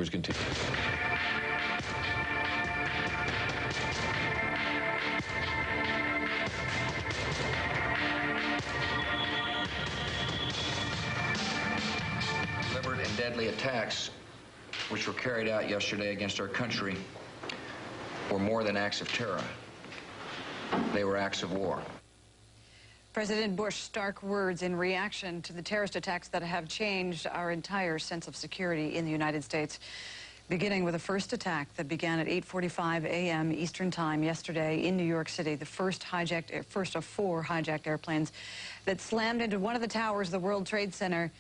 Continue. Deliberate and deadly attacks which were carried out yesterday against our country were more than acts of terror. They were acts of war. President Bush's stark words in reaction to the terrorist attacks that have changed our entire sense of security in the United States, beginning with the first attack that began at 8:45 a.m. Eastern Time yesterday in New York City, the first of 4 hijacked airplanes that slammed into one of the towers of the World Trade Center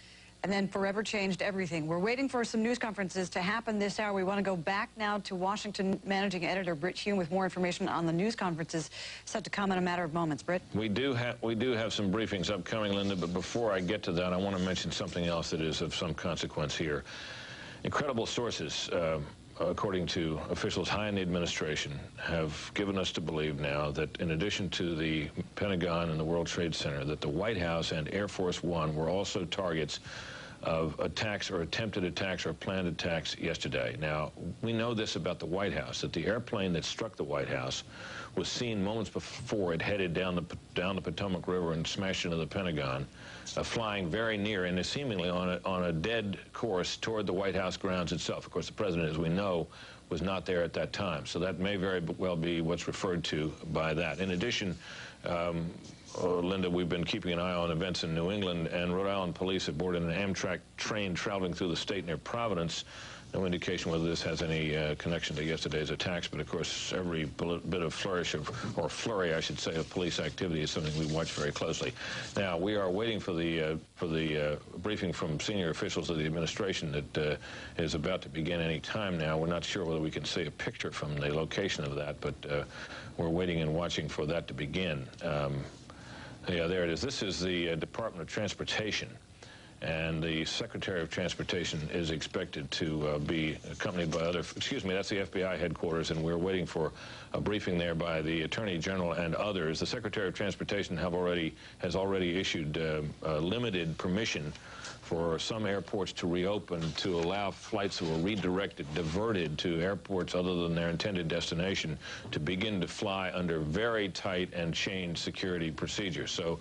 and then forever changed everything. We're waiting for some news conferences to happen this hour. We want to go back now to Washington managing editor Britt Hume with more information on the news conferences set to come in a matter of moments. Britt? We do have some briefings upcoming, Linda, but before I get to that, I want to mention something else that is of some consequence here. Incredible sources, according to officials high in the administration, have given us to believe now that in addition to the Pentagon and the World Trade Center, that the White House and Air Force One were also targets of attacks or attempted attacks or planned attacks yesterday. Now, we know this about the White House, that the airplane that struck the White House was seen moments before it headed down the Potomac River and smashed into the Pentagon, flying very near and seemingly on a dead course toward the White House grounds itself. Of course, the president, as we know, was not there at that time, so that may very well be what's referred to by that. In addition, Linda, we've been keeping an eye on events in New England, and Rhode Island police have boarded an Amtrak train traveling through the state near Providence. No indication whether this has any connection to yesterday's attacks, but of course every bit of flourish or flurry, I should say, of police activity is something we watch very closely. Now, we are waiting for the briefing from senior officials of the administration that is about to begin any time now. We're not sure whether we can see a picture from the location of that, but we're waiting and watching for that to begin. Yeah, there it is. This is the Department of Transportation. And the Secretary of Transportation is expected to be accompanied by other, excuse me, that's the FBI headquarters, and we're waiting for a briefing there by the Attorney General and others. The Secretary of Transportation has already issued limited permission for some airports to reopen to allow flights that were diverted to airports other than their intended destination to begin to fly under very tight and changed security procedures. So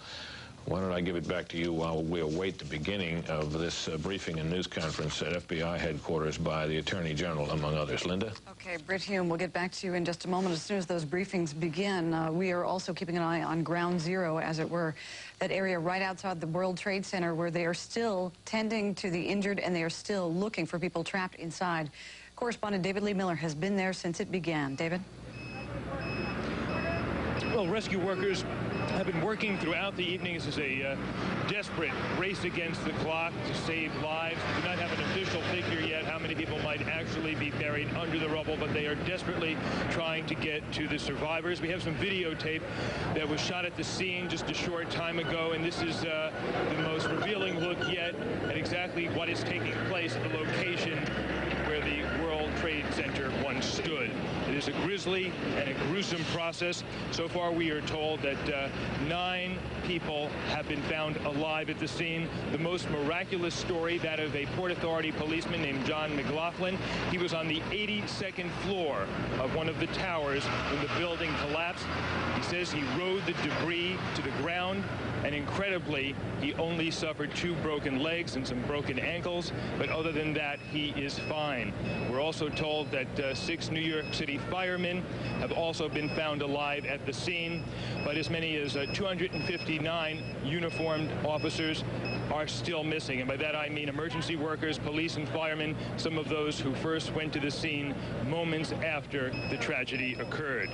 why don't I give it back to you while we await the beginning of this briefing and news conference at FBI headquarters by the Attorney General, among others. Linda? Okay, Britt Hume, we'll get back to you in just a moment. As soon as those briefings begin, we are also keeping an eye on Ground Zero, as it were, that area right outside the World Trade Center where they are still tending to the injured and they are still looking for people trapped inside. Correspondent David Lee Miller has been there since it began. David? Well, rescue workers have been working throughout the evening. This is a desperate race against the clock to save lives. We do not have an official figure yet how many people might actually be buried under the rubble, but they are desperately trying to get to the survivors. We have some videotape that was shot at the scene just a short time ago, and this is the most revealing look yet at exactly what is taking place at the location where the World Trade Center once stood. It is a grisly and a gruesome process. So far, we are told that 9 people have been found alive at the scene. The most miraculous story, that of a Port Authority policeman named John McLaughlin. He was on the 82nd floor of one of the towers when the building collapsed. He says he rode the debris to the ground, and incredibly, he only suffered 2 broken legs and some broken ankles, but other than that, he is fine. We're also told that 6 New York City firemen have also been found alive at the scene, but as many as 259 uniformed officers are still missing. And by that I mean emergency workers, police and firemen, some of those who first went to the scene moments after the tragedy occurred.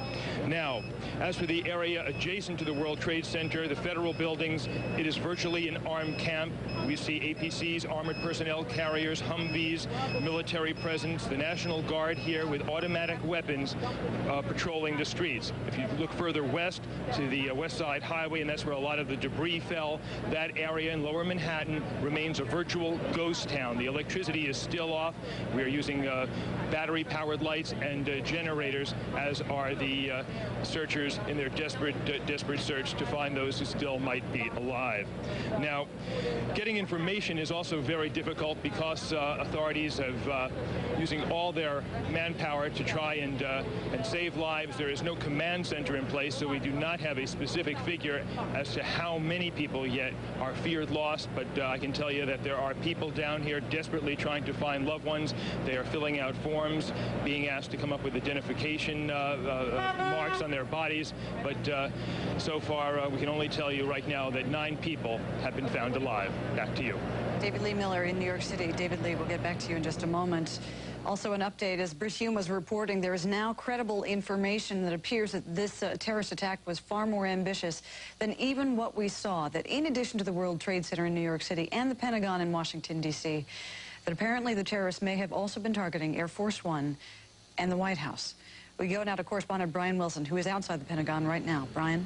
Now, as for the area adjacent to the World Trade Center, the federal buildings, it is virtually an armed camp. We see APCs, armored personnel carriers, Humvees, military presence, the National Guard here with automatic weapons patrolling the streets. If you look further west to the West Side Highway, and that's where a lot of the debris fell, that area in lower Manhattan remains a virtual ghost town. The electricity is still off. We are using battery-powered lights and generators, as are the searchers in their desperate search to find those who still might be alive. Now, getting information is also very difficult because authorities have using all their manpower to try and save lives. There is no command center in place, so we do not have a specific figure as to how many people yet are feared lost, but I can tell you that there are people down here desperately trying to find loved ones. They are filling out forms, being asked to come up with identification marks on their bodies, but so far we can only tell you right now that 9 people have been found alive. Back to you. David Lee Miller in New York City. David Lee, we'll get back to you in just a moment. Also an update, as Bruce Hume was reporting, there is now credible information that appears that this terrorist attack was far more ambitious than even what we saw, that in addition to the World Trade Center in New York City and the Pentagon in Washington, D.C., that apparently the terrorists may have also been targeting Air Force One and the White House. We go now to correspondent Brian Wilson, who is outside the Pentagon right now. Brian?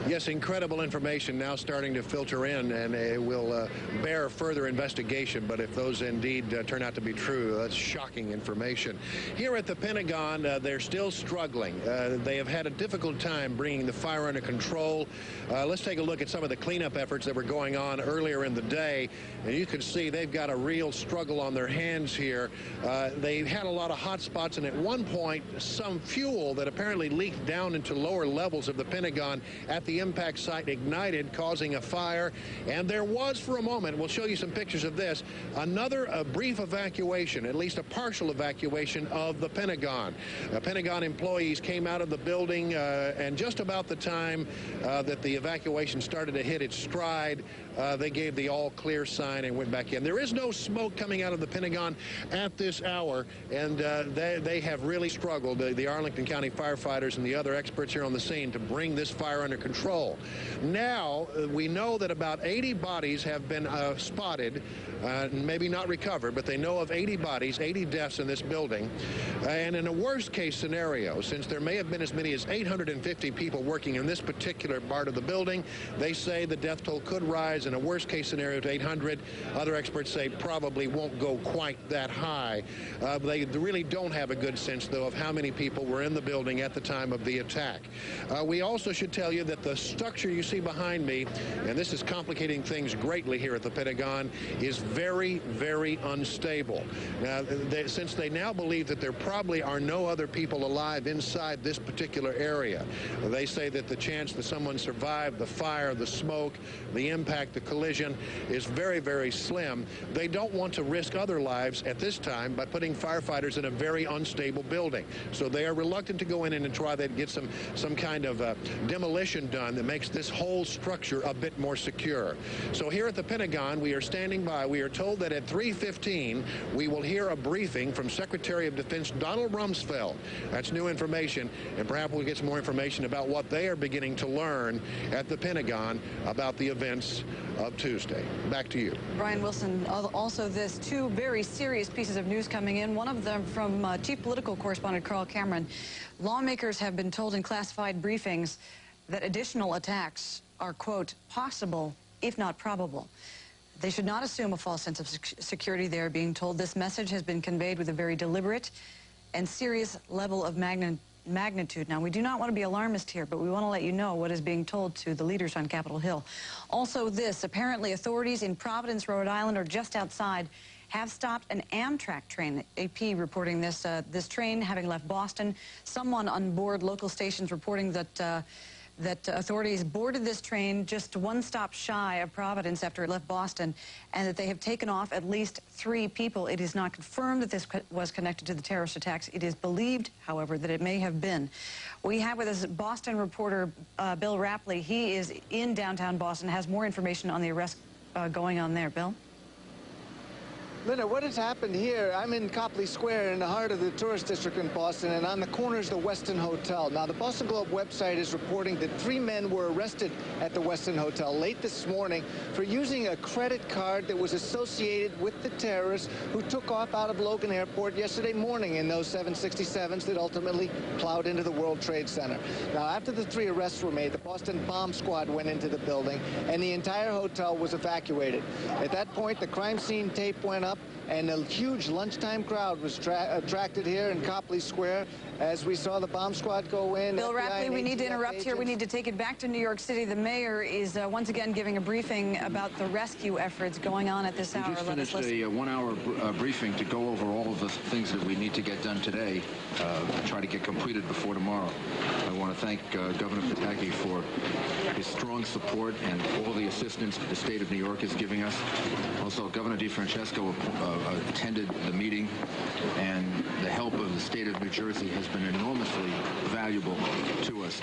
Yes, incredible information now starting to filter in, and it will bear further investigation. But if those indeed turn out to be true, that's shocking information. Here at the Pentagon, they're still struggling. They have had a difficult time bringing the fire under control. Let's take a look at some of the cleanup efforts that were going on earlier in the day. And you can see they've got a real struggle on their hands here. They had a lot of hot spots, and at one point, some fuel that apparently leaked down into lower levels of the Pentagon at the impact site ignited, causing a fire. And there was, for a moment, we'll show you some pictures of this, another brief evacuation, at least a partial evacuation of the Pentagon. Pentagon employees came out of the building, and just about the time that the evacuation started to hit its stride, they gave the all clear sign and went back in. There is no smoke coming out of the Pentagon at this hour, and they have really struggled, the Arlington County firefighters and the other experts here on the scene, to bring this fire under control. Now, we know that about 80 bodies have been spotted, maybe not recovered, but they know of 80 bodies, 80 deaths in this building. And in a worst-case scenario, since there may have been as many as 850 people working in this particular part of the building, they say the death toll could rise in a worst-case scenario to 800. Other experts say probably won't go quite that high. They really don't have a good sense, though, of how many people were in the building at the time of the attack. We also should tell you that the structure you see behind me, and this is complicating things greatly here at the Pentagon, is very, very unstable. Now, since they now believe that there probably are no other people alive inside this particular area, they say that the chance that someone survived the fire, the smoke, the impact, the collision is very, very slim. They don't want to risk other lives at this time by putting firefighters in a very unstable building. So they are reluctant to go in and try to get some kind of demolition done that makes this whole structure a bit more secure. So here at the Pentagon, we are standing by. We are told that at 3:15, we will hear a briefing from Secretary of Defense Donald Rumsfeld. That's new information, and perhaps we'll get some more information about what they are beginning to learn at the Pentagon about the events of Tuesday. Back to you. Brian Wilson, also this, 2 very serious pieces of news coming in. One of them from Chief Political Correspondent Carl Cameron. Lawmakers have been told in classified briefings that additional attacks are, quote, possible, if not probable. They should not assume a false sense of security. They are being told this message has been conveyed with a very deliberate and serious level of magnitude. Now, we do not want to be alarmist here, but we want to let you know what is being told to the leaders on Capitol Hill. Also this, apparently authorities in Providence, Rhode Island, or just outside, have stopped an Amtrak train. AP reporting this, this train having left Boston. Someone on board local stations reporting that authorities boarded this train just 1 stop shy of Providence after it left Boston, and that they have taken off at least 3 people. It is not confirmed that this was connected to the terrorist attacks. It is believed, however, that it may have been. We have with us Boston reporter Bill Rapley. He is in downtown Boston, has more information on the arrest going on there. Bill? Linda, what has happened here? I'm in Copley Square in the heart of the tourist district in Boston, and on the corner is the Westin Hotel. Now, the Boston Globe website is reporting that 3 men were arrested at the Westin Hotel late this morning for using a credit card that was associated with the terrorists who took off out of Logan Airport yesterday morning in those 767s that ultimately plowed into the World Trade Center. Now, after the 3 arrests were made, the Boston bomb squad went into the building, and the entire hotel was evacuated. At that point, the crime scene tape went up, and a huge lunchtime crowd was attracted here in Copley Square as we saw the bomb squad go in. Bill FBI Rapley, we need to interrupt agents. here. We need to take it back to New York City. The mayor is once again giving a briefing about the rescue efforts going on at this hour. We just finished a 1-hour briefing to go over all of the things that we need to get done today, try to get completed before tomorrow. I want to thank Governor Pataki for his strong support and all the assistance the state of New York is giving us. Also, Governor DeFrancesco attended the meeting, and the help of the state of New Jersey has been enormously valuable to us.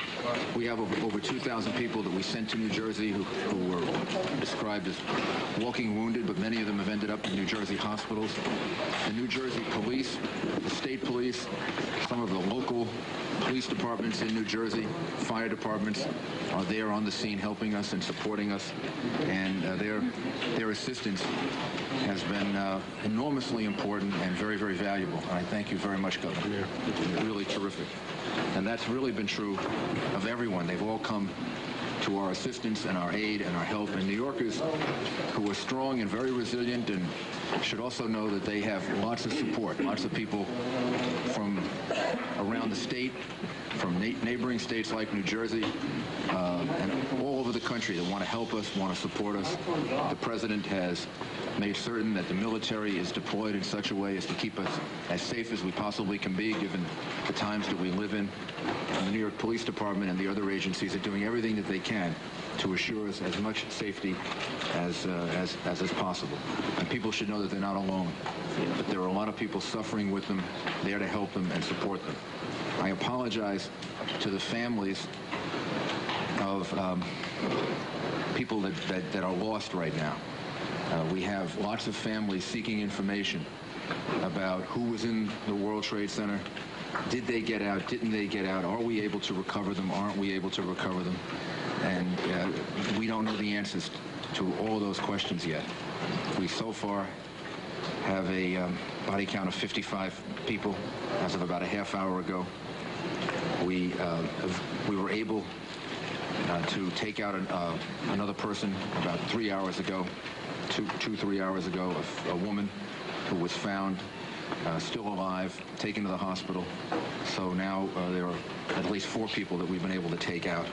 We have over 2,000 people that we sent to New Jersey who were described as walking wounded, but many of them have ended up in New Jersey hospitals. The New Jersey police, the state police, some of the local police departments in New Jersey, fire departments are there on the scene helping us and supporting us, and their assistance has been enormously important and very, very valuable. And I thank you very much, Governor. It's been really terrific. And that's really been true of everyone. They've all come to our assistance and our aid and our help. And New Yorkers who are strong and very resilient and should also know that they have lots of support, lots of people from around the state, from neighboring states like New Jersey, and all over the country that want to help us, want to support us. The president has made certain that the military is deployed in such a way as to keep us as safe as we possibly can be, given the times that we live in. And the New York Police Department and the other agencies are doing everything that they can to assure us as much safety as is possible. And people should know that they're not alone, but there are a lot of people suffering with them, there to help them and support them. I apologize to the families of people that are lost right now. We have lots of families seeking information about who was in the World Trade Center. Did they get out? Didn't they get out? Are we able to recover them? Aren't we able to recover them? And we don't know the answers to all those questions yet. We so far have a body count of 55 people as of about a half hour ago. We were able to take out another person about 3 hours ago, 3 hours ago, a woman who was found still alive, taken to the hospital. So now there are at least 4 people that we've been able to take out.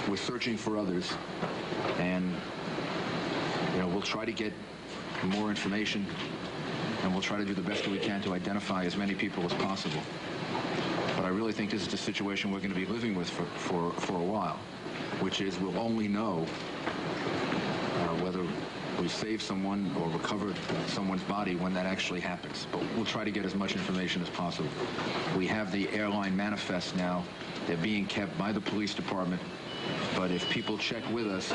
We're searching for others, and we'll try to get more information, and we'll try to do the best that we can to identify as many people as possible. But I really think this is the situation we're going to be living with for a while, which is we'll only know whether we save someone or recover someone's body when that actually happens. But we'll try to get as much information as possible. We have the airline manifests now. They're being kept by the police department. But if people check with us,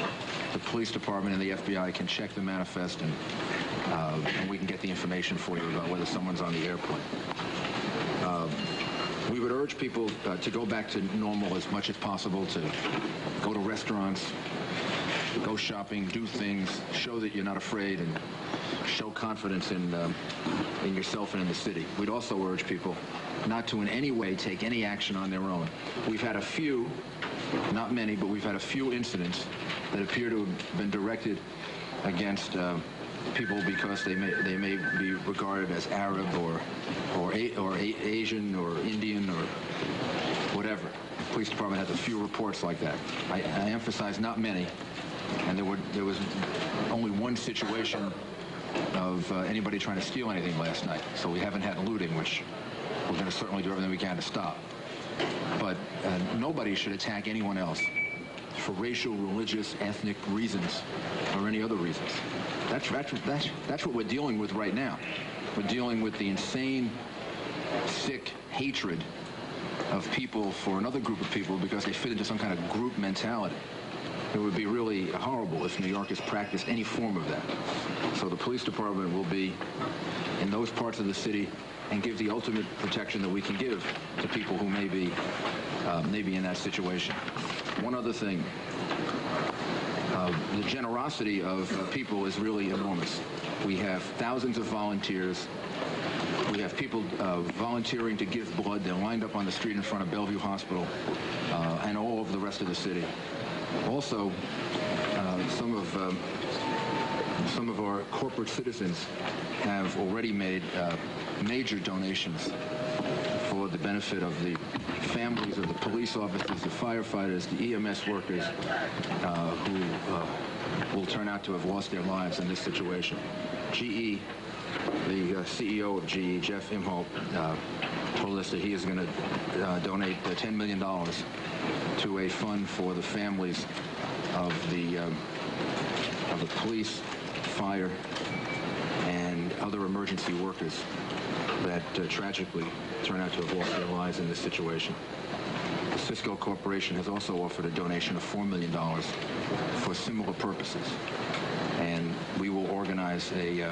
the police department and the FBI can check the manifest, and we can get the information for you about whether someone's on the airplane. We would urge people to go back to normal as much as possible, to go to restaurants, go shopping, do things, show that you're not afraid, and show confidence in yourself and in the city. We'd also urge people not to in any way take any action on their own. We've had a few, not many, but we've had a few incidents that appear to have been directed against people because they may be regarded as Arab or Asian or Indian or whatever. The police department has a few reports like that. I emphasize not many, and there was only one situation of anybody trying to steal anything last night. So we haven't had looting, which we're going to certainly do everything we can to stop. But nobody should attack anyone else for racial, religious, ethnic reasons or any other reasons. That's what we're dealing with right now. We're dealing with the insane, sick hatred of people for another group of people because they fit into some kind of group mentality. It would be really horrible if New Yorkers practiced any form of that. So the police department will be in those parts of the city and give the ultimate protection that we can give to people who may be in that situation. One other thing, the generosity of people is really enormous. We have thousands of volunteers. We have people volunteering to give blood. They're lined up on the street in front of Bellevue Hospital and all over the rest of the city. Also, some of our corporate citizens have already made major donations for the benefit of the families of the police officers, the firefighters, the EMS workers who will turn out to have lost their lives in this situation. GE, the CEO of GE, Jeff Imhoff, told us that he is going to donate $10 million to a fund for the families of the police, fire, and other emergency workers that tragically turn out to have lost their lives in this situation. The Cisco Corporation has also offered a donation of $4 million for similar purposes, and we will organize a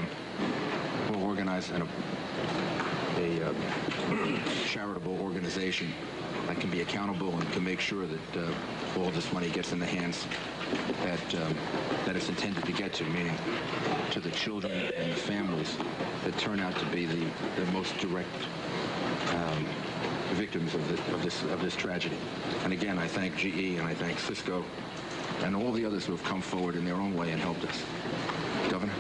charitable organization that can be accountable and can make sure that all this money gets in the hands that it's intended to get to, meaning to the children and the families that turn out to be the most direct victims of this tragedy. And again, I thank GE and I thank Cisco and all the others who have come forward in their own way and helped us. Governor?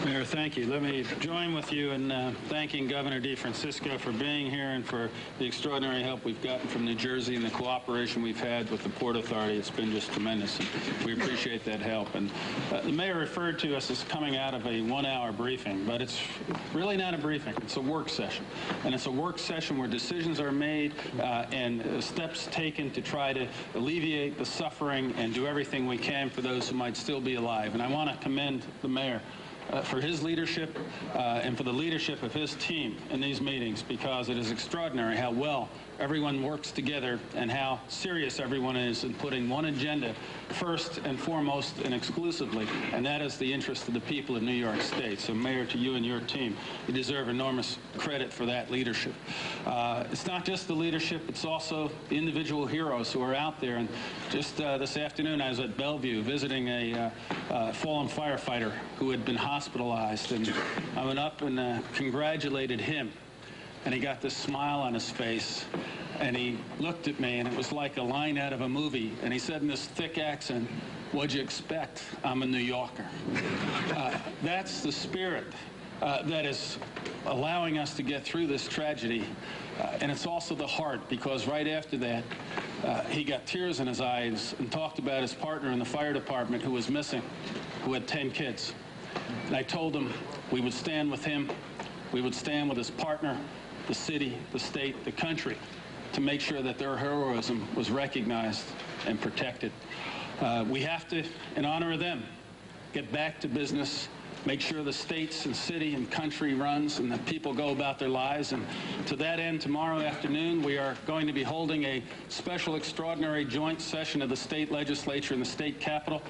Mayor, thank you. Let me join with you in thanking Governor DeFrancisco for being here and for the extraordinary help we've gotten from New Jersey and the cooperation we've had with the Port Authority. It's been just tremendous, and we appreciate that help. And the mayor referred to us as coming out of a one-hour briefing, but it's really not a briefing. It's a work session. And it's a work session where decisions are made and steps taken to try to alleviate the suffering and do everything we can for those who might still be alive. And I want to commend the mayor for his leadership and for the leadership of his team in these meetings, because it is extraordinary how well everyone works together and how serious everyone is in putting one agenda first and foremost and exclusively, and that is the interest of the people of New York State. So, Mayor, to you and your team, you deserve enormous credit for that leadership. It's not just the leadership, it's also the individual heroes who are out there. And just this afternoon, I was at Bellevue visiting a fallen firefighter who had been hospitalized, and I went up and congratulated him. And he got this smile on his face, and he looked at me, and it was like a line out of a movie. And he said in this thick accent, "What'd you expect? I'm a New Yorker." That's the spirit that is allowing us to get through this tragedy. And it's also the heart, because right after that, he got tears in his eyes and talked about his partner in the fire department who was missing, who had 10 kids. And I told him we would stand with him, we would stand with his partner, the city, the state, the country, to make sure that their heroism was recognized and protected. We have to, in honor of them, get back to business, make sure the states and city and country runs and that people go about their lives. And to that end, tomorrow afternoon, we are going to be holding a special extraordinary joint session of the state legislature in the state capitol,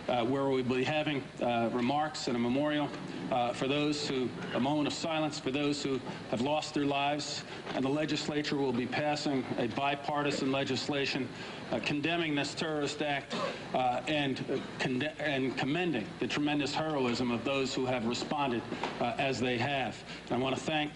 where we'll be having remarks and a memorial for those who, a moment of silence for those who have lost their lives. And the legislature will be passing a bipartisan legislation condemning this terrorist act and commending the tremendous heroism of those who have responded as they have. And I want to thank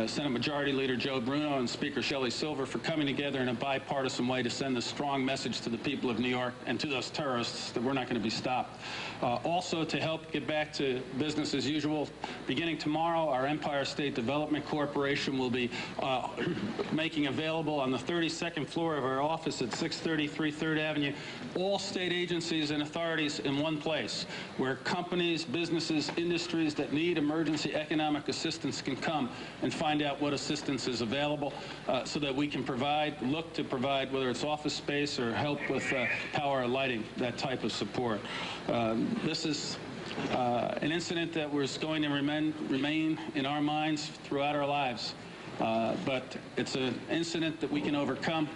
Senate Majority Leader Joe Bruno and Speaker Shelley Silver for coming together in a bipartisan way to send a strong message to the people of New York and to those terrorists that we're not going to be stopped. Also, to help get back to business as usual, beginning tomorrow, our Empire State Development Corporation will be making available on the 32nd floor of our office at 633 3rd Avenue, all state agencies and authorities in one place, where companies, businesses, industries that need emergency economic assistance can come and find out what assistance is available so that we can look to provide, whether it's office space or help with power or lighting, that type of support. This is an incident that was going to remain in our minds throughout our lives. But it's an incident that we can overcome.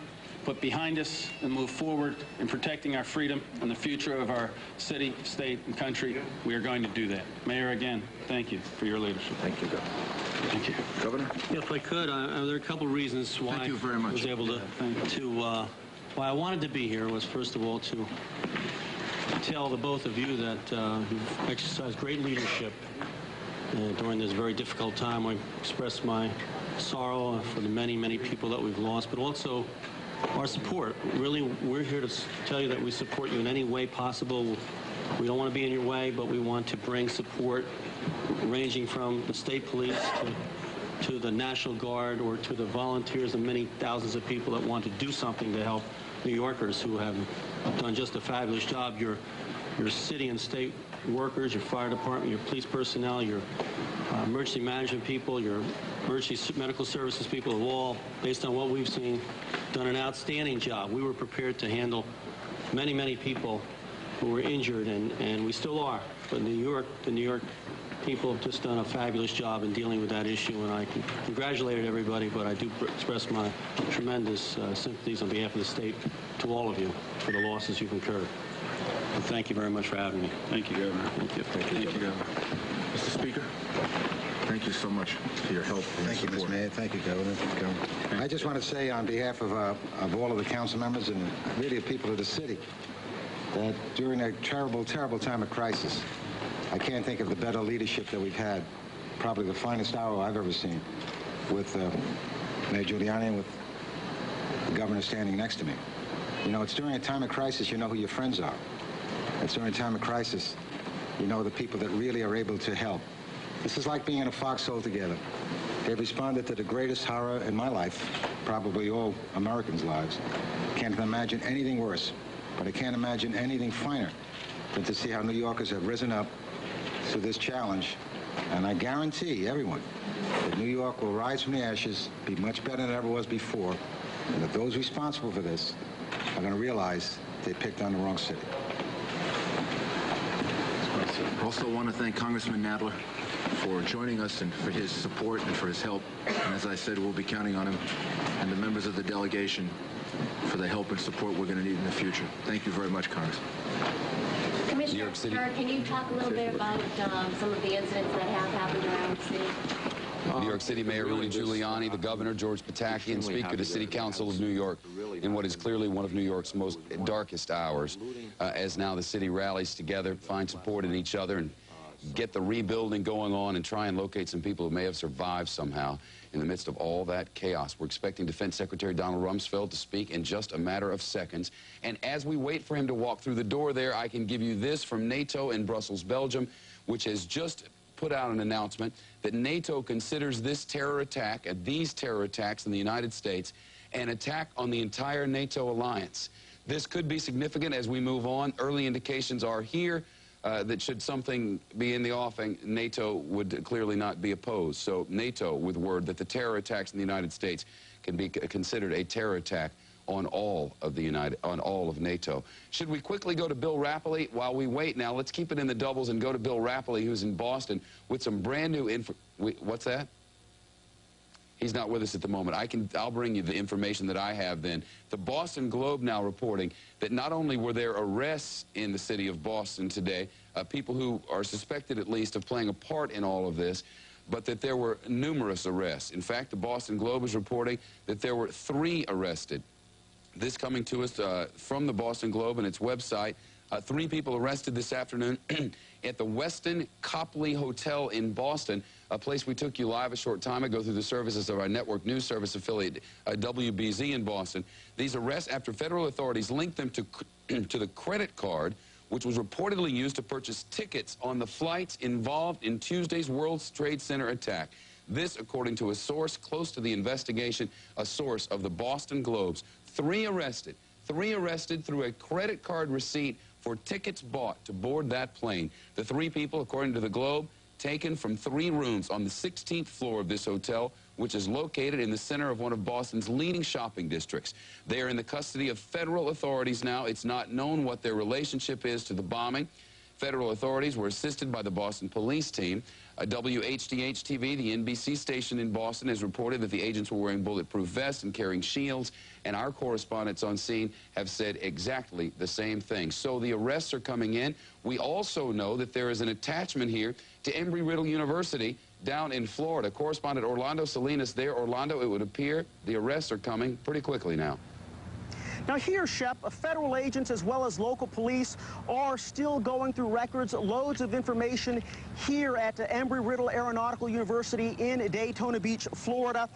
put behind us and move forward in protecting our freedom and the future of our city, state, and country, we are going to do that. Mayor, again, thank you for your leadership. Thank you, Governor. Thank you. Governor? If I could, there are a couple of reasons why Thank you very much. I was able why I wanted to be here was, first of all, to tell the both of you that you've exercised great leadership during this very difficult time. I express my sorrow for the many, many people that we've lost, but also our support. Really, we're here to tell you that we support you in any way possible. We don't want to be in your way, but we want to bring support ranging from the state police to the National Guard or to the volunteers and many thousands of people that want to do something to help New Yorkers who have done just a fabulous job. Your city and state workers, your fire department, your police personnel, your emergency management people, your emergency medical services people have all, based on what we've seen, done an outstanding job. We were prepared to handle many, many people who were injured, and we still are. But the New York people have just done a fabulous job in dealing with that issue, and I congratulated everybody, but I do express my tremendous sympathies on behalf of the state to all of you for the losses you've incurred. And thank you very much for having me. Thank you, Governor. Thank you. Thank you, Governor. Mr. Speaker, thank you so much for your help and Thank you, support. Mr. Mayor. Thank you, Governor. I just want to say on behalf of all of the council members and really the people of the city that during a terrible, terrible time of crisis, I can't think of the better leadership that we've had, probably the finest hour I've ever seen, with Mayor Giuliani and with the governor standing next to me. You know, it's during a time of crisis you know who your friends are. It's during a time of crisis you know the people that really are able to help. This is like being in a foxhole together. They've responded to the greatest horror in my life, probably all Americans' lives. Can't imagine anything worse, but I can't imagine anything finer than to see how New Yorkers have risen up to this challenge. And I guarantee everyone that New York will rise from the ashes, be much better than it ever was before, and that those responsible for this are going to realize they picked on the wrong city. Also want to thank Congressman Nadler for joining us and for his support and for his help. And as I said, we'll be counting on him and the members of the delegation for the help and support we're going to need in the future. Thank you very much, Congressman. Commissioner Stern, can you talk a little bit about some of the incidents that have happened around the city? New York City Mayor Rudy Giuliani, the Governor George Pataki, and Speaker of the City Council of New York in what is clearly one of New York's most darkest hours, as now the city rallies together, find support in each other, and get the rebuilding going on and try and locate some people who may have survived somehow in the midst of all that chaos. We're expecting Defense Secretary Donald Rumsfeld to speak in just a matter of seconds. And as we wait for him to walk through the door there, I can give you this from NATO in Brussels, Belgium, which has just put out an announcement that NATO considers this terror attack, these terror attacks in the United States, an attack on the entire NATO alliance. This could be significant as we move on. Early indications are here that should something be in the offing, NATO would clearly not be opposed. So NATO with word that the terror attacks in the United States can be considered a terror attack on all of NATO. Should we quickly go to Bill Rappley while we wait? Now let's keep it in the doubles and go to Bill Rappley, who's in Boston with some brand new info. What's that? He's not with us at the moment. I'll bring you the information that I have then. The Boston Globe now reporting that not only were there arrests in the city of Boston today, people who are suspected at least of playing a part in all of this, but that there were numerous arrests. In fact, the Boston Globe is reporting that there were 3 arrested. This coming to us from the Boston Globe and its website. 3 people arrested this afternoon at the Westin Copley Hotel in Boston, a place we took you live a short time ago through the services of our network news service affiliate, WBZ in Boston. These arrests after federal authorities linked them to the credit card, which was reportedly used to purchase tickets on the flights involved in Tuesday's World Trade Center attack. This, according to a source close to the investigation, a source of the Boston Globe's. 3 arrested through a credit card receipt for tickets bought to board that plane. The 3 people, according to the Globe, taken from 3 rooms on the 16th floor of this hotel, which is located in the center of one of Boston's leading shopping districts. They are in the custody of federal authorities now. It's not known what their relationship is to the bombing. Federal authorities were assisted by the Boston police team. WHDH-TV, the NBC station in Boston, has reported that the agents were wearing bulletproof vests and carrying shields, and our correspondents on scene have said exactly the same thing. So the arrests are coming in. We also know that there is an attachment here to Embry-Riddle University down in Florida. Correspondent Orlando Salinas there. Orlando, it would appear the arrests are coming pretty quickly now. Now here, Shep, federal agents as well as local police are still going through records, loads of information here at Embry-Riddle Aeronautical University in Daytona Beach, Florida.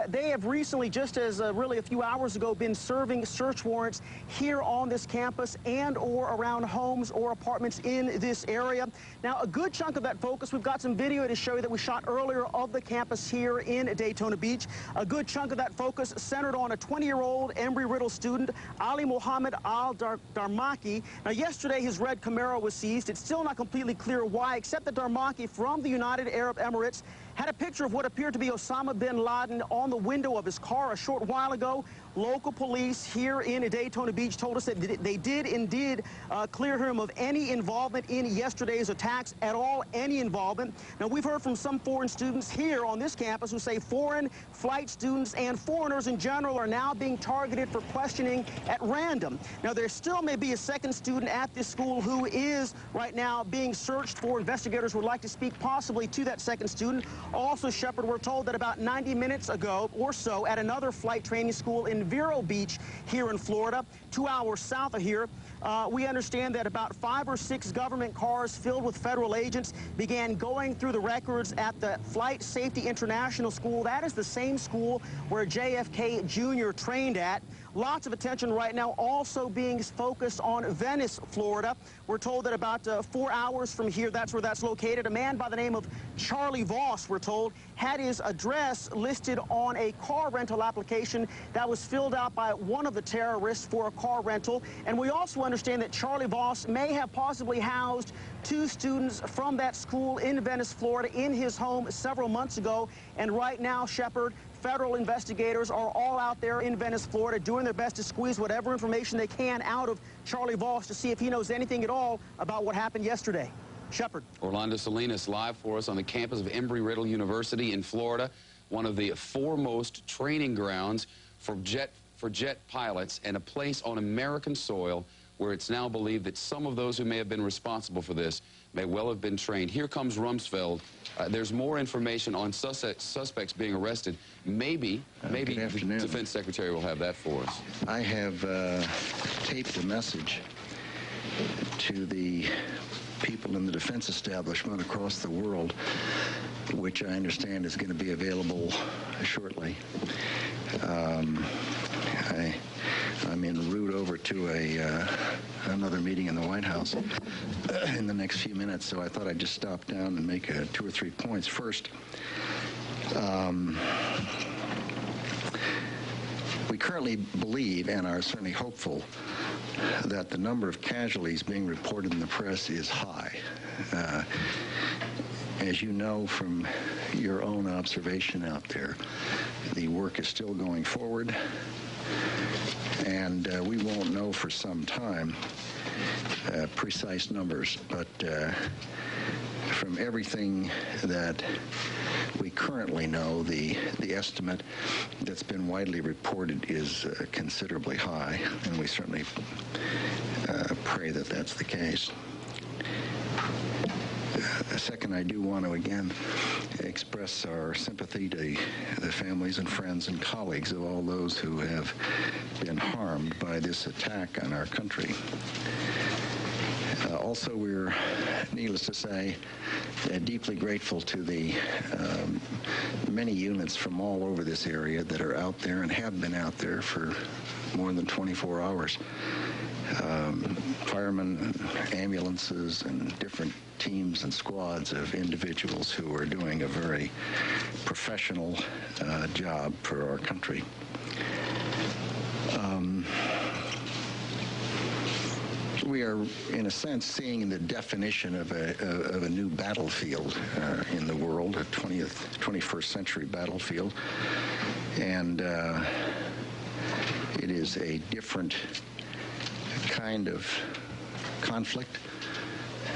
They have recently, just as really a few hours ago, been serving search warrants here on this campus and or around homes or apartments in this area. Now, a good chunk of that focus, we've got some video to show you that we shot earlier of the campus here in Daytona Beach. A good chunk of that focus centered on a 20-year-old Embry-Riddle student, Ali Mohammed Al-Darmaki. Now, yesterday, his red Camaro was seized. It's still not completely clear why, except that Darmaki from the United Arab Emirates had a picture of what appeared to be Osama bin Laden on the window of his car a short while ago. Local police here in Daytona Beach told us that they did indeed clear him of any involvement in yesterday's attacks at all, any involvement. Now, we've heard from some foreign students here on this campus who say foreign flight students and foreigners in general are now being targeted for questioning at random. Now, there still may be a second student at this school who is right now being searched for. Investigators would like to speak possibly to that second student. Also, Shepard, we're told that about 90 minutes ago or so at another flight training school in Vero Beach here in Florida, 2 hours south of here, we understand that about 5 or 6 government cars filled with federal agents began going through the records at the Flight Safety International School. That is the same school where JFK Jr. trained at. Lots of attention right now also being focused on Venice, Florida. We're told that about 4 hours from here, that's where that's located. A man by the name of Charlie Voss, we're told, had his address listed on a car rental application that was filled out by one of the terrorists for a car rental. And we also understand that Charlie Voss may have possibly housed 2 students from that school in Venice, Florida, in his home several months ago. And right now, Shepard, federal investigators are all out there in Venice, Florida, doing their best to squeeze whatever information they can out of Charlie Voss to see if he knows anything at all about what happened yesterday. Shepard. Orlando Salinas live for us on the campus of Embry-Riddle University in Florida, one of the foremost training grounds for jet pilots, and a place on American soil where it's now believed that some of those who may have been responsible for this may well have been trained. Here comes Rumsfeld. There's more information on suspects being arrested. Maybe the Defense Secretary will have that for us. I have taped a message to the people in the defense establishment across the world, which I understand is going to be available shortly. I'm en route over to another meeting in the White House in the next few minutes, so I thought I'd just stop down and make 2 or 3 points. First, we currently believe and are certainly hopeful that the number of casualties being reported in the press is high. As you know from your own observation out there, the work is still going forward, and we won't know for some time precise numbers, but from everything that we currently know, the estimate that's been widely reported is considerably high, and we certainly pray that that's the case. Second, I do want to again express our sympathy to the families and friends and colleagues of all those who have been harmed by this attack on our country. Also, we're, needless to say, deeply grateful to the many units from all over this area that are out there and have been out there for more than 24 hours. Firemen, ambulances, and different teams and squads of individuals who are doing a very professional job for our country. We are, in a sense, seeing the definition of a new battlefield in the world, a 21st century battlefield. And it is a different kind of conflict,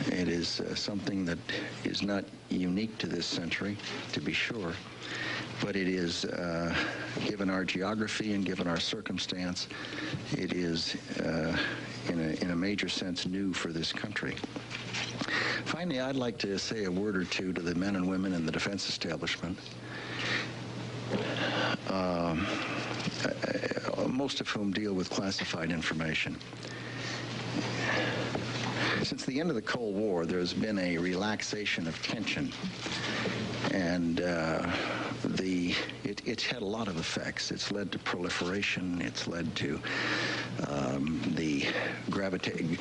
It is something that is not unique to this century, to be sure, but it is, given our geography and given our circumstance, it is, in a major sense, new for this country. Finally, I'd like to say a word or two to the men and women in the defense establishment, most of whom deal with classified information. Since the end of the Cold War, there's been a relaxation of tension, and it's had a lot of effects. It's led to proliferation. It's led to the gravitating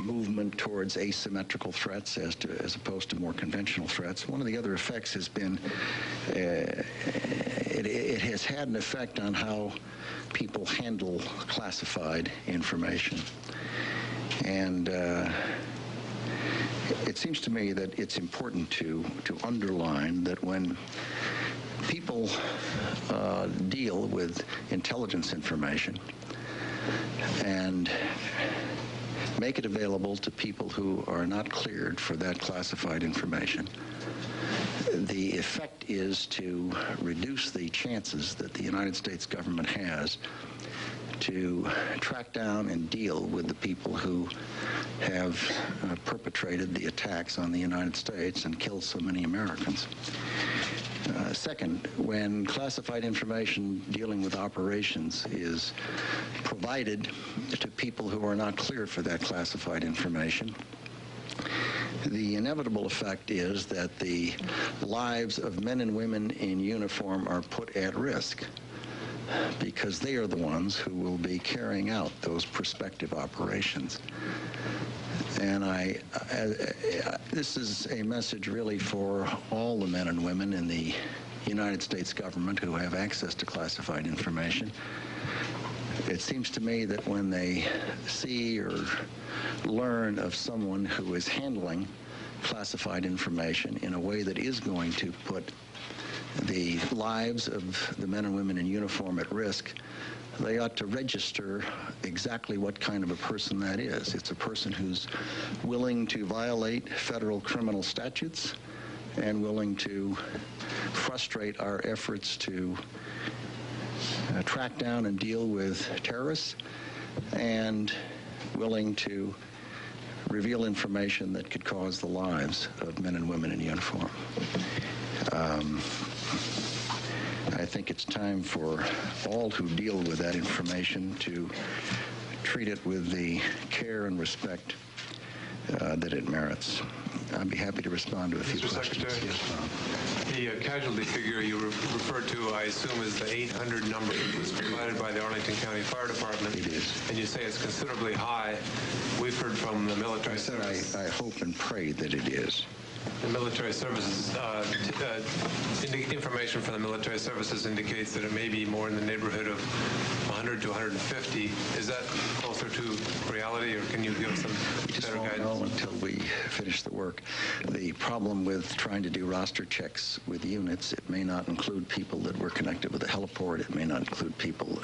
movement towards asymmetrical threats as opposed to more conventional threats. One of the other effects has been it has had an effect on how people handle classified information. And it seems to me that it's important to underline that when people deal with intelligence information and make it available to people who are not cleared for that classified information, the effect is to reduce the chances that the United States government has to track down and deal with the people who have perpetrated the attacks on the United States and killed so many Americans. Second, when classified information dealing with operations is provided to people who are not cleared for that classified information, the inevitable effect is that the lives of men and women in uniform are put at risk, because they are the ones who will be carrying out those prospective operations. And this is a message really for all the men and women in the United States government who have access to classified information. It seems to me that when they see or learn of someone who is handling classified information in a way that is going to put the lives of the men and women in uniform at risk, they ought to register exactly what kind of a person that is. It's a person who's willing to violate federal criminal statutes and willing to frustrate our efforts to track down and deal with terrorists, and willing to reveal information that could cause the lives of men and women in uniform. I think it's time for all who deal with that information to treat it with the care and respect that it merits. I'd be happy to respond to a few questions. Mr. Secretary, yes, the casualty figure you referred to, I assume, is the 800 number that was provided by the Arlington County Fire Department. It is. And you say it's considerably high. We've heard from the military service. I hope and pray that it is. The military services, information from the military services indicates that it may be more in the neighborhood of 100 to 150. Is that closer to reality, or can you give some better guidance? Well, until we finish the work. The problem with trying to do roster checks with units, it may not include people that were connected with the heliport. It may not include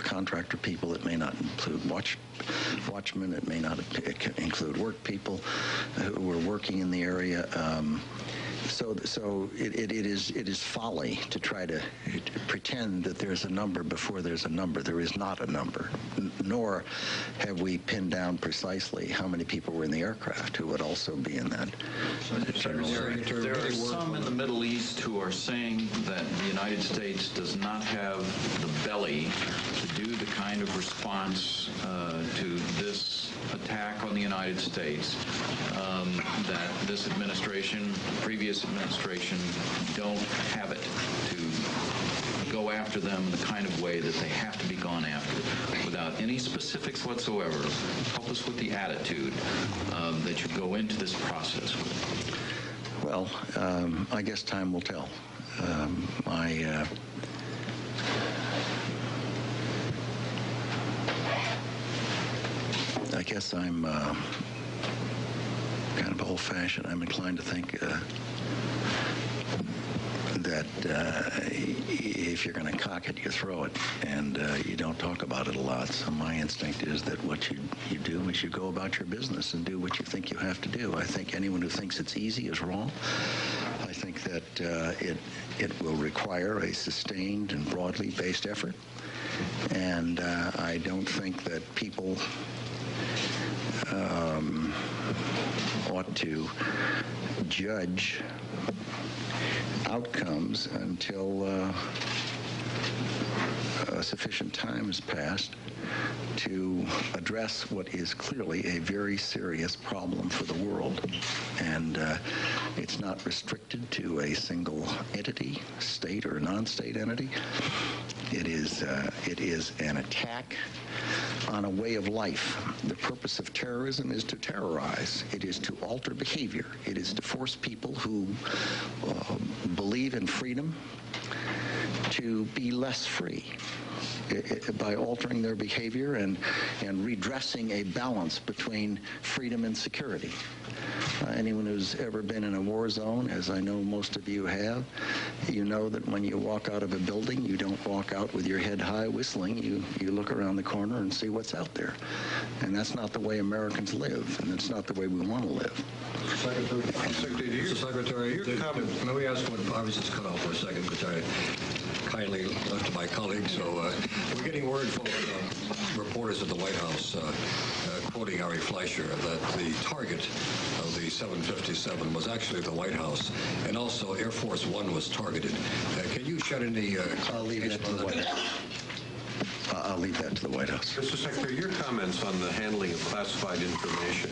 contractor people. It may not include watchmen. It may not include work people who were working in the area. So it is folly to try to pretend that there's a number before there's a number. There is not a number, nor have we pinned down precisely how many people were in the aircraft who would also be in that general area. There are some in the Middle East who are saying that the United States does not have the belly to do the kind of response to this attack on the United States that this administration, previous administration, don't have it to go after them in the kind of way that they have to be gone after. Without any specifics whatsoever, help us with the attitude that you go into this process with. Well, I guess time will tell. I guess I'm kind of old-fashioned. I'm inclined to think that if you're going to cock it, you throw it, and you don't talk about it a lot. So my instinct is that what you do is you go about your business and do what you think you have to do. I think anyone who thinks it's easy is wrong. I think that it will require a sustained and broadly based effort, and I don't think that people ought to judge outcomes until sufficient time has passed to address what is clearly a very serious problem for the world. And it's not restricted to a single entity, state or non-state entity. It is an attack on a way of life. The purpose of terrorism is to terrorize. It is to alter behavior. It is to force people who believe in freedom to be less free by altering their behavior and redressing a balance between freedom and security. Anyone who's ever been in a war zone, as I know most of you have, you know that when you walk out of a building, you don't walk out with your head high whistling. You look around the corner and see what's out there. And that's not the way Americans live, and it's not the way we want to live. Mr. Secretary, your comment, let me ask one. I was just cut off for a second because I kindly left to my colleagues. So we're getting word from reporters at the White House, quoting Ari Fleischer, that the target of the 757 was actually the White House, and also Air Force One was targeted. Can you shed any clarification on that? I'll leave that to the White House. Mr. Secretary, your comments on the handling of classified information,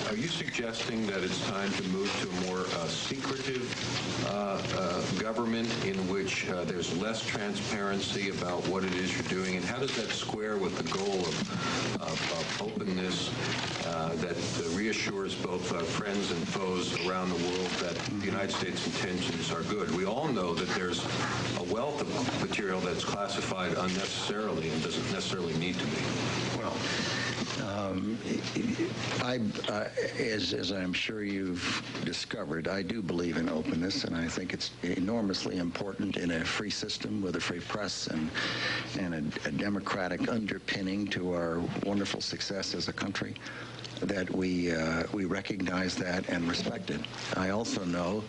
are you suggesting that it's time to move to a more secretive government in which there's less transparency about what it is you're doing? And how does that square with the goal of openness that reassures both friends and foes around the world that the United States intentions are good? We all know that there's a wealth of material that's classified unnecessarily and doesn't necessarily need to be. Well, as I'm sure you've discovered, I do believe in openness, and I think it's enormously important in a free system with a free press and a democratic underpinning to our wonderful success as a country that we recognize that and respect it. I also know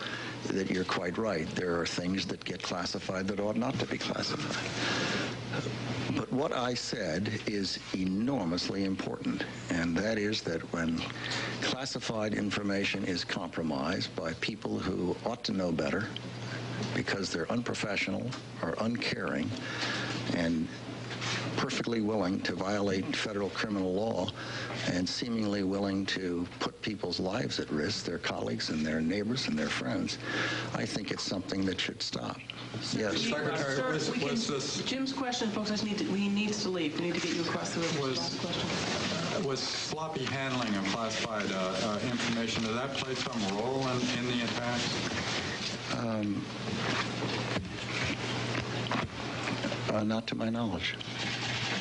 that you're quite right. There are things that get classified that ought not to be classified. But what I said is enormously important, and that is that when classified information is compromised by people who ought to know better because they're unprofessional or uncaring and perfectly willing to violate federal criminal law and seemingly willing to put people's lives at risk, their colleagues and their neighbors and their friends, I think it's something that should stop. Yes. Secretary, Jim's question, folks, he needs to leave. We need to get you across the river. Last question. Was sloppy handling of classified information, did that play some role in the attacks? Not to my knowledge.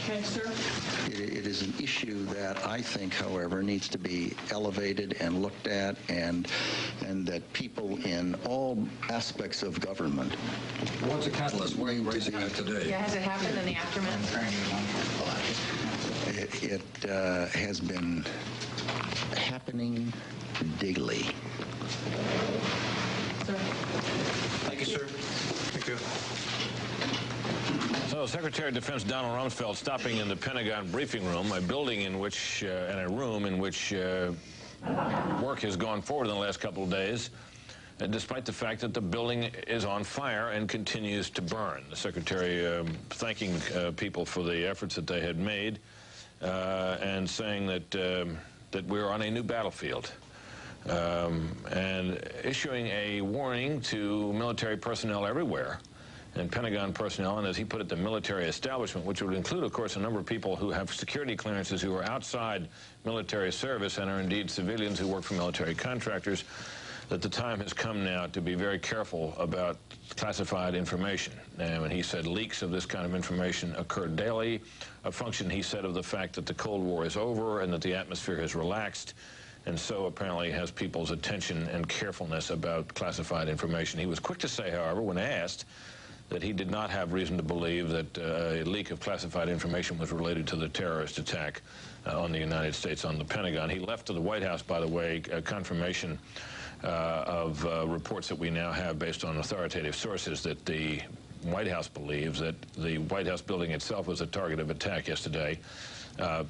Okay, sir. It is an issue that I think, however, needs to be elevated and looked at, and that people in all aspects of government. What's the catalyst? Why are you raising that today? Yeah, has it happened in the aftermath? It has been happening daily. Sir. Thank you, sir. Thank you. So, Secretary of Defense Donald Rumsfeld stopping in the Pentagon briefing room, a building in which, and a room in which work has gone forward in the last couple of days, despite the fact that the building is on fire and continues to burn. The Secretary thanking people for the efforts that they had made and saying that we're on a new battlefield. And issuing a warning to military personnel everywhere, and Pentagon personnel, and as he put it, the military establishment, which would include, of course, a number of people who have security clearances who are outside military service and are indeed civilians who work for military contractors, that the time has come now to be very careful about classified information. And when he said leaks of this kind of information occur daily, a function, he said, of the fact that the Cold War is over and that the atmosphere has relaxed, and so apparently has people's attention and carefulness about classified information. He was quick to say, however, when asked, that he did not have reason to believe that a leak of classified information was related to the terrorist attack on the United States, on the Pentagon. He left to the White House, by the way, a confirmation of reports that we now have based on authoritative sources that the White House believes that the White House building itself was a target of attack yesterday,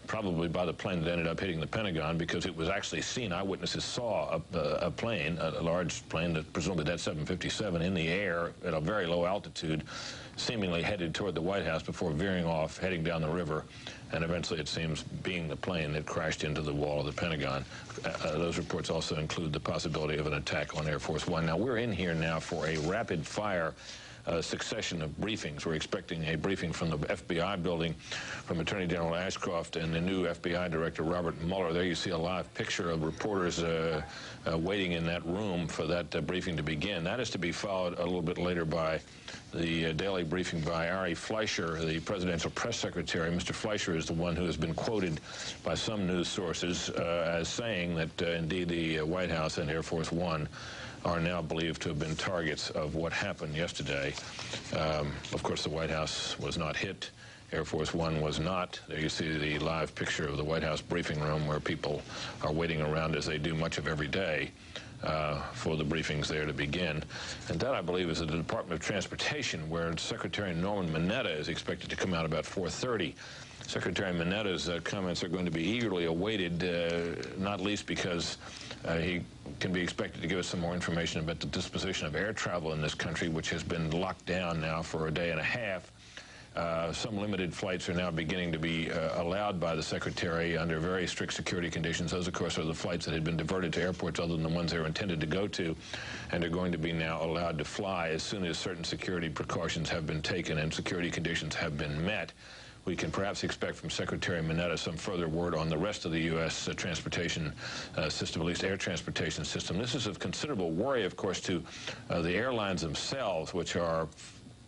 probably by the plane that ended up hitting the Pentagon, because it was actually seen. Eyewitnesses saw a plane, a large plane, that presumably that 757, in the air at a very low altitude, seemingly headed toward the White House before veering off, heading down the river, and eventually, it seems, being the plane that crashed into the wall of the Pentagon. Those reports also include the possibility of an attack on Air Force One. Now, we're in here now for a rapid-fire succession of briefings. We're expecting a briefing from the FBI building from Attorney General Ashcroft and the new FBI Director Robert Mueller. There you see a live picture of reporters waiting in that room for that briefing to begin. That is to be followed a little bit later by the daily briefing by Ari Fleischer, the presidential press secretary. Mr. Fleischer is the one who has been quoted by some news sources as saying that indeed the White House and Air Force One are now believed to have been targets of what happened yesterday. Of course, the White House was not hit. Air Force One was not. There you see the live picture of the White House briefing room where people are waiting around, as they do much of every day, for the briefings there to begin. And that, I believe, is at the Department of Transportation, where Secretary Norman Mineta is expected to come out about 4:30. Secretary Minetta's comments are going to be eagerly awaited, not least because he can be expected to give us some more information about the disposition of air travel in this country, which has been locked down now for a day and a half. Some limited flights are now beginning to be allowed by the Secretary under very strict security conditions. Those, of course, are the flights that had been diverted to airports other than the ones they were intended to go to, and are going to be now allowed to fly as soon as certain security precautions have been taken and security conditions have been met. We can perhaps expect from Secretary Mineta some further word on the rest of the U.S. transportation system, at least air transportation system. This is of considerable worry, of course, to the airlines themselves, which are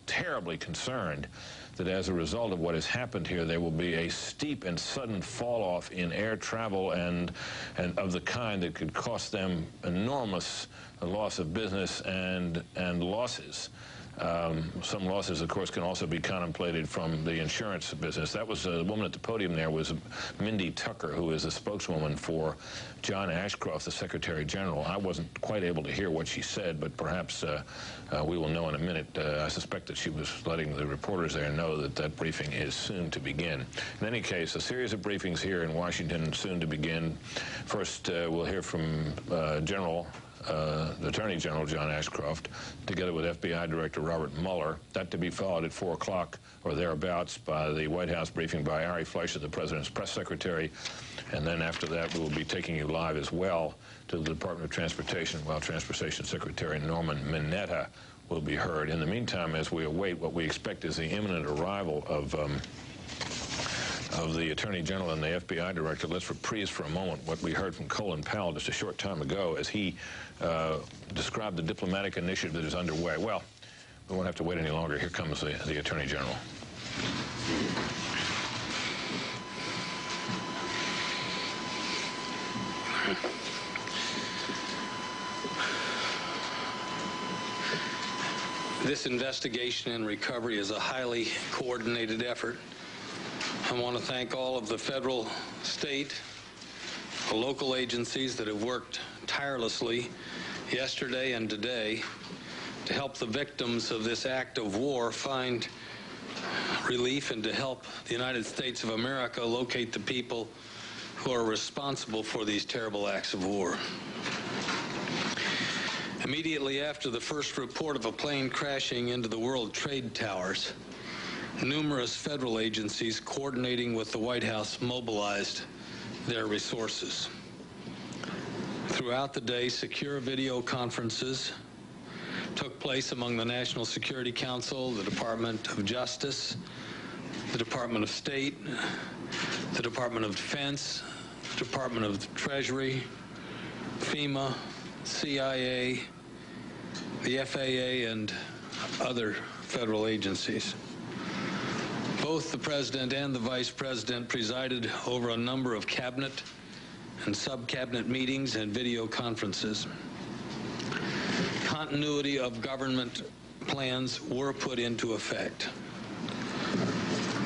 terribly concerned that as a result of what has happened here, there will be a steep and sudden fall-off in air travel and of the kind that could cost them enormous loss of business and losses. Some losses, of course, can also be contemplated from the insurance business. That was the woman at the podium there was Mindy Tucker, who is a spokeswoman for John Ashcroft, the Secretary General. I wasn't quite able to hear what she said, but perhaps we will know in a minute. I suspect that she was letting the reporters there know that that briefing is soon to begin. In any case, a series of briefings here in Washington soon to begin. First, we'll hear from the Attorney General John Ashcroft, together with FBI Director Robert Mueller. That to be followed at 4 o'clock or thereabouts by the White House briefing by Ari Fleischer, the President's press secretary. And then after that, we will be taking you live as well to the Department of Transportation, while Transportation Secretary Norman Mineta will be heard. In the meantime, as we await what we expect is the imminent arrival of the Attorney General and the FBI Director, let's reprise for a moment what we heard from Colin Powell just a short time ago as he described the diplomatic initiative that is underway. Well, we won't have to wait any longer. Here comes the Attorney General. This investigation and recovery is a highly coordinated effort. I want to thank all of the federal, state, the local agencies that have worked tirelessly yesterday and today to help the victims of this act of war find relief and to help the United States of America locate the people who are responsible for these terrible acts of war. Immediately after the first report of a plane crashing into the World Trade Towers, numerous federal agencies coordinating with the White House mobilized their resources. Throughout the day, secure video conferences took place among the National Security Council, the Department of Justice, the Department of State, the Department of Defense, the Department of the Treasury, FEMA, CIA, the FAA, and other federal agencies. Both the President and the Vice President presided over a number of cabinet and sub-cabinet meetings and video conferences. Continuity of government plans were put into effect.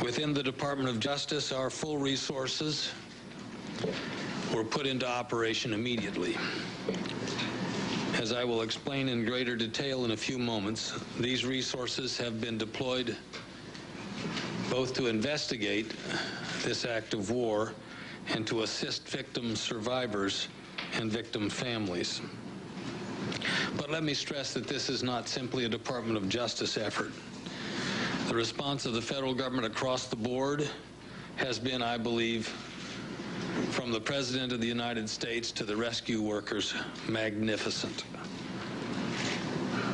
Within the Department of Justice, our full resources were put into operation immediately. As I will explain in greater detail in a few moments, these resources have been deployed both to investigate this act of war and to assist victim survivors and victim families. But let me stress that this is not simply a Department of Justice effort. The response of the federal government across the board has been, I believe, from the President of the United States to the rescue workers, magnificent.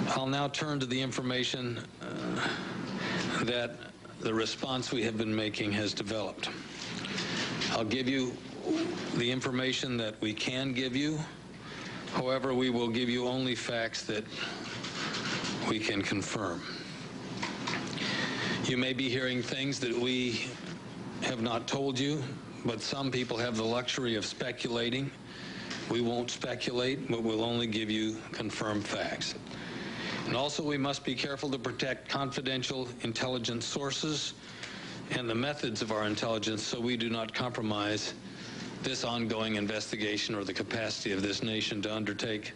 I'll now turn to the information that the response we have been making has developed. I'll give you the information that we can give you. However, we will give you only facts that we can confirm. You may be hearing things that we have not told you, but some people have the luxury of speculating. We won't speculate, but we'll only give you confirmed facts. And also, we must be careful to protect confidential intelligence sources and the methods of our intelligence so we do not compromise this ongoing investigation or the capacity of this nation to undertake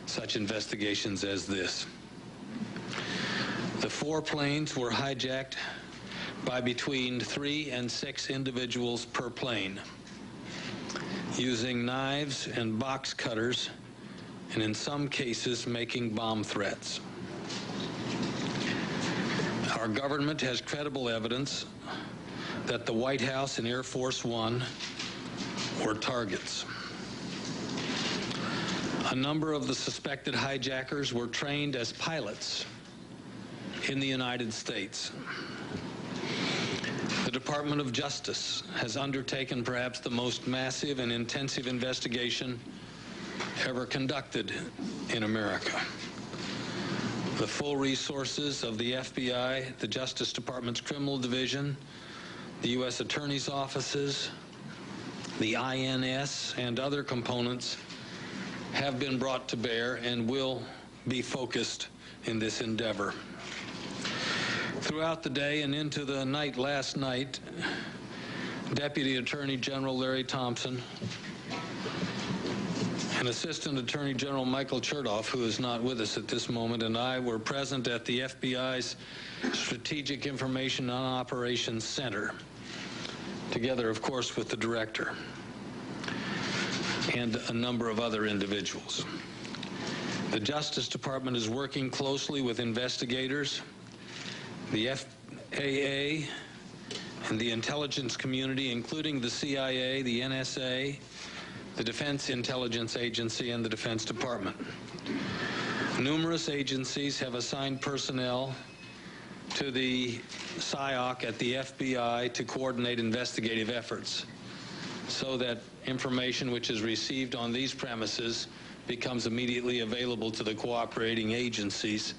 such investigations as this. The 4 planes were hijacked by between 3 and 6 individuals per plane, using knives and box cutters, and in some cases making bomb threats. Our government has credible evidence that the White House and Air Force One were targets. A number of the suspected hijackers were trained as pilots in the United States. The Department of Justice has undertaken perhaps the most massive and intensive investigation ever conducted in America. The full resources of the FBI, the Justice Department's Criminal Division, the U.S. Attorney's offices, the INS, and other components have been brought to bear and will be focused in this endeavor. Throughout the day and into the night last night, Deputy Attorney General Larry Thompson and Assistant Attorney General Michael Chertoff, who is not with us at this moment, and I were present at the FBI's Strategic Information and Operations Center, together, of course, with the director and a number of other individuals. The Justice Department is working closely with investigators, the FAA, and the intelligence community, including the CIA, the NSA, the Defense Intelligence Agency, and the Defense Department. Numerous agencies have assigned personnel to the SIOC at the FBI to coordinate investigative efforts so that information which is received on these premises becomes immediately available to the cooperating agencies.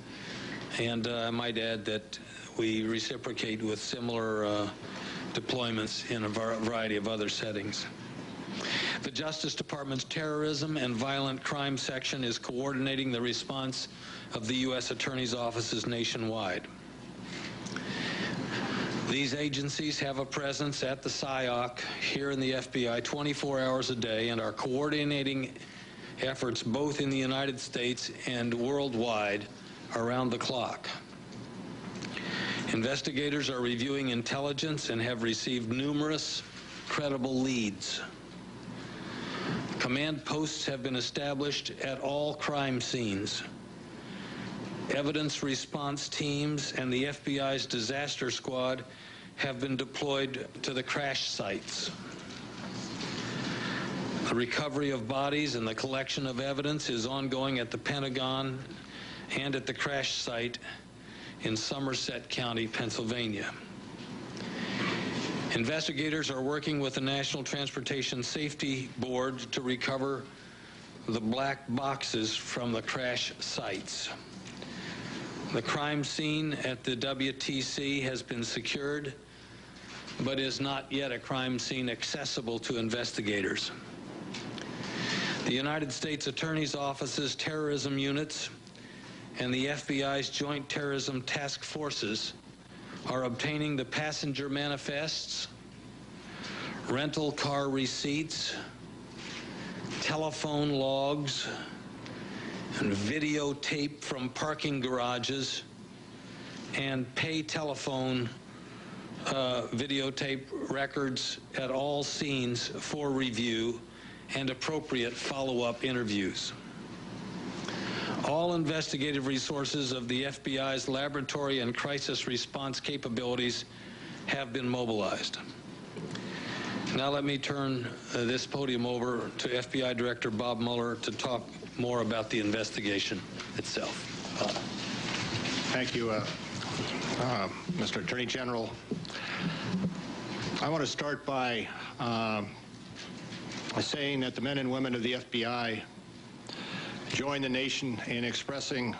And I might add that we reciprocate with similar deployments in a variety of other settings. The Justice Department's Terrorism and Violent Crime Section is coordinating the response of the U.S. Attorney's offices nationwide. These agencies have a presence at the SIOC here in the FBI 24 hours a day and are coordinating efforts both in the United States and worldwide around the clock. Investigators are reviewing intelligence and have received numerous credible leads. Command posts have been established at all crime scenes. Evidence response teams and the FBI's disaster squad have been deployed to the crash sites. The recovery of bodies and the collection of evidence is ongoing at the Pentagon and at the crash site in Somerset County, Pennsylvania. Investigators are working with the National Transportation Safety Board to recover the black boxes from the crash sites. The crime scene at the WTC has been secured, but is not yet a crime scene accessible to investigators. The United States Attorney's Office's terrorism units and the FBI's Joint Terrorism Task Forces are obtaining the passenger manifests, rental car receipts, telephone logs, and videotape from parking garages, and pay telephone videotape records at all scenes for review and appropriate follow-up interviews. All investigative resources of the FBI's laboratory and crisis response capabilities have been mobilized. Now let me turn this podium over to FBI Director Bob Mueller to talk more about the investigation itself. Thank you, Mr. Attorney General. I want to start by saying that the men and women of the FBI join the nation in expressing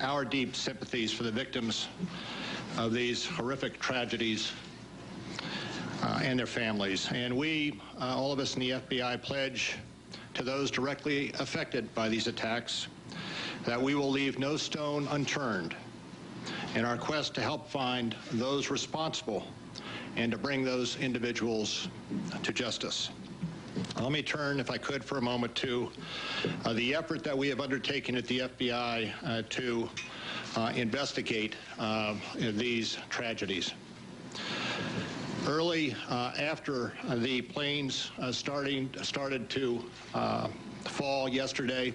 our deep sympathies for the victims of these horrific tragedies and their families. And we, all of us in the FBI, pledge to those directly affected by these attacks that we will leave no stone unturned in our quest to help find those responsible and to bring those individuals to justice. Let me turn, if I could, for a moment to the effort that we have undertaken at the FBI to investigate these tragedies. Early after the planes started to fall yesterday,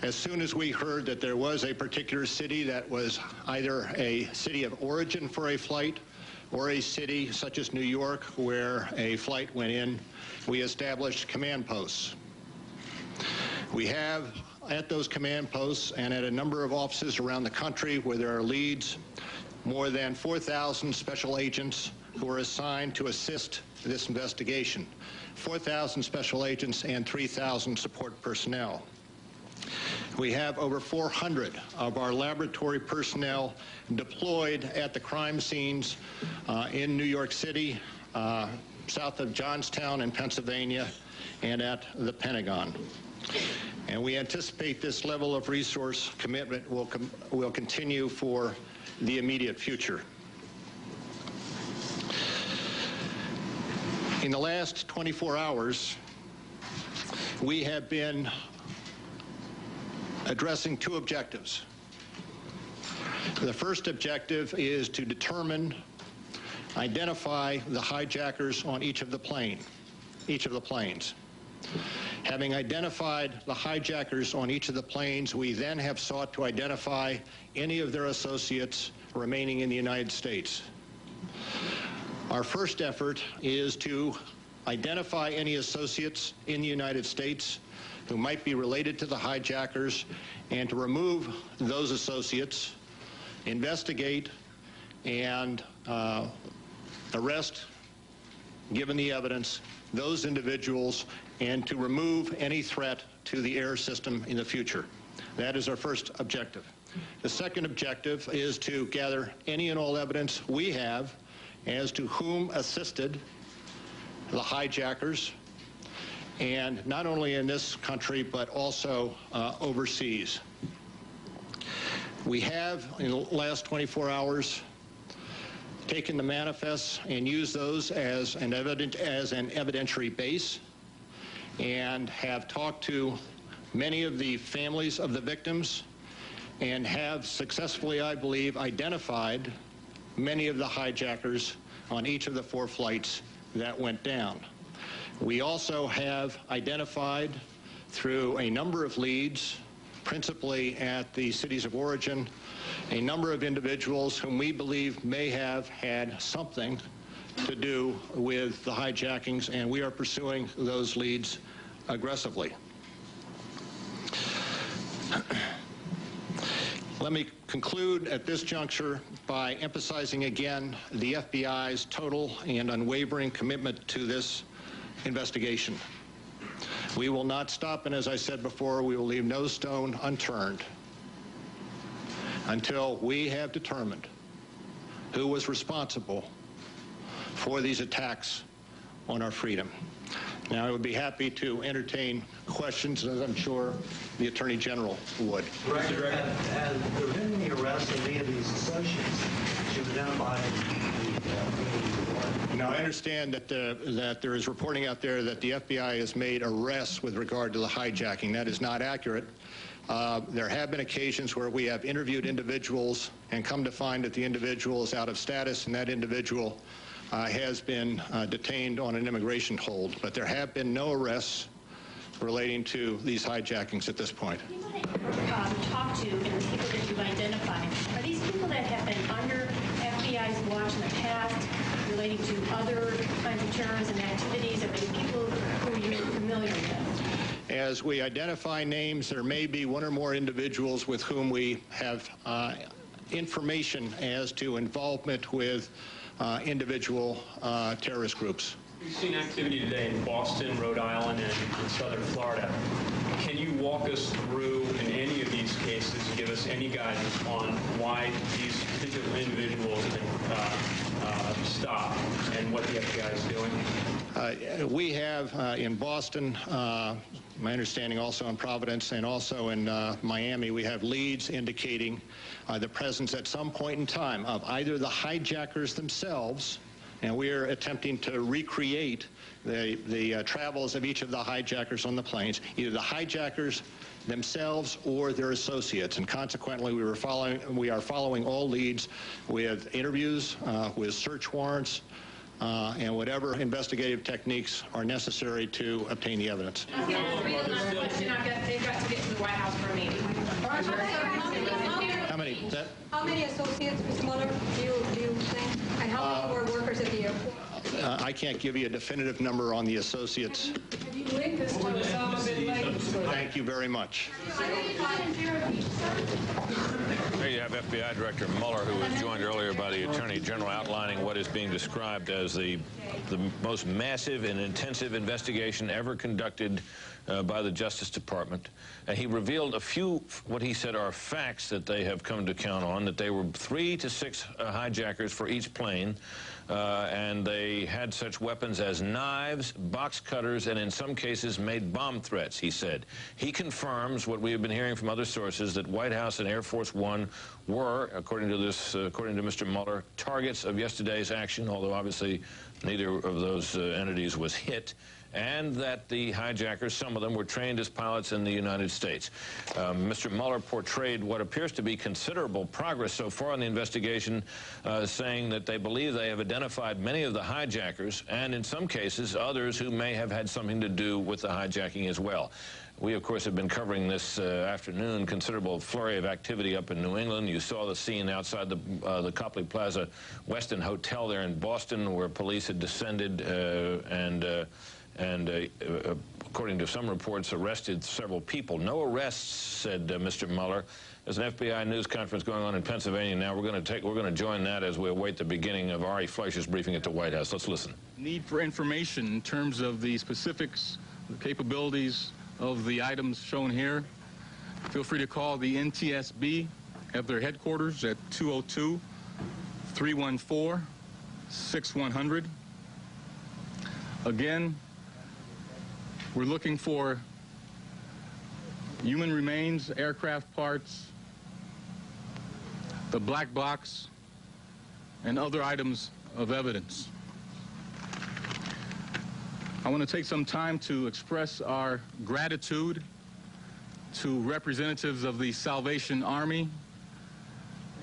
as soon as we heard that there was a particular city that was either a city of origin for a flight or a city such as New York where a flight went in, we established command posts. We have at those command posts and at a number of offices around the country where there are leads, more than 4,000 special agents who are assigned to assist this investigation, 4,000 special agents and 3,000 support personnel. We have over 400 of our laboratory personnel deployed at the crime scenes in New York City, south of Johnstown in Pennsylvania, and at the Pentagon. And we anticipate this level of resource commitment will continue for the immediate future. In the last 24 hours, we have been addressing two objectives. The first objective is to identify the hijackers on each of the planes. Having identified the hijackers on each of the planes, we then have sought to identify any of their associates remaining in the United States. Our first effort is to identify any associates in the United States who might be related to the hijackers and to remove those associates, investigate, and arrest, given the evidence, those individuals, and to remove any threat to the air system in the future. That is our first objective. The second objective is to gather any and all evidence we have as to whom assisted the hijackers, and not only in this country, but also overseas. We have, in the last 24 hours, taken the manifests and used those as an evidentiary base, and have talked to many of the families of the victims, and have successfully, I believe, identified many of the hijackers on each of the 4 flights that went down. We also have identified through a number of leads, principally at the cities of origin, a number of individuals whom we believe may have had something to do with the hijackings, and we are pursuing those leads aggressively. Let me conclude at this juncture by emphasizing again the FBI's total and unwavering commitment to this investigation. We will not stop, and as I said before, we will leave no stone unturned until we have determined who was responsible for these attacks on our freedom. Now, I would be happy to entertain questions, as I'm sure the Attorney General would. Has there been any arrests of any of these associates that you've identified? Now, I understand that there is reporting out there that the FBI has made arrests with regard to the hijacking. That is not accurate. There have been occasions where we have interviewed individuals and come to find that the individual is out of status and that individual has been detained on an immigration hold. But there have been no arrests relating to these hijackings at this point. People that you've talked to and the people that you've identified, are these people that have been under FBI's watch in the past relating to other kinds of terrorism activities? Are they people who you're familiar with? As we identify names, there may be one or more individuals with whom we have information as to involvement with individual terrorist groups. We've seen activity today in Boston, Rhode Island, and in southern Florida. Can you walk us through, in any of these cases, give us any guidance on why these particular individuals have been stopped and what the FBI is doing? We have in Boston, my understanding also in Providence and also in Miami, we have leads indicating the presence at some point in time of either the hijackers themselves, and we are attempting to recreate the travels of each of the hijackers on the planes, either the hijackers themselves or their associates, and consequently we are following all leads with interviews, with search warrants, and whatever investigative techniques are necessary to obtain the evidence. They've got to get to the White House for a meeting. How many? How many associates, Mr. Mueller, do you think? And how many were workers at the airport? I can't give you a definitive number on the associates. Have you linked this to Osama bin Laden? Thank you very much. There you have FBI Director Mueller, who was joined earlier by the Attorney General, outlining what is being described as the most massive and intensive investigation ever conducted by the Justice Department. And he revealed a few, what he said are facts that they have come to count on, that they were 3 to 6 hijackers for each plane, and they had such weapons as knives, box cutters, and in some cases made bomb threats, he said. He confirms what we have been hearing from other sources, that White House and Air Force One were, according to Mr. Mueller, targets of yesterday's action, although obviously neither of those entities was hit, and that the hijackers, some of them, were trained as pilots in the United States. Mr. Mueller portrayed what appears to be considerable progress so far in the investigation, saying that they believe they have identified many of the hijackers, and in some cases others who may have had something to do with the hijacking as well. We, of course, have been covering this afternoon, considerable flurry of activity up in New England. You saw the scene outside the Copley Plaza Westin Hotel there in Boston, where police had descended and according to some reports, arrested several people. No arrests, said Mr. Mueller. There's an FBI news conference going on in Pennsylvania now. We're going to join that as we await the beginning of Ari Fleischer's briefing at the White House. Let's listen. Need for information in terms of the specifics, the capabilities of the items shown here. Feel free to call the NTSB at their headquarters at 202-314-6100. Again, we're looking for human remains, aircraft parts, the black box, and other items of evidence. I want to take some time to express our gratitude to representatives of the Salvation Army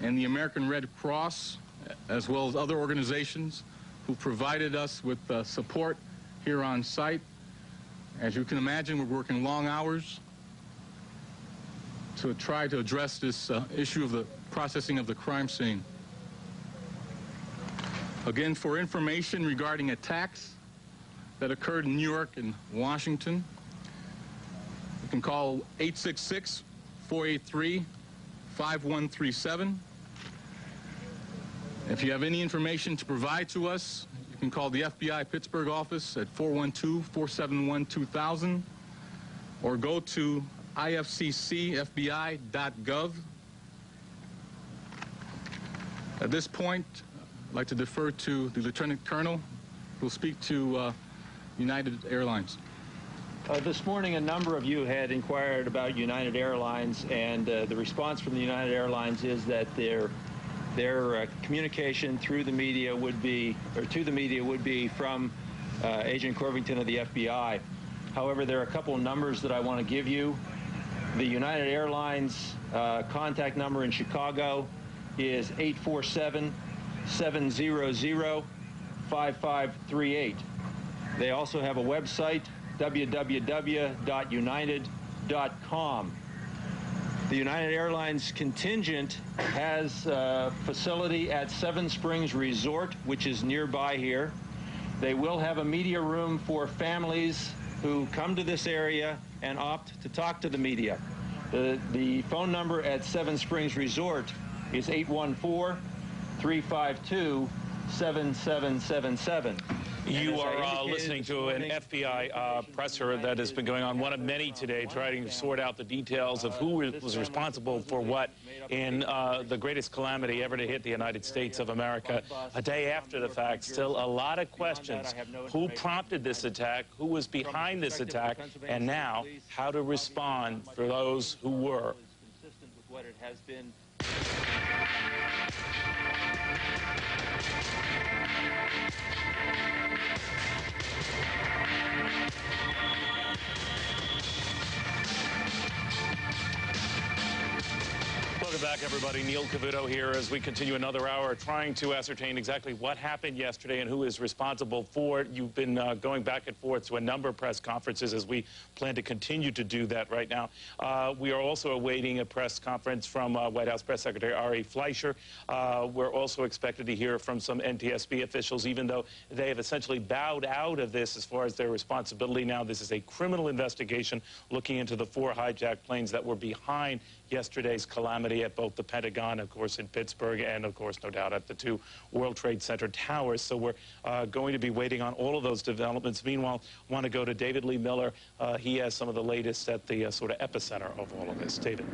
and the American Red Cross, as well as other organizations who provided us with support here on site. As you can imagine, we're working long hours to try to address this issue of the processing of the crime scene. Again, for information regarding attacks that occurred in New York and Washington, you can call 866-483-5137. If you have any information to provide to us, you can call the FBI Pittsburgh office at 412-471-2000 or go to ifccfbi.gov. At this point, I'd like to defer to the Lieutenant Colonel, who will speak to United Airlines. This morning, a number of you had inquired about United Airlines, and the response from the United Airlines is that their communication through the media would be, or to the media would be from Agent Corvington of the FBI. However, there are a couple of numbers that I want to give you. The United Airlines contact number in Chicago is 847-700-5538. They also have a website, www.united.com. The United Airlines contingent has a facility at Seven Springs Resort, which is nearby here. They will have a media room for families who come to this area and opt to talk to the media. The phone number at Seven Springs Resort is 814-352-7777. You are listening to an FBI presser that has been going on, one of many today, trying to sort out the details of who was responsible for what in the greatest calamity ever to hit the United States of America. A day after the fact, still a lot of questions. Who prompted this attack? Who was behind this attack? And now, how to respond for those who were. Consistent with what it has been. Welcome back, everybody. Neil Cavuto here as we continue another hour trying to ascertain exactly what happened yesterday and who is responsible for it. You've been going back and forth to a number of press conferences as we plan to continue to do that right now. We are also awaiting a press conference from White House Press Secretary Ari Fleischer. We're also expected to hear from some NTSB officials, even though they have essentially bowed out of this as far as their responsibility now. This is a criminal investigation looking into the 4 hijacked planes that were behind yesterday's calamity at both the Pentagon, of course, in Pittsburgh, and, of course, no doubt at the 2 World Trade Center towers. So we're going to be waiting on all of those developments. Meanwhile, I want to go to David Lee Miller. He has some of the latest at the sort of epicenter of all of this. David.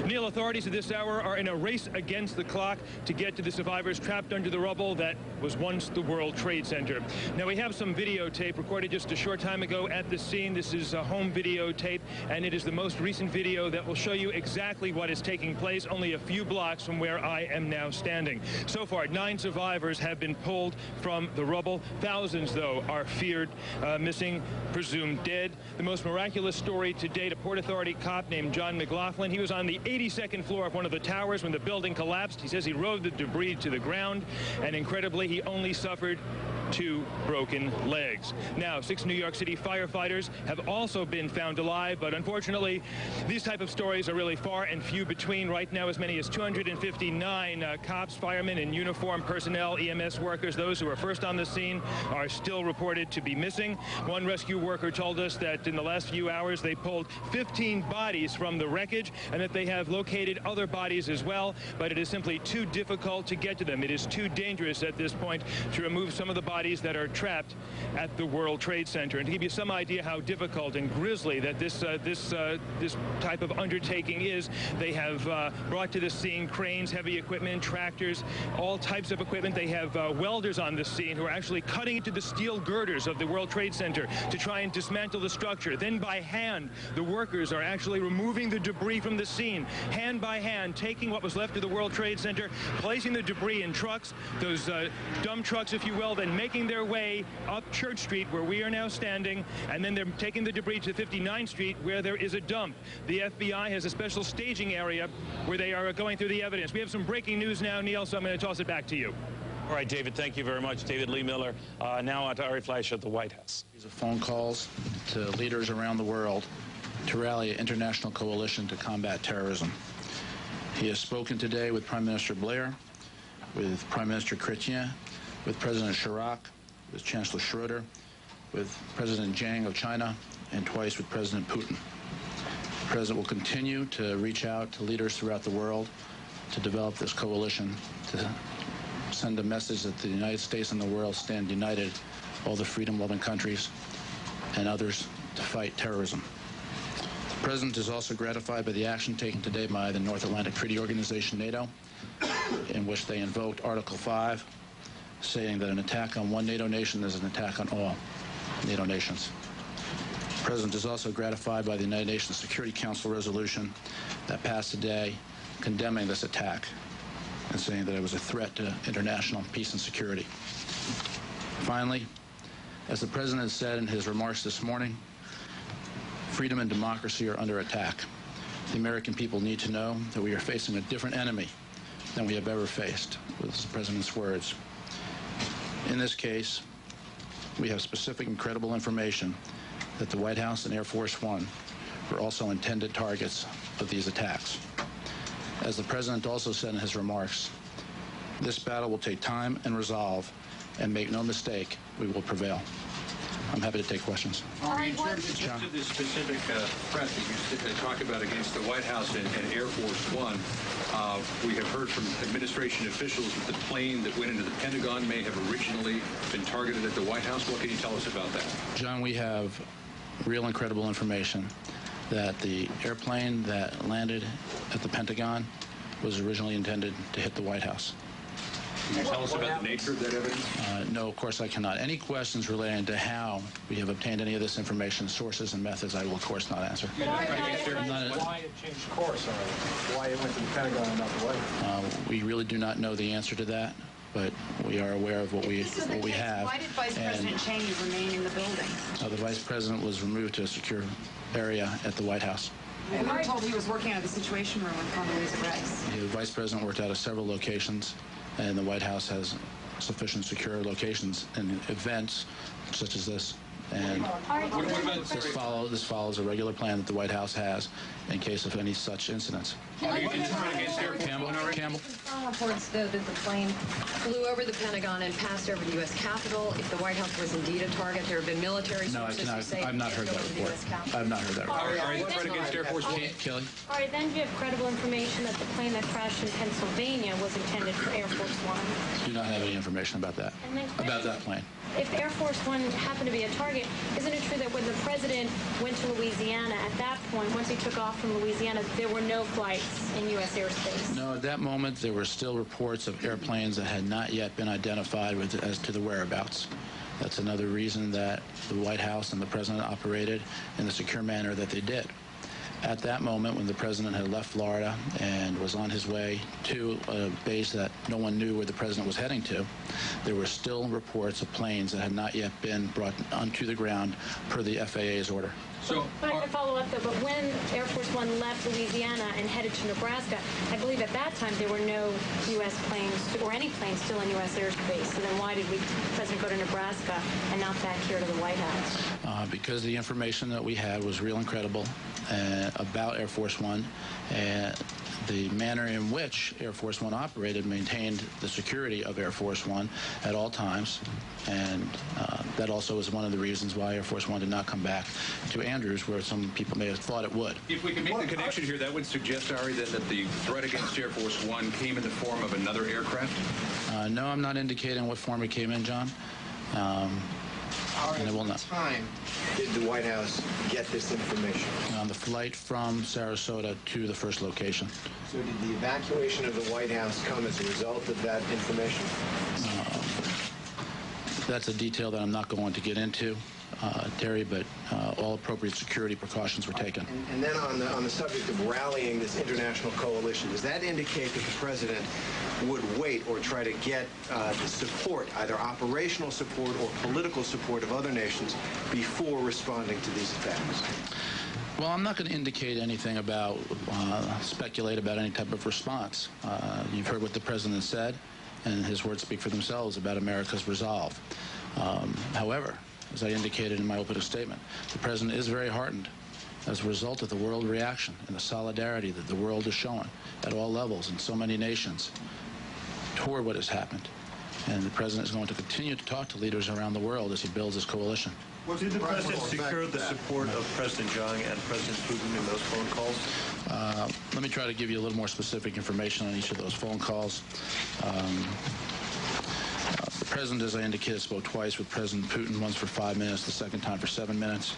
Neil, authorities at this hour are in a race against the clock to get to the survivors trapped under the rubble that was once the World Trade Center. Now, we have some videotape recorded just a short time ago at the scene. This is a home videotape, and it is the most recent video that will show you exactly what is taking place only a few blocks from where I am now standing. So far, 9 survivors have been pulled from the rubble. Thousands, though, are feared missing, presumed dead. The most miraculous story to date, a Port Authority cop named John McLaughlin. He was on the 82nd floor of one of the towers when the building collapsed. He says he rode the debris to the ground, and incredibly, he only suffered 2 broken legs. Now, 6 New York City firefighters have also been found alive, but unfortunately, these type of stories are really far and few between. Right now, as many as 259 cops, firemen, and uniformed personnel, EMS workers, those who are first on the scene, are still reported to be missing. One rescue worker told us that in the last few hours, they pulled 15 bodies from the wreckage, and that they have located other bodies as well, but it is simply too difficult to get to them. It is too dangerous at this point to remove some of the bodies that are trapped at the World Trade Center. And to give you some idea how difficult and grisly that this type of undertaking is, they have brought to the scene cranes, heavy equipment, tractors, all types of equipment. They have welders on the scene who are actually cutting into the steel girders of the World Trade Center to try and dismantle the structure. Then by hand, the workers are actually removing the debris from the scene, hand by hand, taking what was left of the World Trade Center, placing the debris in trucks, those dump trucks, if you will, then making their way up Church Street, where we are now standing, and then they're taking the debris to 59th Street, where there is a dump. The FBI has a special staging area where they are going through the evidence. We have some breaking news now, Neil, so I'm going to toss it back to you. All right, David, thank you very much. David Lee Miller. Now on to Ari Fleischer at the White House. These are phone calls to leaders around the world to rally an international coalition to combat terrorism. He has spoken today with Prime Minister Blair, with Prime Minister Chrétien, with President Chirac, with Chancellor Schroeder, with President Jiang of China, and twice with President Putin. The President will continue to reach out to leaders throughout the world to develop this coalition, to send a message that the United States and the world stand united, all the freedom-loving countries and others, to fight terrorism. The President is also gratified by the action taken today by the North Atlantic Treaty Organization, NATO, in which they invoked Article 5 saying that an attack on one NATO nation is an attack on all NATO nations. The President is also gratified by the United Nations Security Council resolution that passed today condemning this attack and saying that it was a threat to international peace and security. Finally, as the President said in his remarks this morning, freedom and democracy are under attack. The American people need to know that we are facing a different enemy than we have ever faced, with the President's words. In this case, we have specific and credible information that the White House and Air Force One were also intended targets of these attacks. As the President also said in his remarks, this battle will take time and resolve, and make no mistake, we will prevail. I'm happy to take questions. In terms of this specific threat that you talk about against the White House and Air Force One, we have heard from administration officials that the plane that went into the Pentagon may have originally been targeted at the White House. What can you tell us about that? John, we have real and credible information that the airplane that landed at the Pentagon was originally intended to hit the White House. Can you tell us about the nature of that evidence? No, of course I cannot. Any questions relating to how we have obtained any of this information, sources and methods, I will of course not answer. Why it changed course, or why it went to the Pentagon and not the White House? We really do not know the answer to that, but we are aware of what we have. Why did Vice President Cheney remain in the building? The Vice President was removed to a secure area at the White House. We were told he was working out of the Situation Room in Condoleezza Rice. The Vice President worked out of several locations, and the White House has sufficient secure locations in events such as this. And this follows a regular plan that the White House has in case of any such incidents. Campbell? Some reports, though, that the plane flew over the Pentagon and passed over the U.S. Capitol. If the White House was indeed a target, there have been military sources who say I've not heard that report. I've not heard that report. Are you threat against Air Force One? Kelly? All right, then you have credible information that the plane that crashed in Pennsylvania was intended for Air Force One. Do not have any information about that, about that plane. If Air Force One happened to be a target, isn't it true that when the President went to Louisiana, at that point, once he took off from Louisiana, there were no flights in U.S. airspace? No, at that moment, there were still reports of airplanes that had not yet been identified as to the whereabouts. That's another reason that the White House and the President operated in the secure manner that they did. At that moment, when the President had left Florida and was on his way to a base that no one knew where the President was heading to, there were still reports of planes that had not yet been brought onto the ground per the FAA's order. But I can follow up, though, but when Air Force One left Louisiana and headed to Nebraska, I believe at that time there were no U.S. planes or any planes still in U.S. airspace. So then why did the President go to Nebraska and not back here to the White House? Because the information that we had was real and credible about Air Force One, and the manner in which Air Force One operated maintained the security of Air Force One at all times, and that also is one of the reasons why Air Force One did not come back to Andrews, where some people may have thought it would. If we can make the connection here, that would suggest, Ari, that the threat against Air Force One came in the form of another aircraft? No, I'm not indicating what form it came in, John. And it will not. Time did the White House get this information? On the flight from Sarasota to the first location. So did the evacuation of the White House come as a result of that information? That's a detail that I'm not going to get into, Terry, but all appropriate security precautions were taken. And then on the subject of rallying this international coalition, does that indicate that the President would wait or try to get the support, either operational support or political support of other nations before responding to these attacks? Well, I'm not going to indicate anything about, speculate about any type of response. You've heard what the President said, and his words speak for themselves about America's resolve. However, as I indicated in my opening statement, the President is very heartened as a result of the world reaction and the solidarity that the world is showing at all levels in so many nations toward what has happened. And the President is going to continue to talk to leaders around the world as he builds his coalition. Did the President secure the support of President Jung and President Putin in those phone calls? Let me try to give you a little more specific information on each of those phone calls. The President, as I indicated, spoke twice with President Putin, once for 5 minutes, the second time for 7 minutes.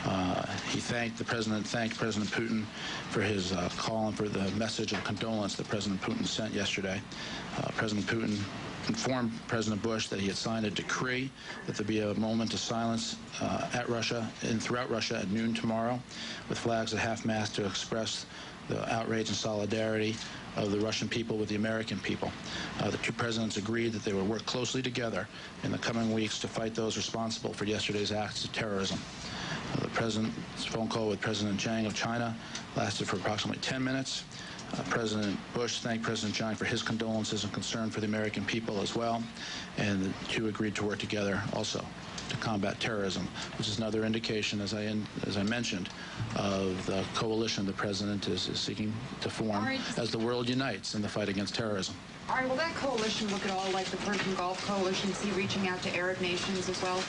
The President thanked President Putin for his call and for the message of condolence that President Putin sent yesterday. President Putin informed President Bush that he had signed a decree that there be a moment of silence at Russia and throughout Russia at noon tomorrow, with flags at half-mast to express the outrage and solidarity of the Russian people with the American people. The two presidents agreed that they would work closely together in the coming weeks to fight those responsible for yesterday's acts of terrorism. The president's phone call with President Chiang of China lasted for approximately 10 minutes. President Bush thanked President Chiang for his condolences and concern for the American people as well, and the two agreed to work together also to combat terrorism, which is another indication, as I mentioned, of the coalition the president is seeking to form as the world unites in the fight against terrorism. All right, will that coalition look at all like the Persian Gulf Coalition, see reaching out to Arab nations as well?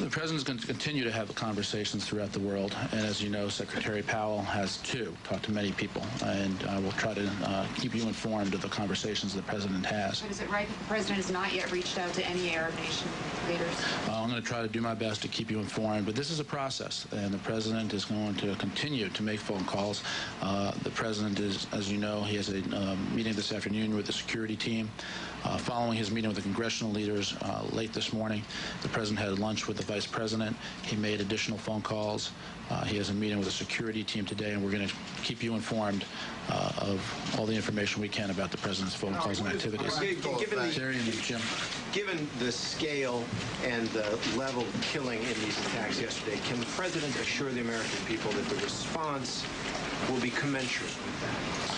The president's going to continue to have conversations throughout the world, and as you know, Secretary Powell has too, talked to many people, and I will try to keep you informed of the conversations the president has. But is it right that the president has not yet reached out to any Arab nation leaders? I'm going to try to do my best to keep you informed, but this is a process, and the president is going to continue to make phone calls. The president is, as you know, he has a meeting this afternoon with the security team. Following his meeting with the congressional leaders late this morning, the president had lunch with the vice president. He made additional phone calls. He has a meeting with the security team today, and we're going to keep you informed of all the information we can about the president's phone calls and activities. Given the scale and the level of killing in these attacks yesterday, can the president assure the American people that the response will be commensurate with that?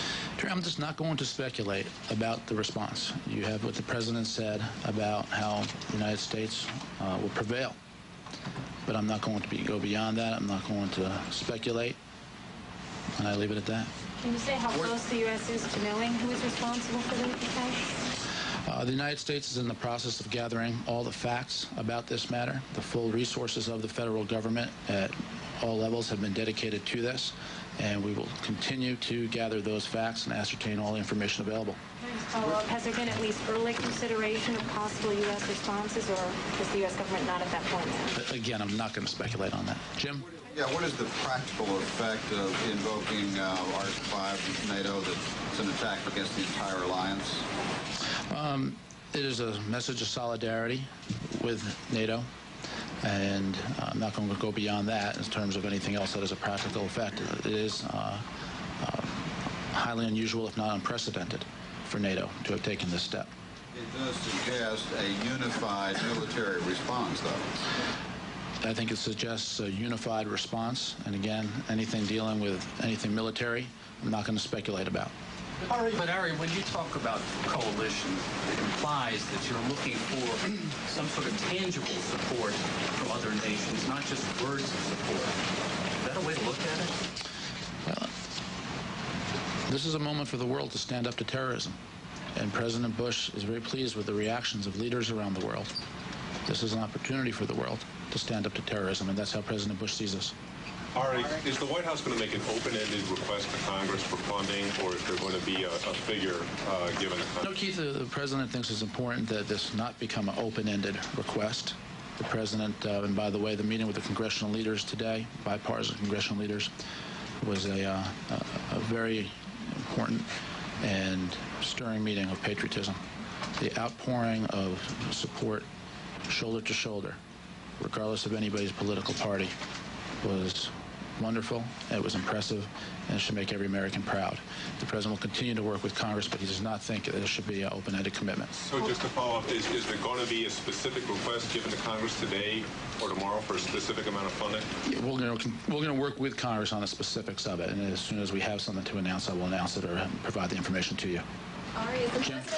I'm just not going to speculate about the response. You have what the president said about how the United States will prevail. But I'm not going to go beyond that. I'm not going to speculate. And I leave it at that. Can you say how close the U.S. is to knowing who is responsible for the attacks? The United States is in the process of gathering all the facts about this matter. The full resources of the federal government at all levels have been dedicated to this, and we will continue to gather those facts and ascertain all the information available. Follow-up, has there been at least early consideration of possible U.S. responses, or is the U.S. government not at that point yet? Again, I'm not going to speculate on that. Jim? Yeah, what is the practical effect of invoking Article 5 of NATO that's an attack against the entire alliance? It is a message of solidarity with NATO, and I'm not going to go beyond that in terms of anything else that has a practical effect. It is highly unusual, if not unprecedented, for NATO to have taken this step. It does suggest a unified military response, though. I think it suggests a unified response, and again, anything dealing with anything military, I'm not going to speculate about. But Ari, when you talk about coalition, it implies that you're looking for some sort of tangible support from other nations, not just words of support. Is that a way to look at it? Well, this is a moment for the world to stand up to terrorism, and President Bush is very pleased with the reactions of leaders around the world. This is an opportunity for the world to stand up to terrorism, and that's how President Bush sees us. Ari, is the White House going to make an open-ended request to Congress for funding, or is there going to be a figure given to Congress? No, Keith, the president thinks it's important that this not become an open-ended request. The president, and by the way, the meeting with the congressional leaders today, bipartisan congressional leaders, was a very important and stirring meeting of patriotism. The outpouring of support, shoulder to shoulder, regardless of anybody's political party, was wonderful, it was impressive, and it should make every American proud. The president will continue to work with Congress, but he does not think that it should be an open-ended commitment. So just to follow up, is there going to be a specific request given to Congress today or tomorrow for a specific amount of funding? Yeah, we're going to work with Congress on the specifics of it, and as soon as we have something to announce, I will announce it or provide the information to you.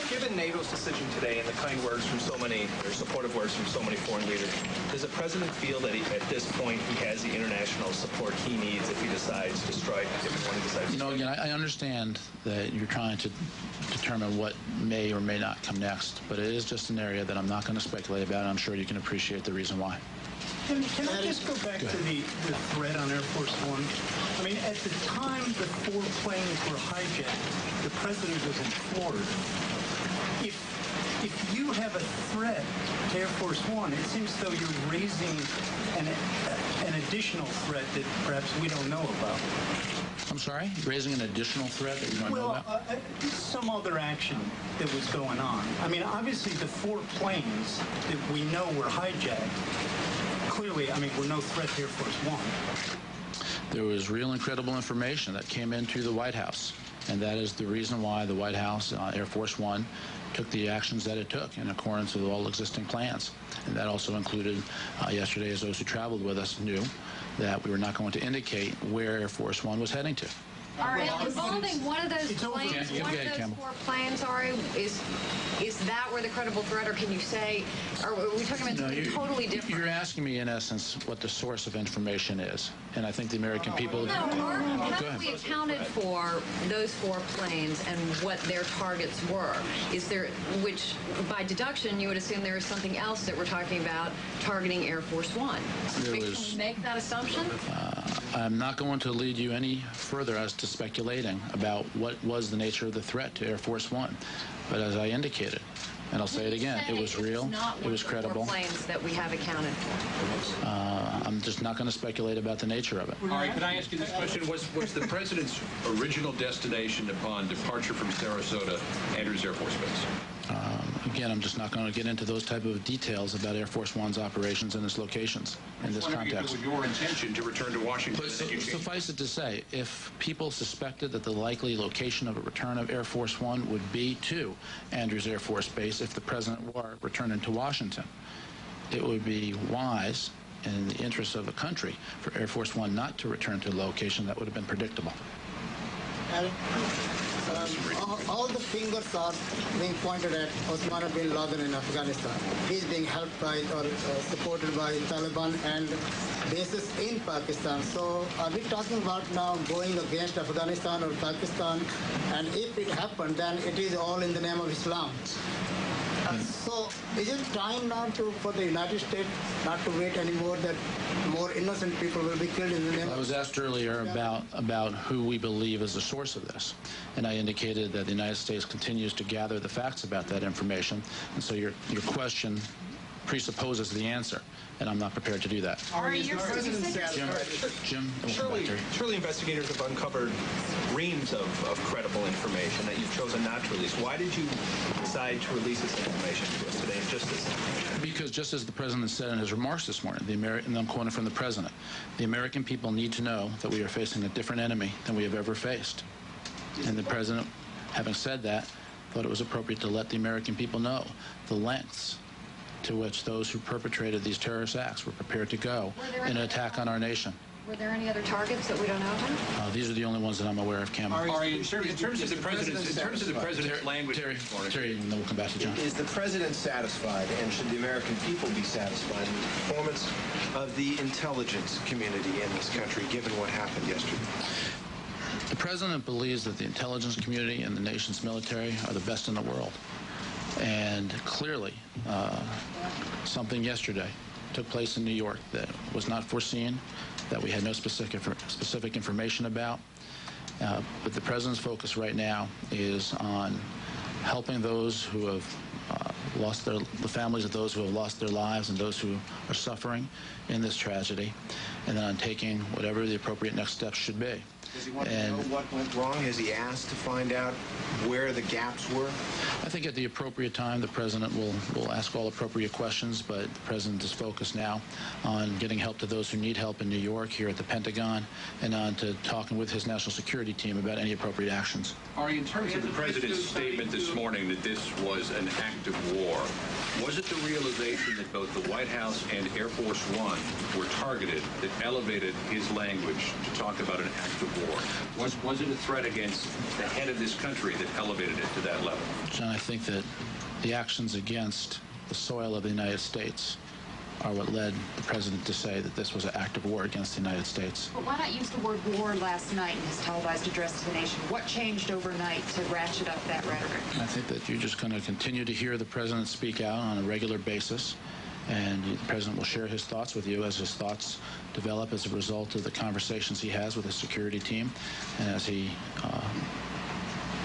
Given NATO's decision today and the kind words from so many, or supportive words from so many foreign leaders, does the president feel that at this point he has the international support he needs if he decides to strike, if one decides to strike? Again, I understand that you're trying to determine what may or may not come next, but it is just an area that I'm not going to speculate about, and I'm sure you can appreciate the reason why. Can I just go back to the threat on Air Force One? I mean, at the time the 4 planes were hijacked, the president was in Florida. If you have a threat to Air Force One, it seems as though you're raising an additional threat that perhaps we don't know about. I'm sorry? Raising an additional threat that you don't know about? Some other action that was going on. I mean, obviously the 4 planes that we know were hijacked, clearly, I mean, were no threat to Air Force One. There was real and credible information that came into the White House, and that is the reason why the White House, Air Force One, took the actions that it took in accordance with all existing plans. And that also included, yesterday, as those who traveled with us knew, that we were not going to indicate where Air Force One was heading to. All right, involving one of those planes, one of those 4 planes, Ari, is that where the credible threat, or can you say, are we talking about something totally different? You're asking me, in essence, what the source of information is, and I think the American people... Have we accounted for those 4 planes and what their targets were? Is there, which, by deduction, you would assume there is something else that we're talking about targeting Air Force One. Can we make that assumption? I'm not going to lead you any further as to speculating about what was the nature of the threat to Air Force One. But as I indicated, and I'll say it again, it was real, it was credible. Planes that we have accounted for. I'm just not going to speculate about the nature of it. All right, can I ask you this question? Was the President's original destination upon departure from Sarasota Andrews Air Force Base? Again, I'm just not going to get into those type of details about Air Force One's operations and its locations in this context. If it was your intention to return to Washington, but suffice it to say, if people suspected that the likely location of a return of Air Force One would be to Andrews Air Force Base if the President were returning to Washington, it would be wise in the interest of the country for Air Force One not to return to a location that would have been predictable. All the fingers are being pointed at Osama bin Laden in Afghanistan. He's being helped by or supported by Taliban and bases in Pakistan. So are we talking about now going against Afghanistan or Pakistan? And if it happened, then it is all in the name of Islam. So is it time now for the United States not to wait anymore, that more innocent people will be killed in the name of... I was asked earlier about who we believe is the source of this, and I indicated that the United States continues to gather the facts about that information, and so your question presupposes the answer, and I'm not prepared to do that. Jim? Surely investigators have uncovered reams of credible information that you've chosen not to release. Why did you decide to release this information to us today? Because just as the President said in his remarks this morning, and I'm quoting from the President, the American people need to know that we are facing a different enemy than we have ever faced. And the President, having said that, thought it was appropriate to let the American people know the lengths to which those who perpetrated these terrorist acts were prepared to go in an attack on our nation. Were there any other targets that we don't know about? These are the only ones that I'm aware of, Cam. In terms of the President's language... Terry, and then we'll come back to John. Is the President satisfied, and should the American people be satisfied with the performance of the intelligence community in this country, given what happened yesterday? The President believes that the intelligence community and the nation's military are the best in the world. And clearly, something yesterday took place in New York that was not foreseen, that we had no specific information about. But the President's focus right now is on helping those who have the families of those who have lost their lives and those who are suffering in this tragedy, and then on taking whatever the appropriate next steps should be. Does he want to know what went wrong? Has he asked to find out where the gaps were? I think at the appropriate time, the President will ask all appropriate questions, but the President is focused now on getting help to those who need help in New York, here at the Pentagon, and on to talking with his national security team about any appropriate actions. Ari, in terms of the President's statement this morning that this was an act of war, was it the realization that both the White House and Air Force One were targeted that elevated his language to talk about an act of war? Was it a threat against the head of this country that elevated it to that level? John, I think that the actions against the soil of the United States are what led the President to say that this was an act of war against the United States. But why not use the word war last night in his televised address to the nation? What changed overnight to ratchet up that rhetoric? I think that you're just going to continue to hear the President speak out on a regular basis, and the President will share his thoughts with you as his thoughts develop as a result of the conversations he has with his security team, and as he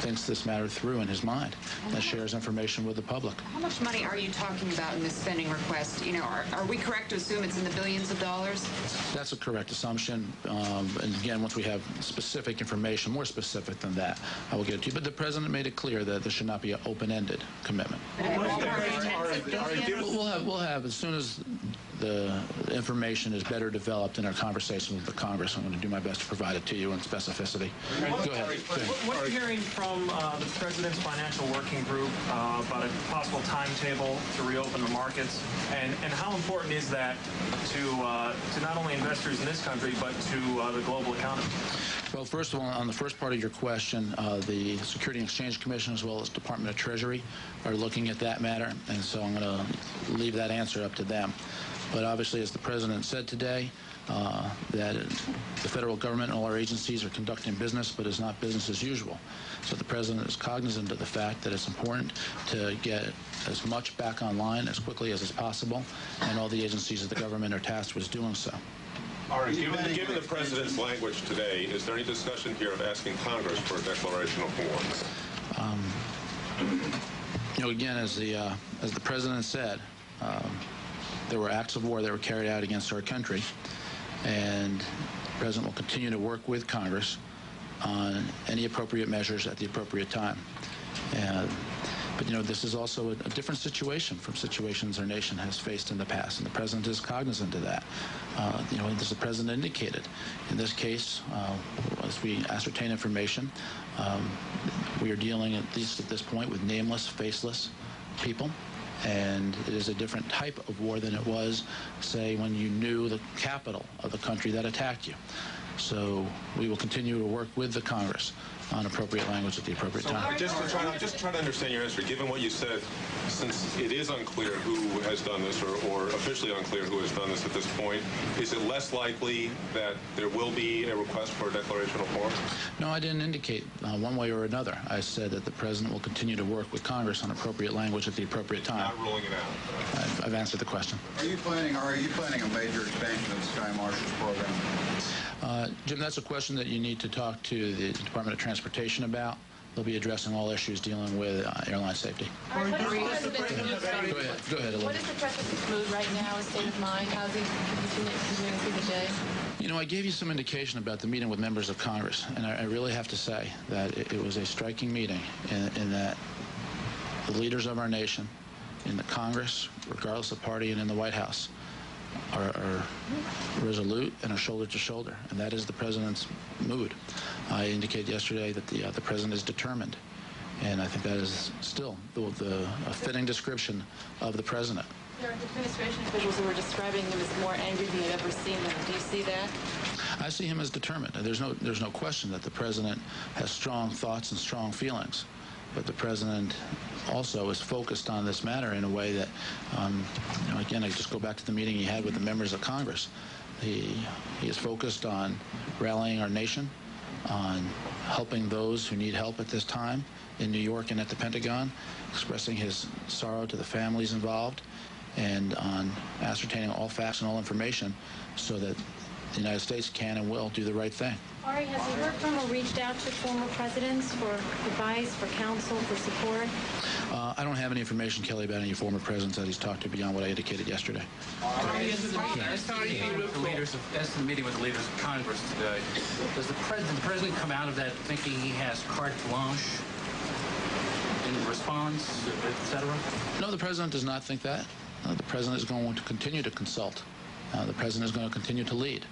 thinks this matter through in his mind and shares information with the public. How much money are you talking about in this spending request? You know, are we correct to assume it's in the billions of dollars? That's a correct assumption. And again, once we have specific information, more specific than that, I will get it to you. But the president made it clear that there should not be an open-ended commitment. We'll have as soon as the information is better developed in our conversation with the Congress. I'm going to do my best to provide it to you in specificity. Go ahead. What are you hearing from the President's financial working group about a possible timetable to reopen the markets? And how important is that to not only investors in this country, but to the global economy? Well, first of all, on the first part of your question, the Security and Exchange Commission as well as Department of Treasury are looking at that matter, and so I'm going to leave that answer up to them. But obviously, as the President said today, that the federal government and all our agencies are conducting business, but it's not business as usual. So the President is cognizant of the fact that it's important to get as much back online as quickly as is possible, and all the agencies of the government are tasked with doing so. All right. Given the President's language today, is there any discussion here of asking Congress for a declaration of war? You know, again, as the President said, there were acts of war that were carried out against our country, and the President will continue to work with Congress on any appropriate measures at the appropriate time. But, you know, this is also a different situation from situations our nation has faced in the past, and the President is cognizant of that. You know, as the President indicated, in this case, as we ascertain information, we are dealing, at least at this point, with nameless, faceless people. And it is a different type of war than it was, say, when you knew the capital of the country that attacked you. So we will continue to work with the Congress on appropriate language at the appropriate time. Just try to understand your answer. Given what you said, since it is unclear who has done this, or officially unclear who has done this at this point, is it less likely that there will be a request for a declaration of war? No, I didn't indicate one way or another. I said that the President will continue to work with Congress on appropriate language at the appropriate time. Not ruling it out. I've answered the question. Are you planning a major expansion of the Sky Marshals program? Jim, that's a question that you need to talk to the Department of Transportation about. They'll be addressing all issues dealing with airline safety. Go ahead, Olivia. What is the President's mood right now, his state of mind? How's he continuing through the day? You know, I gave you some indication about the meeting with members of Congress, and I really have to say that it was a striking meeting in that the leaders of our nation, in the Congress, regardless of party, and in the White House, are resolute and are shoulder to shoulder, and that is the President's mood. I indicated yesterday that the President is determined, and I think that is still a fitting description of the President. There are administration officials who are describing him as more angry than they've ever seen him. Do you see that? I see him as determined. There's no question that the President has strong thoughts and strong feelings. But the President also is focused on this matter in a way that, you know, again, I just go back to the meeting he had with the members of Congress. He is focused on rallying our nation, on helping those who need help at this time in New York and at the Pentagon, expressing his sorrow to the families involved, and on ascertaining all facts and all information so that the United States can and will do the right thing. Ari, has he heard from or reached out to former presidents for advice, for counsel, for support? I don't have any information, Kelly, about any former presidents that he's talked to beyond what I indicated yesterday. As to the meeting with the leaders of Congress today, does the President come out of that thinking he has carte blanche in response, et cetera? No, the President does not think that. The President is going to continue to consult. The President is going to continue to lead.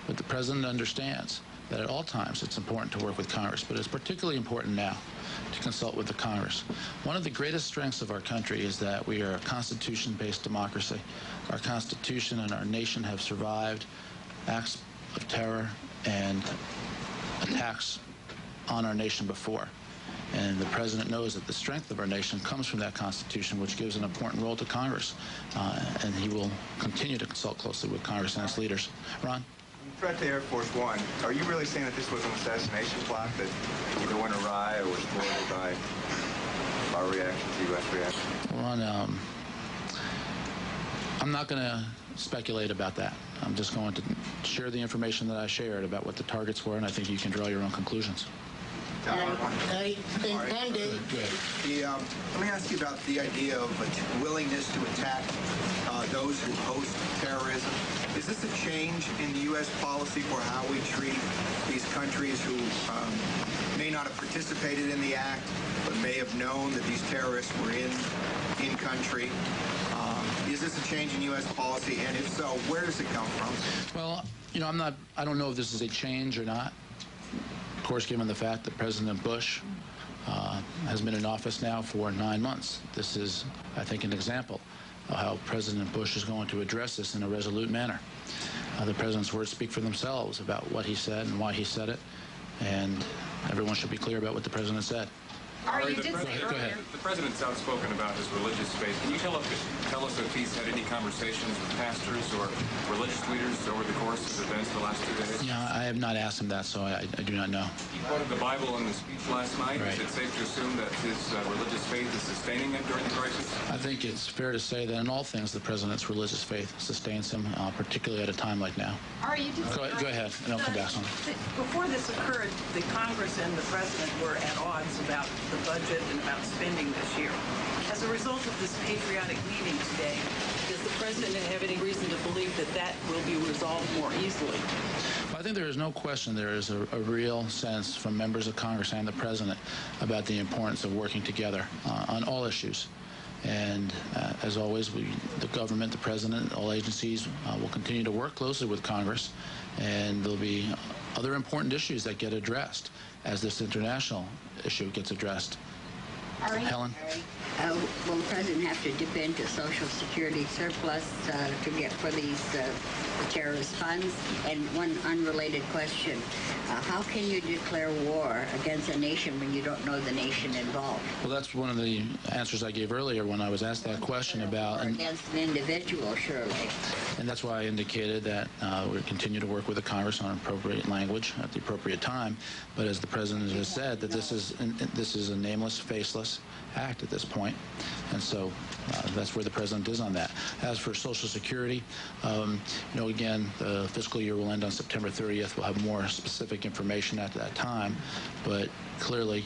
But the President understands that at all times it's important to work with Congress, but it's particularly important now to consult with the Congress. One of the greatest strengths of our country is that we are a Constitution-based democracy. Our Constitution and our nation have survived acts of terror and attacks on our nation before. And the President knows that the strength of our nation comes from that Constitution, which gives an important role to Congress. And he will continue to consult closely with Congress and its leaders. Ron? Threat to Air Force One, are you really saying that this was an assassination plot that either went awry or was thwarted by our reaction to U.S. reaction? Ron, I'm not going to speculate about that. I'm just going to share the information that I shared about what the targets were, and I think you can draw your own conclusions. Let me ask you about the idea of a willingness to attack those who host terrorism. Is this a change in the U.S. policy for how we treat these countries who may not have participated in the act, but may have known that these terrorists were in country? Is this a change in U.S. policy, and if so, where does it come from? Well, you know, I don't know if this is a change or not. Of course, given the fact that President Bush has been in office now for 9 months. This is, I think, an example of how President Bush is going to address this in a resolute manner. The president's words speak for themselves about what he said and why he said it, and everyone should be clear about what the president said. Go ahead. The president's outspoken about his religious faith. Can you tell us if he's had any conversations with pastors or religious leaders over the course of events the last 2 days? Yeah, I have not asked him that, so I do not know. He quoted the Bible in the speech last night. Right. Is it safe to assume that his religious faith is sustaining him during the crisis? I think it's fair to say that in all things, the president's religious faith sustains him, particularly at a time like now. Go ahead, and I'll come back on. Before this occurred, the Congress and the president were at odds about the budget and about spending this year. As a result of this patriotic meeting today, does the president have any reason to believe that that will be resolved more easily? Well, I think there is no question there is a real sense from members of Congress and the president about the importance of working together on all issues. And as always, the government, the president, all agencies will continue to work closely with Congress, and there'll be other important issues that get addressed as this international issue gets addressed. Helen? Will the president have to dip into Social Security surplus to get for these terrorist funds? And one unrelated question, how can you declare war against a nation when you don't know the nation involved? Well, that's one of the answers I gave earlier when I was asked that question about... Or against an individual, surely. And that's why I indicated that we continue to work with the Congress on appropriate language at the appropriate time. But as the president has said, that this is a nameless, faceless act at this point. And so that's where the president is on that. As for Social Security, you know, again, the fiscal year will end on September 30th. We'll have more specific information at that time. But clearly,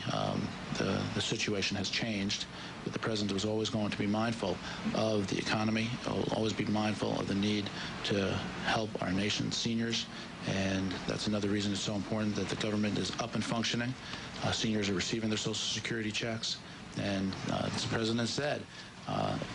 the situation has changed. But the president was always going to be mindful of the economy, will always be mindful of the need to help our nation's seniors. And that's another reason it's so important that the government is up and functioning. Seniors are receiving their Social Security checks. And as the president said,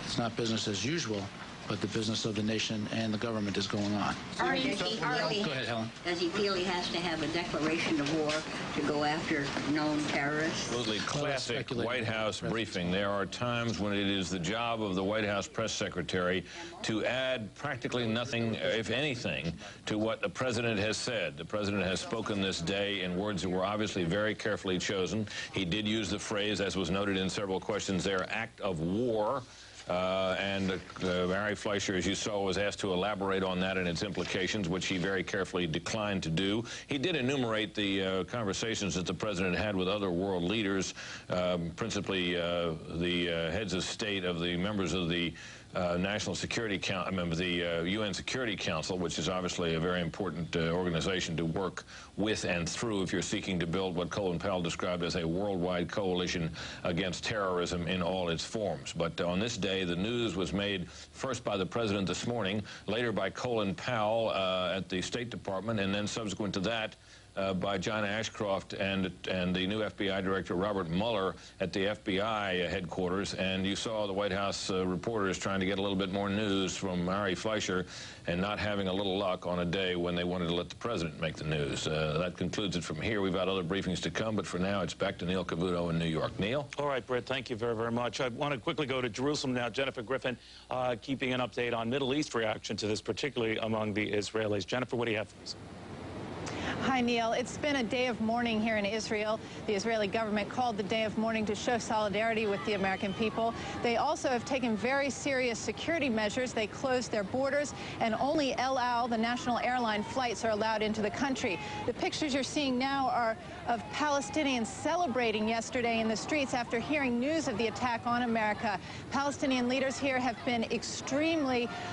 it's not business as usual, but the business of the nation and the government is going on. Go ahead, Helen. Does he feel he has to have a declaration of war to go after known terrorists? Absolutely classic White House briefing. There are times when it is the job of the White House press secretary to add practically nothing, if anything, to what the president has said. The president has spoken this day in words that were obviously very carefully chosen. He did use the phrase, as was noted in several questions there, act of war. And Mary Fleischer, as you saw, was asked to elaborate on that and its implications, which he very carefully declined to do. He did enumerate the conversations that the president had with other world leaders, principally the heads of state of the members of the National Security Council, the UN Security Council, which is obviously a very important organization to work with and through if you're seeking to build what Colin Powell described as a worldwide coalition against terrorism in all its forms. But on this day, the news was made first by the president this morning, later by Colin Powell at the State Department, and then subsequent to that, by John Ashcroft and the new FBI director Robert Mueller at the FBI headquarters. And you saw the White House reporters trying to get a little bit more news from Mary Fleischer and not having a little luck on a day when they wanted to let the president make the news. That concludes it from here. We've got other briefings to come, but for now it's back to Neil Cavuto in New York. Neil? All right, Britt, thank you very, very much. I want to quickly go to Jerusalem now. Jennifer Griffin keeping an update on Middle East reaction to this, particularly among the Israelis. Jennifer, what do you have for us? Hi, Neil. It's been a day of mourning here in Israel. The Israeli government called the day of mourning to show solidarity with the American people. They also have taken very serious security measures. They closed their borders, and only El Al, the national airline flights, are allowed into the country. The pictures you're seeing now are of Palestinians celebrating yesterday in the streets after hearing news of the attack on America. Palestinian leaders here have been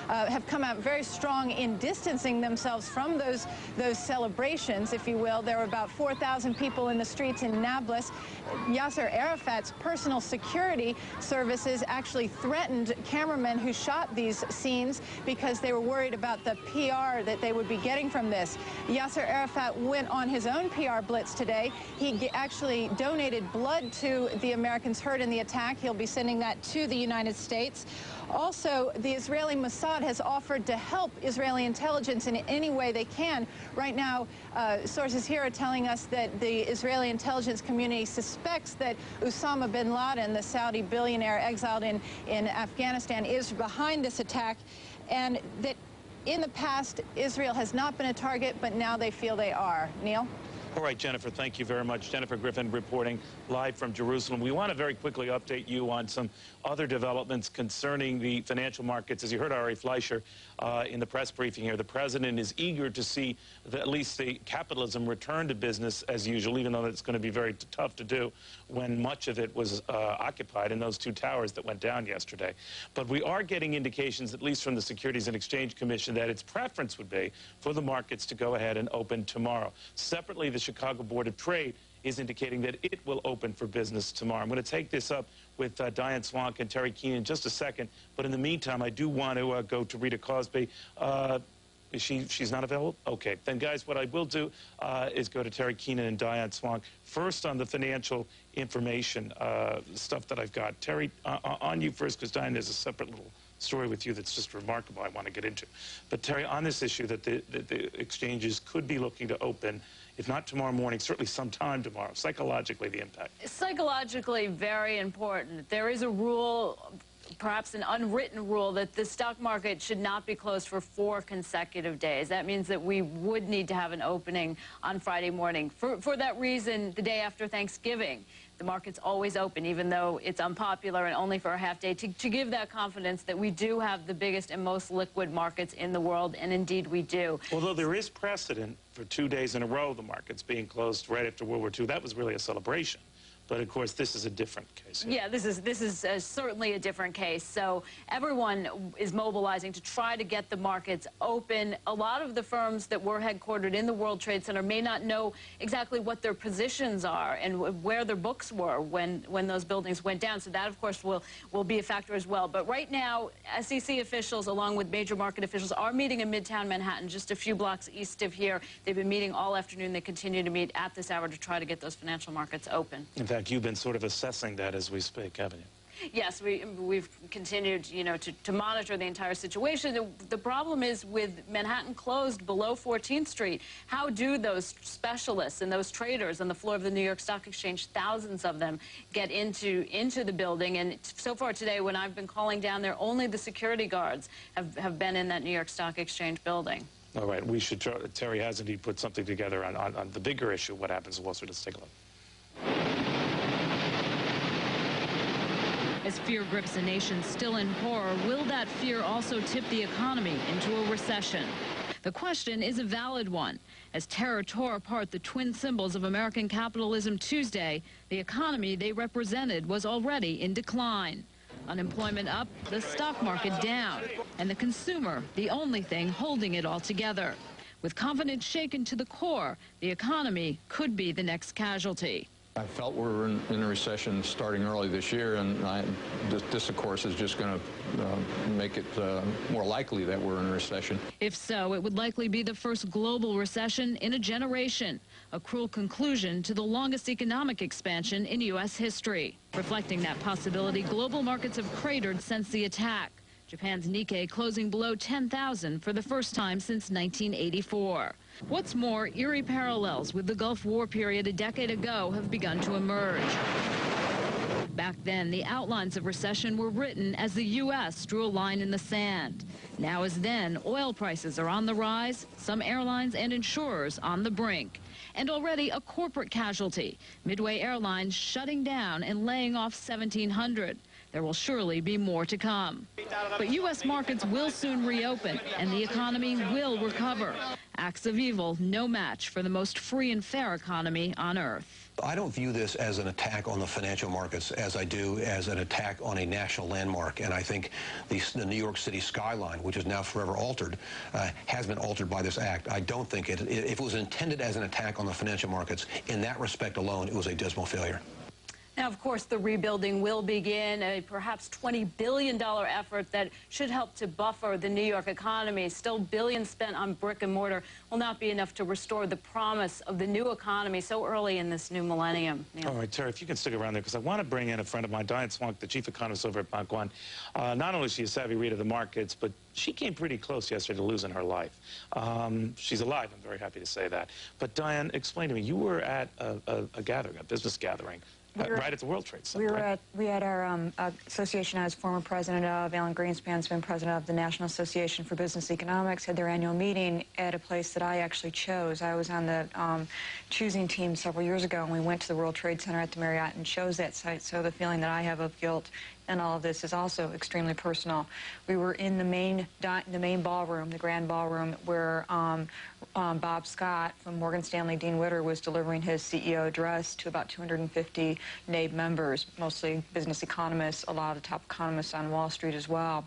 have come out very strong in distancing themselves from those celebrations. demonstrations, if you will. There were about 4,000 people in the streets in Nablus. Yasser Arafat's personal security services actually threatened cameramen who shot these scenes because they were worried about the PR that they would be getting from this. Yasser Arafat went on his own PR blitz today. He actually donated blood to the Americans hurt in the attack. He'll be sending that to the United States. Also, the Israeli Mossad has offered to help Israeli intelligence in any way they can. Right now, sources here are telling us that the Israeli intelligence community suspects that Osama bin Laden, the Saudi billionaire exiled in Afghanistan, is behind this attack, and that in the past, Israel has not been a target, but now they feel they are. Neil? All right, Jennifer, thank you very much. Jennifer Griffin reporting live from Jerusalem. We want to very quickly update you on some other developments concerning the financial markets. As you heard Ari Fleischer in the press briefing here, the president is eager to see at least the capitalism return to business as usual, even though it's going to be very tough to do when much of it was occupied in those two towers that went down yesterday. But we are getting indications, at least from the Securities and Exchange Commission, that its preference would be for the markets to go ahead and open tomorrow. Separately, the Chicago Board of Trade is indicating that it will open for business tomorrow. I'm going to take this up with Diane Swank and Terry Keenan in just a second, but in the meantime, I do want to go to Rita Cosby. She's not available? Okay. Then, guys, what I will do is go to Terry Keenan and Diane Swank. First, on the financial information stuff that I've got. Terry, on you first, because Diane, there's a separate little story with you that's just remarkable I want to get into. But, Terry, on this issue that the exchanges could be looking to open, if not tomorrow morning, certainly sometime tomorrow, psychologically, the impact. Psychologically, very important. There is a rule, perhaps an unwritten rule, that the stock market should not be closed for 4 consecutive days. That means that we would need to have an opening on Friday morning. For that reason, the day after Thanksgiving, the market's always open, even though it's unpopular and only for a half day, to give that confidence that we do have the biggest and most liquid markets in the world, and indeed we do. Although there is precedent for 2 days in a row, the markets being closed right after World War II. That was really a celebration. But, of course, this is a different case. Yeah, this is certainly a different case. So everyone is mobilizing to try to get the markets open. A lot of the firms that were headquartered in the World Trade Center may not know exactly what their positions are and where their books were when those buildings went down. So that, of course, will be a factor as well. But right now, SEC officials, along with major market officials, are meeting in Midtown Manhattan, just a few blocks east of here. They've been meeting all afternoon. They continue to meet at this hour to try to get those financial markets open. In fact, you've been sort of assessing that as we speak, haven't you? Yes, we've continued, to monitor the entire situation. The problem is with Manhattan closed below 14th Street, how do those specialists and those traders on the floor of the New York Stock Exchange, thousands of them, get into the building? And so far today, when I've been calling down there, only the security guards have been in that New York Stock Exchange building. All right, we should, Terry has indeed put something together on the bigger issue, what happens in Wall Street. Let's take a look. As fear grips a nation still in horror, will that fear also tip the economy into a recession? The question is a valid one. As terror tore apart the twin symbols of American capitalism Tuesday, the economy they represented was already in decline. Unemployment up, the stock market down, and the consumer the only thing holding it all together. With confidence shaken to the core, the economy could be the next casualty. I felt we were in a recession starting early this year, and this, of course, is just going to make it more likely that we're in a recession. If so, it would likely be the first global recession in a generation, a cruel conclusion to the longest economic expansion in U.S. history. Reflecting that possibility, global markets have cratered since the attack. Japan's Nikkei closing below 10,000 for the first time since 1984. What's more, eerie parallels with the Gulf War period a decade ago have begun to emerge. Back then, the outlines of recession were written as the U.S. drew a line in the sand. Now as then, oil prices are on the rise, some airlines and insurers on the brink. And already a corporate casualty, Midway Airlines shutting down and laying off 1,700. There will surely be more to come. But U.S. markets will soon reopen, and the economy will recover. acts of evil no match for the most free and fair economy on earth. I don't view this as an attack on the financial markets as I do as an attack on a national landmark. And I think the New York City skyline, which is now forever altered, has been altered by this act. I don't think if it was intended as an attack on the financial markets, in that respect alone, it was a dismal failure. Now, of course, the rebuilding will begin, a perhaps $20 billion effort that should help to buffer the New York economy. Still, billions spent on brick and mortar will not be enough to restore the promise of the new economy so early in this new millennium. Neil. All right, Terry, if you can stick around there, because I want to bring in a friend of mine, Diane Swonk, the chief economist over at Bank One. Not only is she a savvy reader of the markets, but she came pretty close yesterday to losing her life. She's alive, I'm very happy to say that. But Diane, explain to me, you were at a gathering, a business gathering, right at the World Trade Center. We had our association I was former president of. Alan Greenspan's been president of the National Association for Business Economics, had their annual meeting at a place that I actually chose. I was on the choosing team several years ago, and we went to the World Trade Center at the Marriott and chose that site. So the feeling that I have of guilt and all of this is also extremely personal. We were in the main ballroom, the grand ballroom, where Bob Scott from Morgan Stanley, Dean Witter, was delivering his CEO address to about 250 NABE members, mostly business economists, a lot of the top economists on Wall Street as well.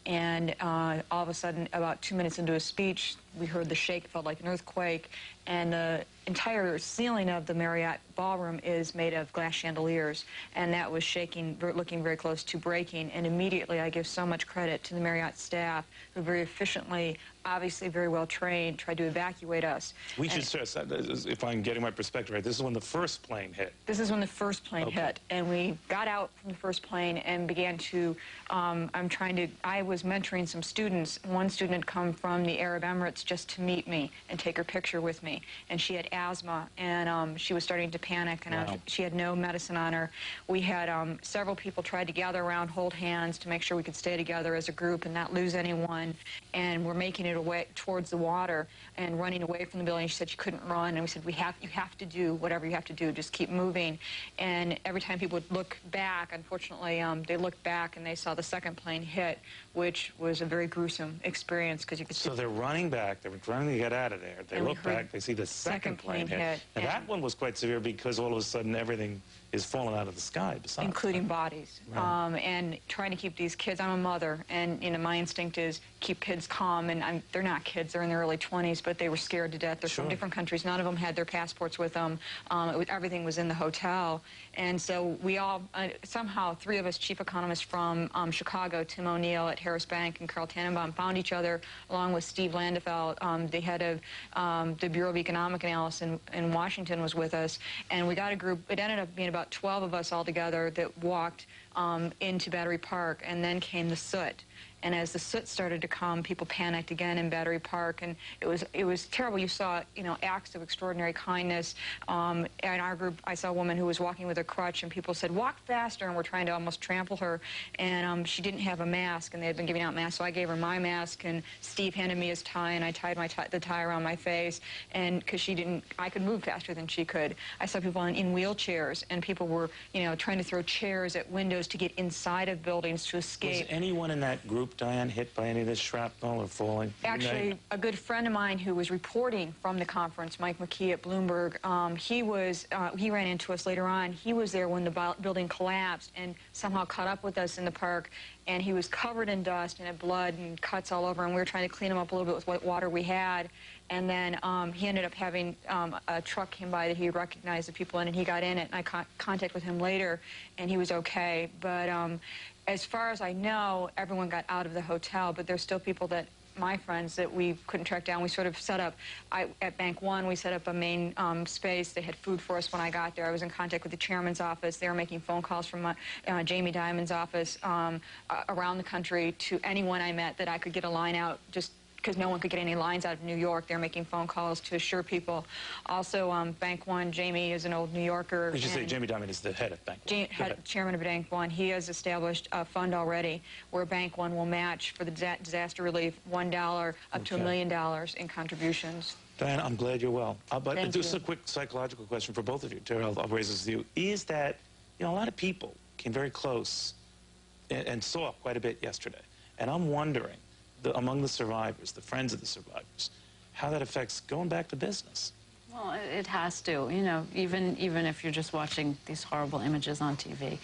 And all of a sudden, about 2 minutes into his speech, we heard the shake, felt like an earthquake, and the entire ceiling of the Marriott ballroom is made of glass chandeliers, and that was shaking, looking very close to breaking. And immediately, I give so much credit to the Marriott staff, who very efficiently, obviously very well trained, tried to evacuate us. We should stress, if I'm getting my perspective right, this is when the first plane hit. This is when the first plane hit, and we got out from the first plane and began to, I was mentoring some students. One student had come from the Arab Emirates just to meet me and take her picture with me, and she had asthma, and she was starting to panic, and she had no medicine on her. We had several people tried to gather around, hold hands to make sure we could stay together as a group and not lose anyone, and we're making it away towards the water and running away from the building. She said she couldn't run, and we said, you have to do whatever you have to do, just keep moving. And every time people would look back, unfortunately, they looked back and they saw the second plane hit, which was a very gruesome experience, because you could see. So they're running back, they're trying to get out of there. They look back, they see the second plane hit. And that one was quite severe because all of a sudden everything is falling out of the sky besides. Including bodies. Right. And trying to keep these kids, I'm a mother, and my instinct is keep kids calm, and they're not kids, they're in their early 20s, but they were scared to death. They're from different countries. None of them had their passports with them. Everything was in the hotel. And so we all, somehow, three of us chief economists from Chicago, Tim O'Neill at Harris Bank and Carl Tannenbaum, found each other, along with Steve Landefeld, the head of the Bureau of Economic Analysis in Washington, was with us. And we got a group. It ended up being about 12 of us all together that walked into Battery Park, and then came the soot. And as the soot started to come, people panicked again in Battery Park, and it was terrible. You saw, acts of extraordinary kindness. In our group, I saw a woman who was walking with a crutch, and people said, "Walk faster," and we're trying to almost trample her. And she didn't have a mask, and they had been giving out masks, so I gave her my mask, and Steve handed me his tie, and I tied the tie around my face, and because I could move faster than she could. I saw people in wheelchairs, and people were, trying to throw chairs at windows to get inside of buildings to escape. Was anyone in that group, Diane, hit by any of this shrapnel or falling? Actually, a good friend of mine who was reporting from the conference, Mike McKee at Bloomberg, he ran into us later on. He was there when the building collapsed and somehow caught up with us in the park, and he was covered in dust and had blood and cuts all over, and we were trying to clean him up a little bit with what water we had. And then he ended up having a truck came by that he recognized the people in, and he got in it, and I got contact with him later, and he was okay. But as far as I know, everyone got out of the hotel, but there's still people that, my friends, that we couldn't track down. We sort of set up, at Bank One, we set up a main space. They had food for us when I got there. I was in contact with the chairman's office. They were making phone calls from Jamie Dimon's office around the country to anyone I met that I could get a line out, just because no one could get any lines out of New York. They're making phone calls to assure people. Also, Bank One, Jamie is an old New Yorker. Did you say Jamie Dimon is the head of Bank One? Chairman of Bank One. He has established a fund already where Bank One will match for the disaster relief $1 up to $1 million in contributions. Diane, I'm glad you're well. But just a quick psychological question for both of you. Terry, I'll raise this to you. Is that, a lot of people came very close and saw quite a bit yesterday. And I'm wondering, among the survivors, the friends of the survivors, how that affects going back to business. Well, it has to. You know, even if you're just watching these horrible images on TV,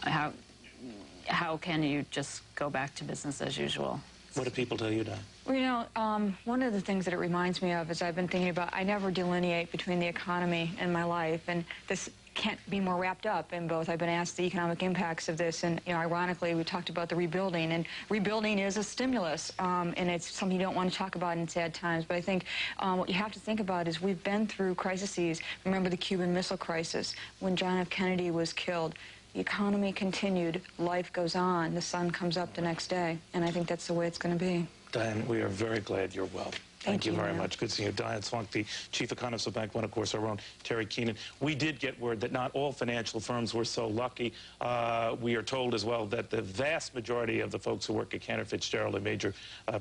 how can you just go back to business as usual? What do people tell you, Don? Well, you know, one of the things that it reminds me of is I've been thinking about, I never delineate between the economy and my life, and this can't be more wrapped up in both. I've been asked the economic impacts of this, and, you know, ironically, we talked about the rebuilding, and rebuilding is a stimulus, and it's something you don't want to talk about in sad times. But I think what you have to think about is we've been through crises. Remember the Cuban Missile Crisis, when John F. Kennedy was killed. The economy continued, life goes on, the sun comes up the next day, and I think that's the way it's going to be. Diane, we are very glad you're well. Thank you very much. Good seeing you. Diane Swunk, the chief economist of Bank One, of course, our own Terry Keenan. We did get word that not all financial firms were so lucky. We are told as well that the vast majority of the folks who work at Cantor Fitzgerald, a major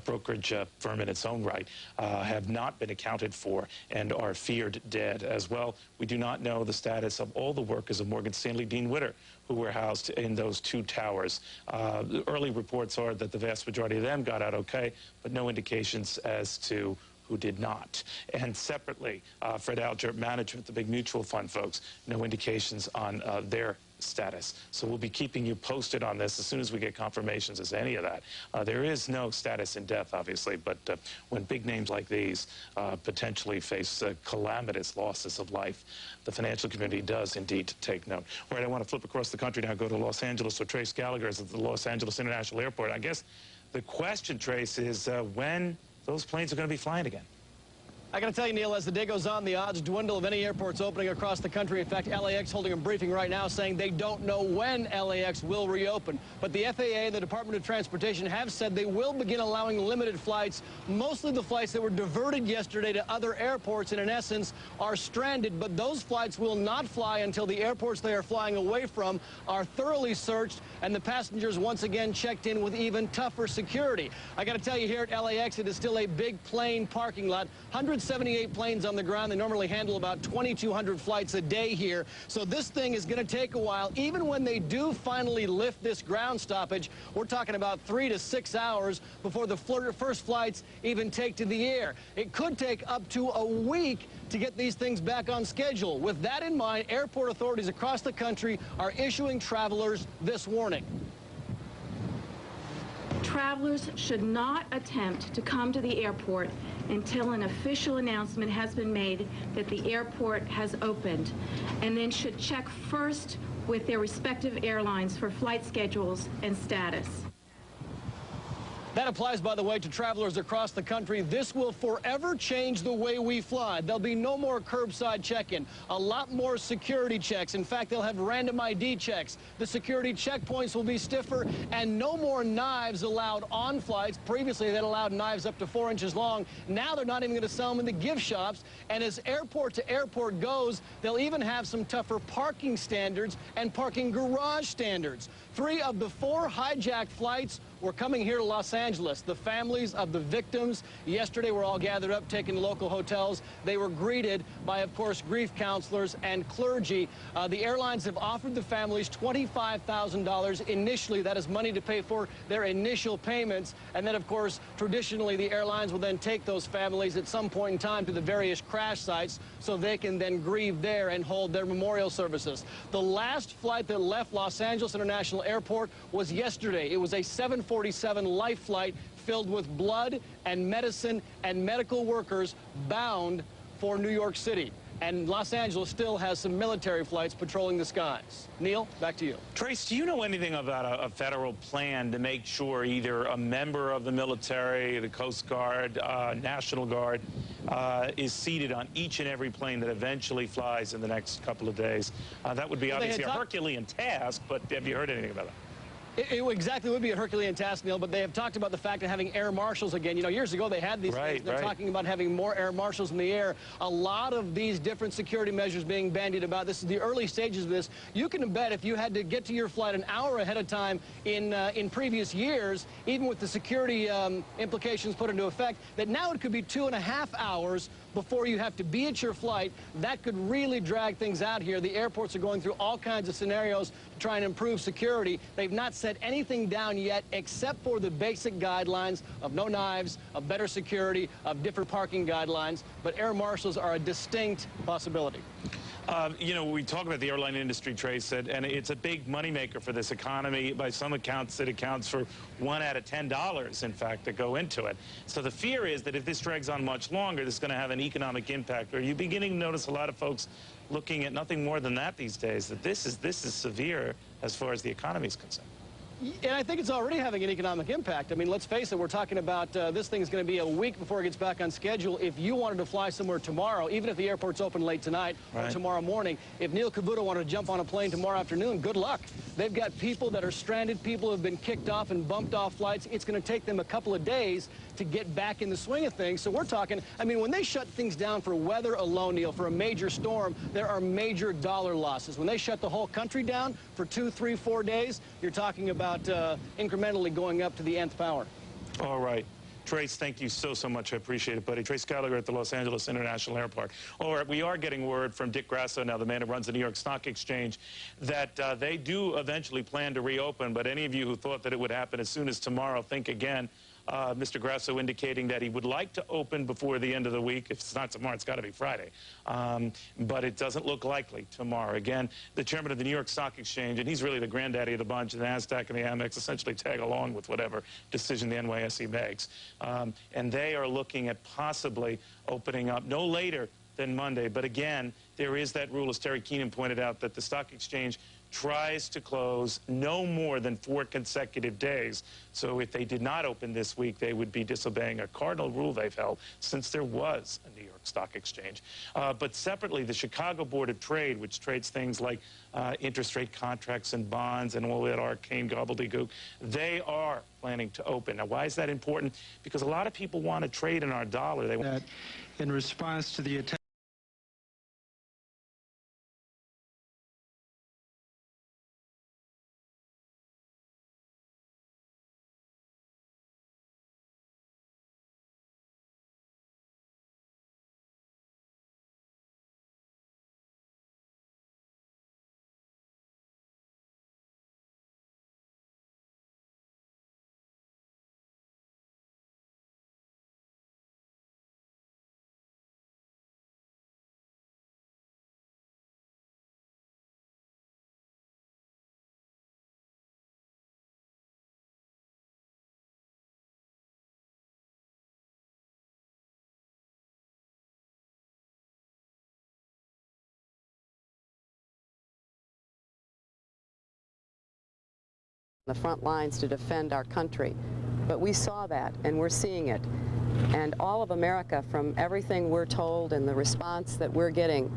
brokerage firm in its own right, have not been accounted for and are feared dead as well. We do not know the status of all the workers of Morgan Stanley Dean Witter, who were housed in those two towers. The early reports are that the vast majority of them got out okay, but no indications as to who did not. And separately, Fred Alger Management, the big mutual fund folks, no indications on their status. So we'll be keeping you posted on this as soon as we get confirmations as to any of that. There is no status in death, obviously, but when big names like these potentially face calamitous losses of life, the financial community does indeed take note. All right, I want to flip across the country now, go to Los Angeles. So Trace Gallagher is at the Los Angeles International Airport. I guess the question, Trace, is when those planes are going to be flying again. I got to tell you, Neil, as the day goes on, the odds dwindle of any airports opening across the country. In fact, LAX holding a briefing right now saying they don't know when LAX will reopen. But the FAA and the Department of Transportation have said they will begin allowing limited flights. Mostly the flights that were diverted yesterday to other airports and, in essence, are stranded. But those flights will not fly until the airports they are flying away from are thoroughly searched and the passengers once again checked in with even tougher security. I got to tell you, here at LAX, it is still a big plane parking lot. 178 planes on the ground. They normally handle about 2,200 flights a day here. So this thing is going to take a while. Even when they do finally lift this ground stoppage, we're talking about 3 to 6 hours before the first flights even take to the air. It could take up to a week to get these things back on schedule. With that in mind, airport authorities across the country are issuing travelers this warning. Travelers should not attempt to come to the airport until an official announcement has been made that the airport has opened, and then should check first with their respective airlines for flight schedules and status. That applies, by the way, to travelers across the country. This will forever change the way we fly. There'll be no more curbside check-in, a lot more security checks. In fact, they'll have random ID checks. The security checkpoints will be stiffer, and no more knives allowed on flights. Previously, they'd allowed knives up to 4 inches long. Now they're not even going to sell them in the gift shops. And as airport to airport goes, they'll even have some tougher parking standards and parking garage standards. 3 of the 4 hijacked flights were coming here to Los Angeles. The families of the victims yesterday were all gathered up, taken to local hotels. They were greeted by, of course, grief counselors and clergy. The airlines have offered the families $25,000 initially. That is money to pay for their initial payments. And then, of course, traditionally, the airlines will then take those families at some point in time to the various crash sites so they can then grieve there and hold their memorial services. The last flight that left Los Angeles International Airport was yesterday. It was a 747 Life flight filled with blood and medicine and medical workers bound for New York City. And Los Angeles still has some military flights patrolling the skies. Neil, back to you. Trace, do you know anything about a federal plan to make sure either a member of the military, the Coast Guard, National Guard, is seated on each and every plane that eventually flies in the next couple of days? That would be obviously a Herculean task, but have you heard anything about that? It exactly would be a Herculean task, Neil, but they have talked about the fact of having air marshals again. You know, years ago they had these things. They're talking about having more air marshals in the air. A lot of these different security measures being bandied about. This is the early stages of this. You can bet if you had to get to your flight an hour ahead of time in previous years, even with the security implications put into effect, that now it could be 2.5 hours before you have to be at your flight. That could really drag things out here. The airports are going through all kinds of scenarios to try and improve security. They've not said set anything down yet except for the basic guidelines of no knives, of better security, of different parking guidelines. But air marshals are a distinct possibility. You know, we talk about the airline industry, Trace, and it's a big moneymaker for this economy. By some accounts, it accounts for $1 out of $10, in fact, that go into it. So the fear is that if this drags on much longer, this is going to have an economic impact. Are you beginning to notice a lot of folks looking at nothing more than that these days, that this is severe as far as the economy is concerned? And I think it's already having an economic impact. I mean, let's face it, we're talking about this thing is going to be a week before it gets back on schedule. If you wanted to fly somewhere tomorrow, even if the airport's open late tonight or tomorrow morning, if Neil Cavuto wanted to jump on a plane tomorrow afternoon, good luck. They've got people that are stranded, people who have been kicked off and bumped off flights. It's going to take them a couple of days to get back in the swing of things. So we're talking, I mean, when they shut things down for weather alone, Neil, for a major storm, there are major dollar losses. When they shut the whole country down for 2, 3, 4 days, you're talking about incrementally going up to the nth power. All right. Trace, thank you so much. I appreciate it, buddy. Trace Gallagher at the Los Angeles International Airport. All right, we are getting word from Dick Grasso, now the man who runs the New York Stock Exchange, that they do eventually plan to reopen, but any of you who thought that it would happen as soon as tomorrow, think again. Mr. Grasso indicating that he would like to open before the end of the week. If it's not tomorrow, it's got to be Friday. But it doesn't look likely tomorrow. Again, the chairman of the New York Stock Exchange, and he's really the granddaddy of the bunch, and the NASDAQ and the Amex essentially tag along with whatever decision the NYSE makes. And they are looking at possibly opening up no later than Monday. But again, there is that rule, as Terry Keenan pointed out, that the stock exchange tries to close no more than 4 consecutive days. So if they did not open this week, they would be disobeying a cardinal rule they've held since there was a New York Stock Exchange. But separately, the Chicago Board of Trade, which trades things like interest rate contracts and bonds and all that arcane gobbledygook, they are planning to open. Now, why is that important? Because a lot of people want to trade in our dollar. They want in response to the attack. The front lines to defend our country. But we saw that, and we're seeing it. And all of America, from everything we're told and the response that we're getting,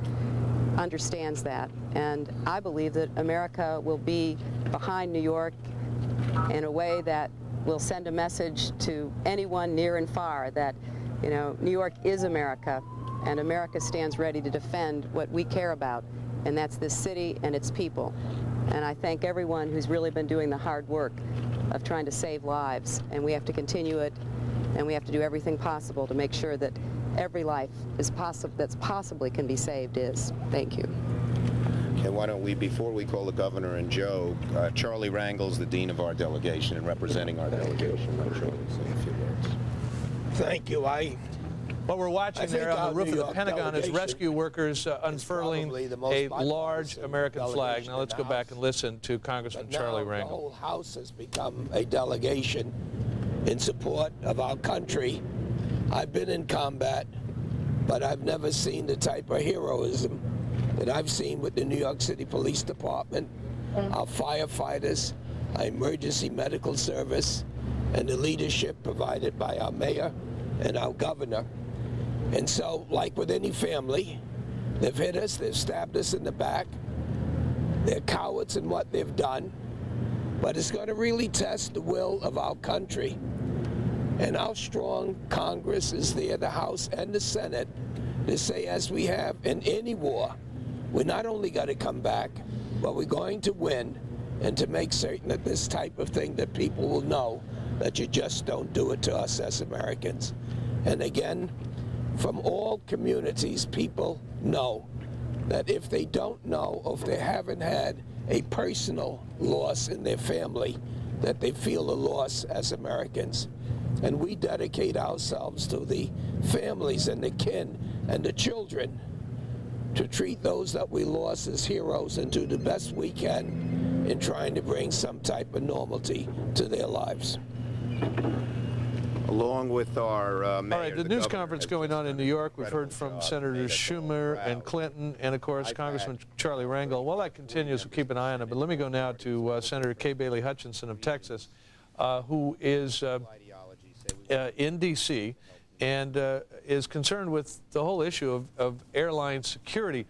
understands that. And I believe that America will be behind New York in a way that will send a message to anyone near and far that, you know, New York is America, and America stands ready to defend what we care about, and that's this city and its people. And I thank everyone who's really been doing the hard work of trying to save lives, and we have to continue it, and we have to do everything possible to make sure that every life is that's possibly can be saved is. Thank you. Okay, why don't we, before we call the governor and Joe, Charlie Rangel's the dean of our delegation and representing our delegation. Let Charlie say a few words. Thank you. What we're watching there on the roof of the Pentagon is rescue workers unfurling a large American flag. Now let's go back and listen to Congressman Charlie Rangel. The whole House has become a delegation in support of our country. I've been in combat, but I've never seen the type of heroism that I've seen with the New York City Police Department, our firefighters, our emergency medical service, and the leadership provided by our mayor and our governor. And so, like with any family, they've hit us, they've stabbed us in the back, they're cowards in what they've done, but it's going to really test the will of our country. And our strong Congress is there, the House and the Senate, to say, as we have in any war, we're not only going to come back, but we're going to win, and to make certain that this type of thing, that people will know that you just don't do it to us as Americans. And again, from all communities, people know that if they don't know, or if they haven't had a personal loss in their family, that they feel a loss as Americans. And we dedicate ourselves to the families and the kin and the children to treat those that we lost as heroes and do the best we can in trying to bring some type of normality to their lives. Along with our All right, the news conference going on in New York. We've heard from Senators Schumer and Clinton and, of course, Congressman Charlie Rangel. While that continues, we'll keep an eye on it. But let me go now to Senator Kay Bailey Hutchinson of Texas, who is in D.C. and is concerned with the whole issue of airline security.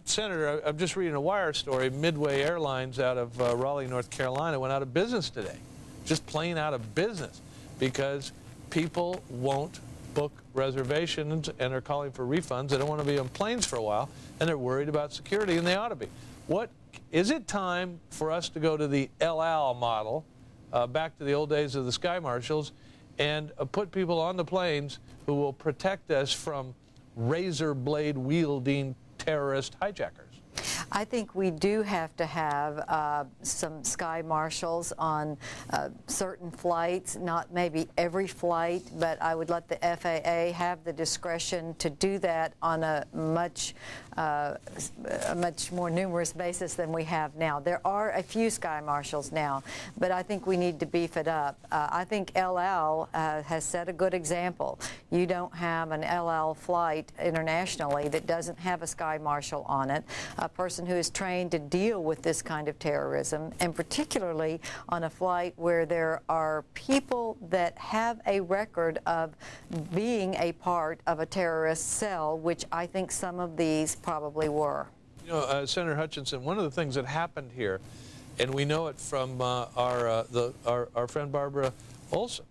Senator, I'm just reading a wire story. Midway Airlines out of Raleigh, North Carolina, went out of business today. Just plain out of business because people won't book reservations and are calling for refunds. They don't want to be on planes for a while, and they're worried about security, and they ought to be. Is it time for us to go to the El Al model, back to the old days of the Sky Marshals, and put people on the planes who will protect us from razor blade wielding terrorist hijackers? I think we do have to have some Sky Marshals on certain flights, not maybe every flight, but I would let the FAA have the discretion to do that on a much more numerous basis than we have now. There are a few Sky Marshals now, but I think we need to beef it up. I think El Al has set a good example. You don't have an El Al flight internationally that doesn't have a Sky Marshal on it, a person who is trained to deal with this kind of terrorism, and particularly on a flight where there are people that have a record of being a part of a terrorist cell, which I think some of these probably were. You know, Senator Hutchinson, one of the things that happened here, and we know it from our friend Barbara Olson,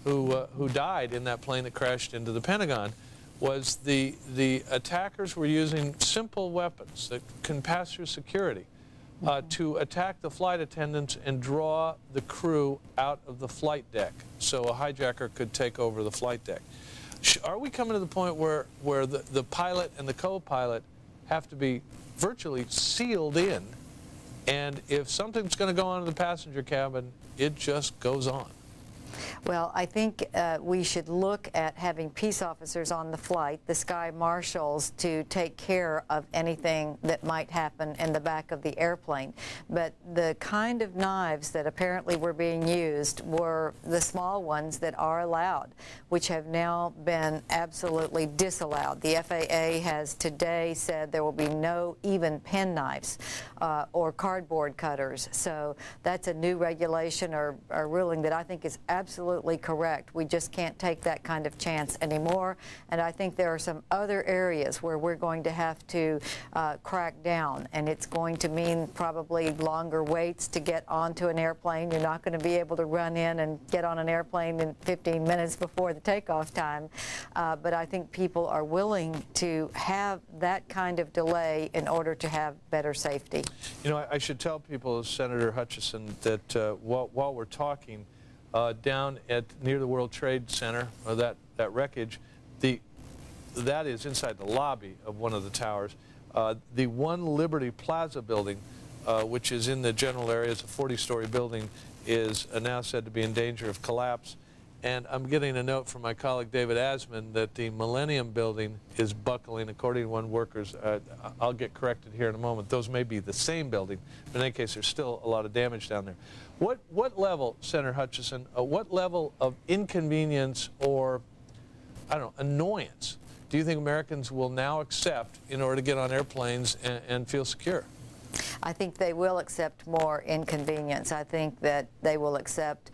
who died in that plane that crashed into the Pentagon, was the attackers were using simple weapons that can pass through security to attack the flight attendants and draw the crew out of the flight deck so a hijacker could take over the flight deck. Are we coming to the point where the pilot and the co-pilot have to be virtually sealed in, and if something's going to go on in the passenger cabin, it just goes on? Well, I think we should look at having peace officers on the flight, the Sky Marshals, to take care of anything that might happen in the back of the airplane. But the kind of knives that apparently were being used were the small ones that are allowed, which have now been absolutely disallowed. The FAA has today said there will be no even pen knives or cardboard cutters. So that's a new regulation or ruling that I think is absolutely correct. We just can't take that kind of chance anymore, and I think there are some other areas where we're going to have to crack down, and it's going to mean probably longer waits to get onto an airplane. You're not going to be able to run in and get on an airplane in 15 minutes before the takeoff time, but I think people are willing to have that kind of delay in order to have better safety. You know, I should tell people, Senator Hutchinson, that while we're talking, down near the World Trade Center, or that wreckage, that is inside the lobby of one of the towers. The One Liberty Plaza building, which is in the general area, it's a 40-story building, is now said to be in danger of collapse. And I'm getting a note from my colleague David Asman that the Millennium Building is buckling, according to one workers. I'll get corrected here in a moment. Those may be the same building, but in any case, there's still a lot of damage down there. What level, Senator Hutchinson, what level of inconvenience or, I don't know, annoyance do you think Americans will now accept in order to get on airplanes and feel secure? I think they will accept more inconvenience. I think that they will accept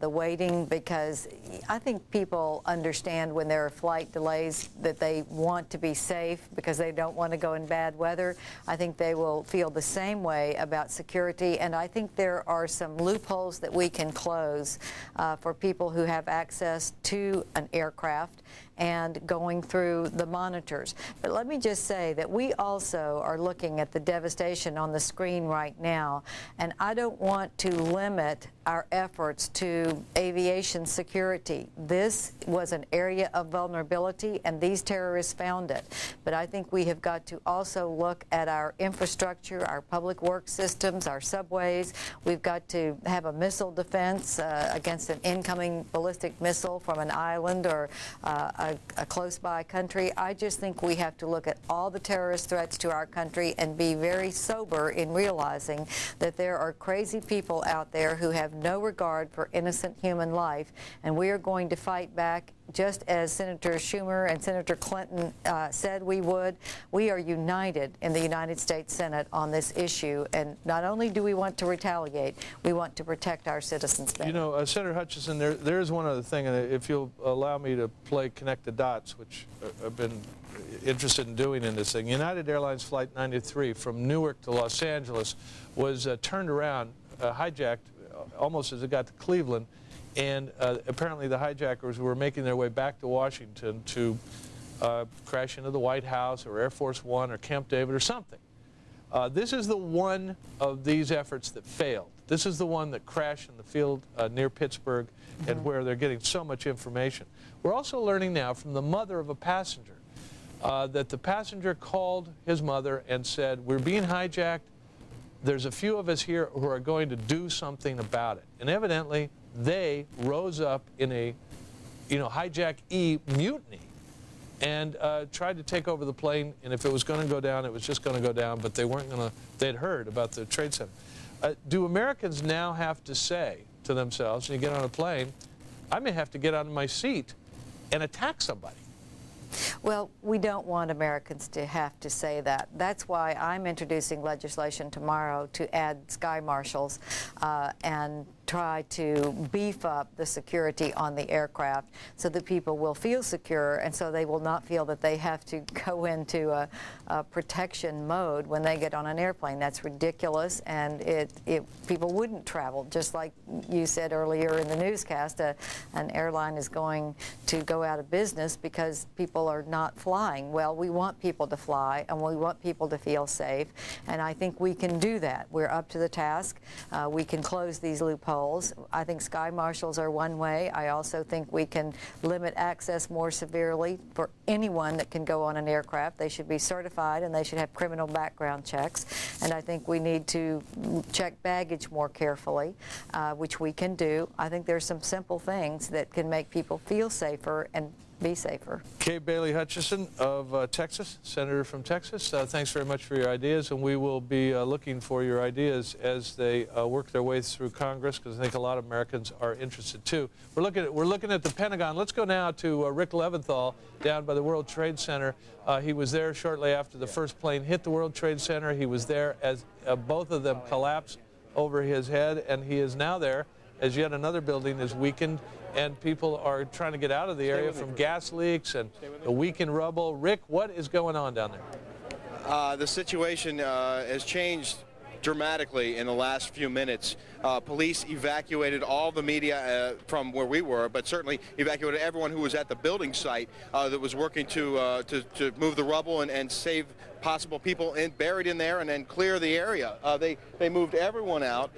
the waiting, because I think people understand when there are flight delays that they want to be safe because they don't want to go in bad weather. I think they will feel the same way about security, and I think there are some loopholes that we can close for people who have access to an aircraft and going through the monitors. But let me just say that we also are looking at the devastation on the screen right now, and I don't want to limit our efforts to aviation security. This was an area of vulnerability, and these terrorists found it. But I think we have got to also look at our infrastructure, our public works systems, our subways. We've got to have a missile defense against an incoming ballistic missile from an island or a close-by country. I just think we have to look at all the terrorist threats to our country and be very sober in realizing that there are crazy people out there who have no regard for innocent human life, and we are going to fight back just as Senator Schumer and Senator Clinton said we would. We are united in the United States Senate on this issue, and not only do we want to retaliate, we want to protect our citizens better. You know, Senator Hutchison, there's one other thing, and if you'll allow me to play connect the dots, which I've been interested in doing in this thing. United Airlines Flight 93 from Newark to Los Angeles was turned around, hijacked almost as it got to Cleveland, and apparently the hijackers were making their way back to Washington to crash into the White House or Air Force One or Camp David or something. This is the one of these efforts that failed. This is the one that crashed in the field near Pittsburgh and where they're getting so much information. We're also learning now from the mother of a passenger that the passenger called his mother and said, "We're being hijacked. There's a few of us here who are going to do something about it." And evidently, they rose up in a, hijack-E mutiny and tried to take over the plane. And if it was going to go down, it was just going to go down. But they weren't going to. They'd heard about the Trade Center. Do Americans now have to say to themselves, when you get on a plane, I may have to get out of my seat and attack somebody? Well, we don't want Americans to have to say that. That's why I'm introducing legislation tomorrow to add sky marshals and try to beef up the security on the aircraft so that people will feel secure and so they will not feel that they have to go into a protection mode when they get on an airplane. That's ridiculous, and people wouldn't travel. Just like you said earlier in the newscast, an airline is going to go out of business because people are not flying. Well, we want people to fly, and we want people to feel safe, and I think we can do that. We're up to the task. We can close these loopholes. I think sky marshals are one way. I also think we can limit access more severely for anyone that can go on an aircraft. They should be certified and they should have criminal background checks. And I think we need to check baggage more carefully, which we can do. I think there's some simple things that can make people feel safer and be safer. Kay Bailey Hutchison of Texas, Senator from Texas, thanks very much for your ideas, and we will be looking for your ideas as they work their way through Congress, because I think a lot of Americans are interested too. We're looking at the Pentagon. Let's go now to Rick Leventhal down by the World Trade Center. He was there shortly after the first plane hit the World Trade Center. He was there as both of them collapsed over his head, and he is now there as yet another building is weakened, and people are trying to get out of the area from gas leaks and the weakened rubble. Rick, what is going on down there? The situation has changed dramatically in the last few minutes. Police evacuated all the media from where we were, but certainly evacuated everyone who was at the building site that was working to move the rubble and save possible people buried in there and then clear the area. They moved everyone out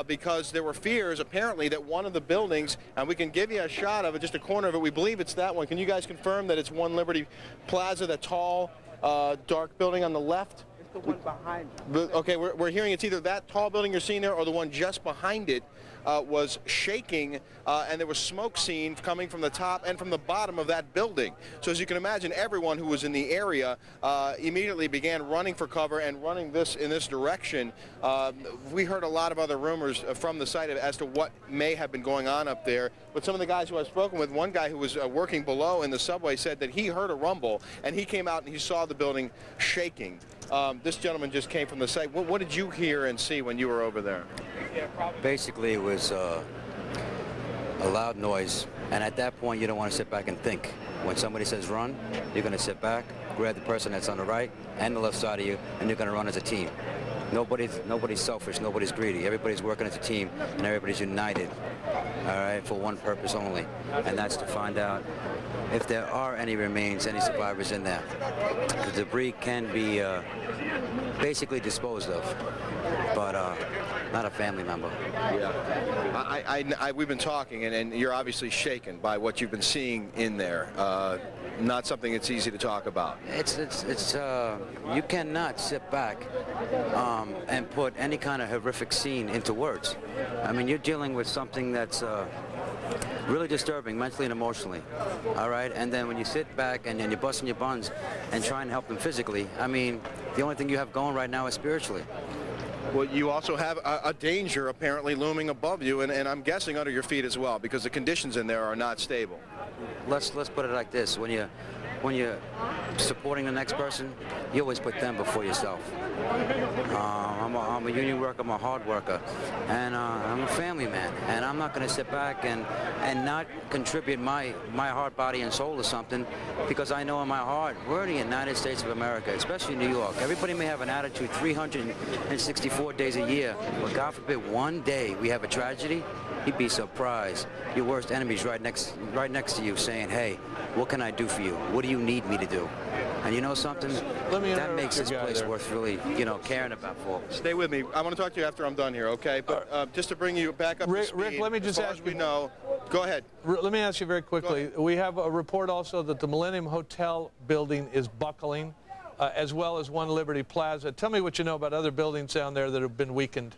because there were fears apparently that one of the buildings, and we can give you a shot of it, just a corner of it, we believe it's that one. Can you guys confirm that it's One Liberty Plaza, that tall dark building on the left? The one behind it. Okay, we're hearing it's either that tall building you're seeing there or the one just behind it was shaking, and there was smoke seen coming from the top and from the bottom of that building. So as you can imagine, everyone who was in the area immediately began running for cover and running in this direction. We heard a lot of other rumors from the site as to what may have been going on up there. But some of the guys who I've spoken with, one guy who was working below in the subway said that he heard a rumble and he came out and he saw the building shaking. This gentleman just came from the site. What did you hear and see when you were over there? Basically, it was a loud noise, and at that point, you don't want to sit back and think. When somebody says run, you're going to sit back, grab the person that's on the right and the left side of you, and you're going to run as a team. Nobody's selfish, nobody's greedy. Everybody's working as a team, and everybody's united all right, for one purpose only, and that's to find out if there are any remains, any survivors in there. The debris can be basically disposed of, but not a family member. Yeah. We've been talking, and you're obviously shaken by what you've been seeing in there. Not something it's easy to talk about. You cannot sit back and put any kind of horrific scene into words. I mean, you're dealing with something that's really disturbing mentally and emotionally, all right? And then when you sit back and you're busting your buns and try and help them physically, I mean, the only thing you have going right now is spiritually. Well, you also have a danger apparently looming above you, and I'm guessing under your feet as well, because the conditions in there are not stable. Let's put it like this: when you're supporting the next person, you always put them before yourself. I'm a union worker, I'm a hard worker, and I'm a family man, and I'm not going to sit back and not contribute my heart, body, and soul to something, because I know in my heart we're in the United States of America, especially New York. Everybody may have an attitude 364 days a year, but God forbid one day we have a tragedy, you'd be surprised. Your worst enemy's right next to you saying, hey, what can I do for you? What do you need me to do? And you know something? That makes this place worth really, caring about for. Stay with me. I want to talk to you after I'm done here, okay? But just to bring you back up to speed, Rick, let me just ask you. Go ahead. Let me ask you very quickly. We have a report also that the Millennium Hotel building is buckling, as well as One Liberty Plaza. Tell me what you know about other buildings down there that have been weakened.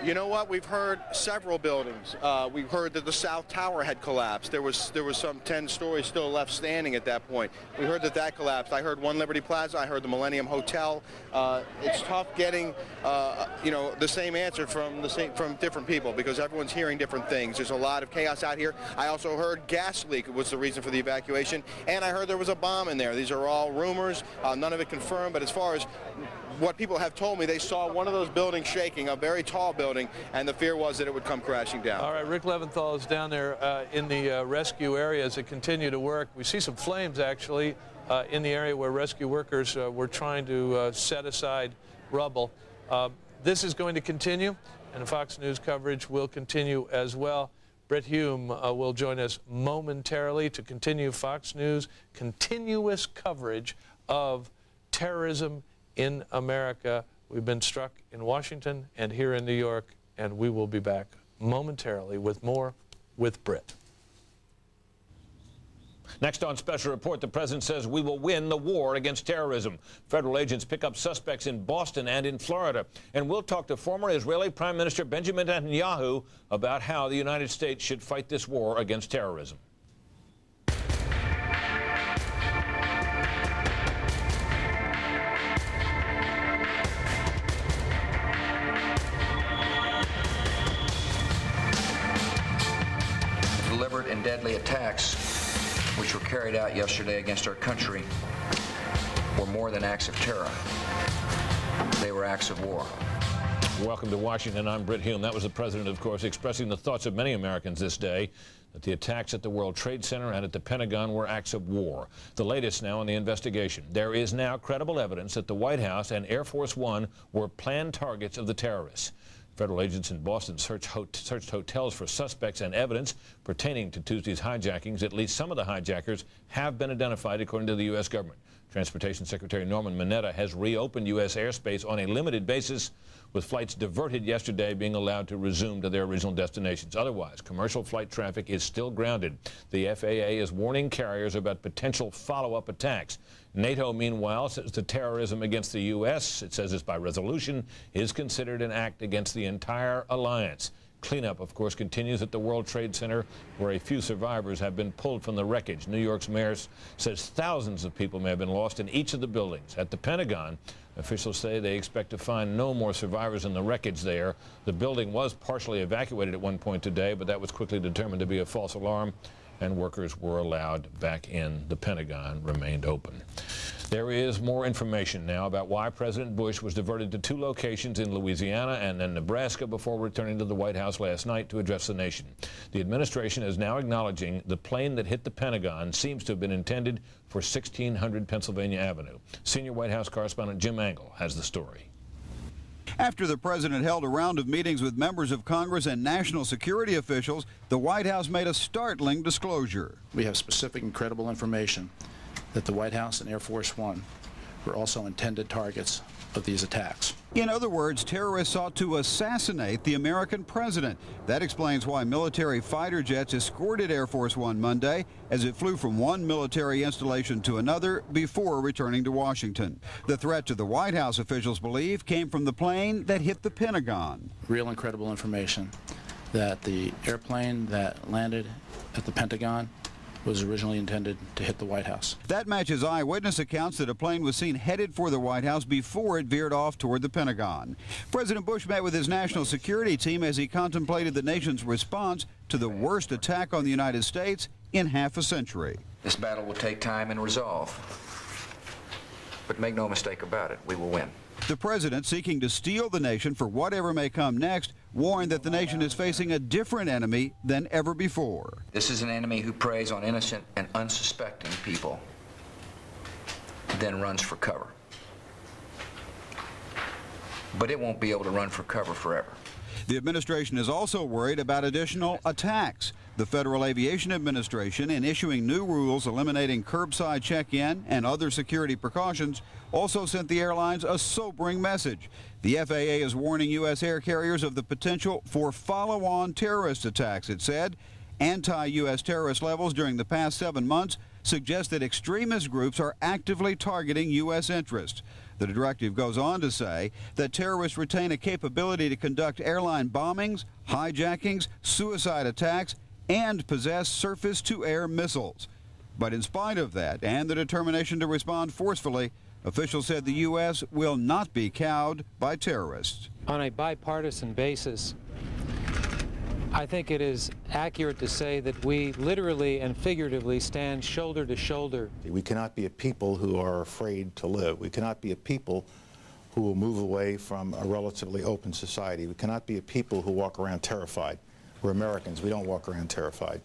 You know what? We've heard several buildings. We've heard that the South Tower had collapsed. There was some 10 stories still left standing at that point. We heard that collapsed. I heard One Liberty Plaza. I heard the Millennium Hotel. It's tough getting, the same answer from different people, because everyone's hearing different things. There's a lot of chaos out here. I also heard gas leak was the reason for the evacuation, and I heard there was a bomb in there. These are all rumors. None of it confirmed. But as far as what people have told me, they saw one of those buildings shaking, a very tall building, and the fear was that it would come crashing down. All right, Rick Leventhal is down there in the rescue area as they continue to work. We see some flames, actually, in the area where rescue workers were trying to set aside rubble. This is going to continue, and Fox News coverage will continue as well. Britt Hume will join us momentarily to continue Fox News' continuous coverage of terrorism in America. We've been struck in Washington and here in New York, and we will be back momentarily with more with Britt. Next on Special Report, the president says we will win the war against terrorism. Federal agents pick up suspects in Boston and in Florida. And we'll talk to former Israeli Prime Minister Benjamin Netanyahu about how the United States should fight this war against terrorism. Deliberate and deadly attacks which were carried out yesterday against our country were more than acts of terror. They were acts of war. Welcome to Washington. I'm Britt Hume. That was the president, of course, expressing the thoughts of many Americans this day that the attacks at the World Trade Center and at the Pentagon were acts of war. The latest now in the investigation. There is now credible evidence that the White House and Air Force One were planned targets of the terrorists. Federal agents in Boston searched hotels for suspects and evidence pertaining to Tuesday's hijackings. At least some of the hijackers have been identified, according to the U.S. government. Transportation Secretary Norman Mineta has reopened U.S. airspace on a limited basis, with flights diverted yesterday being allowed to resume to their original destinations. Otherwise, commercial flight traffic is still grounded. The FAA is warning carriers about potential follow-up attacks. NATO, meanwhile, says the terrorism against the U.S., it says this by resolution, is considered an act against the entire alliance. Cleanup, of course, continues at the World Trade Center, where a few survivors have been pulled from the wreckage. New York's mayor says thousands of people may have been lost in each of the buildings. At the Pentagon, officials say they expect to find no more survivors in the wreckage there. The building was partially evacuated at one point today, but that was quickly determined to be a false alarm, and workers were allowed back in. The Pentagon remained open. There is more information now about why President Bush was diverted to 2 locations in Louisiana and then Nebraska before returning to the White House last night to address the nation. The administration is now acknowledging the plane that hit the Pentagon seems to have been intended for 1600 Pennsylvania Avenue. Senior White House correspondent Jim Angle has the story. After the president held a round of meetings with members of Congress and national security officials, the White House made a startling disclosure. We have specific and credible information that the White House and Air Force One were also intended targets of these attacks. In other words, terrorists sought to assassinate the American president. That explains why military fighter jets escorted Air Force One Monday as it flew from one military installation to another before returning to Washington. The threat to the White House, officials believe, came from the plane that hit the Pentagon. Real and credible information that the airplane that landed at the Pentagon was originally intended to hit the White House. That matches eyewitness accounts that a plane was seen headed for the White House before it veered off toward the Pentagon. President Bush met with his national security team as he contemplated the nation's response to the worst attack on the United States in half a century. This battle will take time and resolve, but make no mistake about it, we will win. The president, seeking to steel the nation for whatever may come next, warned that the nation is facing a different enemy than ever before. This is an enemy who preys on innocent and unsuspecting people, then runs for cover. But it won't be able to run for cover forever. The administration is also worried about additional attacks. The Federal Aviation Administration, in issuing new rules eliminating curbside check-in and other security precautions, also sent the airlines a sobering message. The FAA is warning U.S. air carriers of the potential for follow-on terrorist attacks, it said. Anti-U.S. terrorist levels during the past 7 months suggest that extremist groups are actively targeting U.S. interests. The directive goes on to say that terrorists retain a capability to conduct airline bombings, hijackings, suicide attacks, and possess surface-to-air missiles. But in spite of that and the determination to respond forcefully, officials said the U.S. will not be cowed by terrorists. On a bipartisan basis, I think it is accurate to say that we literally and figuratively stand shoulder to shoulder. We cannot be a people who are afraid to live. We cannot be a people who will move away from a relatively open society. We cannot be a people who walk around terrified. We're Americans. We don't walk around terrified.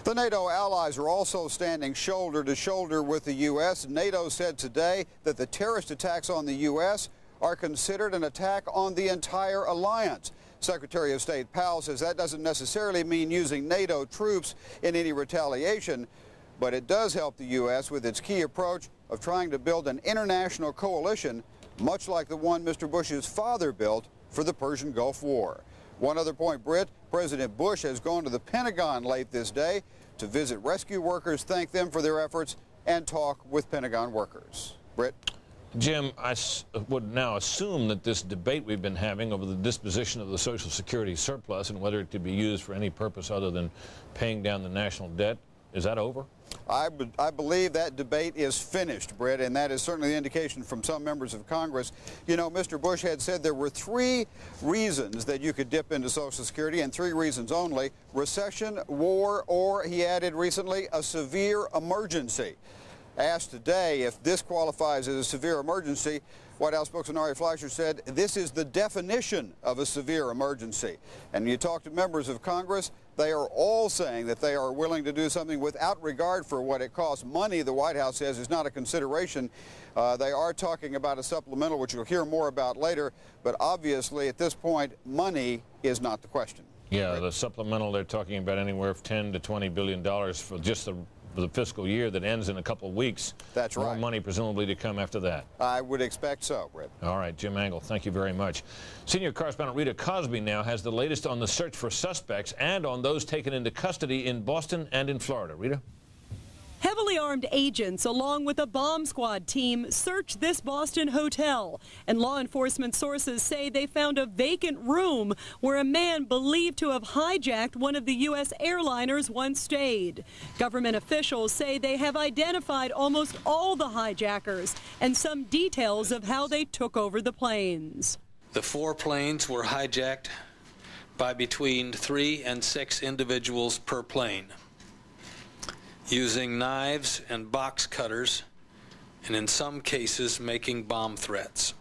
The NATO allies are also standing shoulder to shoulder with the U.S. NATO said today that the terrorist attacks on the U.S. are considered an attack on the entire alliance. Secretary of State Powell says that doesn't necessarily mean using NATO troops in any retaliation, but it does help the U.S. with its key approach of trying to build an international coalition, much like the one Mr. Bush's father built for the Persian Gulf War. One other point, Britt, President Bush has gone to the Pentagon late this day to visit rescue workers, thank them for their efforts, and talk with Pentagon workers. Britt? Jim, I would now assume that this debate we've been having over the disposition of the Social Security surplus and whether it could be used for any purpose other than paying down the national debt, is that over? I believe that debate is finished, Britt, and that is certainly the indication from some members of Congress. You know, Mr. Bush had said there were 3 reasons that you could dip into Social Security, and 3 reasons only: recession, war, or, he added recently, a severe emergency. Asked today if this qualifies as a severe emergency, White House spokesman Ari Fleischer said this is the definition of a severe emergency. And when you talk to members of Congress, they are all saying that they are willing to do something without regard for what it costs. Money, the White House says, is not a consideration. They are talking about a supplemental, which you'll hear more about later, but obviously at this point, money is not the question. Yeah, right? The supplemental, they're talking about anywhere from $10 to $20 billion for just the fiscal year that ends in a couple of weeks. That's right. More money presumably to come after that. I would expect so, Britt. All right, Jim Angle, thank you very much. Senior correspondent Rita Cosby now has the latest on the search for suspects and on those taken into custody in Boston and in Florida. Rita? Heavily armed agents, along with a bomb squad team, searched this Boston hotel, and law enforcement sources say they found a vacant room where a man believed to have hijacked one of the U.S. airliners once stayed. Government officials say they have identified almost all the hijackers and some details of how they took over the planes. The 4 planes were hijacked by between 3 and 6 individuals per plane, using knives and box cutters, and in some cases making bomb threats.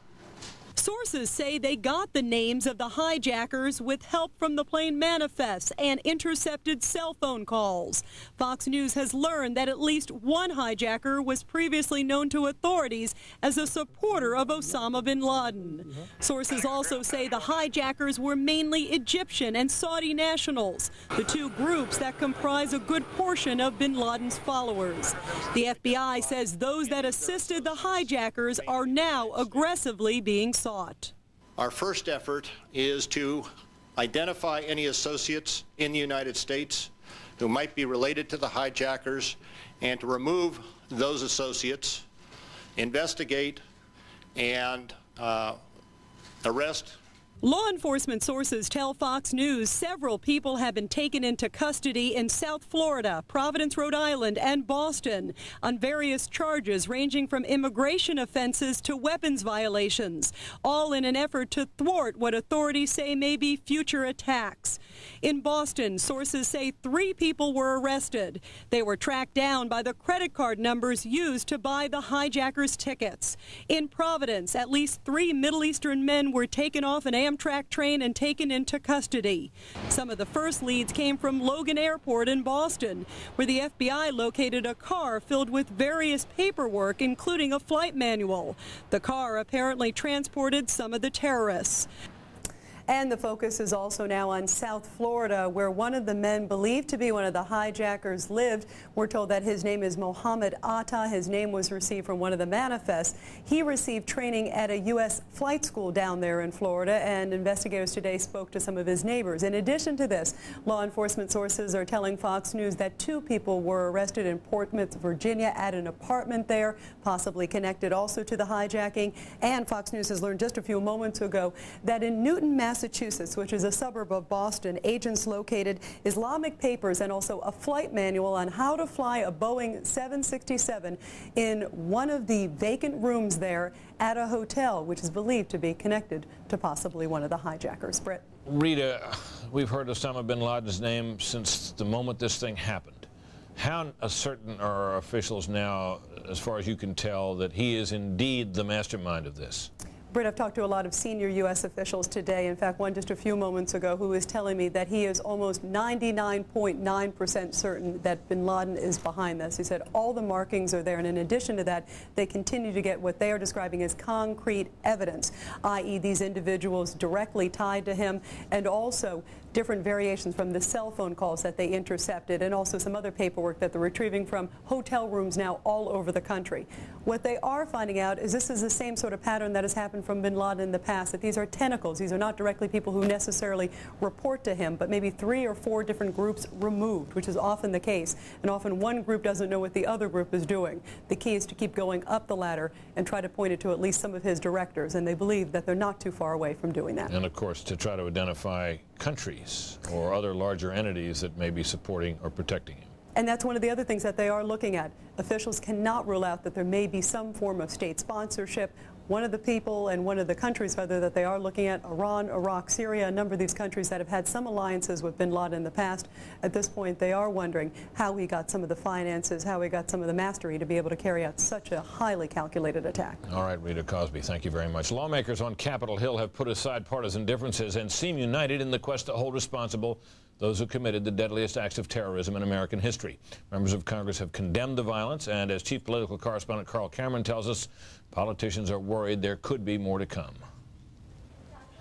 Sources say they got the names of the hijackers with help from the plane manifests and intercepted cell phone calls. Fox News has learned that at least one hijacker was previously known to authorities as a supporter of Osama bin Laden. Sources also say the hijackers were mainly Egyptian and Saudi nationals, the two groups that comprise a good portion of bin Laden's followers. The FBI says those that assisted the hijackers are now aggressively being sought. Our first effort is to identify any associates in the United States who might be related to the hijackers and to remove those associates, investigate, and arrest. Law enforcement sources tell Fox News several people have been taken into custody in South Florida, Providence, Rhode Island, and Boston on various charges ranging from immigration offenses to weapons violations, all in an effort to thwart what authorities say may be future attacks. In Boston, sources say 3 people were arrested. They were tracked down by the credit card numbers used to buy the hijackers' tickets. In Providence, at least 3 Middle Eastern men were taken off an Amtrak train and taken into custody. Some of the first leads came from Logan Airport in Boston, where the FBI located a car filled with various paperwork, including a flight manual. The car apparently transported some of the terrorists. And the focus is also now on South Florida, where one of the men believed to be one of the hijackers lived. We're told that his name is Mohammed Atta. His name was received from one of the manifests. He received training at a U.S. flight school down there in Florida, and investigators today spoke to some of his neighbors. In addition to this, law enforcement sources are telling Fox News that 2 people were arrested in Portsmouth, Virginia, at an apartment there, possibly connected also to the hijacking. And Fox News has learned just a few moments ago that in Newton, Massachusetts, which is a suburb of Boston, agents located Islamic papers and also a flight manual on how to fly a Boeing 767 in one of the vacant rooms there at a hotel, which is believed to be connected to possibly one of the hijackers. Britt. Rita, we've heard Osama bin Laden's name since the moment this thing happened. How certain are officials now, as far as you can tell, that he is indeed the mastermind of this? Britt, I've talked to a lot of senior U.S. officials today. In fact, one just a few moments ago who is telling me that he is almost 99.9% certain that bin Laden is behind this. He said all the markings are there, and in addition to that, they continue to get what they are describing as concrete evidence, i.e. these individuals directly tied to him, and also different variations from the cell phone calls that they intercepted, and also some other paperwork that they're retrieving from hotel rooms now all over the country. What they are finding out is this is the same sort of pattern that has happened from bin Laden in the past, that these are tentacles. These are not directly people who necessarily report to him, but maybe 3 or 4 different groups removed, which is often the case. And often one group doesn't know what the other group is doing. The key is to keep going up the ladder and try to point it to at least some of his directors, and they believe that they're not too far away from doing that. And of course, to try to identify countries or other larger entities that may be supporting or protecting him. And that's one of the other things that they are looking at. Officials cannot rule out that there may be some form of state sponsorship. One of the people and one of the countries, rather, that they are looking at, Iran, Iraq, Syria, a number of these countries that have had some alliances with bin Laden in the past. At this point, they are wondering how he got some of the finances, how he got some of the mastery to be able to carry out such a highly calculated attack. All right, Rita Cosby, thank you very much. Lawmakers on Capitol Hill have put aside partisan differences and seem united in the quest to hold responsible those who committed the deadliest acts of terrorism in American history. Members of Congress have condemned the violence, and as chief political correspondent Carl Cameron tells us, politicians are worried there could be more to come.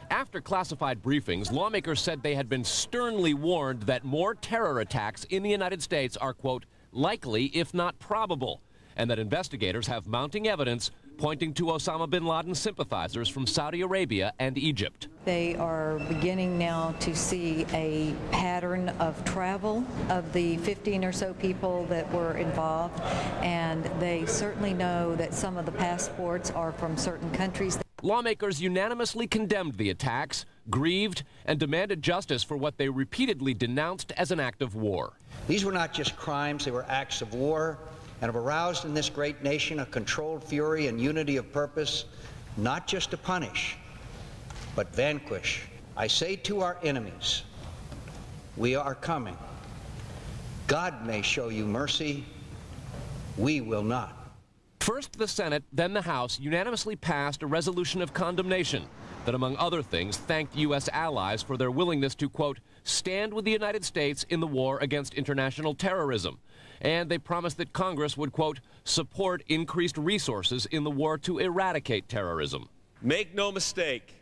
After classified briefings, lawmakers said they had been sternly warned that more terror attacks in the United States are, quote, likely if not probable, and that investigators have mounting evidence pointing to Osama bin Laden sympathizers from Saudi Arabia and Egypt. They are beginning now to see a pattern of travel of the 15 or so people that were involved, and they certainly know that some of the passports are from certain countries. Lawmakers unanimously condemned the attacks, grieved, and demanded justice for what they repeatedly denounced as an act of war. These were not just crimes, they were acts of war, and have aroused in this great nation a controlled fury and unity of purpose, not just to punish, but vanquish. I say to our enemies, we are coming. God may show you mercy, we will not. First the Senate, then the House unanimously passed a resolution of condemnation that, among other things, thanked U.S. allies for their willingness to, quote, stand with the United States in the war against international terrorism. And they promised that Congress would, quote, support increased resources in the war to eradicate terrorism. Make no mistake,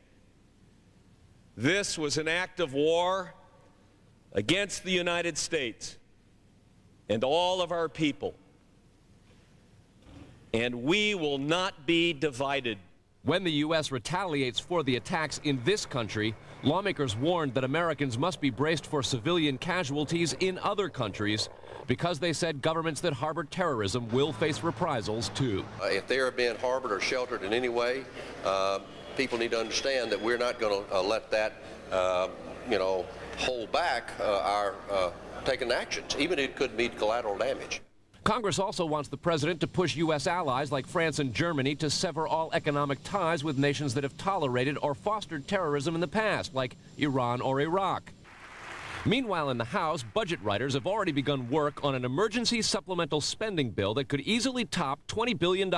this was an act of war against the United States and all of our people. And we will not be divided. When the U.S. retaliates for the attacks in this country, lawmakers warned that Americans must be braced for civilian casualties in other countries because they said governments that harbor terrorism will face reprisals too. If they are being harbored or sheltered in any way, people need to understand that we're not going to let that, hold back our taking actions, even if it could mean collateral damage. Congress also wants the president to push U.S. allies like France and Germany to sever all economic ties with nations that have tolerated or fostered terrorism in the past, like Iran or Iraq. Meanwhile, in the House, budget writers have already begun work on an emergency supplemental spending bill that could easily top $20 billion.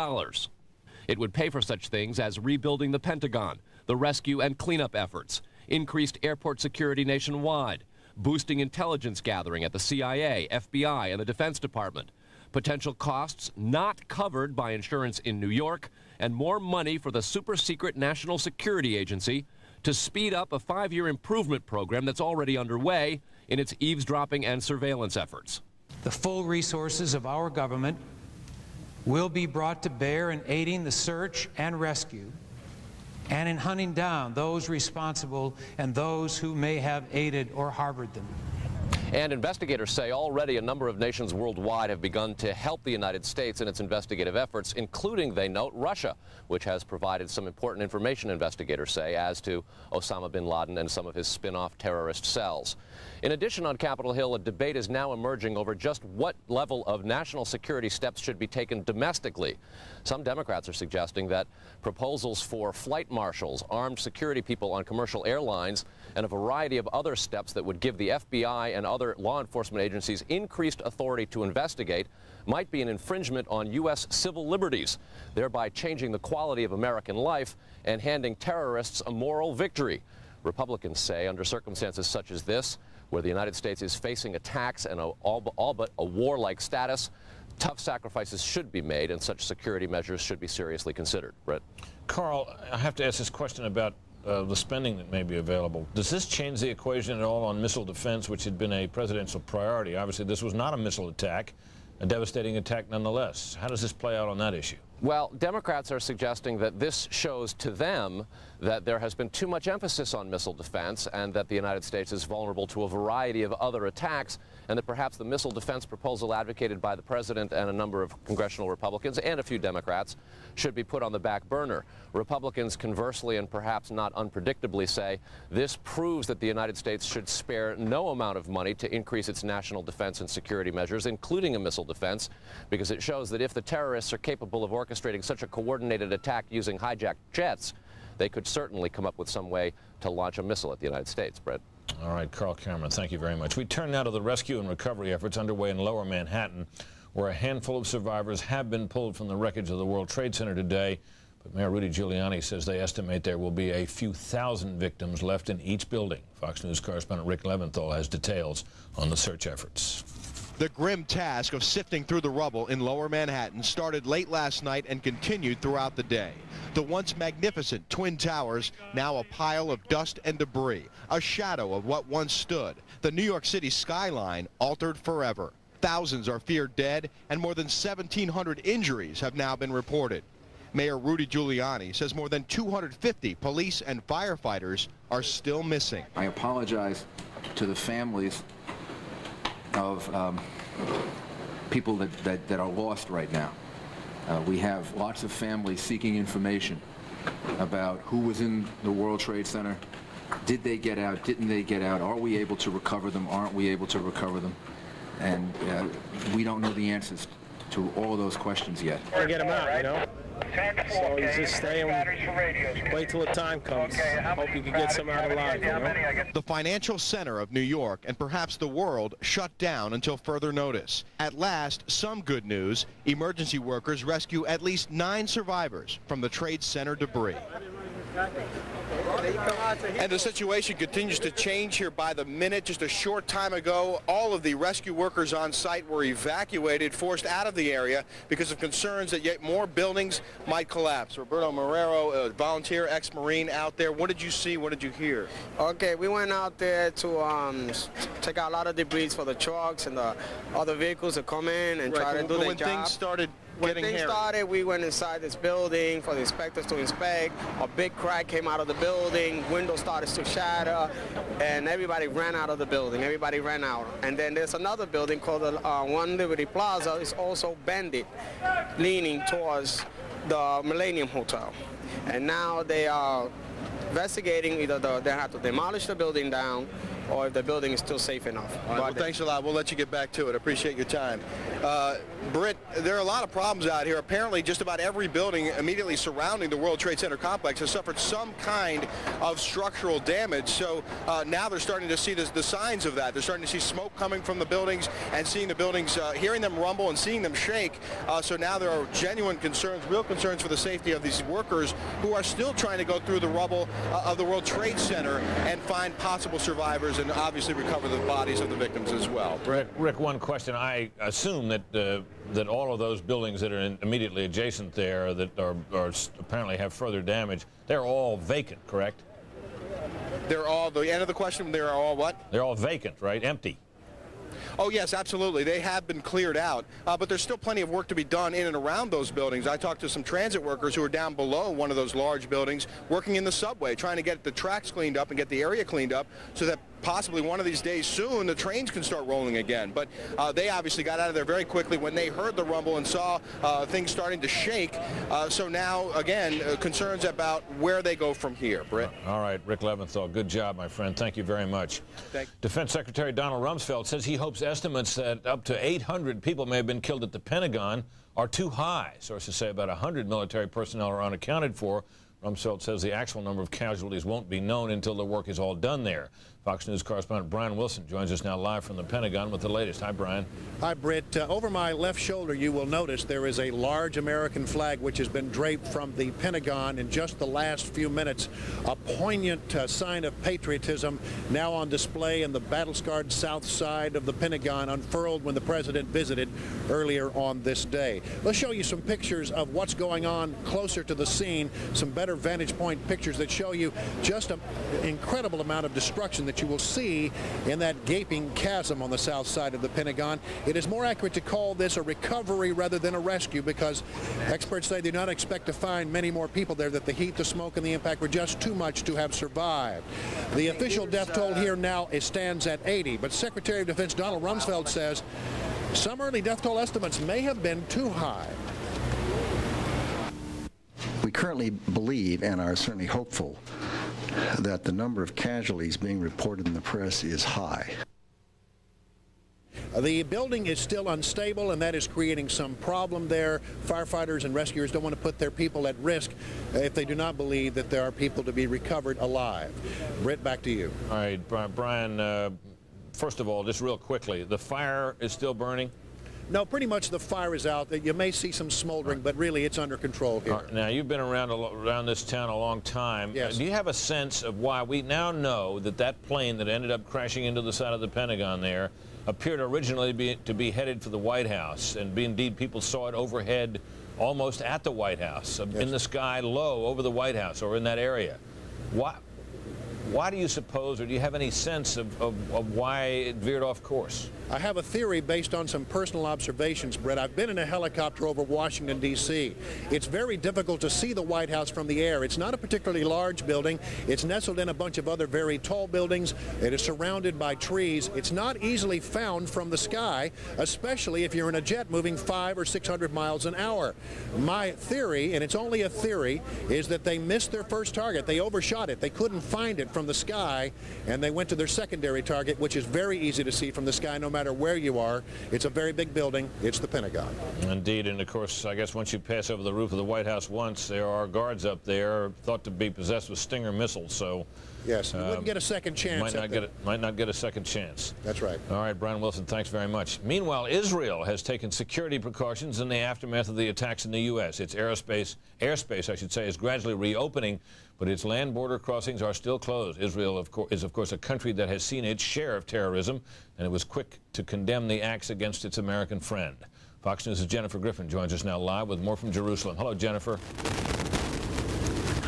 It would pay for such things as rebuilding the Pentagon, the rescue and cleanup efforts, increased airport security nationwide, boosting intelligence gathering at the CIA, FBI, and the Defense Department, potential costs not covered by insurance in New York, and more money for the super-secret National Security Agency to speed up a 5-year improvement program that's already underway in its eavesdropping and surveillance efforts. The full resources of our government will be brought to bear in aiding the search and rescue and in hunting down those responsible and those who may have aided or harbored them. And investigators say already a number of nations worldwide have begun to help the United States in its investigative efforts, including, they note, Russia, which has provided some important information, investigators say, as to Osama bin Laden and some of his spin-off terrorist cells. In addition, on Capitol Hill, a debate is now emerging over just what level of national security steps should be taken domestically. Some Democrats are suggesting that proposals for flight marshals, armed security people on commercial airlines, and a variety of other steps that would give the FBI and other law enforcement agencies increased authority to investigate might be an infringement on U.S. civil liberties, thereby changing the quality of American life and handing terrorists a moral victory. Republicans say under circumstances such as this, where the United States is facing attacks and all but a warlike status, tough sacrifices should be made and such security measures should be seriously considered. Brett? Carl, I have to ask this question about the spending that may be available. Does this change the equation at all on missile defense, which had been a presidential priority? Obviously, this was not a missile attack, a devastating attack nonetheless. How does this play out on that issue? Well, Democrats are suggesting that this shows to them that there has been too much emphasis on missile defense and that the United States is vulnerable to a variety of other attacks, and that perhaps the missile defense proposal advocated by the president and a number of congressional Republicans and a few Democrats should be put on the back burner. Republicans conversely and perhaps not unpredictably say this proves that the United States should spare no amount of money to increase its national defense and security measures, including a missile defense, because it shows that if the terrorists are capable of orchestrating such a coordinated attack using hijacked jets, they could certainly come up with some way to launch a missile at the United States. Brett? All right, Carl Cameron, thank you very much. We turn now to the rescue and recovery efforts underway in Lower Manhattan, where a handful of survivors have been pulled from the wreckage of the World Trade Center today. But Mayor Rudy Giuliani says they estimate there will be a few thousand victims left in each building. Fox News correspondent Rick Leventhal has details on the search efforts. The grim task of sifting through the rubble in Lower Manhattan started late last night and continued throughout the day. The once magnificent Twin Towers, now a pile of dust and debris, a shadow of what once stood. The New York City skyline altered forever. Thousands are feared dead, and more than 1,700 injuries have now been reported. Mayor Rudy Giuliani says more than 250 police and firefighters are still missing. I apologize to the families of people that are lost right now. We have lots of families seeking information about who was in the World Trade Center. Did they get out? Didn't they get out? Are we able to recover them? Aren't we able to recover them? And we don't know the answers to all of those questions yet. We'll get him out, you know? So you just stay and wait till the time comes. Hope you can get some out alive, you know? The financial center of New York and perhaps the world shut down until further notice. At last, some good news. Emergency workers rescue at least 9 survivors from the Trade Center debris. And the situation continues to change here by the minute. Just a short time ago, all of the rescue workers on site were evacuated, forced out of the area because of concerns that yet more buildings might collapse. Roberto Marrero, a volunteer ex-Marine out there. What did you see? What did you hear? Okay, we went out there to take out a lot of debris for the trucks and the other vehicles that come in and try to do their job. When things started When things started, we went inside this building for the inspectors to inspect. A big crack came out of the building, windows started to shatter, and everybody ran out of the building. Everybody ran out. And then there's another building called the One Liberty Plaza. It's also bended, leaning towards the Millennium Hotel. And now they are investigating either they have to demolish the building down or if the building is still safe enough. All right, well, thanks a lot. We'll let you get back to it. I appreciate your time. Britt, there are a lot of problems out here. Apparently, just about every building immediately surrounding the World Trade Center complex has suffered some kind of structural damage. So now they're starting to see the signs of that. They're starting to see smoke coming from the buildings and seeing the buildings, hearing them rumble and seeing them shake. So now there are genuine concerns, real concerns for the safety of these workers who are still trying to go through the rubble of the World Trade Center and find possible survivors and obviously recover the bodies of the victims as well. Rick, one question. I assume that that all of those buildings that are immediately adjacent there that are apparently have further damage, they're all vacant, correct? They're all, the end of the question, they're all what? They're all vacant, right? Empty. Oh, yes, absolutely. They have been cleared out, but there's still plenty of work to be done in and around those buildings. I talked to some transit workers who are down below one of those large buildings working in the subway, trying to get the tracks cleaned up and get the area cleaned up so that possibly one of these days soon the trains can start rolling again. But they obviously got out of there very quickly when they heard the rumble and saw things starting to shake. So now, again, concerns about where they go from here. Britt? All right, Rick Leventhal, good job, my friend. Thank you very much. Defense Secretary Donald Rumsfeld says he hopes estimates that up to 800 people may have been killed at the Pentagon are too high. Sources say about 100 military personnel are unaccounted for. Rumsfeld says the actual number of casualties won't be known until the work is all done there. Fox News correspondent Brian Wilson joins us now live from the Pentagon with the latest. Hi, Brian. Hi, Britt. Over my left shoulder, you will notice there is a large American flag which has been draped from the Pentagon in just the last few minutes. A poignant sign of patriotism now on display in the battle-scarred south side of the Pentagon, unfurled when the president visited earlier on this day. Let's show you some pictures of what's going on closer to the scene, some better vantage point pictures that show you just an incredible amount of destruction that you will see in that gaping chasm on the south side of the Pentagon. It is more accurate to call this a recovery rather than a rescue because experts say they do not expect to find many more people there, that the heat, the smoke, and the impact were just too much to have survived. The official death toll here now stands at 80, but Secretary of Defense Donald Rumsfeld says some early death toll estimates may have been too high. We currently believe and are certainly hopeful that the number of casualties being reported in the press is high. The building is still unstable, and that is creating some problem there. Firefighters and rescuers don't want to put their people at risk if they do not believe that there are people to be recovered alive. Britt, back to you. All right, Brian, first of all, just real quickly, the fire is still burning? No, pretty much the fire is out. You may see some smoldering, but really it's under control here. Now, you've been around this town a long time. Yes. Do you have a sense of why we now know that that plane that ended up crashing into the side of the Pentagon there appeared originally to be headed for the White House, and indeed people saw it overhead almost at the White House, in the sky low over the White House or in that area? Why do you suppose, or do you have any sense of why it veered off course? I have a theory based on some personal observations, Brett. I've been in a helicopter over Washington, D.C. It's very difficult to see the White House from the air. It's not a particularly large building. It's nestled in a bunch of other very tall buildings. It is surrounded by trees. It's not easily found from the sky, especially if you're in a jet moving 500 or 600 miles an hour. My theory, and it's only a theory, is that they missed their first target. They overshot it. They couldn't find it from the sky, and they went to their secondary target, which is very easy to see from the sky no matter where you are. It's a very big building. It's the Pentagon. Indeed, and of course, I guess once you pass over the roof of the White House once, there are guards up there thought to be possessed with Stinger missiles, so... Yes, you wouldn't get a second chance. Might not get a second chance. That's right. All right, Brian Wilson, thanks very much. Meanwhile, Israel has taken security precautions in the aftermath of the attacks in the U.S. Its airspace, I should say, is gradually reopening, but its land border crossings are still closed. Israel, is, of course, a country that has seen its share of terrorism, and it was quick to condemn the acts against its American friend. Fox News' Jennifer Griffin joins us now live with more from Jerusalem. Hello, Jennifer.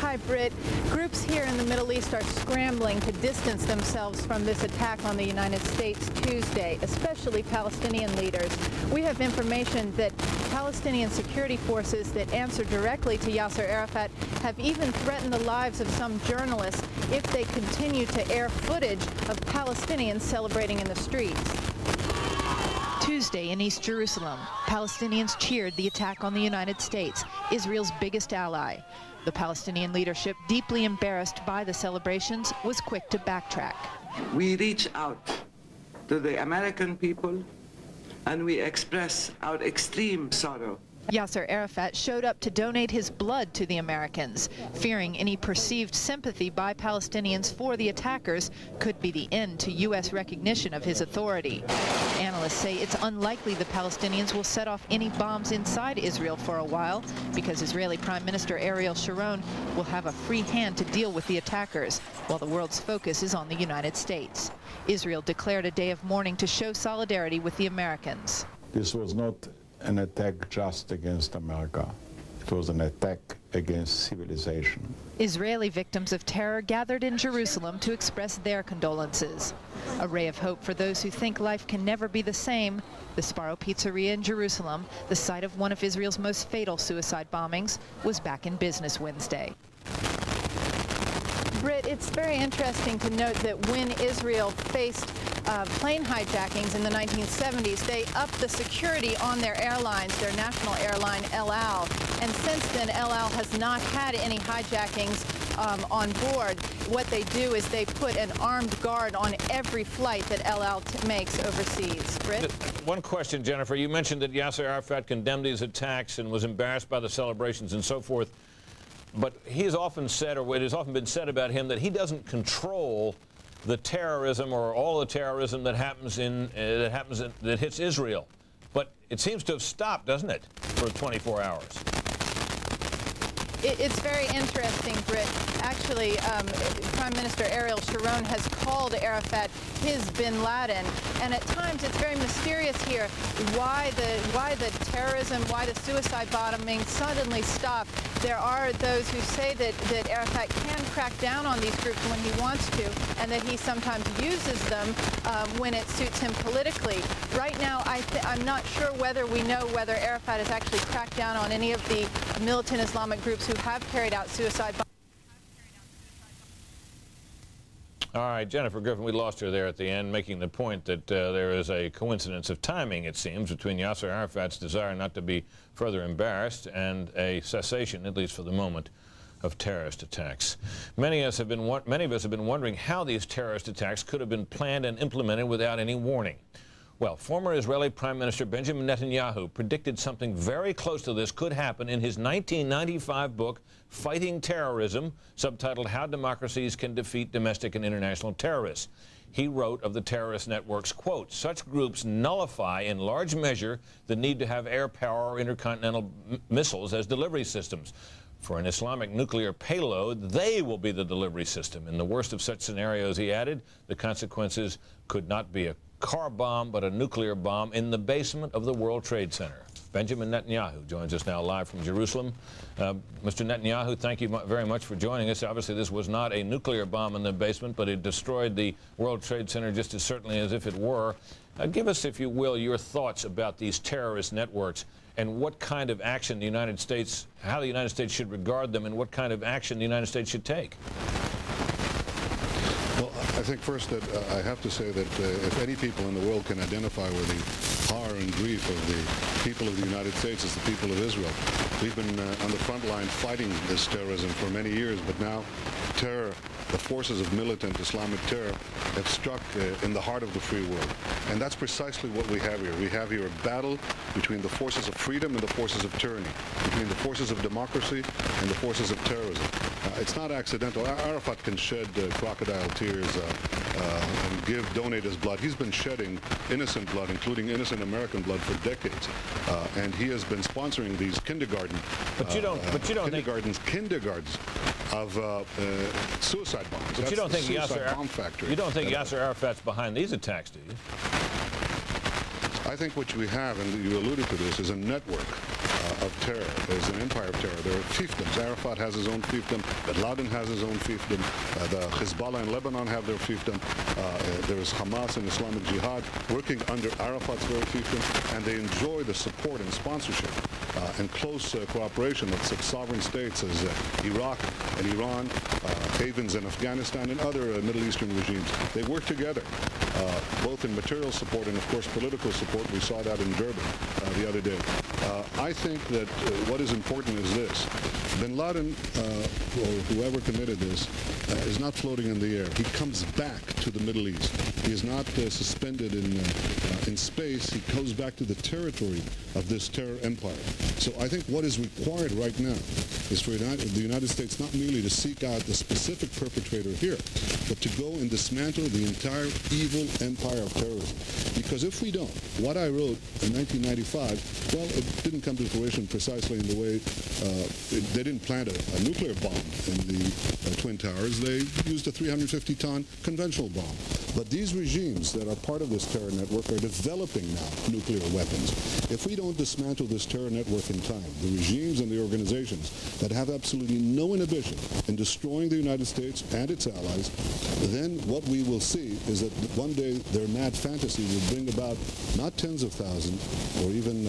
Hi, Britt. Groups here in the Middle East are scrambling to distance themselves from this attack on the United States Tuesday, especially Palestinian leaders. We have information that Palestinian security forces that answer directly to Yasser Arafat have even threatened the lives of some journalists if they continue to air footage of Palestinians celebrating in the streets. Tuesday in East Jerusalem, Palestinians cheered the attack on the United States, Israel's biggest ally. The Palestinian leadership, deeply embarrassed by the celebrations, was quick to backtrack. We reach out to the American people and we express our extreme sorrow. Yasser Arafat showed up to donate his blood to the Americans, fearing any perceived sympathy by Palestinians for the attackers could be the end to U.S. recognition of his authority. Analysts say it's unlikely the Palestinians will set off any bombs inside Israel for a while, because Israeli Prime Minister Ariel Sharon will have a free hand to deal with the attackers, while the world's focus is on the United States. Israel declared a day of mourning to show solidarity with the Americans. This was not an attack just against America. It was an attack against civilization. Israeli victims of terror gathered in Jerusalem to express their condolences. A ray of hope for those who think life can never be the same. The Sparrow Pizzeria in Jerusalem, the site of one of Israel's most fatal suicide bombings, was back in business Wednesday. Britt, it's very interesting to note that when Israel faced plane hijackings in the 1970s, they upped the security on their airlines, their national airline, El Al. And since then, El Al has not had any hijackings on board. What they do is they put an armed guard on every flight that El Al makes overseas. Britt? One question, Jennifer. You mentioned that Yasser Arafat condemned these attacks and was embarrassed by the celebrations and so forth. But he has often said, or it has often been said about him, that he doesn't control the terrorism or all the terrorism that that hits Israel. But it seems to have stopped, doesn't it, for 24 hours? It's very interesting, Britt. Actually, Prime Minister Ariel Sharon has called Arafat his bin Laden, and at times it's very mysterious here why the terrorism, why the suicide bombing suddenly stopped. There are those who say that Arafat can crack down on these groups when he wants to, and that he sometimes uses them when it suits him politically. Right now, I'm not sure whether we know whether Arafat has actually cracked down on any of the militant Islamic groups who have carried out suicide bombings. All right, Jennifer Griffin, we lost her there at the end, making the point that there is a coincidence of timing, it seems, between Yasser Arafat's desire not to be further embarrassed and a cessation, at least for the moment, of terrorist attacks. Many of us have been wondering how these terrorist attacks could have been planned and implemented without any warning. Well, former Israeli Prime Minister Benjamin Netanyahu predicted something very close to this could happen in his 1995 book, Fighting Terrorism, subtitled How Democracies Can Defeat Domestic and International Terrorists. He wrote of the terrorist networks, quote, such groups nullify in large measure the need to have air power or intercontinental missiles as delivery systems. For an Islamic nuclear payload, they will be the delivery system. In the worst of such scenarios, he added, the consequences could not be a car bomb, but a nuclear bomb in the basement of the World Trade Center. Benjamin Netanyahu joins us now live from Jerusalem. Mr. Netanyahu, thank you very much for joining us. Obviously, this was not a nuclear bomb in the basement, but it destroyed the World Trade Center just as certainly as if it were. Give us, if you will, your thoughts about these terrorist networks and what kind of action the United States, how the United States should regard them, and what kind of action the United States should take. Well, I think first that I have to say that if any people in the world can identify with the horror and grief of the people of the United States is the people of Israel. We've been on the front line fighting this terrorism for many years, but now terror, the forces of militant Islamic terror, have struck in the heart of the free world. And that's precisely what we have here. We have here a battle between the forces of freedom and the forces of tyranny, between the forces of democracy and the forces of terrorism. It's not accidental. Arafat can shed crocodile tears and donate his blood. He's been shedding innocent blood, including innocent American blood, for decades, and he has been sponsoring these kindergartens of suicide bombs. But you don't think Yasser Arafat's behind these attacks, do you? I think what we have, and you alluded to this, is a network of terror. There's an empire of terror. There are fiefdoms. Arafat has his own fiefdom. Bin Laden has his own fiefdom. The Hezbollah in Lebanon have their fiefdom. There's Hamas and Islamic Jihad working under Arafat's very fiefdom, and they enjoy the support and sponsorship and close cooperation of such sovereign states as Iraq and Iran, havens in Afghanistan, and other Middle Eastern regimes. They work together, both in material support and, of course, political support. We saw that in Durban the other day. I think that what is important is this. Bin Laden, or whoever committed this, is not floating in the air. He comes back to the Middle East. He is not suspended in space. He goes back to the territory of this terror empire. So I think what is required right now is for the United States not merely to seek out the specific perpetrator here, but to go and dismantle the entire evil empire of terrorism. Because if we don't, what I wrote in 1995, well, it didn't come to fruition precisely in the way they didn't plant a nuclear bomb in the Twin Towers. They used a 350-ton conventional bomb. But these regimes that are part of this terror network are developing now nuclear weapons. If we don't dismantle this terror network in time, the regimes and the organizations that have absolutely no inhibition in destroying the United States and its allies, then what we will see is that one day their mad fantasy will bring about not tens of thousands or even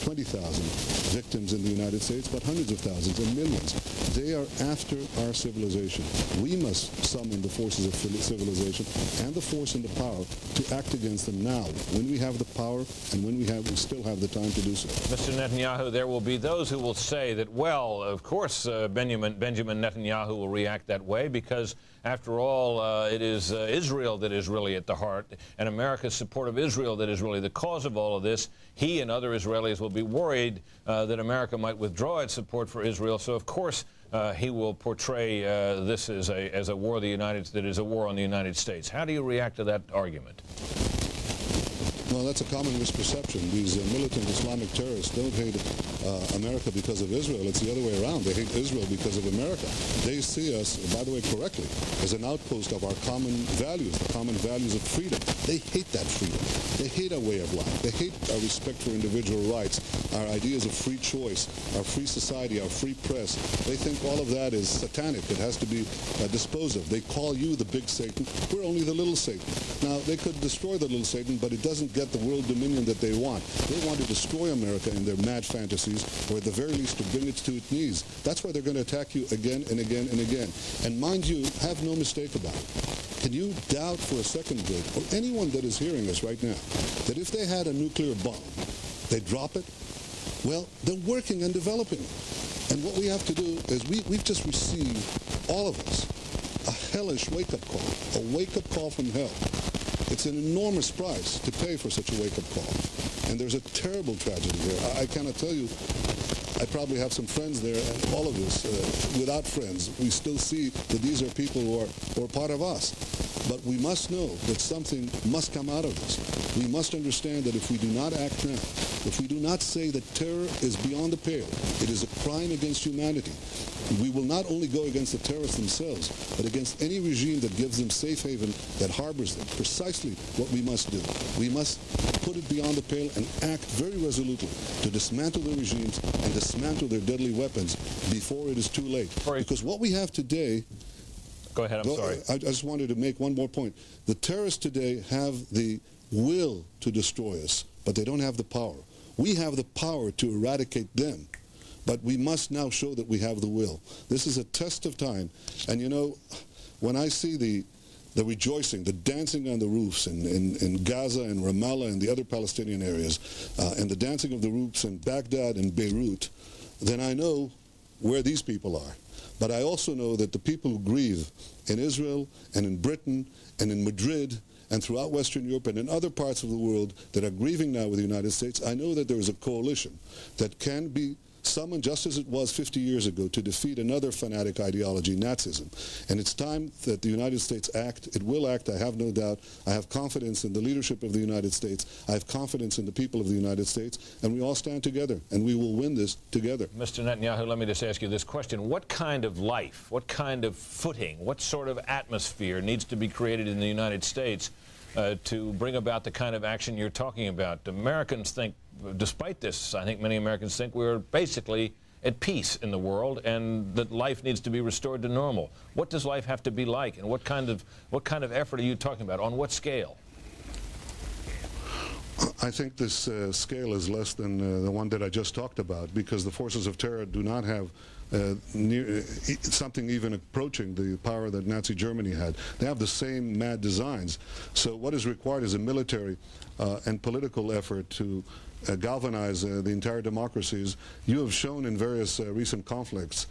20,000 victims in the United States, but hundreds of thousands and millions. They are after our civilization. We must summon the forces of civilization and the force and the power to act against them now, when we have the power and when we still have the time to do so. Mr. Netanyahu, there will be those who will say that, well, of course Benjamin Netanyahu will react that way because, after all, it is Israel that is really at the heart, and America's support of Israel that is really the cause of all of this. He and other Israelis will be worried that America might withdraw its support for Israel, so of course he will portray this as a war that is a war on the United States. How do you react to that argument? Well, that's a common misperception. These militant Islamic terrorists don't hate America because of Israel. It's the other way around. They hate Israel because of America. They see us, by the way, correctly, as an outpost of our common values, the common values of freedom. They hate that freedom. They hate our way of life. They hate our respect for individual rights, our ideas of free choice, our free society, our free press. They think all of that is satanic. It has to be disposed of. They call you the big Satan. We're only the little Satan. Now, they could destroy the little Satan, but it doesn't get the world dominion that they want. They want to destroy America in their mad fantasies, or at the very least to bring it to its knees. That's why they're going to attack you again and again and again. And mind you, have no mistake about it. Can you doubt for a second, Greg, or anyone that is hearing us right now, that if they had a nuclear bomb, they'd drop it? Well, they're working and developing it. And what we have to do is we've just received, all of us, a hellish wake-up call, a wake-up call from hell. It's an enormous price to pay for such a wake-up call. And there's a terrible tragedy there. I cannot tell you. I probably have some friends there, and all of us, without friends, we still see that these are people who are part of us. But we must know that something must come out of this. We must understand that if we do not act now, if we do not say that terror is beyond the pale, it is a crime against humanity, we will not only go against the terrorists themselves, but against any regime that gives them safe haven, that harbors them. Precisely what we must do. We must put it beyond the pale and act very resolutely to dismantle the regimes and dismantle their deadly weapons before it is too late. Because what we have today... Go ahead, I'm sorry. I just wanted to make one more point. The terrorists today have the will to destroy us, but they don't have the power. We have the power to eradicate them. But we must now show that we have the will. This is a test of time. And you know, when I see the the rejoicing, the dancing on the roofs in Gaza and Ramallah and the other Palestinian areas, and the dancing of the roofs in Baghdad and Beirut, then I know where these people are. But I also know that the people who grieve in Israel and in Britain and in Madrid and throughout Western Europe and in other parts of the world that are grieving now with the United States, I know that there is a coalition that can be summoned, just as it was 50 years ago, to defeat another fanatic ideology, Nazism. And it's time that the United States act. It will act, I have no doubt. I have confidence in the leadership of the United States. I have confidence in the people of the United States. And we all stand together, and we will win this together. Mr. Netanyahu, let me just ask you this question. What kind of life, what kind of footing, what sort of atmosphere needs to be created in the United States to bring about the kind of action you're talking about? Americans think, despite this, I think many Americans think we're basically at peace in the world and that life needs to be restored to normal. What does life have to be like, and what kind of effort are you talking about? On what scale? I think this scale is less than the one that I just talked about, because the forces of terror do not have something even approaching the power that Nazi Germany had. They have the same mad designs. So what is required is a military and political effort to galvanize the entire democracies. You have shown in various recent conflicts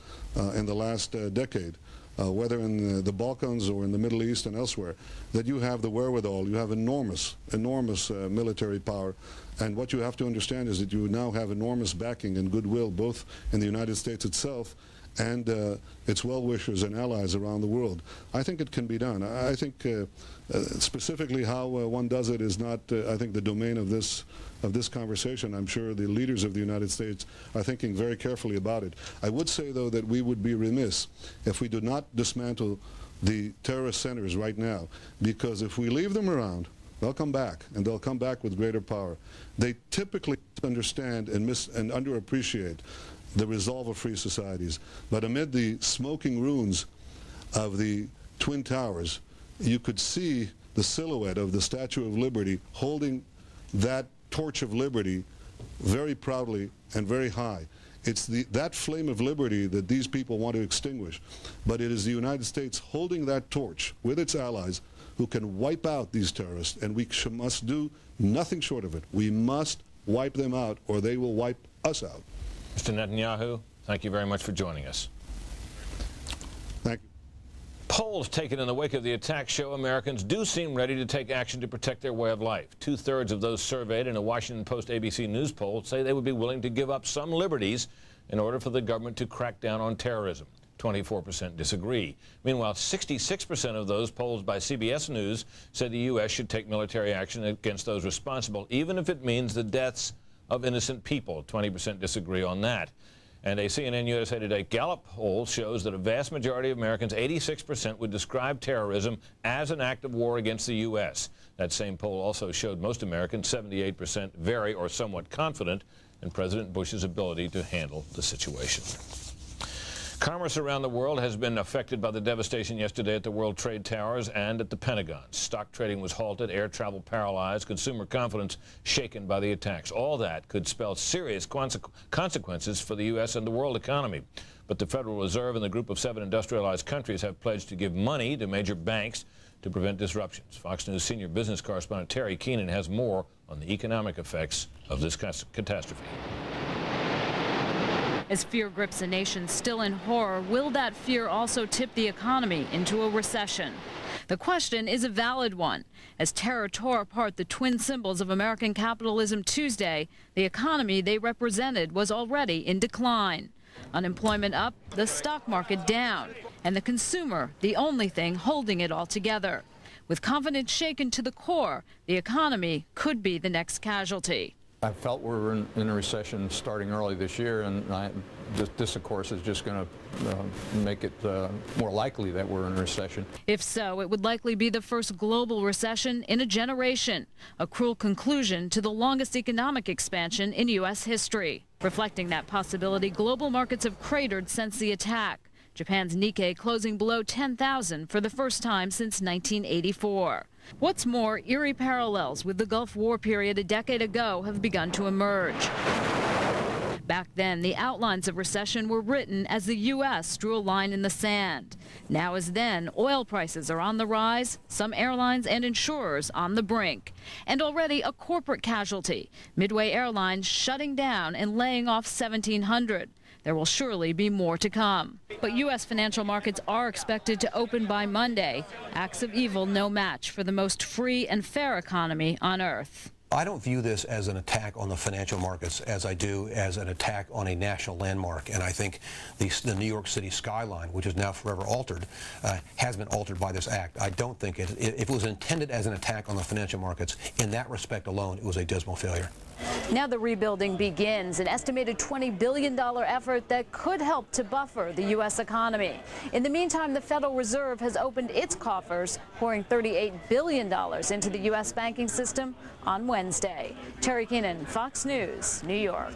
in the last decade, whether in the Balkans or in the Middle East and elsewhere, that you have the wherewithal, you have enormous military power. And what you have to understand is that you now have enormous backing and goodwill, both in the United States itself and its well-wishers and allies around the world. I think it can be done. I think specifically how one does it is not, I think, the domain of this conversation. I'm sure the leaders of the United States are thinking very carefully about it. I would say, though, that we would be remiss if we do not dismantle the terrorist centers right now, because if we leave them around, they'll come back, and they'll come back with greater power. They typically understand and underappreciate the resolve of free societies. But amid the smoking ruins of the Twin Towers, you could see the silhouette of the Statue of Liberty holding that torch of liberty very proudly and very high. It's that flame of liberty that these people want to extinguish. But it is the United States holding that torch with its allies who can wipe out these terrorists, and we must do nothing short of it. We must wipe them out, or they will wipe us out. Mr. Netanyahu, thank you very much for joining us. Thank you. Polls taken in the wake of the attack show Americans do seem ready to take action to protect their way of life. 2/3 of those surveyed in a Washington Post ABC News poll say they would be willing to give up some liberties in order for the government to crack down on terrorism. 24% disagree. Meanwhile, 66% of those polled by CBS News said the U.S. should take military action against those responsible, even if it means the deaths of innocent people. 20% disagree on that. And a CNN USA Today Gallup poll shows that a vast majority of Americans, 86%, would describe terrorism as an act of war against the U.S. That same poll also showed most Americans, 78%, very or somewhat confident in President Bush's ability to handle the situation. Commerce around the world has been affected by the devastation yesterday at the World Trade Towers and at the Pentagon. Stock trading was halted, air travel paralyzed, consumer confidence shaken by the attacks. All that could spell serious consequences for the U.S. and the world economy. But the Federal Reserve and the group of 7 industrialized countries have pledged to give money to major banks to prevent disruptions. Fox News senior business correspondent Terry Keenan has more on the economic effects of this catastrophe. As fear grips a nation still in horror, will that fear also tip the economy into a recession? The question is a valid one. As terror tore apart the twin symbols of American capitalism Tuesday, the economy they represented was already in decline. Unemployment up, the stock market down, and the consumer the only thing holding it all together. With confidence shaken to the core, the economy could be the next casualty. I felt we were in a recession starting early this year, and this, of course, is just going to make it more likely that we're in a recession. If so, it would likely be the first global recession in a generation, a cruel conclusion to the longest economic expansion in U.S. history. Reflecting that possibility, global markets have cratered since the attack. Japan's Nikkei closing below 10,000 for the first time since 1984. What's more, eerie parallels with the Gulf War period a decade ago have begun to emerge. Back then, the outlines of recession were written as the U.S. drew a line in the sand. Now as then, oil prices are on the rise, some airlines and insurers on the brink. And already a corporate casualty, Midway Airlines shutting down and laying off 1,700. There will surely be more to come. But U.S. financial markets are expected to open by Monday. Acts of evil no match for the most free and fair economy on earth. I don't view this as an attack on the financial markets as I do as an attack on a national landmark. And I think the New York City skyline, which is now forever altered, has been altered by this act. I don't think if it was intended as an attack on the financial markets, in that respect alone, it was a dismal failure. Now the rebuilding begins, an estimated $20 billion effort that could help to buffer the U.S. economy. In the meantime, the Federal Reserve has opened its coffers, pouring $38 billion into the U.S. banking system on Wednesday. Terry Keenan, Fox News, New York.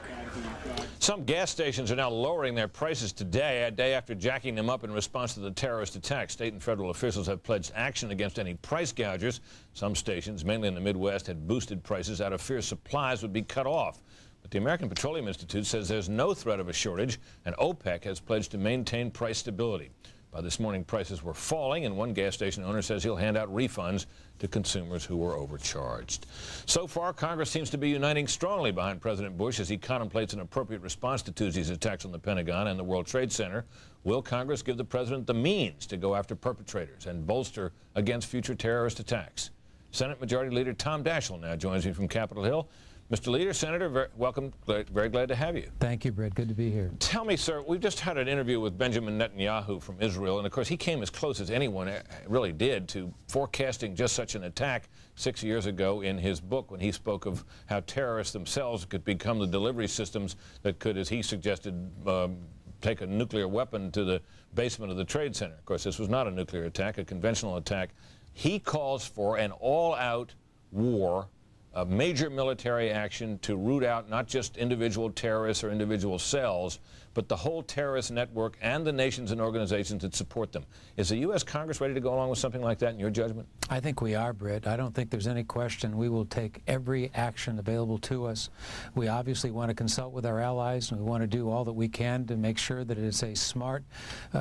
Some gas stations are now lowering their prices today, a day after jacking them up in response to the terrorist attack. State and federal officials have pledged action against any price gougers. Some stations, mainly in the Midwest, had boosted prices out of fear supplies would be cut off. But the American Petroleum Institute says there's no threat of a shortage, and OPEC has pledged to maintain price stability. By this morning, prices were falling, and one gas station owner says he'll hand out refunds to consumers who were overcharged. So far, Congress seems to be uniting strongly behind President Bush as he contemplates an appropriate response to Tuesday's attacks on the Pentagon and the World Trade Center. Will Congress give the president the means to go after perpetrators and bolster against future terrorist attacks? Senate Majority Leader Tom Daschle now joins me from Capitol Hill. Mr. Leader, Senator, welcome. Very glad to have you. Thank you, Brett. Good to be here. Tell me, sir, we've just had an interview with Benjamin Netanyahu from Israel, and of course he came as close as anyone really did to forecasting just such an attack 6 years ago in his book when he spoke of how terrorists themselves could become the delivery systems that could, as he suggested, take a nuclear weapon to the basement of the Trade Center. Of course, this was not a nuclear attack, a conventional attack. He calls for an all-out war, a major military action to root out not just individual terrorists or individual cells, but the whole terrorist network and the nations and organizations that support them. Is the U.S. Congress ready to go along with something like that in your judgment? I think we are, Britt. I don't think there's any question we will take every action available to us. We obviously want to consult with our allies, and we want to do all that we can to make sure that it is a smart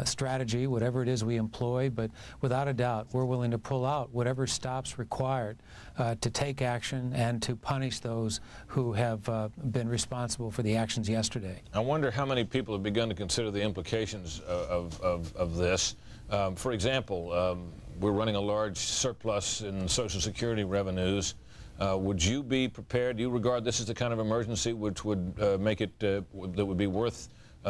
strategy, whatever it is we employ. But without a doubt, we're willing to pull out whatever stops required to take action and to punish those who have been responsible for the actions yesterday. I wonder how many people have begun to consider the implications of this. For example, we're running a large surplus in Social Security revenues. Would you be prepared? Do you regard this as the kind of emergency which would make it that would be worth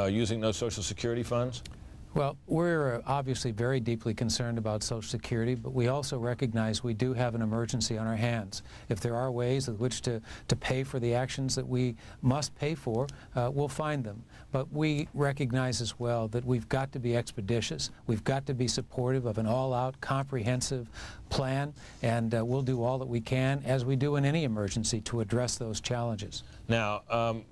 using those Social Security funds? Well, we're obviously very deeply concerned about Social Security, but we also recognize we do have an emergency on our hands. If there are ways with which to pay for the actions that we must pay for, we'll find them. But we recognize as well that we've got to be expeditious. We've got to be supportive of an all-out, comprehensive plan, and we'll do all that we can, as we do in any emergency, to address those challenges. Now,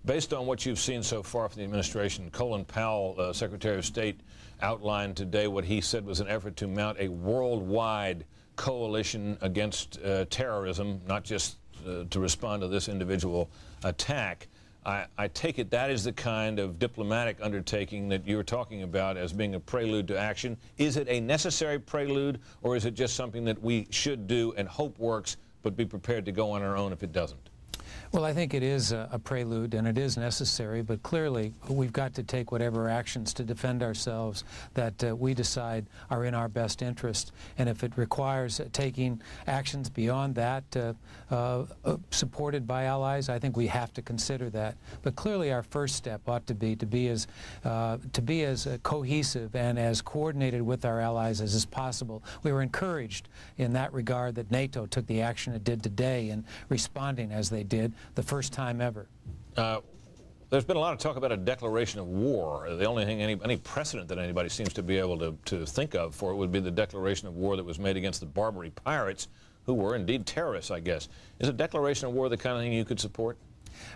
based on what you've seen so far from the administration, Colin Powell, Secretary of State, outlined today what he said was an effort to mount a worldwide coalition against terrorism, not just to respond to this individual attack. I take it that is the kind of diplomatic undertaking that you're talking about as being a prelude to action. Is it a necessary prelude, or is it just something that we should do and hope works, but be prepared to go on our own if it doesn't? Well, I think it is a prelude, and it is necessary, but clearly we've got to take whatever actions to defend ourselves that we decide are in our best interest. And if it requires taking actions beyond that, supported by allies, I think we have to consider that. But clearly our first step ought to be as cohesive and as coordinated with our allies as is possible. We were encouraged in that regard that NATO took the action it did today in responding as they did, the first time ever. There's been a lot of talk about a declaration of war. The only thing, any precedent that anybody seems to be able to think of for it would be the declaration of war that was made against the Barbary pirates, who were indeed terrorists, I guess. Is a declaration of war the kind of thing you could support?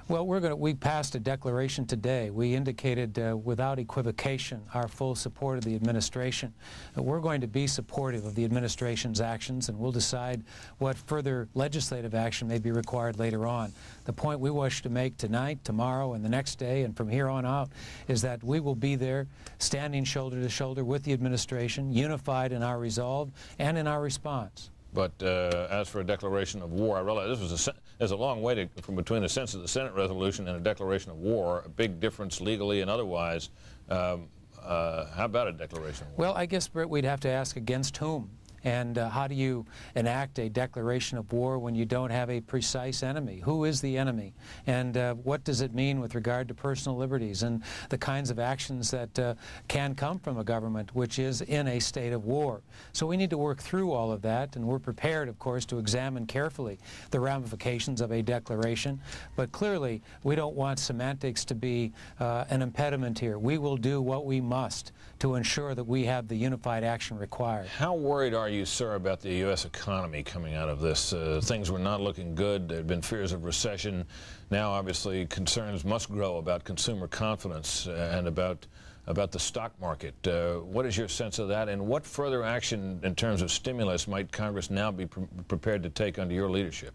Well, we passed a declaration today. We indicated without equivocation our full support of the administration. We're going to be supportive of the administration's actions, and we'll decide what further legislative action may be required later on. The point we wish to make tonight, tomorrow, and the next day, and from here on out, is that we will be there standing shoulder to shoulder with the administration, unified in our resolve and in our response. But as for a declaration of war, I realize there's a long way from between a sense of the Senate resolution and a declaration of war, a big difference legally and otherwise. How about a declaration of war? Well, I guess, Britt, we'd have to ask against whom. And how do you enact a declaration of war when you don't have a precise enemy? Who is the enemy? And what does it mean with regard to personal liberties and the kinds of actions that can come from a government which is in a state of war? So we need to work through all of that, and we're prepared, of course, to examine carefully the ramifications of a declaration. But clearly, we don't want semantics to be an impediment here. We will do what we must to ensure that we have the unified action required. How worried are you, sir, about the U.S. economy coming out of this? Things were not looking good. There had been fears of recession. Now, obviously, concerns must grow about consumer confidence and about the stock market. What is your sense of that, and what further action in terms of stimulus might Congress now be prepared to take under your leadership?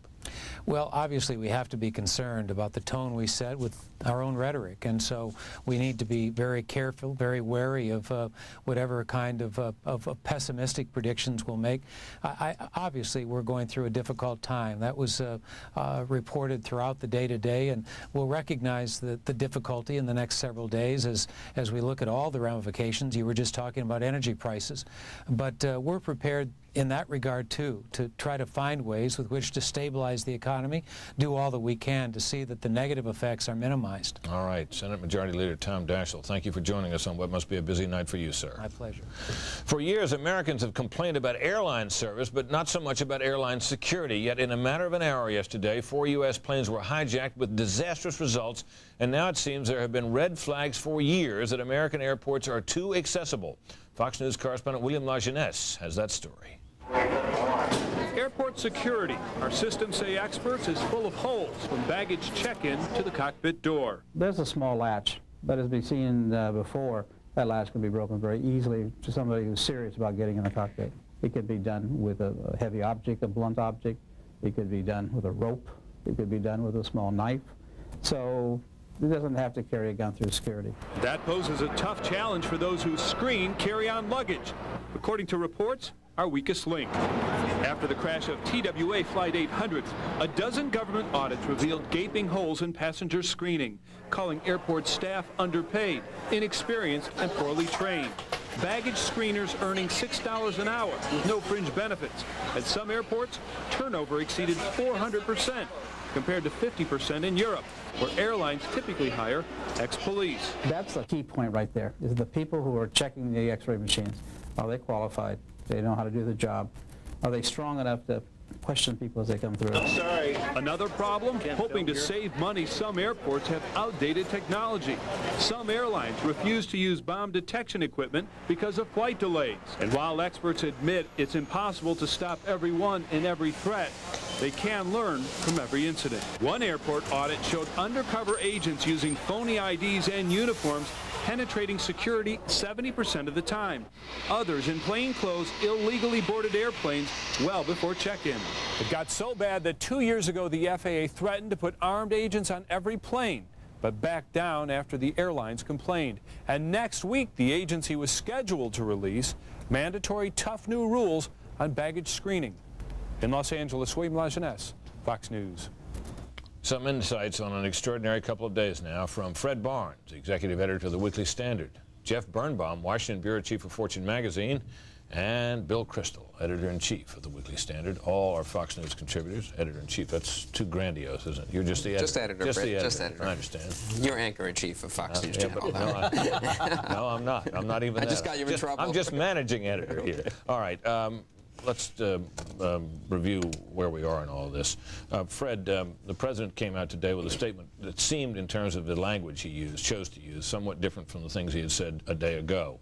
Well, obviously, we have to be concerned about the tone we set with our own rhetoric, and so we need to be very careful, very wary of whatever kind of pessimistic predictions we'll make. Obviously, we're going through a difficult time. That was reported throughout the day today, and we'll recognize the difficulty in the next several days as we look at all the ramifications. You were just talking about energy prices, but we're prepared in that regard, too, to try to find ways with which to stabilize the economy, do all that we can to see that the negative effects are minimized. All right. Senate Majority Leader Tom Daschle, thank you for joining us on what must be a busy night for you, sir. My pleasure. For years, Americans have complained about airline service, but not so much about airline security. Yet in a matter of an hour yesterday, 4 U.S. planes were hijacked with disastrous results, and now it seems there have been red flags for years that American airports are too accessible. Fox News correspondent William LaJeunesse has that story. Airport security, our systems say experts, is full of holes from baggage check-in to the cockpit door. There's a small latch, but as we've seen before, that latch can be broken very easily to somebody who's serious about getting in the cockpit. It could be done with a heavy object, a blunt object. It could be done with a rope. It could be done with a small knife. So it doesn't have to carry a gun through security. That poses a tough challenge for those who screen carry-on luggage. According to reports, our weakest link. After the crash of TWA Flight 800, a dozen government audits revealed gaping holes in passenger screening, calling airport staff underpaid, inexperienced, and poorly trained. Baggage screeners earning $6 an hour with no fringe benefits. At some airports, turnover exceeded 400%, compared to 50% in Europe, where airlines typically hire ex-police. That's the key point right there, is the people who are checking the x-ray machines. Are they qualified? They know how to do the job. Are they strong enough to question people as they come through? Sorry. Another problem? Hoping to save money, some airports have outdated technology. Some airlines refuse to use bomb detection equipment because of flight delays. And while experts admit it's impossible to stop everyone in every threat, they can learn from every incident. One airport audit showed undercover agents using phony IDs and uniforms penetrating security 70% of the time. Others in plain clothes illegally boarded airplanes well before check-in. It got so bad that 2 years ago the FAA threatened to put armed agents on every plane, but backed down after the airlines complained. And next week the agency was scheduled to release mandatory tough new rules on baggage screening. In Los Angeles, William LaJeunesse, Fox News. Some insights on an extraordinary couple of days now from Fred Barnes, executive editor of the Weekly Standard, Jeff Birnbaum, Washington bureau chief of Fortune magazine, and Bill Kristol, editor-in-chief of the Weekly Standard. All are Fox News contributors. Editor-in-chief, that's too grandiose, isn't it? You're just the editor. Just editor, just Britt, the editor. just editor. I understand. You're anchor-in-chief of Fox News Channel. No, I'm not. I'm not even I just got you in trouble. I'm just managing editor here. All right. let's review where we are in all of this. Fred, the president came out today with a statement that seemed, in terms of the language he chose to use, somewhat different from the things he had said a day ago.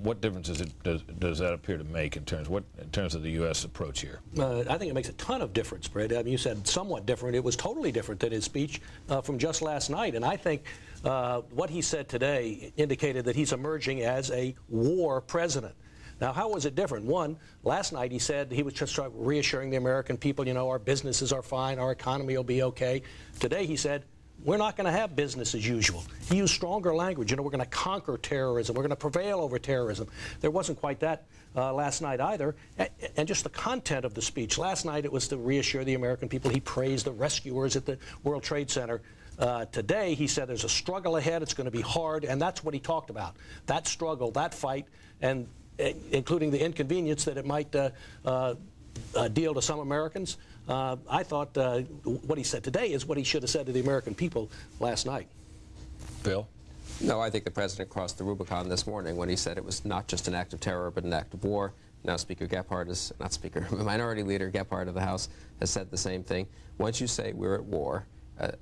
What difference does that appear to make in terms of the U.S. approach here? I think it makes a ton of difference, Brett. I mean, you said somewhat different. It was totally different than his speech from just last night. And I think what he said today indicated that he's emerging as a war president. Now, how was it different? One, last night he said he was just reassuring the American people, you know, our businesses are fine, our economy will be okay. Today he said, we're not going to have business as usual. He used stronger language. You know, we're going to conquer terrorism. We're going to prevail over terrorism. There wasn't quite that last night either. And just the content of the speech. Last night it was to reassure the American people. He praised the rescuers at the World Trade Center. Today he said there's a struggle ahead. It's going to be hard. And that's what he talked about. That struggle, that fight, and including the inconvenience that it might deal to some Americans. I thought what he said today is what he should have said to the American people last night. Bill? No, I think the president crossed the Rubicon this morning when he said it was not just an act of terror, but an act of war. Now Speaker Gephardt is, not Speaker, Minority Leader Gephardt of the House has said the same thing. Once you say we're at war,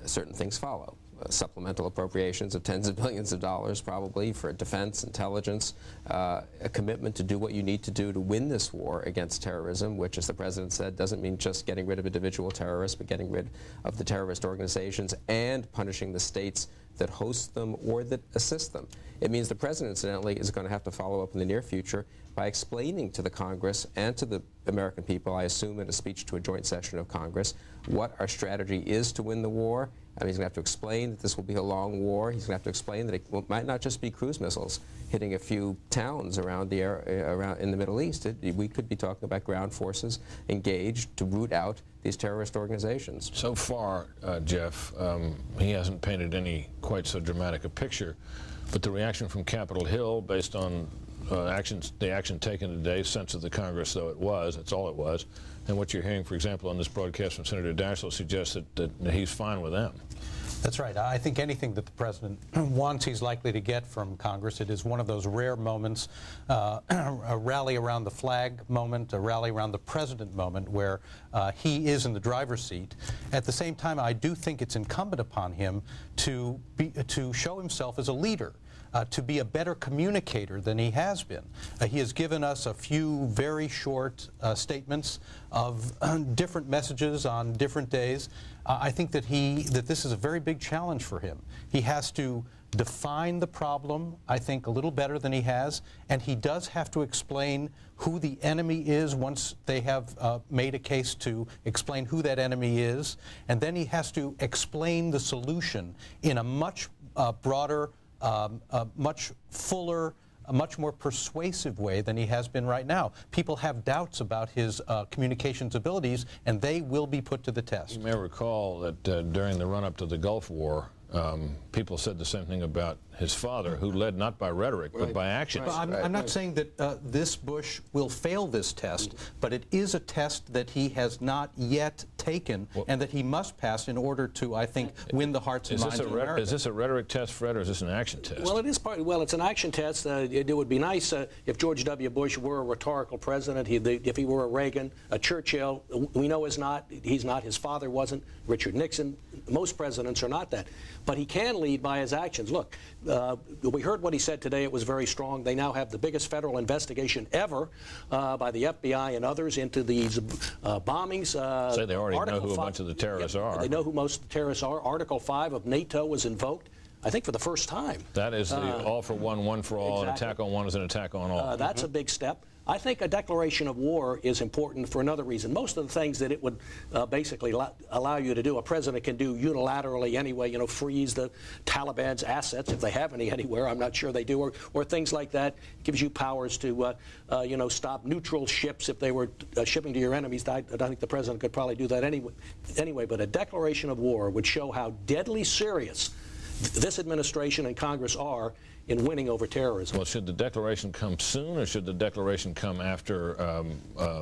certain things follow. Supplemental appropriations of tens of billions of dollars probably for defense, intelligence, a commitment to do what you need to do to win this war against terrorism, which, as the president said, doesn't mean just getting rid of individual terrorists, but getting rid of the terrorist organizations and punishing the states that host them or that assist them. It means the president, incidentally, is going to have to follow up in the near future by explaining to the Congress and to the American people, I assume in a speech to a joint session of Congress, what our strategy is to win the war. I mean, he's going to have to explain that this will be a long war. He's going to have to explain that it might not just be cruise missiles hitting a few towns around in the Middle East. We could be talking about ground forces engaged to root out these terrorist organizations. So far, Jeff, he hasn't painted any quite so dramatic a picture, but the reaction from Capitol Hill, based on the action taken today, sense of the Congress though it was, that's all it was, and what you're hearing, for example, on this broadcast from Senator Daschle suggests that he's fine with them. That's right. I think anything that the president wants, he's likely to get from Congress. It is one of those rare moments, a rally around the flag moment, a rally around the president moment, where he is in the driver's seat. At the same time, I do think it's incumbent upon him to show himself as a leader. To be a better communicator than he has been. He has given us a few very short statements of different messages on different days. I think that this is a very big challenge for him. He has to define the problem, I think, a little better than he has, and he does have to explain who the enemy is once they have made a case to explain who that enemy is, and then he has to explain the solution in a much broader, a much fuller, a much more persuasive way than he has been right now. People have doubts about his communications abilities, and they will be put to the test. You may recall that during the run-up to the Gulf War, people said the same thing about his father, who led not by rhetoric, but by actions. I'm not saying that this Bush will fail this test, but it is a test that he has not yet taken and that he must pass in order to, I think, win the hearts and minds of America. Is this a rhetoric test, Fred, or is this an action test? Well, it is well, it's an action test. It would be nice if George W. Bush were a rhetorical president. If he were a Reagan, a Churchill, we know he's not. His father wasn't. Richard Nixon. Most presidents are not that. But he can lead by his actions. Look, we heard what he said today. It was very strong. They now have the biggest federal investigation ever by the FBI and others into these bombings. Say they already know who a bunch of the terrorists are. They know who most of the terrorists are. Article 5 of NATO was invoked, I think, for the first time. That is the all for one, one for all. Exactly. An attack on one is an attack on all. That's a big step. I think a declaration of war is important for another reason. Most of the things that it would basically allow you to do, a president can do unilaterally anyway, you know, freeze the Taliban's assets if they have any anywhere. I'm not sure they do, or things like that. It gives you powers to, you know, stop neutral ships if they were shipping to your enemies. I think the president could probably do that anyway. But a declaration of war would show how deadly serious this administration and Congress are in winning over terrorism. Well, should the declaration come soon, or should the declaration come after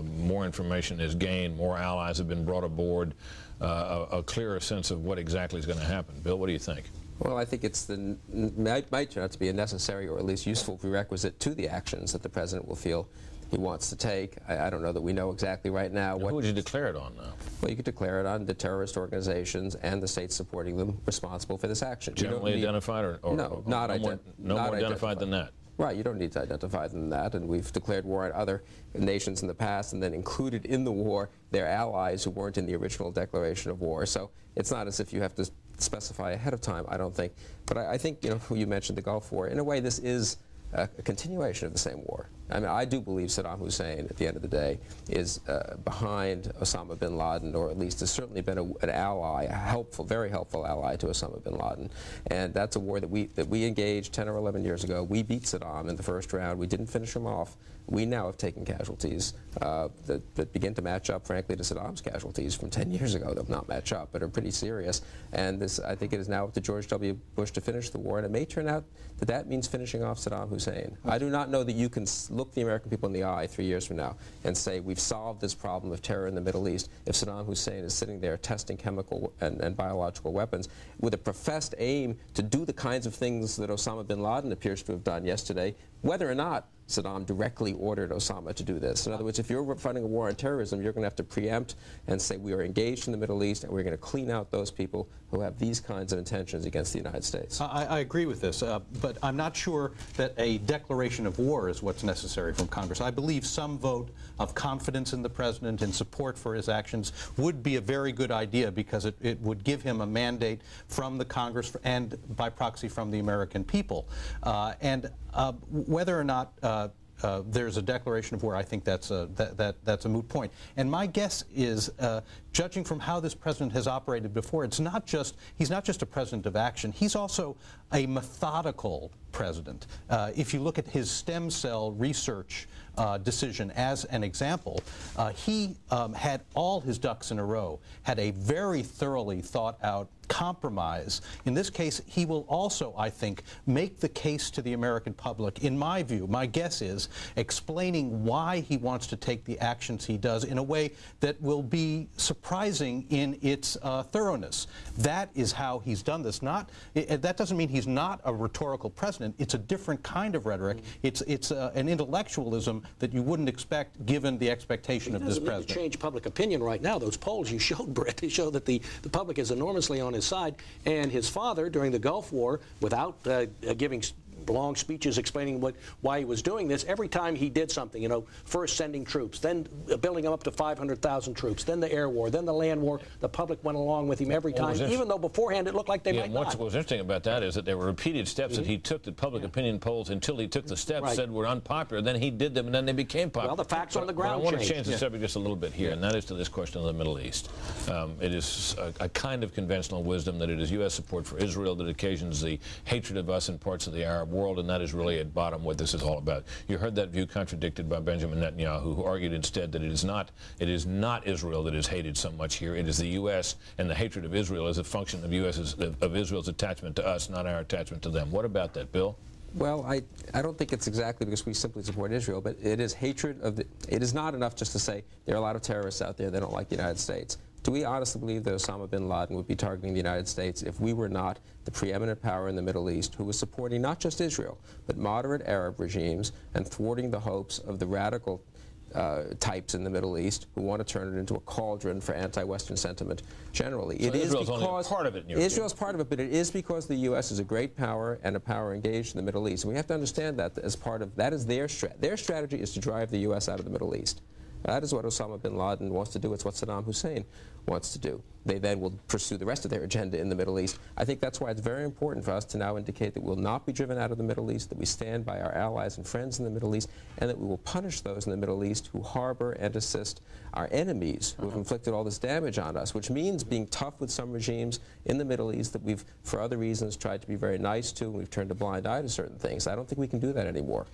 more information is gained, more allies have been brought aboard, a clearer sense of what exactly is going to happen? Bill, what do you think? Well, I think it's might turn out to be a necessary or at least useful prerequisite to the actions that the president will feel he wants to take. I don't know that we know exactly right now. Who would you declare it on now? Well, you could declare it on the terrorist organizations and the states supporting them responsible for this action. Generally identified, or no, not no more identified than that? Right, you don't need to identify them that, and we've declared war on other nations in the past and then included in the war their allies who weren't in the original declaration of war. So it's not as if you have to specify ahead of time, I don't think. But I think, you mentioned the Gulf War. In a way, this is a continuation of the same war. I mean, I do believe Saddam Hussein, at the end of the day, is behind Osama bin Laden, or at least has certainly been an ally, a helpful, very helpful ally to Osama bin Laden. And that's a war that we engaged 10 or 11 years ago. We beat Saddam in the first round. We didn't finish him off. We now have taken casualties that begin to match up, frankly, to Saddam's casualties from 10 years ago. They'll not match up, but are pretty serious. And this, I think it is now up to George W. Bush to finish the war, and it may turn out that that means finishing off Saddam Hussein. I do not know that you can look the American people in the eye 3 years from now and say we've solved this problem of terror in the Middle East if Saddam Hussein is sitting there testing chemical and biological weapons with a professed aim to do the kinds of things that Osama bin Laden appears to have done yesterday, whether or not Saddam directly ordered Osama to do this. In other words, if you're fighting a war on terrorism, you're going to have to preempt and say we are engaged in the Middle East and we're going to clean out those people who have these kinds of intentions against the United States. I agree with this, but I'm not sure that a declaration of war is what's necessary from Congress. I believe some vote of confidence in the President and support for his actions would be a very good idea, because it would give him a mandate from the Congress and by proxy from the American people. Whether or not there's a declaration of war, I think that's a moot point. And my guess is, judging from how this president has operated before, he's not just a president of action, he's also a methodical president. If you look at his stem cell research decision as an example, he had all his ducks in a row, had a very thoroughly thought out compromise. In this case, he will also, I think, make the case to the American public, in my view, my guess is, explaining why he wants to take the actions he does in a way that will be surprising in its thoroughness. That is how he's done this. That doesn't mean he's not a rhetorical president. It's a different kind of rhetoric. It's an intellectualism that you wouldn't expect given the expectation of this president. It doesn't change public opinion right now. Those polls you showed, Brett, they show that the public is enormously on his side. And his father, during the Gulf War, without giving long speeches explaining why he was doing this, every time he did something, first sending troops, then building them up to 500,000 troops, then the air war, then the land war, the public went along with him every time, even though beforehand it looked like they might not. What was interesting about that is that there were repeated steps that he took that public opinion polls, until he took the steps, said were unpopular, then he did them, and then they became popular. Well, the facts on the ground changed. I want to change the subject just a little bit here, and that is to this question of the Middle East. It is a kind of conventional wisdom that it is U.S. support for Israel that occasions the hatred of us in parts of the Arab world, and that is really at bottom what this is all about. You heard that view contradicted by Benjamin Netanyahu, who argued instead that it is not Israel that is hated so much here. It is the U.S. and the hatred of Israel as a function of Israel's attachment to us, not our attachment to them. What about that, Bill? Well, I don't think it's exactly because we simply support Israel, but it is hatred of it is not enough just to say there are a lot of terrorists out there, they don't like the United States. Do we honestly believe that Osama bin Laden would be targeting the United States if we were not the preeminent power in the Middle East who was supporting not just Israel, but moderate Arab regimes and thwarting the hopes of the radical types in the Middle East who want to turn it into a cauldron for anti-Western sentiment generally? So Israel's only a part of it in your Israel's part of it, but it is because the U.S. is a great power and a power engaged in the Middle East. And we have to understand that as part of that is their strategy is to drive the U.S. out of the Middle East. That is what Osama bin Laden wants to do. It's what Saddam Hussein wants to do. They then will pursue the rest of their agenda in the Middle East. I think that's why it's very important for us to now indicate that we'll not be driven out of the Middle East, that we stand by our allies and friends in the Middle East, and that we will punish those in the Middle East who harbor and assist our enemies who have inflicted all this damage on us, which means being tough with some regimes in the Middle East that we've, for other reasons, tried to be very nice to, and we've turned a blind eye to certain things. I don't think we can do that anymore.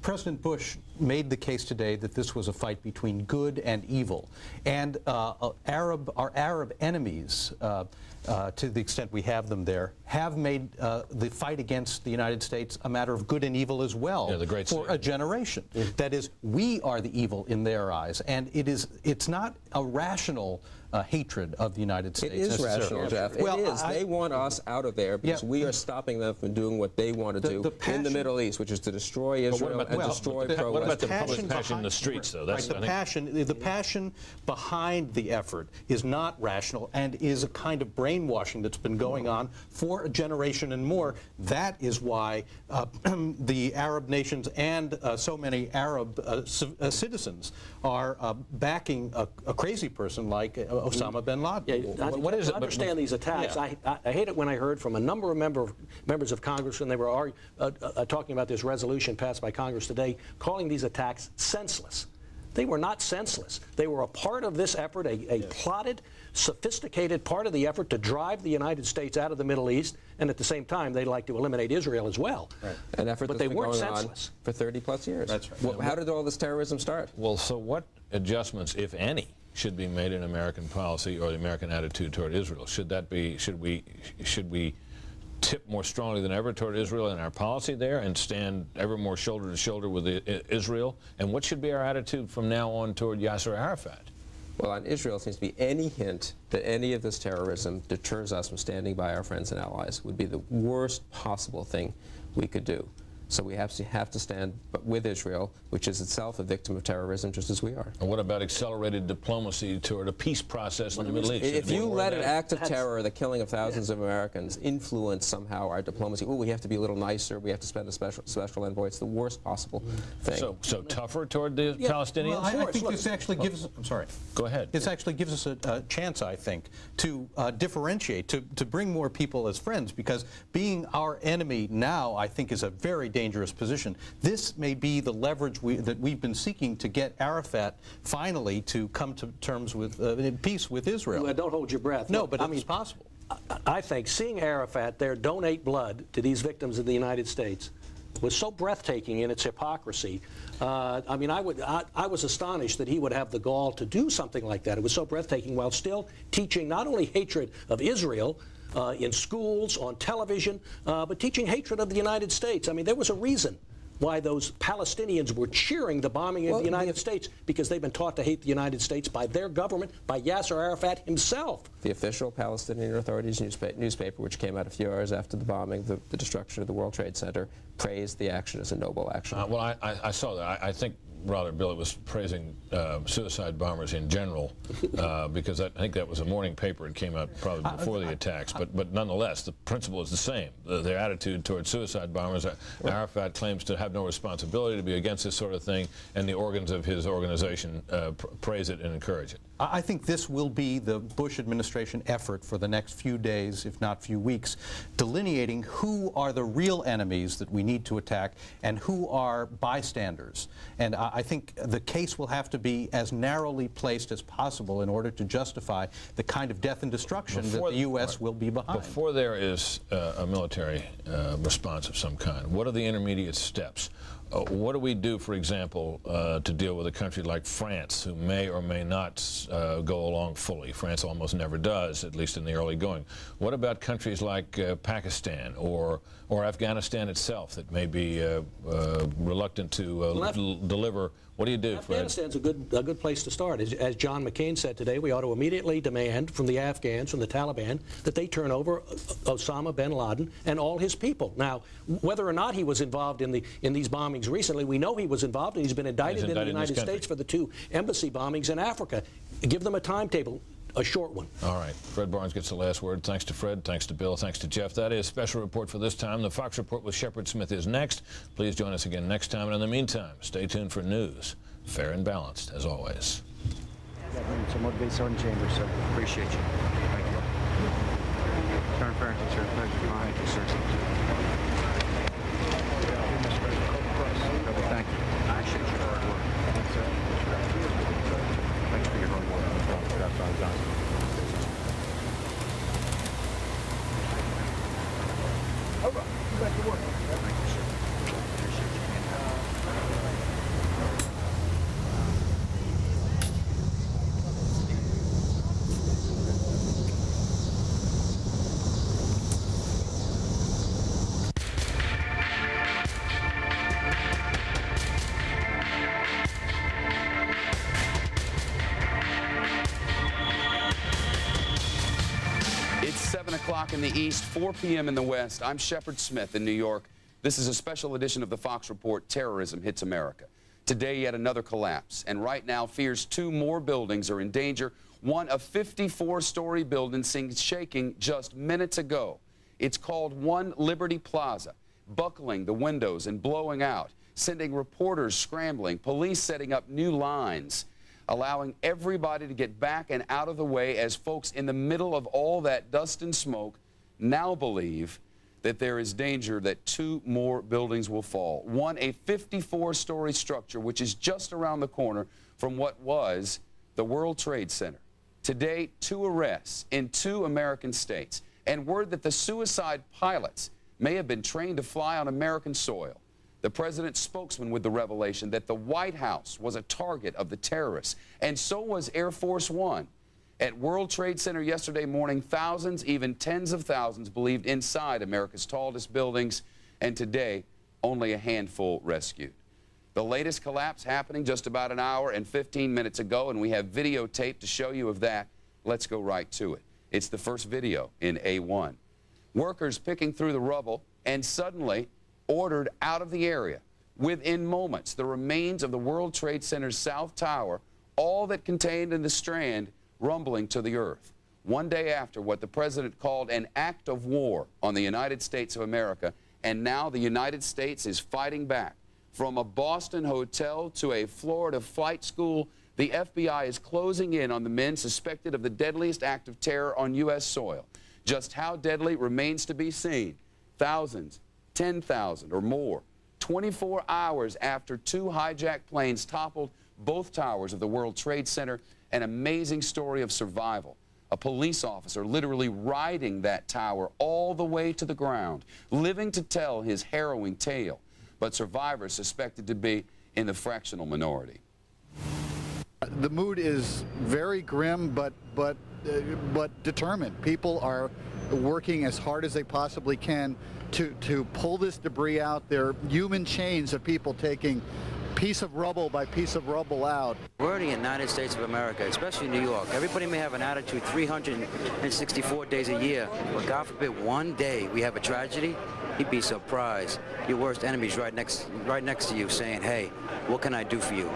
President Bush made the case today that this was a fight between good and evil, and our Arab enemies, to the extent we have them there, have made the fight against the United States a matter of good and evil as well for a generation. That is, we are the evil in their eyes, and it's not a rational hatred of the United States. It is rational, Jeff. Well, it is. They want us out of there because we are stopping them from doing what they want to do in the Middle East, which is to destroy Israel and destroy pro-Western. What about the public passion in the streets, though? That's, right, the passion behind the effort is not rational and is a kind of brainwashing that's been going on for a generation and more. That is why the Arab nations and so many Arab citizens are backing a crazy person like Osama bin Laden. Yeah, what is it? Understand these attacks. Yeah. I hate it when I heard from a number of members of Congress when they were talking about this resolution passed by Congress today, calling these attacks senseless. They were not senseless. They were a part of this effort, a plotted, sophisticated part of the effort to drive the United States out of the Middle East, and at the same time, they'd like to eliminate Israel as well. Right. An effort but that's they been weren't going senseless. on for 30-plus years. That's right. Well, how did all this terrorism start? Well, so what adjustments, if any, should be made in American policy or the American attitude toward Israel? Should that be? Should we tip more strongly than ever toward Israel in our policy there and stand ever more shoulder to shoulder with Israel? And what should be our attitude from now on toward Yasser Arafat? Well, on Israel, it seems to be any hint that any of this terrorism deters us from standing by our friends and allies would be the worst possible thing we could do. So we have to stand with Israel, which is itself a victim of terrorism just as we are. And what about accelerated diplomacy toward a peace process in the Middle East? If you let an act of terror, the killing of thousands of Americans, influence somehow our diplomacy, oh, we have to be a little nicer, we have to spend a special envoy, it's the worst possible thing. So tougher toward the Palestinians? Well, I think this actually gives us, I'm sorry. Go ahead. This actually gives us a chance, I think, to differentiate, to bring more people as friends, because being our enemy now, I think, is a very dangerous position. This may be the leverage that we've been seeking to get Arafat finally to come to terms with in peace with Israel. Well, don't hold your breath. No, but it's possible. I think seeing Arafat there donate blood to these victims of the United States was so breathtaking in its hypocrisy. I mean, I was astonished that he would have the gall to do something like that. It was so breathtaking while still teaching not only hatred of Israel, in schools, on television, but teaching hatred of the United States. I mean, there was a reason why those Palestinians were cheering the bombing of the United States, because they've been taught to hate the United States by their government, by Yasser Arafat himself. The official Palestinian Authorities newspaper, which came out a few hours after the bombing, the destruction of the World Trade Center, praised the action as a noble action. Well, I saw that. I think rather Bill was praising suicide bombers in general, because I think that was a morning paper. It came out probably before the attacks, but nonetheless, the principle is the same. Their attitude toward suicide bombers. Arafat claims to have no responsibility, to be against this sort of thing, and the organs of his organization praise it and encourage it. I think this will be the Bush administration effort for the next few days, if not few weeks, delineating who are the real enemies that we need to attack and who are bystanders. And I think the case will have to be as narrowly placed as possible in order to justify the kind of death and destruction that the U.S. will be behind. Before there is a military response of some kind, what are the intermediate steps? What do we do, for example, to deal with a country like France, who may or may not go along fully? France almost never does, at least in the early going. What about countries like Pakistan or Afghanistan itself that may be reluctant to deliver? What do you do, Fred? Afghanistan's a good place to start. As John McCain said today, we ought to immediately demand from the Afghans, from the Taliban, that they turn over Osama bin Laden and all his people. Now, whether or not he was involved in these bombings recently, we know he was involved, and he's been indicted in the United States for the 2 embassy bombings in Africa. Give them a timetable. A short one. All right. Fred Barnes gets the last word. Thanks to Fred, thanks to Bill, thanks to Jeff. That is Special Report for this time. The Fox Report with Shepard Smith is next. Please join us again next time. And in the meantime, stay tuned for news. Fair and balanced, as always. Some motivate Sergeant Chambers, sir. Appreciate you. Thank you. Turn Farrington, sir. Pleasure. Thank you, sir. Thank you. I appreciate your hard work. Thanks, sir. Thanks for your hard work. That's all done. All right. Back to work. Thank you, sir. Appreciate you. o'clock in the east, 4 p.m. in the west. I'm Shepard Smith in New York. This is a special edition of the Fox Report, Terrorism Hits America. Today, yet another collapse, and right now, fears 2 more buildings are in danger. One, a 54-story building, seen shaking just minutes ago. It's called One Liberty Plaza, buckling the windows and blowing out, sending reporters scrambling, police setting up new lines, allowing everybody to get back and out of the way as folks in the middle of all that dust and smoke now believe that there is danger that 2 more buildings will fall. One, a 54-story structure, which is just around the corner from what was the World Trade Center. Today, 2 arrests in 2 American states, and word that the suicide pilots may have been trained to fly on American soil. The president's spokesman with the revelation that the White House was a target of the terrorists, and so was Air Force One. At World Trade Center yesterday morning, thousands, even tens of thousands, believed inside America's tallest buildings, and today, only a handful rescued. The latest collapse happening just about an hour and 15 minutes ago, and we have videotape to show you of that. Let's go right to it. It's the first video in A1. Workers picking through the rubble, and suddenly ordered out of the area. Within moments, the remains of the World Trade Center's South Tower, all that contained in the Strand, rumbling to the earth. One day after what the president called an act of war on the United States of America, and now the United States is fighting back. From a Boston hotel to a Florida flight school, the FBI is closing in on the men suspected of the deadliest act of terror on U.S. soil. Just how deadly remains to be seen. Thousands, 10,000 or more, 24 hours after 2 hijacked planes toppled both towers of the World Trade Center. An amazing story of survival. A police officer literally riding that tower all the way to the ground, living to tell his harrowing tale, but survivors suspected to be in the fractional minority. The mood is very grim, but determined. People are working as hard as they possibly can to pull this debris out. There are human chains of people taking piece of rubble by piece of rubble out. We're in the United States of America, especially New York. Everybody may have an attitude 364 days a year, but God forbid one day we have a tragedy, you'd be surprised. Your worst enemy's right next to you saying, hey, what can I do for you?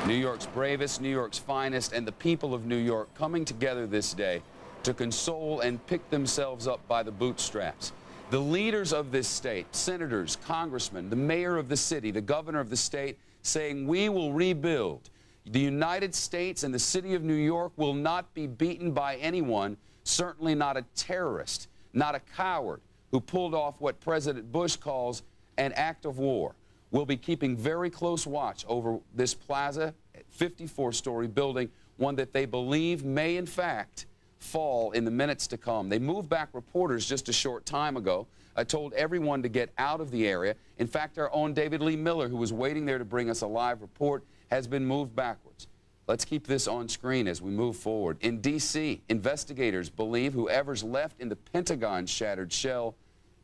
New York's bravest, New York's finest, and the people of New York coming together this day to console and pick themselves up by the bootstraps. The leaders of this state, senators, congressmen, the mayor of the city, the governor of the state, saying we will rebuild. The United States and the city of New York will not be beaten by anyone, certainly not a terrorist, not a coward who pulled off what President Bush calls an act of war. We'll be keeping very close watch over this plaza, 54-story building, one that they believe may, in fact, fall in the minutes to come. They moved back reporters just a short time ago. I told everyone to get out of the area. In fact, our own David Lee Miller, who was waiting there to bring us a live report, has been moved backwards. Let's keep this on screen as we move forward. In D.C., investigators believe whoever's left in the Pentagon's shattered shell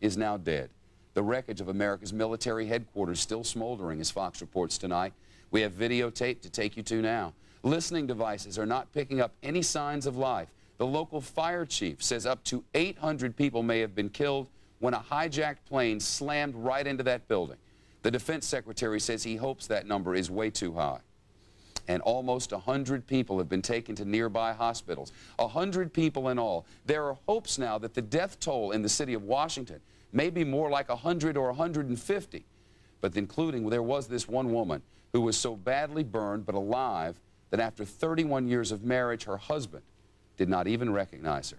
is now dead. The wreckage of America's military headquarters still smoldering, as Fox reports tonight. We have videotape to take you to now. Listening devices are not picking up any signs of life. The local fire chief says up to 800 people may have been killed when a hijacked plane slammed right into that building. The defense secretary says he hopes that number is way too high. And almost 100 people have been taken to nearby hospitals. 100 people in all. There are hopes now that the death toll in the city of Washington may be more like 100 or 150. But including, there was this one woman who was so badly burned but alive that after 31 years of marriage, her husband did not even recognize her.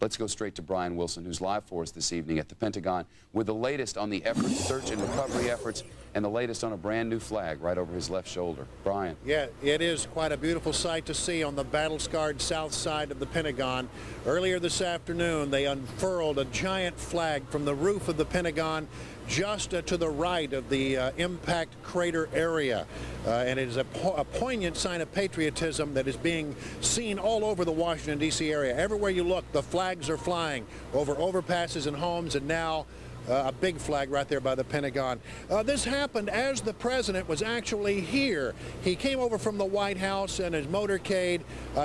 Let's go straight to Brian Wilson, who's live for us this evening at the Pentagon with the latest on the efforts, search and recovery efforts, and the latest on a brand new flag right over his left shoulder. Brian. Yeah, it is quite a beautiful sight to see on the battle-scarred south side of the Pentagon. Earlier this afternoon, they unfurled a giant flag from the roof of the Pentagon just to the right of the impact crater area. And it is a poignant sign of patriotism that is being seen all over the Washington, D.C. area. Everywhere you look, the flags are flying over overpasses and homes, and now a big flag right there by the Pentagon. This happened as the president was actually here. He came over from the White House in his motorcade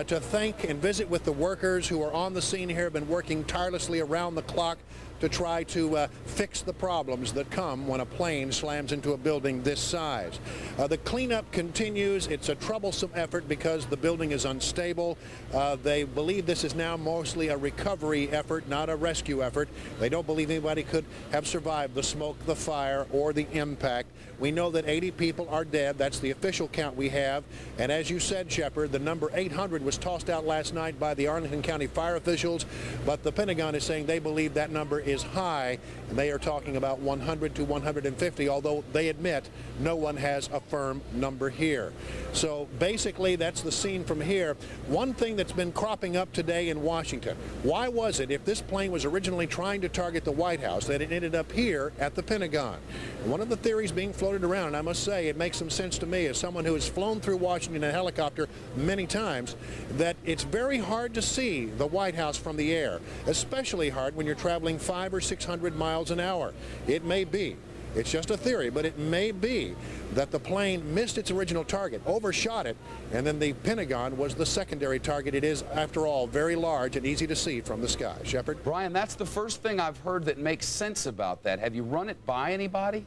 to thank and visit with the workers who are on the scene here, have been working tirelessly around the clock to try to fix the problems that come when a plane slams into a building this size. The cleanup continues. It's a troublesome effort because the building is unstable. They believe this is now mostly a recovery effort, not a rescue effort. They don't believe anybody could have survived the smoke, the fire, or the impact. We know that 80 people are dead. That's the official count we have. And as you said, Shepard, the number 800 was tossed out last night by the Arlington County fire officials, but the Pentagon is saying they believe that number is high, and they are talking about 100 to 150, although they admit no one has a firm number here. So basically, that's the scene from here. One thing that's been cropping up today in Washington, why was it, if this plane was originally trying to target the White House, that it ended up here at the Pentagon? One of the theories being floated around, and I must say it makes some sense to me as someone who has flown through Washington in a helicopter many times, that it's very hard to see the White House from the air, especially hard when you're traveling 500 or 600 miles an hour. It may be, it's just a theory, but it may be that the plane missed its original target, overshot it, and then the Pentagon was the secondary target. It is, after all, very large and easy to see from the sky. Shepard? Brian, that's the first thing I've heard that makes sense about that. Have you run it by anybody?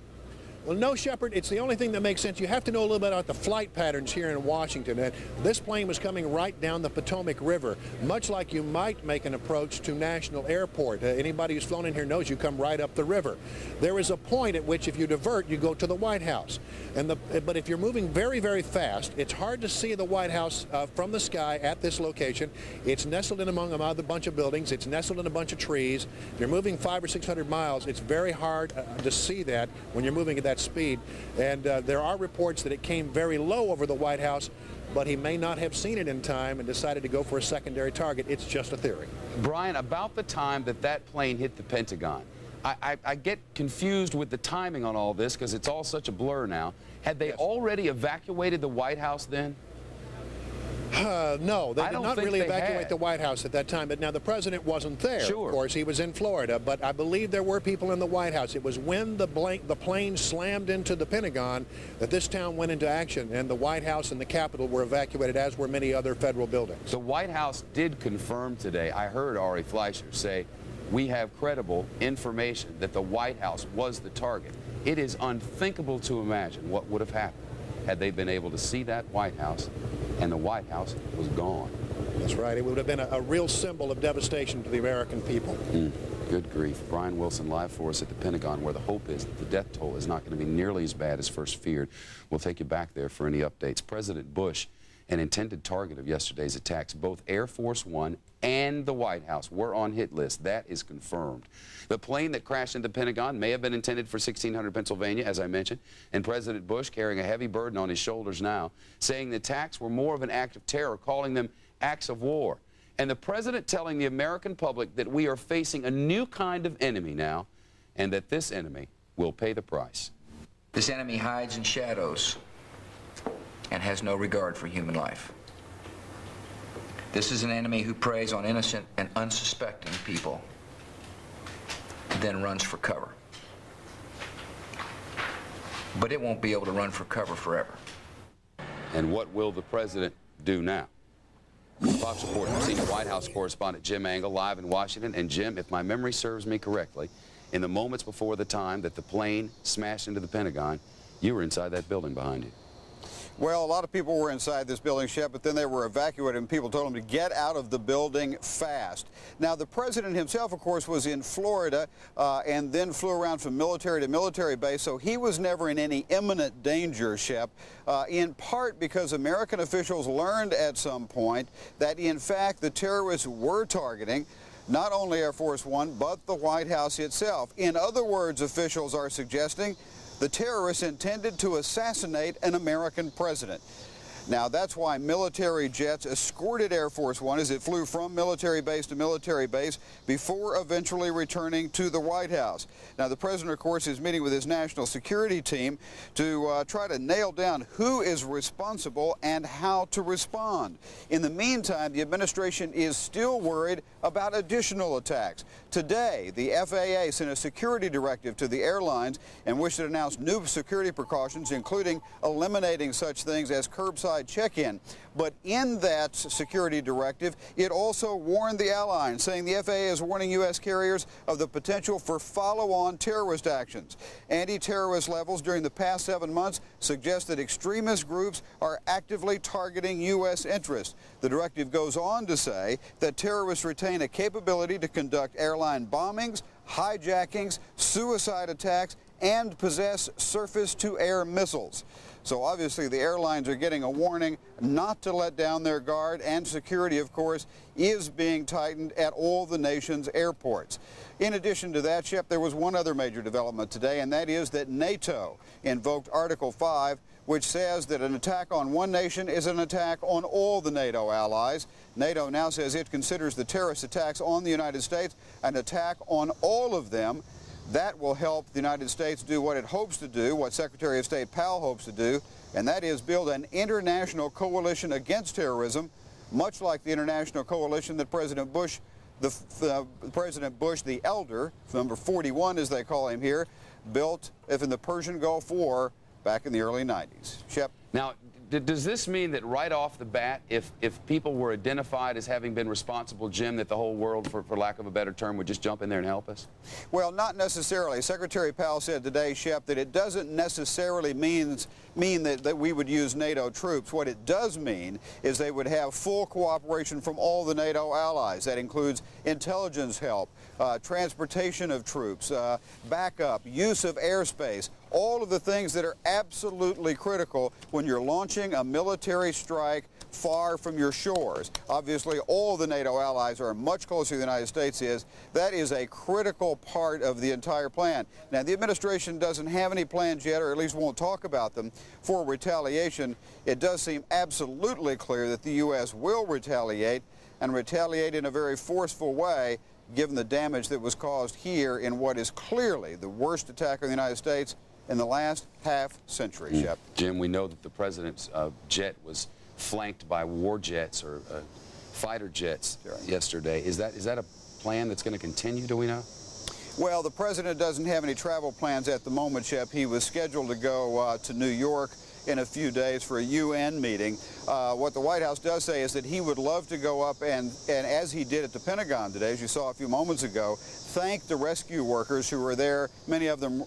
Well, no, Shepard, it's the only thing that makes sense. You have to know a little bit about the flight patterns here in Washington. And this plane was coming right down the Potomac River, much like you might make an approach to National Airport. Anybody who's flown in here knows you come right up the river. There is a point at which if you divert, you go to the White House. But if you're moving very, very fast, it's hard to see the White House from the sky at this location. It's nestled in among another bunch of buildings. It's nestled in a bunch of trees. If you're moving 500 or 600 miles, it's very hard to see that when you're moving at that speed. And there are reports that it came very low over the White House, but he may not have seen it in time and decided to go for a secondary target. It's just a theory. Brian, about the time that that plane hit the Pentagon, I get confused with the timing on all this because it's all such a blur now. Had they already evacuated the White House then? No, they did not really evacuate the White House at that time. But now the president wasn't there. Sure. Of course, he was in Florida. But I believe there were people in the White House. It was when the plane slammed into the Pentagon that this town went into action, and the White House and the Capitol were evacuated, as were many other federal buildings. The White House did confirm today. I heard Ari Fleischer say, we have credible information that the White House was the target. It is unthinkable to imagine what would have happened had they been able to see that White House and the White House was gone. That's right. It would have been a real symbol of devastation to the American people. Good grief. Brian Wilson live for us at the Pentagon, where the hope is that the death toll is not going to be nearly as bad as first feared. We'll take you back there for any updates. President Bush, an intended target of yesterday's attacks, both Air Force One and the White House were on hit list. That is confirmed. The plane that crashed into the Pentagon may have been intended for 1600 Pennsylvania, as I mentioned, and President Bush, carrying a heavy burden on his shoulders now, saying the attacks were more of an act of terror, calling them acts of war. And the president telling the American public that we are facing a new kind of enemy now, and that this enemy will pay the price. This enemy hides in shadows and has no regard for human life. This is an enemy who preys on innocent and unsuspecting people, then runs for cover. But it won't be able to run for cover forever. And what will the president do now? Fox Report from senior White House correspondent Jim Angle live in Washington. And Jim, if my memory serves me correctly, in the moments before the time that the plane smashed into the Pentagon, you were inside that building behind you. Well, a lot of people were inside this building, Shep, but then they were evacuated and people told them to get out of the building fast. Now, the president himself, of course, was in Florida and then flew around from military to military base, so he was never in any imminent danger, Shep, in part because American officials learned at some point that, in fact, the terrorists were targeting not only Air Force One, but the White House itself. In other words, officials are suggesting the terrorists intended to assassinate an American president. Now, that's why military jets escorted Air Force One as it flew from military base to military base before eventually returning to the White House. Now, the president, of course, is meeting with his national security team to try to nail down who is responsible and how to respond. In the meantime, the administration is still worried about additional attacks. Today, the FAA sent a security directive to the airlines in which it announced new security precautions, including eliminating such things as curbside check-in. But in that security directive, it also warned the airlines, saying the FAA is warning U.S. carriers of the potential for follow-on terrorist actions. Anti-terrorist levels during the past 7 months suggest that extremist groups are actively targeting U.S. interests. The directive goes on to say that terrorists retain a capability to conduct airline bombings, hijackings, suicide attacks, and possess surface-to-air missiles. So obviously the airlines are getting a warning not to let down their guard, and security, of course, is being tightened at all the nation's airports. In addition to that, Shep, there was one other major development today, and that is that NATO invoked Article 5, which says that an attack on one nation is an attack on all the NATO allies. NATO now says it considers the terrorist attacks on the United States an attack on all of them. That will help the United States do what it hopes to do, what Secretary of State Powell hopes to do, and that is build an international coalition against terrorism, much like the international coalition that President Bush, President Bush the Elder, number 41 as they call him here, built in the Persian Gulf War back in the early 90s. Shep. Now, does this mean that right off the bat, if people were identified as having been responsible, Jim, that the whole world, for lack of a better term, would just jump in there and help us? Well, not necessarily. Secretary Powell said today, Shep, that it doesn't necessarily mean that we would use NATO troops. What it does mean is they would have full cooperation from all the NATO allies. That includes intelligence help, transportation of troops, backup, use of airspace, all of the things that are absolutely critical when you're launching a military strike far from your shores. Obviously, all the NATO allies are much closer to the United States is. That is a critical part of the entire plan. Now, the administration doesn't have any plans yet, or at least won't talk about them, for retaliation. It does seem absolutely clear that the U.S. will retaliate, and retaliate in a very forceful way, given the damage that was caused here in what is clearly the worst attack on the United States in the last half-century, Shep. Jim, we know that the president's jet was flanked by war jets or fighter jets yesterday. Is that a plan that's going to continue, do we know? Well, the president doesn't have any travel plans at the moment, Shep. He was scheduled to go to New York in a few days for a UN meeting. What the White House does say is that he would love to go up and as he did at the Pentagon today, as you saw a few moments ago, thank the rescue workers who were there, many of them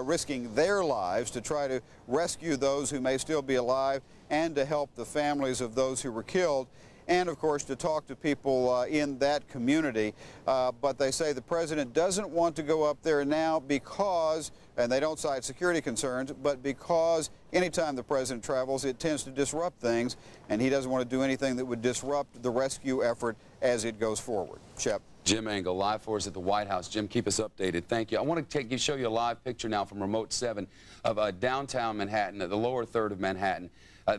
risking their lives to try to rescue those who may still be alive and to help the families of those who were killed, and of course to talk to people in that community. But they say the president doesn't want to go up there now because, and they don't cite security concerns, but because anytime the president travels, it tends to disrupt things, and he doesn't want to do anything that would disrupt the rescue effort as it goes forward. Shep. Jim Engel, live for us at the White House. Jim, keep us updated. Thank you. I want to show you a live picture now from Remote 7 of downtown Manhattan, the lower third of Manhattan.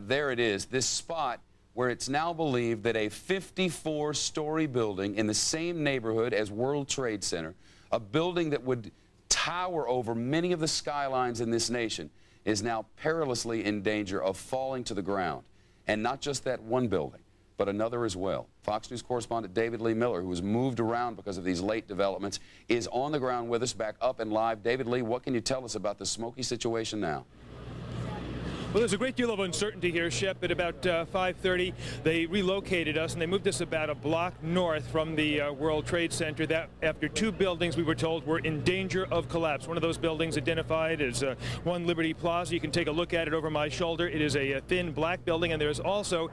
There it is, this spot where it's now believed that a 54-story building in the same neighborhood as World Trade Center, a building that would tower over many of the skylines in this nation, is now perilously in danger of falling to the ground. And not just that one building, but another as well. Fox News correspondent David Lee Miller, who was moved around because of these late developments, is on the ground with us, back up and live. David Lee, what can you tell us about the smoky situation now? Well, there's a great deal of uncertainty here, Shep. At about 5:30, they relocated us, and they moved us about a block north from the World Trade Center. That after two buildings, we were told, were in danger of collapse. One of those buildings identified as One Liberty Plaza. You can take a look at it over my shoulder. It is a thin black building, and there's also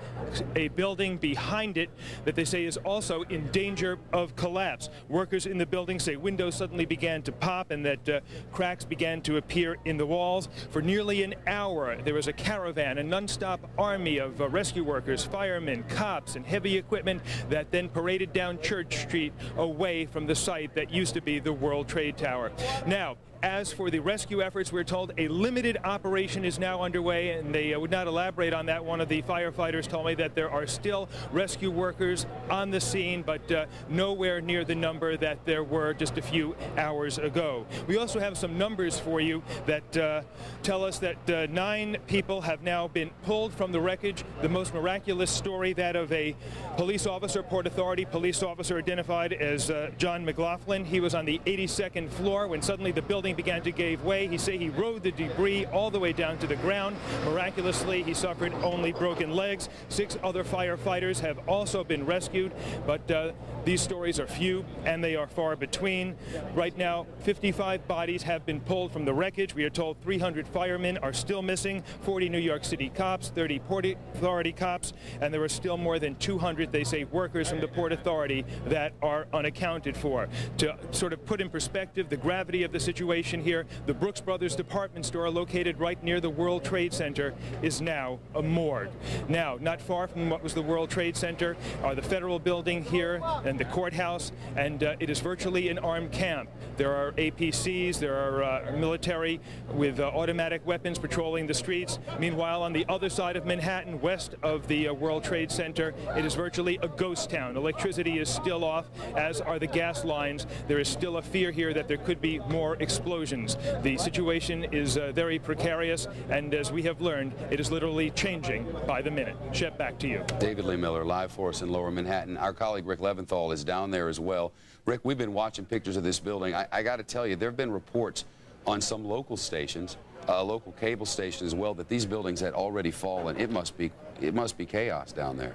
a building behind it that they say is also in danger of collapse. Workers in the building say windows suddenly began to pop and that cracks began to appear in the walls. For nearly an hour, there was a caravan, a non-stop army of rescue workers, firemen, cops, and heavy equipment that then paraded down Church Street away from the site that used to be the World Trade Tower. Now, As for the rescue efforts, we're told a limited operation is now underway, and they would not elaborate on that. One of the firefighters told me that there are still rescue workers on the scene, but nowhere near the number that there were just a few hours ago. We also have some numbers for you that tell us that 9 people have now been pulled from the wreckage. The most miraculous story, that of a police officer, Port Authority police officer identified as John McLaughlin. He was on the 82nd floor when suddenly the building began to give way. He said he rode the debris all the way down to the ground. Miraculously, he suffered only broken legs. 6 other firefighters have also been rescued, but these stories are few and they are far between. Right now, 55 bodies have been pulled from the wreckage. We are told 300 firemen are still missing, 40 New York City cops, 30 Port Authority cops, and there are still more than 200, they say, workers from the Port Authority that are unaccounted for. To sort of put in perspective the gravity of the situation here, the Brooks Brothers department store, located right near the World Trade Center, is now a morgue. Now, not far from what was the World Trade Center are the federal building here and the courthouse, and it is virtually an armed camp. There are APCs, there are military with automatic weapons patrolling the streets. Meanwhile, on the other side of Manhattan, west of the World Trade Center, it is virtually a ghost town. Electricity is still off, as are the gas lines. There is still a fear here that there could be more explosions. The situation is very precarious, and as we have learned, it is literally changing by the minute. Shep, back to you. David Lee Miller, live for us in Lower Manhattan. Our colleague Rick Leventhal is down there as well. Rick, we've been watching pictures of this building. I got to tell you, there have been reports on some local stations, local cable station as well, that these buildings had already fallen. It must be chaos down there.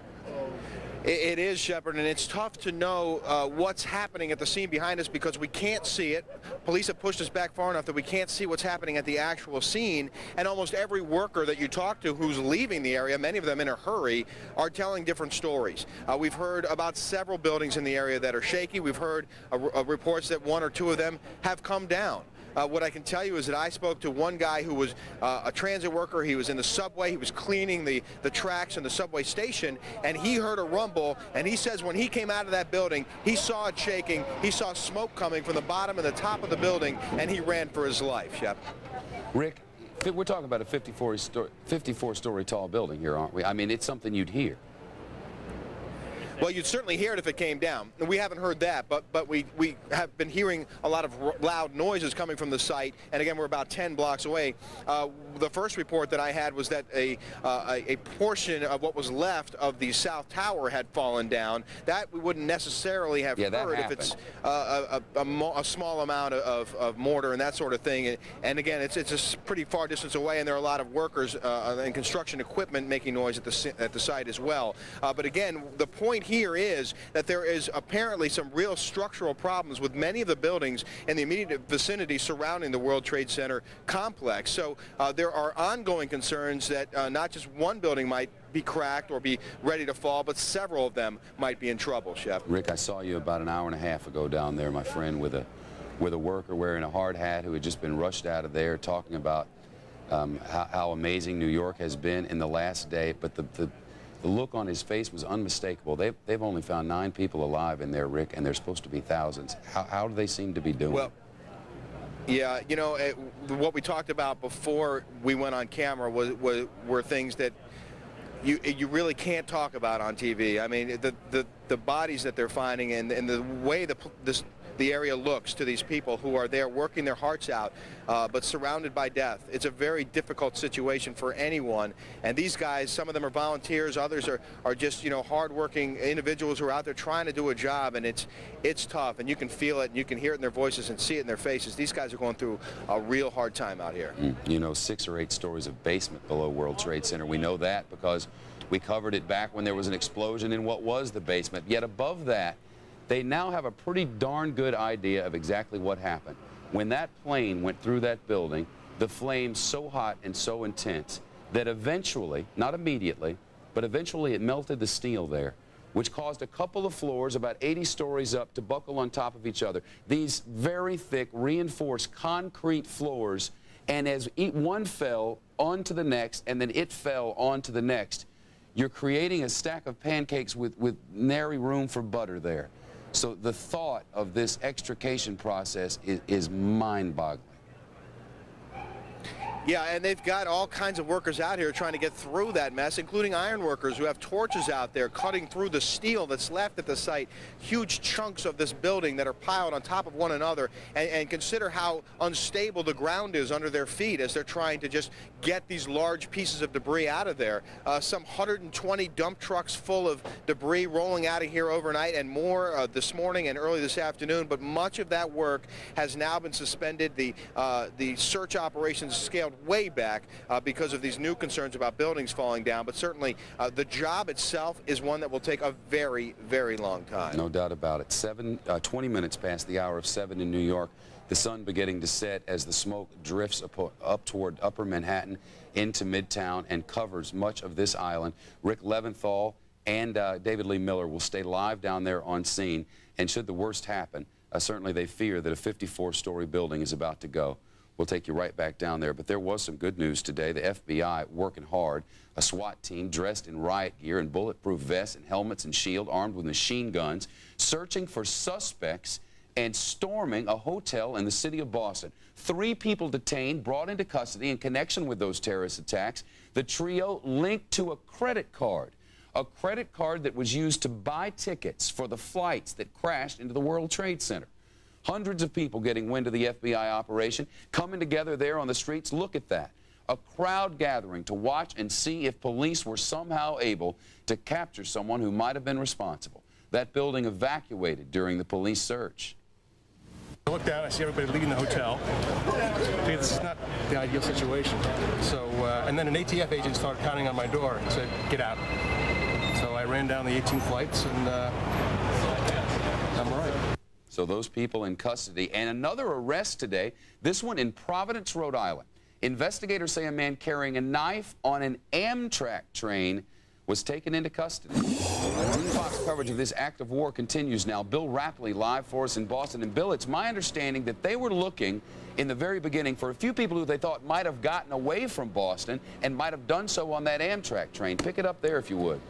It is, Shepard, and it's tough to know what's happening at the scene behind us because we can't see it. Police have pushed us back far enough that we can't see what's happening at the actual scene, and almost every worker that you talk to who's leaving the area, many of them in a hurry, are telling different stories. We've heard about several buildings in the area that are shaky. We've heard reports that 1 or 2 of them have come down. What I can tell you is that I spoke to one guy who was a transit worker. He was in the subway. He was cleaning the tracks in the subway station, and he heard a rumble, and he says when he came out of that building, he saw it shaking. He saw smoke coming from the bottom and the top of the building, and he ran for his life, Shep. Rick, we're talking about a 54-story tall building here, aren't we? I mean, it's something you'd hear. Well, you'd certainly hear it if it came down. We haven't heard that, but we have been hearing a lot of loud noises coming from the site, and again, we're about 10 blocks away. The first report that I had was that a portion of what was left of the South Tower had fallen down. That we wouldn't necessarily have heard if it's a small amount of mortar and that sort of thing. And again, it's a pretty far distance away, and there are a lot of workers and construction equipment making noise at the site as well. But again, the point here is that there is apparently some real structural problems with many of the buildings in the immediate vicinity surrounding the World Trade Center complex. So there are ongoing concerns that not just one building might be cracked or be ready to fall, but several of them might be in trouble, Shep. Rick, I saw you about an hour and a half ago down there, my friend, with a worker wearing a hard hat who had just been rushed out of there, talking about how amazing New York has been in the last day, but the look on his face was unmistakable. They've only found 9 people alive in there, Rick, and there's supposed to be thousands. How do they seem to be doing? Well, yeah, you know, what we talked about before we went on camera were things that you really can't talk about on TV. I mean, the bodies that they're finding and the way the area looks to these people who are there working their hearts out, but surrounded by death. It's a very difficult situation for anyone. And these guys, some of them are volunteers, others are just, you know, hardworking individuals who are out there trying to do a job, and it's tough. And you can feel it, and you can hear it in their voices and see it in their faces. These guys are going through a real hard time out here. You know, 6 or 8 stories of basement below World Trade Center. We know that because we covered it back when there was an explosion in what was the basement. Yet above that, they now have a pretty darn good idea of exactly what happened. When that plane went through that building, the flames so hot and so intense that eventually, not immediately, but eventually it melted the steel there, which caused a couple of floors about 80 stories up to buckle on top of each other. These very thick, reinforced concrete floors, and as one fell onto the next and then it fell onto the next, you're creating a stack of pancakes with nary room for butter there. So the thought of this extrication process is mind-boggling. Yeah, and they've got all kinds of workers out here trying to get through that mess, including iron workers who have torches out there cutting through the steel that's left at the site. Huge chunks of this building that are piled on top of one another, and consider how unstable the ground is under their feet as they're trying to just get these large pieces of debris out of there. Some 120 dump trucks full of debris rolling out of here overnight, and more this morning and early this afternoon, but much of that work has now been suspended. The search operations scaled way back because of these new concerns about buildings falling down, but certainly the job itself is one that will take a very, very long time. No doubt about it. 20 minutes past the hour of 7 in New York. The sun beginning to set as the smoke drifts up toward Upper Manhattan into Midtown and covers much of this island. Rick Leventhal and David Lee Miller will stay live down there on scene, and should the worst happen, certainly they fear that a 54-story building is about to go. We'll take you right back down there. But there was some good news today. The FBI working hard. A SWAT team dressed in riot gear and bulletproof vests and helmets and shield, armed with machine guns, searching for suspects and storming a hotel in the city of Boston. 3 people detained, brought into custody in connection with those terrorist attacks. The trio linked to a credit card that was used to buy tickets for the flights that crashed into the World Trade Center. Hundreds of people getting wind of the FBI operation, coming together there on the streets. Look at that. A crowd gathering to watch and see if police were somehow able to capture someone who might have been responsible. That building evacuated during the police search. I look down, I see everybody leaving the hotel. Okay, this is not the ideal situation. So, and then an ATF agent started pounding on my door and said, "Get out." So I ran down the 18 flights, and I'm all right. So those people in custody. And another arrest today, this one in Providence, Rhode Island. Investigators say a man carrying a knife on an Amtrak train was taken into custody. Team Fox coverage of this act of war continues now. Bill Rapley live for us in Boston. And Bill, it's my understanding that they were looking in the very beginning for a few people who they thought might have gotten away from Boston and might have done so on that Amtrak train. Pick it up there if you would.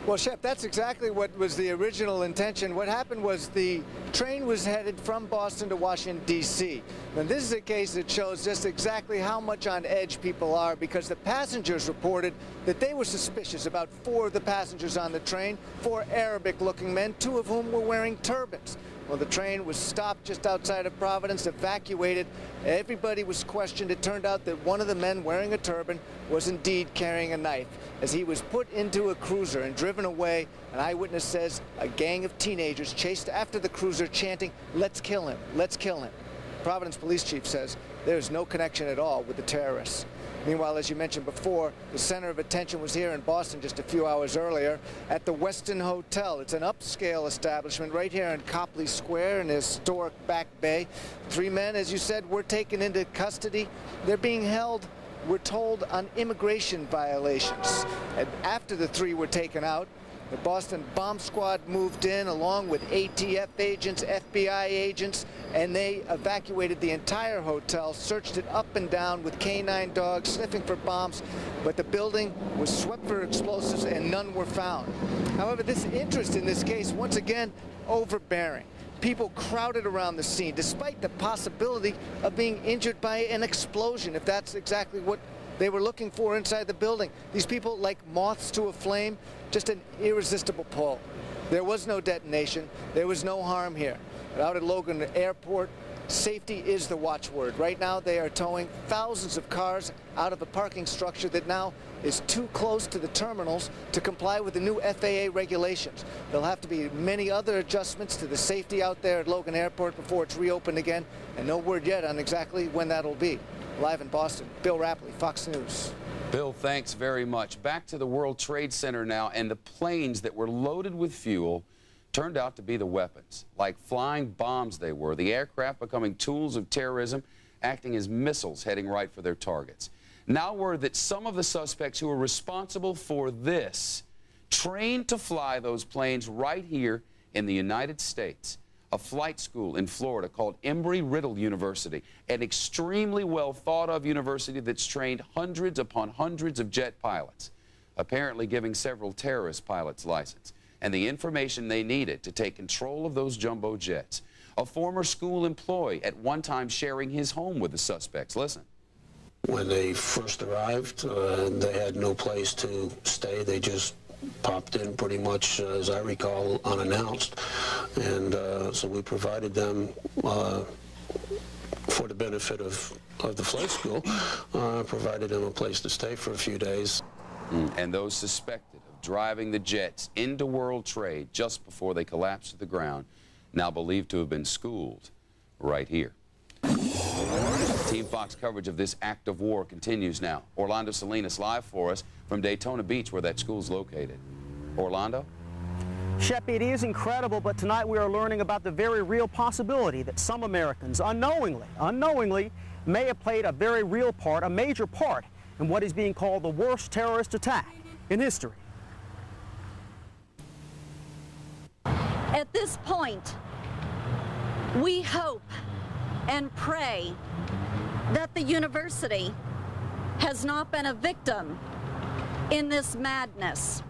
Well, Shep, that's exactly what was the original intention. What happened was the train was headed from Boston to Washington, D.C. And this is a case that shows just exactly how much on edge people are, because the passengers reported that they were suspicious about 4 of the passengers on the train, 4 Arabic-looking men, 2 of whom were wearing turbans. Well, the train was stopped just outside of Providence, evacuated. Everybody was questioned. It turned out that one of the men wearing a turban was indeed carrying a knife. As he was put into a cruiser and driven away, an eyewitness says a gang of teenagers chased after the cruiser chanting, "Let's kill him, let's kill him." Providence police chief says there's no connection at all with the terrorists. Meanwhile, as you mentioned before, the center of attention was here in Boston just a few hours earlier at the Westin Hotel. It's an upscale establishment right here in Copley Square in the historic Back Bay. 3 men, as you said, were taken into custody. They're being held, we're told, on immigration violations. And after the 3 were taken out, the Boston bomb squad moved in along with ATF agents, FBI agents, and they evacuated the entire hotel, searched it up and down with canine dogs, sniffing for bombs, but the building was swept for explosives and none were found. However, this interest in this case, once again, overbearing. People crowded around the scene, despite the possibility of being injured by an explosion, if that's exactly what they were looking for inside the building. These people, like moths to a flame, just an irresistible pull. There was no detonation. There was no harm here. But out at Logan Airport, safety is the watchword. Right now, they are towing thousands of cars out of a parking structure that now is too close to the terminals to comply with the new FAA regulations. There'll have to be many other adjustments to the safety out there at Logan Airport before it's reopened again, and no word yet on exactly when that'll be. Live in Boston, Bill Rapley, Fox News. Bill, thanks very much. Back to the World Trade Center now, and the planes that were loaded with fuel turned out to be the weapons. Like flying bombs they were, the aircraft becoming tools of terrorism, acting as missiles heading right for their targets. Now word that some of the suspects who were responsible for this trained to fly those planes right here in the United States. A flight school in Florida called Embry-Riddle University, an extremely well thought of university that's trained hundreds upon hundreds of jet pilots, apparently giving several terrorist pilots license and the information they needed to take control of those jumbo jets. A former school employee at one time sharing his home with the suspects. Listen. When they first arrived, they had no place to stay. They just popped in pretty much, as I recall, unannounced. And so we provided them, for the benefit of the flight school, provided them a place to stay for a few days. And those suspected of driving the jets into World Trade just before they collapsed to the ground, now believed to have been schooled right here. Team Fox coverage of this act of war continues now. Orlando Salinas live for us from Daytona Beach, where that school's located. Orlando? Shep, it is incredible, but tonight we are learning about the very real possibility that some Americans unknowingly may have played a very real part, a major part, in what is being called the worst terrorist attack in history. At this point, we hope and pray that the university has not been a victim in this madness.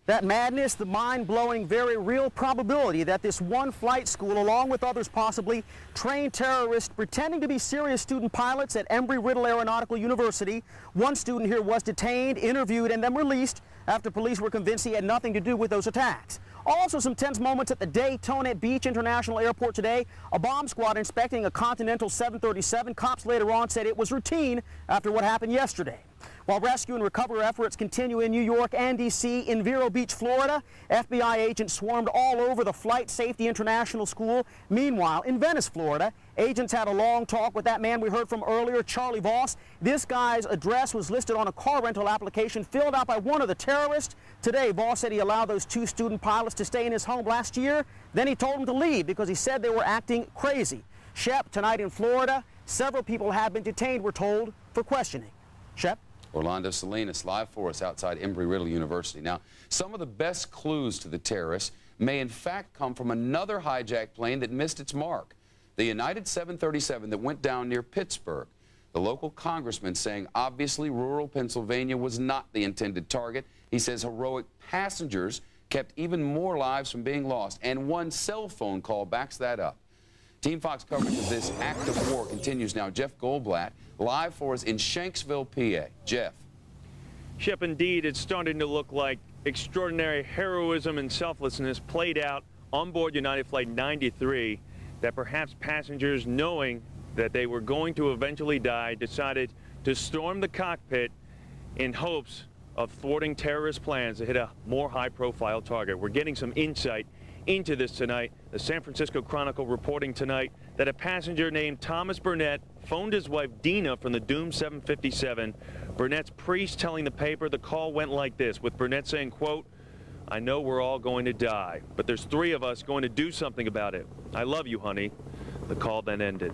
That madness, the mind-blowing, very real probability that this one flight school, along with others possibly, trained terrorists pretending to be serious student pilots at Embry-Riddle Aeronautical University. One student here was detained, interviewed, and then released after police were convinced he had nothing to do with those attacks. Also some tense moments at the Daytona Beach International Airport today. A bomb squad inspecting a Continental 737. Cops later on said it was routine after what happened yesterday. While rescue and recovery efforts continue in New York and D.C., in Vero Beach, Florida, FBI agents swarmed all over the Flight Safety International School. Meanwhile, in Venice, Florida, agents had a long talk with that man we heard from earlier, Charlie Voss. This guy's address was listed on a car rental application filled out by one of the terrorists. Today, Voss said he allowed those two student pilots to stay in his home last year. Then he told them to leave because he said they were acting crazy. Shep, tonight in Florida, several people have been detained, we're told, for questioning. Shep? Orlando Salinas live for us outside Embry-Riddle University. Now, some of the best clues to the terrorists may in fact come from another hijacked plane that missed its mark, the United 737 that went down near Pittsburgh. The local congressman saying obviously rural Pennsylvania was not the intended target. He says heroic passengers kept even more lives from being lost, and one cell phone call backs that up. Team Fox coverage of this act of war continues now. Jeff Goldblatt live for us in Shanksville, PA. Jeff. Shep, indeed, it's starting to look like extraordinary heroism and selflessness played out on board United Flight 93, that perhaps passengers, knowing that they were going to eventually die, decided to storm the cockpit in hopes of thwarting terrorist plans to hit a more high-profile target. We're getting some insight into this tonight. The San Francisco Chronicle reporting tonight that a passenger named Thomas Burnett phoned his wife Dina from the doomed 757. Burnett's priest telling the paper the call went like this, with Burnett saying, quote, "I know we're all going to die, but there's three of us going to do something about it. I love you, honey." The call then ended.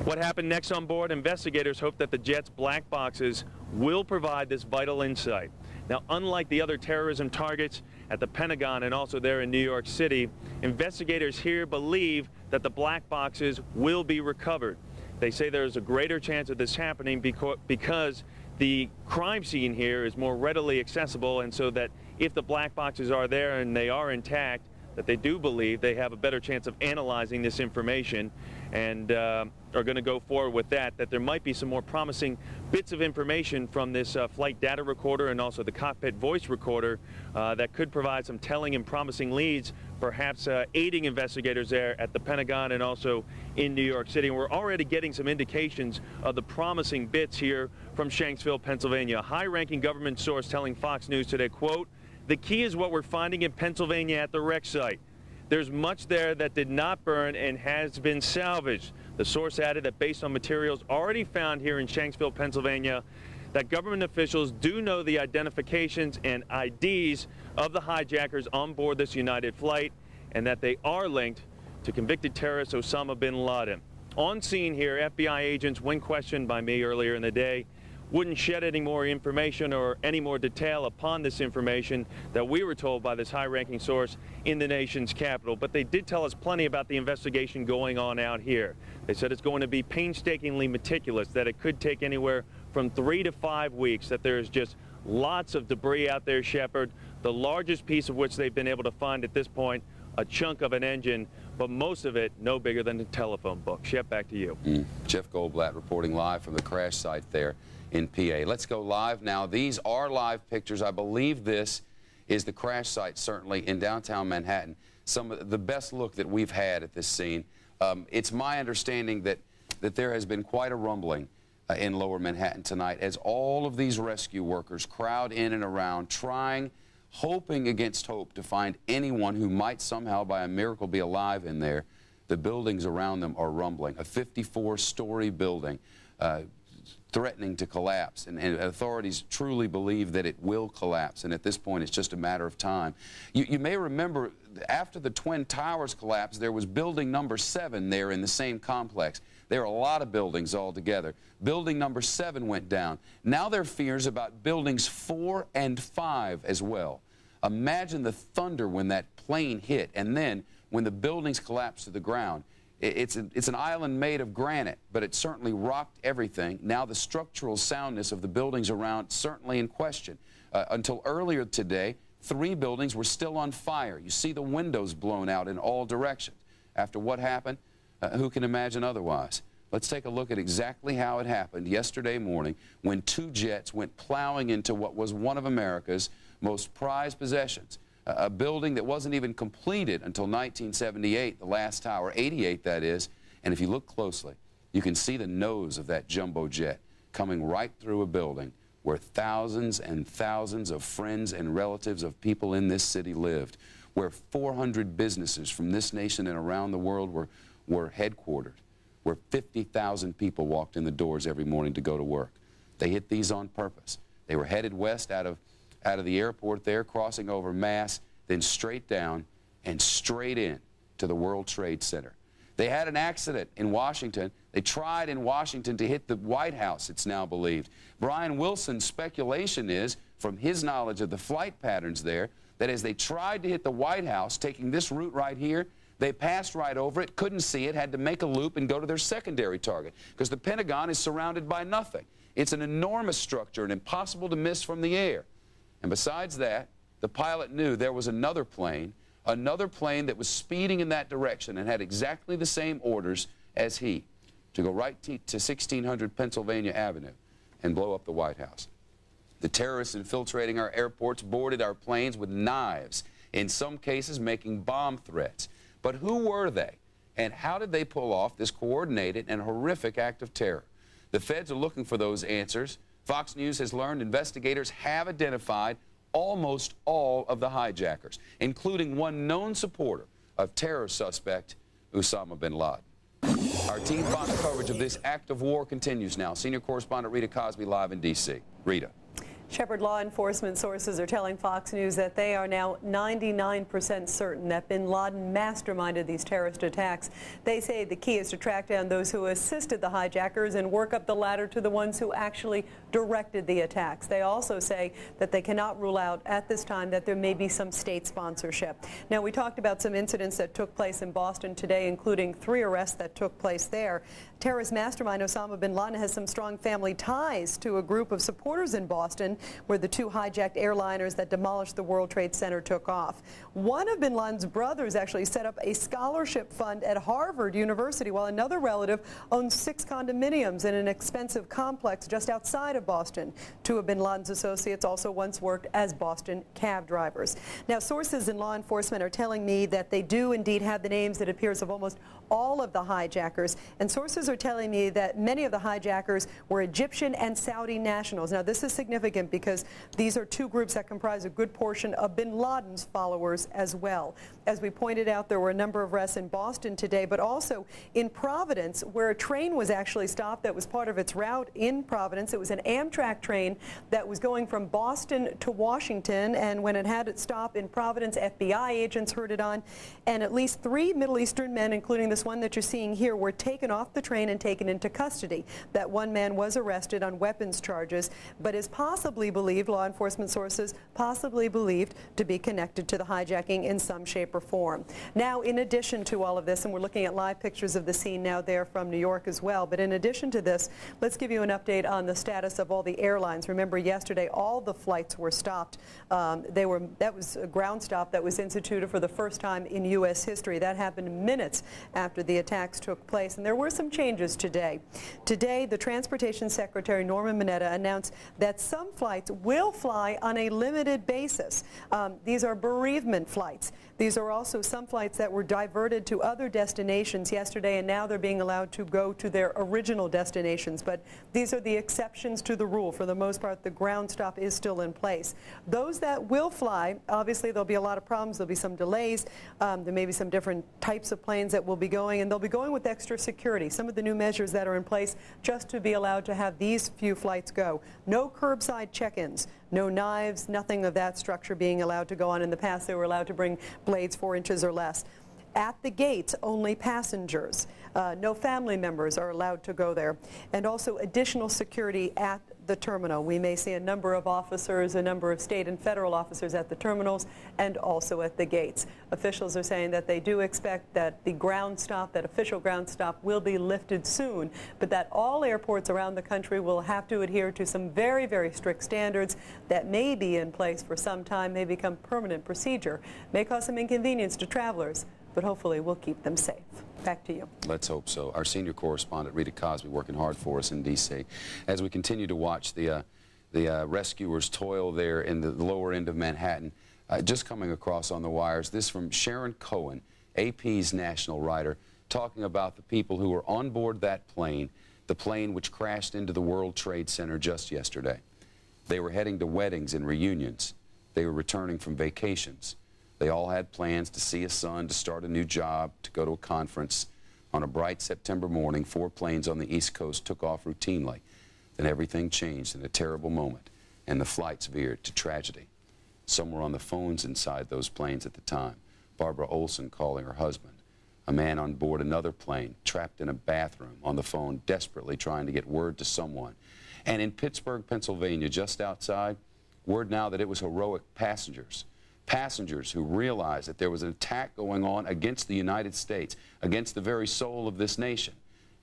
What happened next on board? Investigators hope that the jet's black boxes will provide this vital insight. Now, unlike the other terrorism targets at the Pentagon and also there in New York City, investigators here believe that the black boxes will be recovered. They say there's a greater chance of this happening because the crime scene here is more readily accessible, and so that if the black boxes are there and they are intact, that they do believe they have a better chance of analyzing this information and are going to go forward with that, that there might be some more promising bits of information from this flight data recorder and also the cockpit voice recorder that could provide some telling and promising leads, perhaps aiding investigators there at the Pentagon and also in New York City. And we're already getting some indications of the promising bits here from Shanksville, Pennsylvania. A high-ranking government source telling Fox News today, quote, "The key is what we're finding in Pennsylvania at the wreck site. There's much there that did not burn and has been salvaged." The source added that based on materials already found here in Shanksville, Pennsylvania, that government officials do know the identifications and IDs of the hijackers on board this United flight, and that they are linked to convicted terrorist Osama bin Laden. On scene here, FBI agents, when questioned by me earlier in the day, wouldn't shed any more information or any more detail upon this information that we were told by this high-ranking source in the nation's capital. But they did tell us plenty about the investigation going on out here. They said it's going to be painstakingly meticulous, that it could take anywhere from 3 to 5 weeks, that there's just lots of debris out there, Shepard, the largest piece of which they've been able to find at this point, a chunk of an engine, but most of it no bigger than a telephone book. Shep, back to you. Jeff Goldblatt reporting live from the crash site there in PA. Let's go live now. These are live pictures. I believe this is the crash site, certainly, in downtown Manhattan. Some of the best look that we've had at this scene. It's my understanding that there has been quite a rumbling in Lower Manhattan tonight as all of these rescue workers crowd in and around, hoping against hope to find anyone who might somehow by a miracle be alive in there. The buildings around them are rumbling. A 54-story building threatening to collapse, and authorities truly believe that it will collapse, and at this point it's just a matter of time. You may remember after the Twin Towers collapsed, there was building number 7 there in the same complex. There are a lot of buildings altogether. Building number 7 went down. Now there are fears about buildings 4 and 5 as well. Imagine the thunder when that plane hit, and then when the buildings collapsed to the ground. It's an island made of granite, but it certainly rocked everything. Now the structural soundness of the buildings around certainly in question. Until earlier today, 3 buildings were still on fire. You see the windows blown out in all directions. After what happened, who can imagine otherwise? Let's take a look at exactly how it happened yesterday morning when 2 jets went plowing into what was one of America's most prized possessions. A building that wasn't even completed until 1978, the last tower, 88 that is, and if you look closely, you can see the nose of that jumbo jet coming right through a building where thousands and thousands of friends and relatives of people in this city lived, where 400 businesses from this nation and around the world were headquartered, where 50,000 people walked in the doors every morning to go to work. They hit these on purpose. They were headed west out of the airport there, crossing over Mass, then straight down and straight in to the World Trade Center. They had an accident in Washington. They tried in Washington to hit the White House, it's now believed. Brian Wilson's speculation is, from his knowledge of the flight patterns there, that as they tried to hit the White House, taking this route right here, they passed right over it, couldn't see it, had to make a loop and go to their secondary target, because the Pentagon is surrounded by nothing. It's an enormous structure and impossible to miss from the air. And besides that, the pilot knew there was another plane that was speeding in that direction and had exactly the same orders as he, to go right to 1600 Pennsylvania Avenue and blow up the White House. The terrorists infiltrating our airports boarded our planes with knives, in some cases making bomb threats. But who were they, and how did they pull off this coordinated and horrific act of terror? The feds are looking for those answers. Fox News has learned investigators have identified almost all of the hijackers, including one known supporter of terror suspect Osama bin Laden. Our Team Fox coverage of this act of war continues now. Senior correspondent Rita Cosby live in D.C. Rita. Shepard, law enforcement sources are telling Fox News that they are now 99% certain that bin Laden masterminded these terrorist attacks. They say the key is to track down those who assisted the hijackers and work up the ladder to the ones who actually directed the attacks. They also say that they cannot rule out at this time that there may be some state sponsorship. Now, we talked about some incidents that took place in Boston today, including 3 arrests that took place there. Terrorist mastermind Osama bin Laden has some strong family ties to a group of supporters in Boston, where the 2 hijacked airliners that demolished the World Trade Center took off. One of bin Laden's brothers actually set up a scholarship fund at Harvard University, while another relative owns 6 condominiums in an expensive complex just outside of Boston. 2 of bin Laden's associates also once worked as Boston cab drivers. Now, sources in law enforcement are telling me that they do indeed have the names, it appears, of almost all of the hijackers, and sources are telling me that many of the hijackers were Egyptian and Saudi nationals. Now, this is significant because these are 2 groups that comprise a good portion of bin Laden's followers as well. As we pointed out, there were a number of arrests in Boston today, but also in Providence, where a train was actually stopped that was part of its route in Providence. It was an Amtrak train that was going from Boston to Washington, and when it had its stop in Providence, FBI agents heard it on, and at least 3 Middle Eastern men, including this one that you're seeing here, were taken off the train and taken into custody. That one man was arrested on weapons charges, but is possibly possibly believed, law enforcement sources possibly believed, to be connected to the hijacking in some shape or form. Now, in addition to all of this, and we're looking at live pictures of the scene now there from New York as well, but in addition to this, let's give you an update on the status of all the airlines. Remember, yesterday all the flights were stopped. That was a ground stop that was instituted for the first time in U.S. history. That happened minutes after the attacks took place, and there were some changes today. Today, the Transportation Secretary Norman Mineta announced that some flights will fly on a limited basis. These are bereavement flights. These are also some flights that were diverted to other destinations yesterday, and now they're being allowed to go to their original destinations. But these are the exceptions to the rule. For the most part, the ground stop is still in place. Those that will fly, obviously there'll be a lot of problems. There'll be some delays. There may be some different types of planes that will be going, and they'll be going with extra security. Some of the new measures that are in place just to be allowed to have these few flights go. No curbside check-ins. No knives, nothing of that structure being allowed to go on. In the past, they were allowed to bring blades 4 inches or less. At the gates, only passengers. No family members are allowed to go there. And also additional security at the terminal. We may see a number of officers, a number of state and federal officers at the terminals and also at the gates. Officials are saying that they do expect that the ground stop, that official ground stop, will be lifted soon, but that all airports around the country will have to adhere to some very, very strict standards that may be in place for some time, may become permanent procedure, may cause some inconvenience to travelers, but hopefully we'll keep them safe. Back to you. Let's hope so. Our senior correspondent, Rita Cosby, working hard for us in D.C. As we continue to watch the rescuers toil there in the lower end of Manhattan, just coming across on the wires, this from Sharon Cohen, AP's national writer, talking about the people who were on board that plane, the plane which crashed into the World Trade Center just yesterday. They were heading to weddings and reunions. They were returning from vacations. They all had plans to see a son, to start a new job, to go to a conference. On a bright September morning, 4 planes on the East Coast took off routinely. Then everything changed in a terrible moment, and the flights veered to tragedy. Some were on the phones inside those planes at the time. Barbara Olson calling her husband. A man on board another plane, trapped in a bathroom, on the phone, desperately trying to get word to someone. And in Pittsburgh, Pennsylvania, just outside, word now that it was heroic passengers. Passengers who realized that there was an attack going on against the United States, against the very soul of this nation.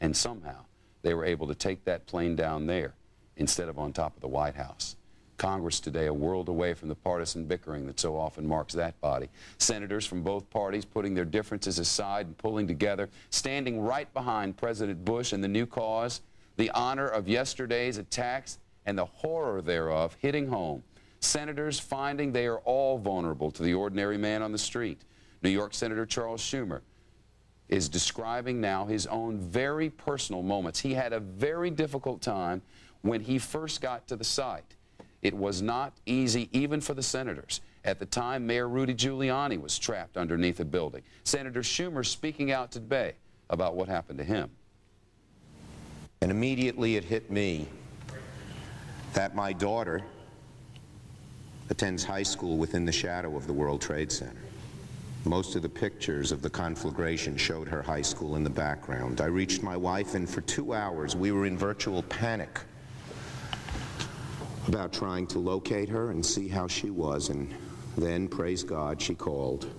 And somehow they were able to take that plane down there instead of on top of the White House. Congress today a world away from the partisan bickering that so often marks that body. Senators from both parties putting their differences aside and pulling together, standing right behind President Bush and the new cause, the honor of yesterday's attacks and the horror thereof hitting home. Senators finding they are all vulnerable to the ordinary man on the street. New York Senator Charles Schumer is describing now his own very personal moments. He had a very difficult time when he first got to the site. It was not easy even for the senators. At the time, Mayor Rudy Giuliani was trapped underneath a building. Senator Schumer speaking out today about what happened to him. And immediately it hit me that my daughter attends high school within the shadow of the World Trade Center. Most of the pictures of the conflagration showed her high school in the background. I reached my wife, and for 2 hours we were in virtual panic about trying to locate her and see how she was, and then, praise God, she called.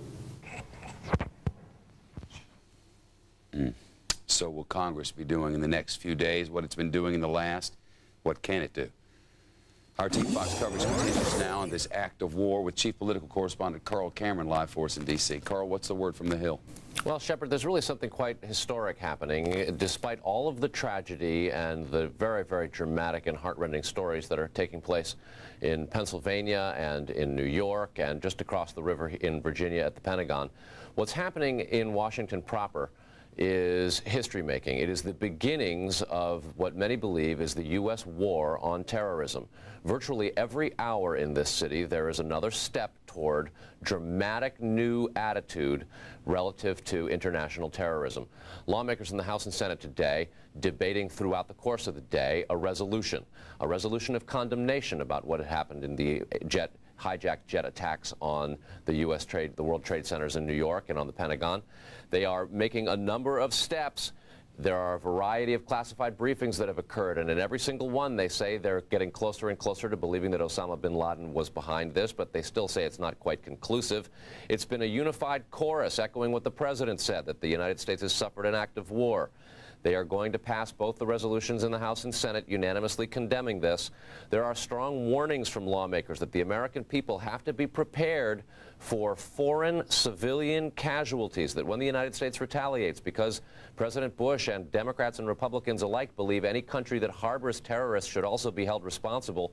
So will Congress be doing in the next few days what it's been doing in the last? What can it do? Our Team Fox coverage continues now on this act of war with Chief Political Correspondent Carl Cameron live for us in D.C. Carl, what's the word from the Hill? Well, Shepard, there's really something quite historic happening. Despite all of the tragedy and the very, very dramatic and heartrending stories that are taking place in Pennsylvania and in New York and just across the river in Virginia at the Pentagon, what's happening in Washington proper is history-making. It is the beginnings of what many believe is the U.S. war on terrorism. Virtually every hour in this city, there is another step toward dramatic new attitude relative to international terrorism. Lawmakers in the House and Senate today debating throughout the course of the day a resolution of condemnation about what had happened in the hijacked jet attacks on the World Trade Centers in New York and on the Pentagon. They are making a number of steps There are a variety of classified briefings that have occurred, and in every single one they say they're getting closer and closer to believing that Osama bin Laden was behind this, but they still say it's not quite conclusive. It's been a unified chorus echoing what the president said, that the United States has suffered an act of war. They are going to pass both the resolutions in the House and Senate unanimously condemning this. There are strong warnings from lawmakers that the American people have to be prepared for foreign civilian casualties, that when the United States retaliates, because President Bush and Democrats and Republicans alike believe any country that harbors terrorists should also be held responsible,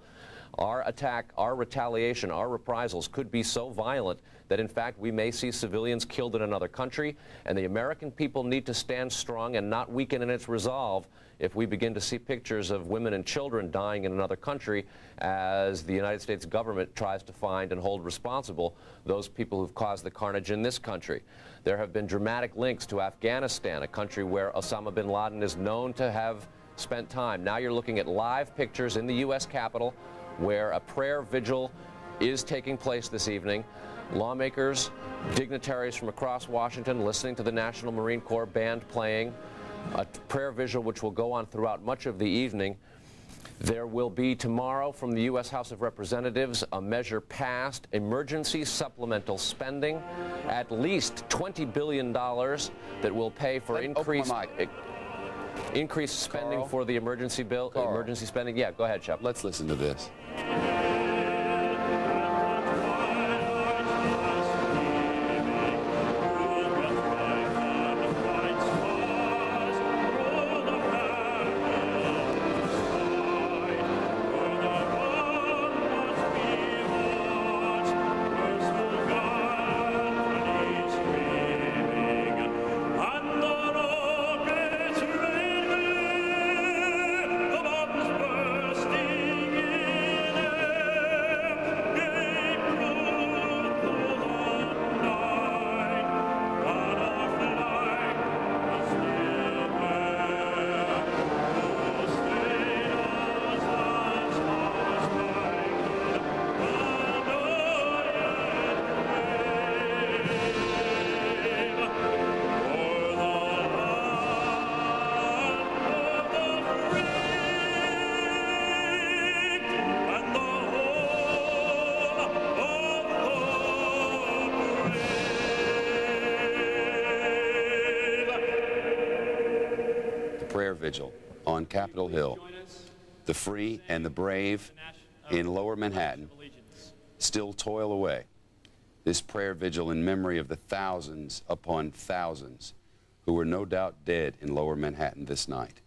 our attack, our retaliation, our reprisals could be so violent that, in fact, we may see civilians killed in another country, and the American people need to stand strong and not weaken in its resolve if we begin to see pictures of women and children dying in another country as the United States government tries to find and hold responsible those people who've caused the carnage in this country. There have been dramatic links to Afghanistan, a country where Osama bin Laden is known to have spent time. Now you're looking at live pictures in the U.S. Capitol where a prayer vigil is taking place this evening. Lawmakers, dignitaries from across Washington listening to the National Marine Corps band playing, a prayer vigil which will go on throughout much of the evening. There will be tomorrow from the U.S. House of Representatives a measure passed, emergency supplemental spending, at least $20 billion that will pay for increased spending Carl? for the emergency bill, Carl. emergency spending. Yeah, go ahead, Shep. Let's listen to this. Prayer vigil on Capitol Hill. The free and the brave in Lower Manhattan still toil away. This prayer vigil in memory of the thousands upon thousands who were no doubt dead in Lower Manhattan this night.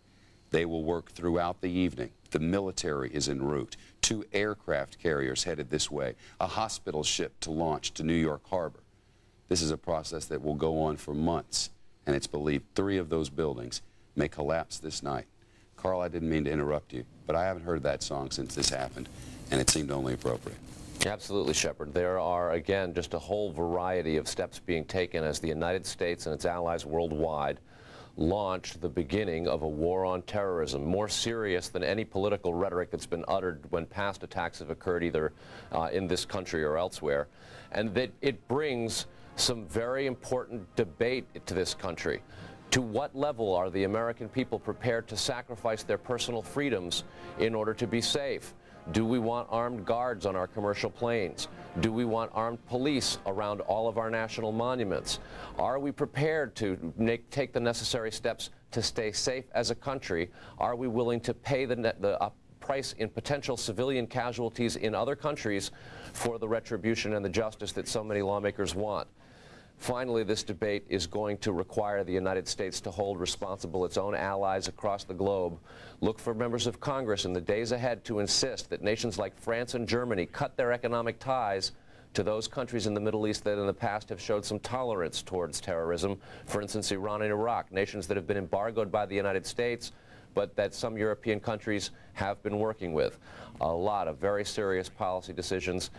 They will work throughout the evening. The military is en route. 2 aircraft carriers headed this way. A hospital ship to launch to New York Harbor. This is a process that will go on for months, and it's believed 3 of those buildings may collapse this night. Carl, I didn't mean to interrupt you, but I haven't heard that song since this happened, and it seemed only appropriate. Absolutely, Shepard. There are, again, just a whole variety of steps being taken as the United States and its allies worldwide launch the beginning of a war on terrorism, more serious than any political rhetoric that's been uttered when past attacks have occurred either in this country or elsewhere, and that it brings some very important debate to this country. To what level are the American people prepared to sacrifice their personal freedoms in order to be safe? Do we want armed guards on our commercial planes? Do we want armed police around all of our national monuments? Are we prepared to take the necessary steps to stay safe as a country? Are we willing to pay the price in potential civilian casualties in other countries for the retribution and the justice that so many lawmakers want? Finally, this debate is going to require the United States to hold responsible its own allies across the globe. Look for members of Congress in the days ahead to insist that nations like France and Germany cut their economic ties to those countries in the Middle East that in the past have showed some tolerance towards terrorism. For instance, Iran and Iraq, nations that have been embargoed by the United States, but that some European countries have been working with. A lot of very serious policy decisions.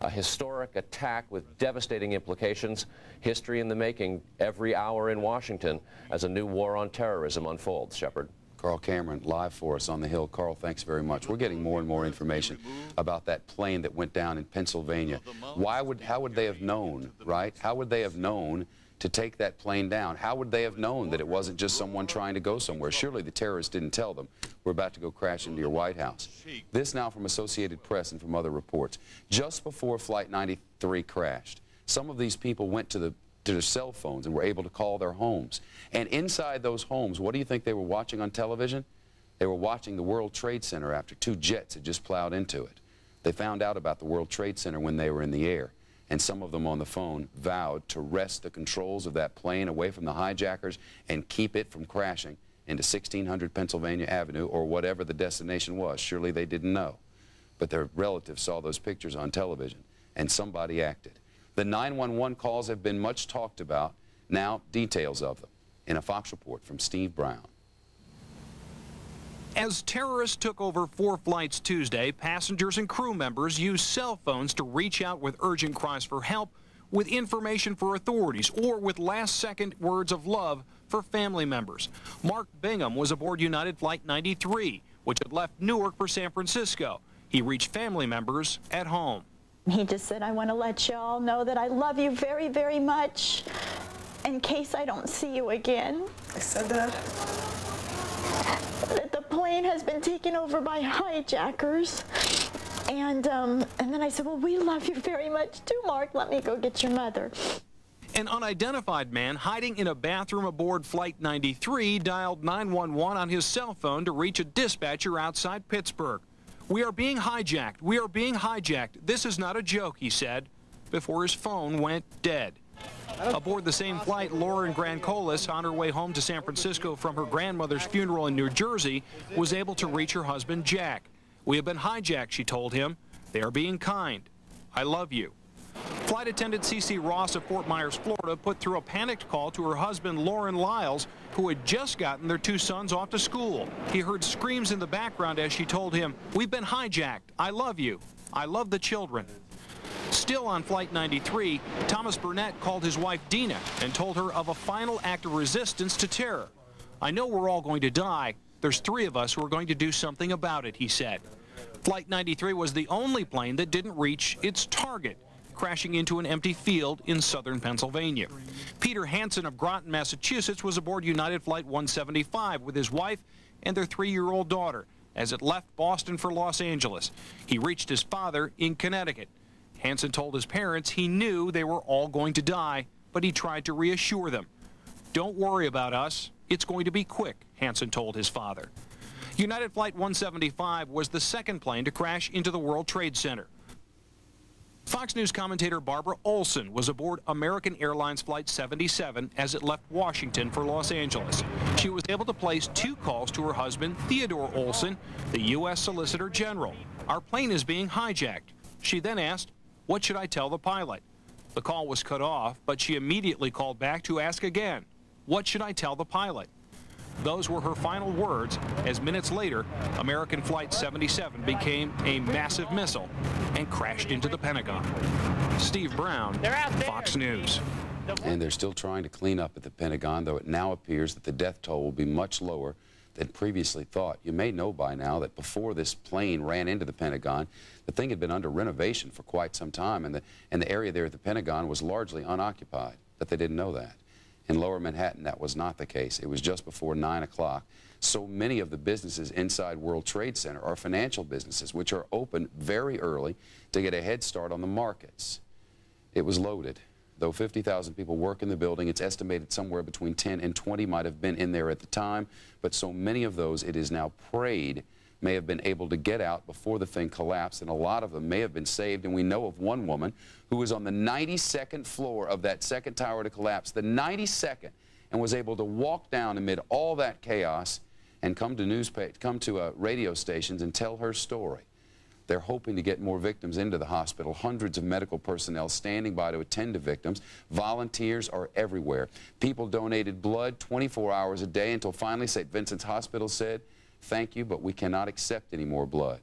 A historic attack with devastating implications, history in the making every hour in Washington as a new war on terrorism unfolds. Shepard. Carl Cameron, live for us on the Hill. Carl, thanks very much. We're getting more and more information about that plane that went down in Pennsylvania. How would they have known, right? How would they have known to take that plane down. How would they have known that it wasn't just someone trying to go somewhere? Surely the terrorists didn't tell them, we're about to go crash into your White House. This now from Associated Press and from other reports. Just before Flight 93 crashed, some of these people went to their cell phones and were able to call their homes. And inside those homes, what do you think they were watching on television? They were watching the World Trade Center after 2 jets had just plowed into it. They found out about the World Trade Center when they were in the air. And some of them on the phone vowed to wrest the controls of that plane away from the hijackers and keep it from crashing into 1600 Pennsylvania Avenue or whatever the destination was. Surely they didn't know. But their relatives saw those pictures on television, and somebody acted. The 911 calls have been much talked about. Now, details of them in a Fox report from Steve Brown. As terrorists took over 4 flights Tuesday, passengers and crew members used cell phones to reach out with urgent cries for help, with information for authorities, or with last-second words of love for family members. Mark Bingham was aboard United Flight 93, which had left Newark for San Francisco. He reached family members at home. He just said, I want to let you all know that I love you very, very much in case I don't see you again. I said that the plane has been taken over by hijackers. And then I said, well, we love you very much too, Mark. Let me go get your mother. An unidentified man hiding in a bathroom aboard Flight 93 dialed 911 on his cell phone to reach a dispatcher outside Pittsburgh. We are being hijacked. We are being hijacked. This is not a joke, he said, before his phone went dead. Aboard the same flight, Lauren Grancolis, on her way home to San Francisco from her grandmother's funeral in New Jersey, was able to reach her husband, Jack. We have been hijacked, she told him. They are being kind. I love you. Flight attendant C.C. Ross of Fort Myers, Florida, put through a panicked call to her husband, Lauren Lyles, who had just gotten their 2 sons off to school. He heard screams in the background as she told him, we've been hijacked. I love you. I love the children. Still on Flight 93, Thomas Burnett called his wife Dina and told her of a final act of resistance to terror. I know we're all going to die. There's 3 of us who are going to do something about it, he said. Flight 93 was the only plane that didn't reach its target, crashing into an empty field in southern Pennsylvania. Peter Hansen of Groton, Massachusetts, was aboard United Flight 175 with his wife and their 3-year-old daughter as it left Boston for Los Angeles. He reached his father in Connecticut. Hansen told his parents he knew they were all going to die, but he tried to reassure them. Don't worry about us. It's going to be quick, Hansen told his father. United Flight 175 was the second plane to crash into the World Trade Center. Fox News commentator Barbara Olson was aboard American Airlines Flight 77 as it left Washington for Los Angeles. She was able to place 2 calls to her husband, Theodore Olson, the U.S. Solicitor General. Our plane is being hijacked. She then asked, what should I tell the pilot? The call was cut off, but she immediately called back to ask again, what should I tell the pilot? Those were her final words as minutes later, American Flight 77 became a massive missile and crashed into the Pentagon. Steve Brown, Fox News. And they're still trying to clean up at the Pentagon, though it now appears that the death toll will be much lower than previously thought. You may know by now that before this plane ran into the Pentagon, the thing had been under renovation for quite some time, and the area there at the Pentagon was largely unoccupied, but they didn't know that. In Lower Manhattan, that was not the case. It was just before 9 o'clock. So many of the businesses inside World Trade Center are financial businesses, which are open very early to get a head start on the markets. It was loaded. Though 50,000 people work in the building, it's estimated somewhere between 10 and 20 might have been in there at the time, but so many of those, it is now prayed, may have been able to get out before the thing collapsed, and a lot of them may have been saved. And we know of one woman who was on the 92nd floor of that second tower to collapse, the 92nd, and was able to walk down amid all that chaos and come to radio stations and tell her story. They're hoping to get more victims into the hospital. Hundreds of medical personnel standing by to attend to victims. Volunteers are everywhere. People donated blood 24 hours a day until finally St. Vincent's Hospital said, thank you, but we cannot accept any more blood.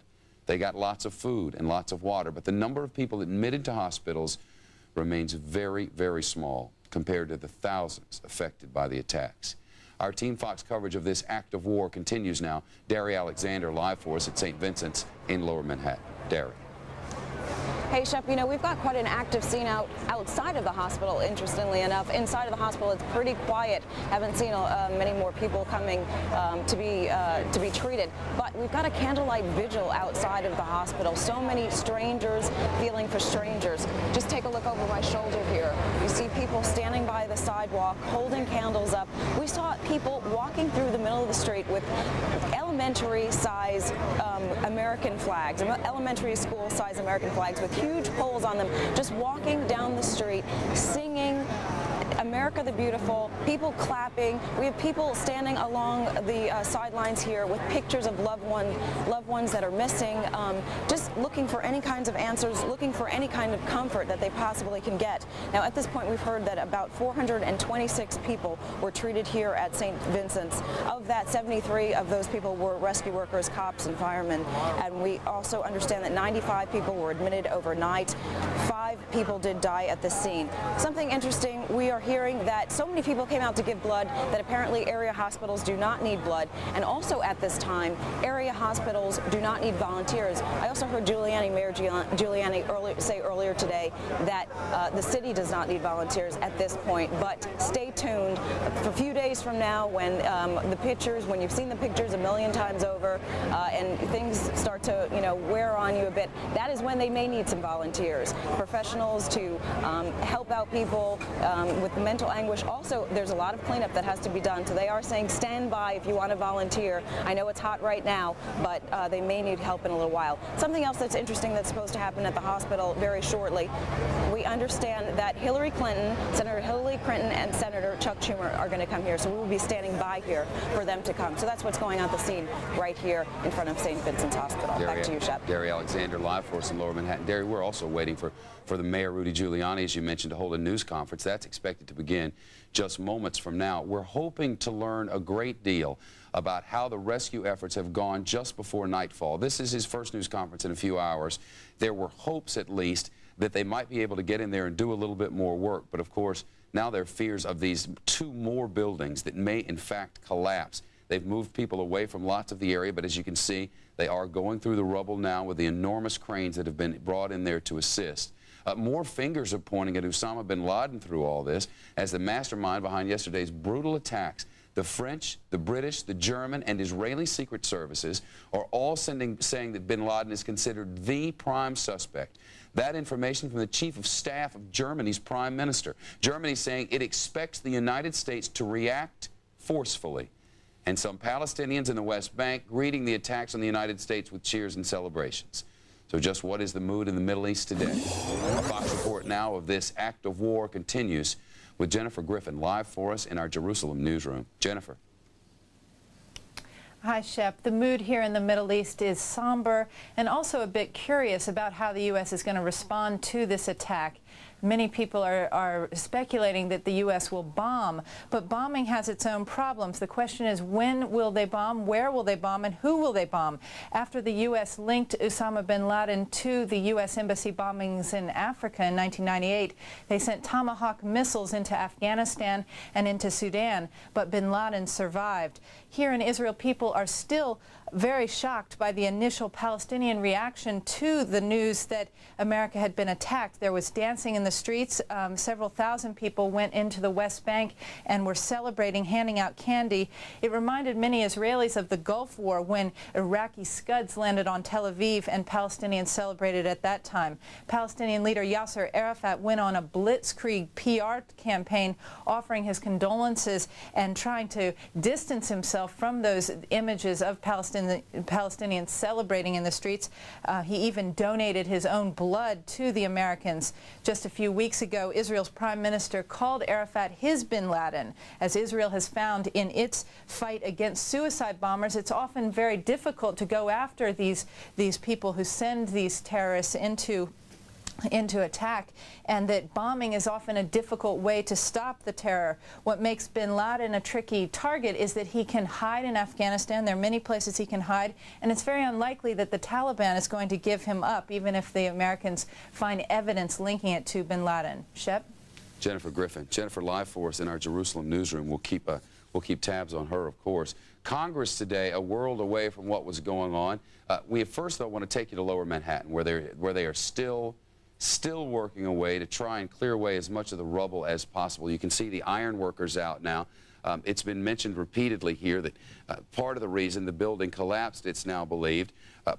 They got lots of food and lots of water, but the number of people admitted to hospitals remains very, very small compared to the thousands affected by the attacks. Our Team Fox coverage of this act of war continues now. Dari Alexander live for us at St. Vincent's in Lower Manhattan. Dari. Hey, Shep, you know, we've got quite an active scene outside of the hospital, interestingly enough. Inside of the hospital, it's pretty quiet. Haven't seen many more people coming to be treated. But we've got a candlelight vigil outside of the hospital. So many strangers feeling for strangers. Just take a look over my shoulder here. You see people standing by the sidewalk, holding candles up. We saw people walking through the middle of the street with elementary-size American flags, elementary school-size American flags with huge poles on them, just walking down the street, singing America the Beautiful, people clapping. We have people standing along the sidelines here with pictures of loved ones that are missing, just looking for any kinds of answers, looking for any kind of comfort that they possibly can get. Now, at this point, we've heard that about 426 people were treated here at St. Vincent's. Of that, 73 of those people were rescue workers, cops, and firemen. And we also understand that 95 people were admitted overnight. 5 people did die at the scene. Something interesting, we are hearing that so many people came out to give blood that apparently area hospitals do not need blood. And also at this time, area hospitals do not need volunteers. I also heard Mayor Giuliani say earlier today that the city does not need volunteers at this point. But stay tuned. For a few days from now, when when you've seen the pictures a million times over and things start to, wear on you a bit, that is when they may need some volunteers, professionals to help out people with mental anguish. Also, there's a lot of cleanup that has to be done, so they are saying stand by if you want to volunteer. I know it's hot right now, but they may need help in a little while. Something else that's interesting that's supposed to happen at the hospital very shortly. We understand that Senator Hillary Clinton and Senator Chuck Schumer are going to come here, so we will be standing by here for them to come. So that's what's going on at the scene right here in front of St. Vincent's Hospital. Back to you, Shep. Gary Alexander, live for us in Lower Manhattan. Gary, we're also waiting for the Mayor, Rudy Giuliani, as you mentioned, to hold a news conference. That's expected to begin just moments from now. We're hoping to learn a great deal about how the rescue efforts have gone just before nightfall. This is his first news conference in a few hours. There were hopes, at least, that they might be able to get in there and do a little bit more work. But, of course, now there are fears of these 2 more buildings that may, in fact, collapse. They've moved people away from lots of the area, but as you can see, they are going through the rubble now with the enormous cranes that have been brought in there to assist. More fingers are pointing at Osama bin Laden through all this as the mastermind behind yesterday's brutal attacks. The French, the British, the German, and Israeli secret services are all saying that bin Laden is considered the prime suspect. That information from the chief of staff of Germany's prime minister. Germany saying it expects the United States to react forcefully. And some Palestinians in the West Bank greeting the attacks on the United States with cheers and celebrations. So just what is the mood in the Middle East today? A Fox report now of this act of war continues with Jennifer Griffin live for us in our Jerusalem newsroom. Jennifer. Hi, Shep. The mood here in the Middle East is somber and also a bit curious about how the U.S. is going to respond to this attack. Many people are speculating that the U.S. will bomb, but bombing has its own problems. The question is, when will they bomb, where will they bomb, and who will they bomb? After the U.S. linked Osama bin Laden to the U.S. embassy bombings in Africa in 1998, they sent Tomahawk missiles into Afghanistan and into Sudan, but bin Laden survived. Here in Israel, people are still very shocked by the initial Palestinian reaction to the news that America had been attacked. There was dancing in the streets. Several thousand people went into the West Bank and were celebrating, handing out candy. It reminded many Israelis of the Gulf War when Iraqi Scuds landed on Tel Aviv and Palestinians celebrated at that time. Palestinian leader Yasser Arafat went on a blitzkrieg PR campaign offering his condolences and trying to distance himself from those images of Palestinians celebrating in the streets. He even donated his own blood to the Americans. Just a few weeks ago, Israel's prime minister called Arafat his bin Laden. As Israel has found in its fight against suicide bombers, it's often very difficult to go after these people who send these terrorists into attack, and that bombing is often a difficult way to stop the terror. What makes bin Laden a tricky target is that he can hide in Afghanistan. There are many places he can hide, and it's very unlikely that the Taliban is going to give him up, even if the Americans find evidence linking it to bin Laden. Shep? Jennifer Griffin. Jennifer, live for us in our Jerusalem newsroom. We'll keep tabs on her, of course. Congress today, a world away from what was going on. We first, though, want to take you to Lower Manhattan, where they are still still working away to try and clear away as much of the rubble as possible. You can see the iron workers out now. It's been mentioned repeatedly here that part of the reason the building collapsed, it's now believed,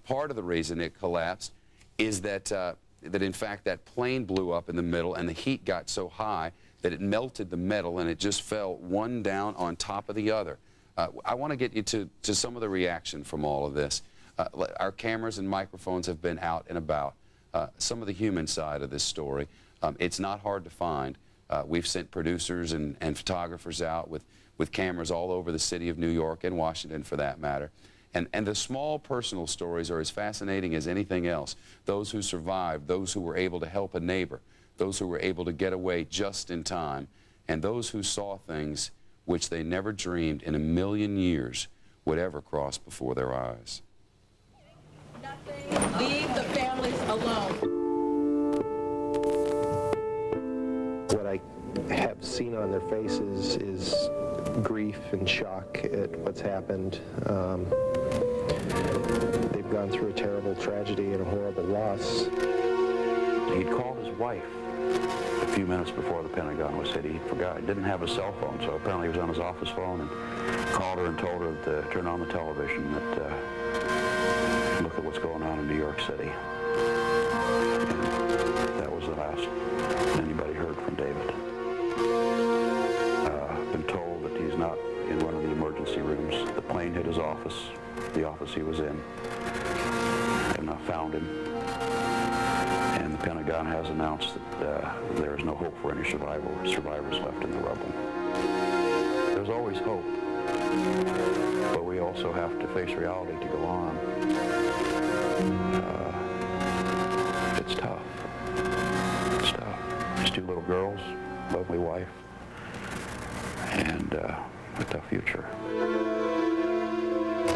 part of the reason it collapsed is that, that in fact that plane blew up in the middle and the heat got so high that it melted the metal and it just fell one down on top of the other. I want to get you to some of the reaction from all of this. Our cameras and microphones have been out and about. Some of the human side of this story, it's not hard to find. We've sent producers and photographers out with cameras all over the city of New York and Washington for that matter. And the small personal stories are as fascinating as anything else. Those who survived, those who were able to help a neighbor, those who were able to get away just in time, and those who saw things which they never dreamed in a million years would ever cross before their eyes. Leave the families alone. What I have seen on their faces is grief and shock at what's happened. They've gone through a terrible tragedy and a horrible loss. He'd called his wife a few minutes before the Pentagon was hit. He forgot. He didn't have a cell phone, so apparently he was on his office phone and called her and told her to turn on the television, that look at what's going on in New York City. And that was the last anybody heard from David. Been told that he's not in one of the emergency rooms. The plane hit his office, the office he was in, and found him. And the Pentagon has announced that there is no hope for any survivors left in the rubble. There's always hope, but we also have to face reality to go on. It's tough. It's tough. Just two little girls, lovely wife, and a tough future.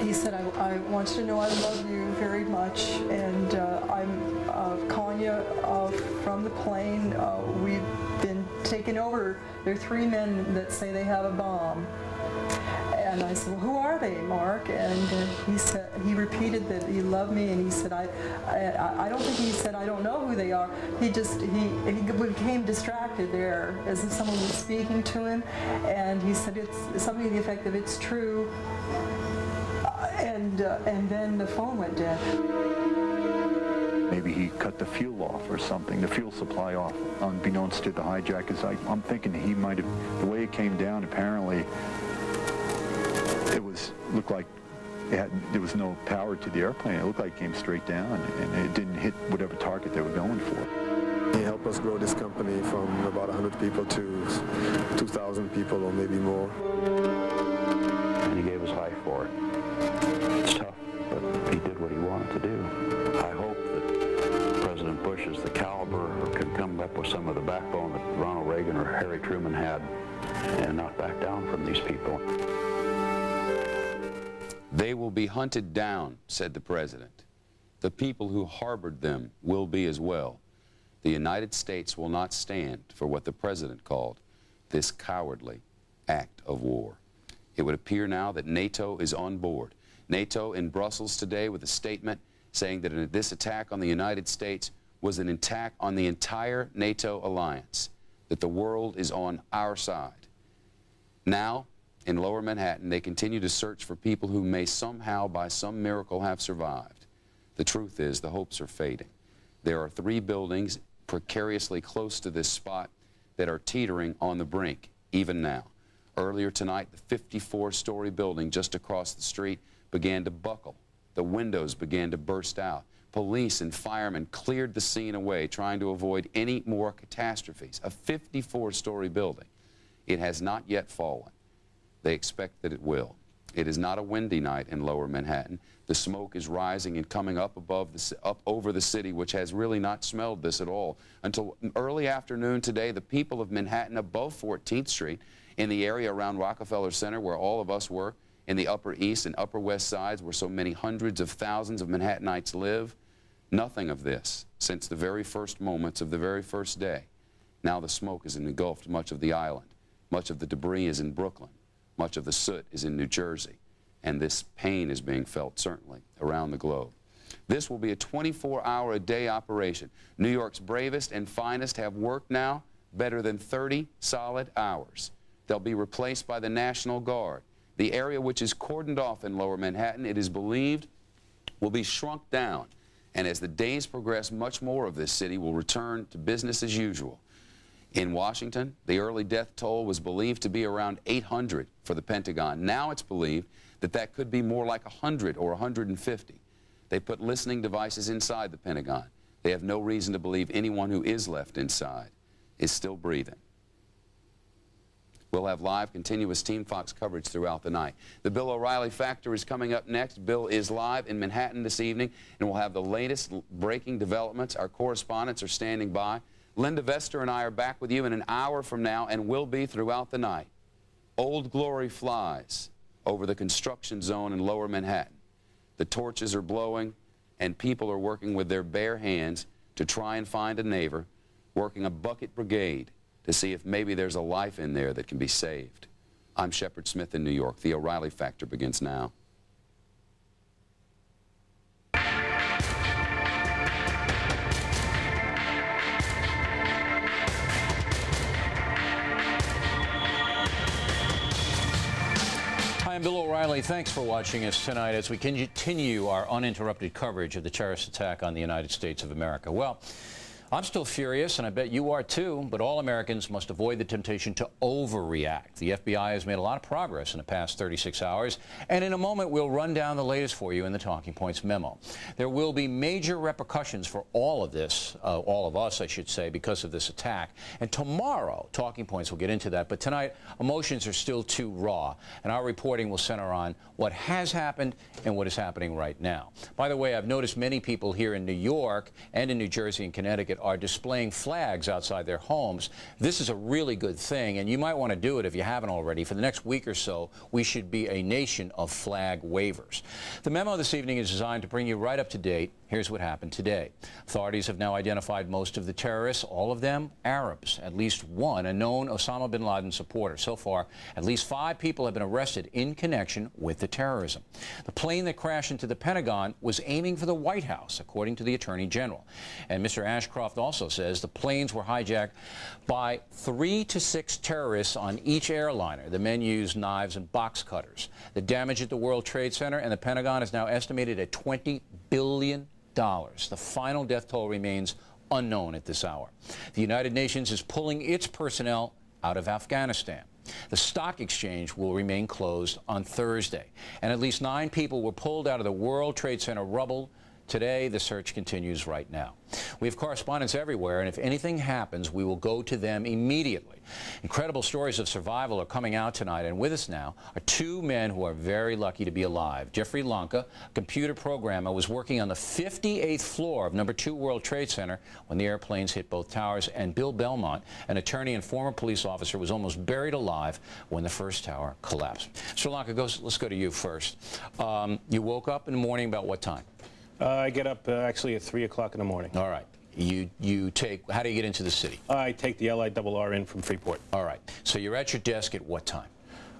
He said, I want you to know I love you very much, and I'm calling you from the plane. We've been taken over. There are 3 men that say they have a bomb. And I said, well, who are they, Mark? And he repeated that he loved me, and he said, I don't think he said, I don't know who they are. He became distracted there as if someone was speaking to him, and he said, it's something to the effect of, it's true. And then the phone went dead. Maybe he cut the fuel off or something, the fuel supply off, unbeknownst to the hijackers. I'm thinking he might have, the way it came down, apparently, looked like there was no power to the airplane. It looked like it came straight down, and it didn't hit whatever target they were going for. He helped us grow this company from about 100 people to 2,000 people or maybe more. And he gave his life for it. It's tough, but he did what he wanted to do. I hope that President Bush is the caliber or can come up with some of the backbone that Ronald Reagan or Harry Truman had and not back down from these people. They will be hunted down, said the president. The people who harbored them will be as well. The United States will not stand for what the president called this cowardly act of war. It would appear now that NATO is on board. NATO in Brussels today with a statement saying that this attack on the United States was an attack on the entire NATO alliance, that the world is on our side. Now, in Lower Manhattan, they continue to search for people who may somehow, by some miracle, have survived. The truth is, the hopes are fading. There are 3 buildings precariously close to this spot that are teetering on the brink, even now. Earlier tonight, the 54-story building just across the street began to buckle. The windows began to burst out. Police and firemen cleared the scene away, trying to avoid any more catastrophes. A 54-story building. It has not yet fallen. They expect that it will. It is not a windy night in Lower Manhattan. The smoke is rising and coming up over the city, which has really not smelled this at all. Until early afternoon today, the people of Manhattan above 14th Street, in the area around Rockefeller Center where all of us work, in the Upper East and Upper West Sides where so many hundreds of thousands of Manhattanites live, nothing of this since the very first moments of the very first day. Now the smoke has engulfed much of the island. Much of the debris is in Brooklyn. Much of the soot is in New Jersey, and this pain is being felt, certainly, around the globe. This will be a 24-hour-a-day operation. New York's bravest and finest have worked now better than 30 solid hours. They'll be replaced by the National Guard. The area which is cordoned off in Lower Manhattan, it is believed, will be shrunk down. And as the days progress, much more of this city will return to business as usual. In Washington, the early death toll was believed to be around 800 for the Pentagon. Now it's believed that that could be more like 100 or 150. They put listening devices inside the Pentagon. They have no reason to believe anyone who is left inside is still breathing. We'll have live, continuous Team Fox coverage throughout the night. The Bill O'Reilly Factor is coming up next. Bill is live in Manhattan this evening, and we'll have the latest breaking developments. Our correspondents are standing by. Linda Vester and I are back with you in an hour from now, and will be throughout the night. Old Glory flies over the construction zone in Lower Manhattan. The torches are blowing, and people are working with their bare hands to try and find a neighbor, working a bucket brigade to see if maybe there's a life in there that can be saved. I'm Shepard Smith in New York. The O'Reilly Factor begins now. I'm Bill O'Reilly. Thanks for watching us tonight as we continue our uninterrupted coverage of the terrorist attack on the United States of America. Well, I'm still furious, and I bet you are too, but all Americans must avoid the temptation to overreact. The FBI has made a lot of progress in the past 36 hours, and in a moment we'll run down the latest for you in the Talking Points memo. There will be major repercussions for all of this, all of us, I should say, because of this attack. And tomorrow, Talking Points will get into that, but tonight, emotions are still too raw, and our reporting will center on what has happened and what is happening right now. By the way, I've noticed many people here in New York and in New Jersey and Connecticut are displaying flags outside their homes. This is a really good thing, and you might want to do it if you haven't already. For the next week or so, we should be a nation of flag wavers. The memo this evening is designed to bring you right up to date. Here's what happened today. Authorities have now identified most of the terrorists, all of them Arabs, at least one a known Osama bin Laden supporter. So far, at least 5 people have been arrested in connection with the terrorism. The plane that crashed into the Pentagon was aiming for the White House, according to the Attorney General. And Mr. Ashcroft also says the planes were hijacked by 3 to 6 terrorists on each airliner. The men used knives and box cutters. The damage at the World Trade Center and the Pentagon is now estimated at $20 billion. The final death toll remains unknown at this hour. The United Nations is pulling its personnel out of Afghanistan. The stock exchange will remain closed on Thursday. And at least 9 people were pulled out of the World Trade Center rubble. Today, the search continues right now. We have correspondents everywhere, and if anything happens, we will go to them immediately. Incredible stories of survival are coming out tonight, and with us now are 2 men who are very lucky to be alive. Jeffrey Lanka, a computer programmer, was working on the 58th floor of No. 2 World Trade Center when the airplanes hit both towers, and Bill Belmont, an attorney and former police officer, was almost buried alive when the first tower collapsed. Mr. Lanka, let's go to you first. You woke up in the morning about what time? I get up actually at 3 o'clock in the morning. All right. You take, how do you get into the city? I take the LIRR in from Freeport. All right. So you're at your desk at what time?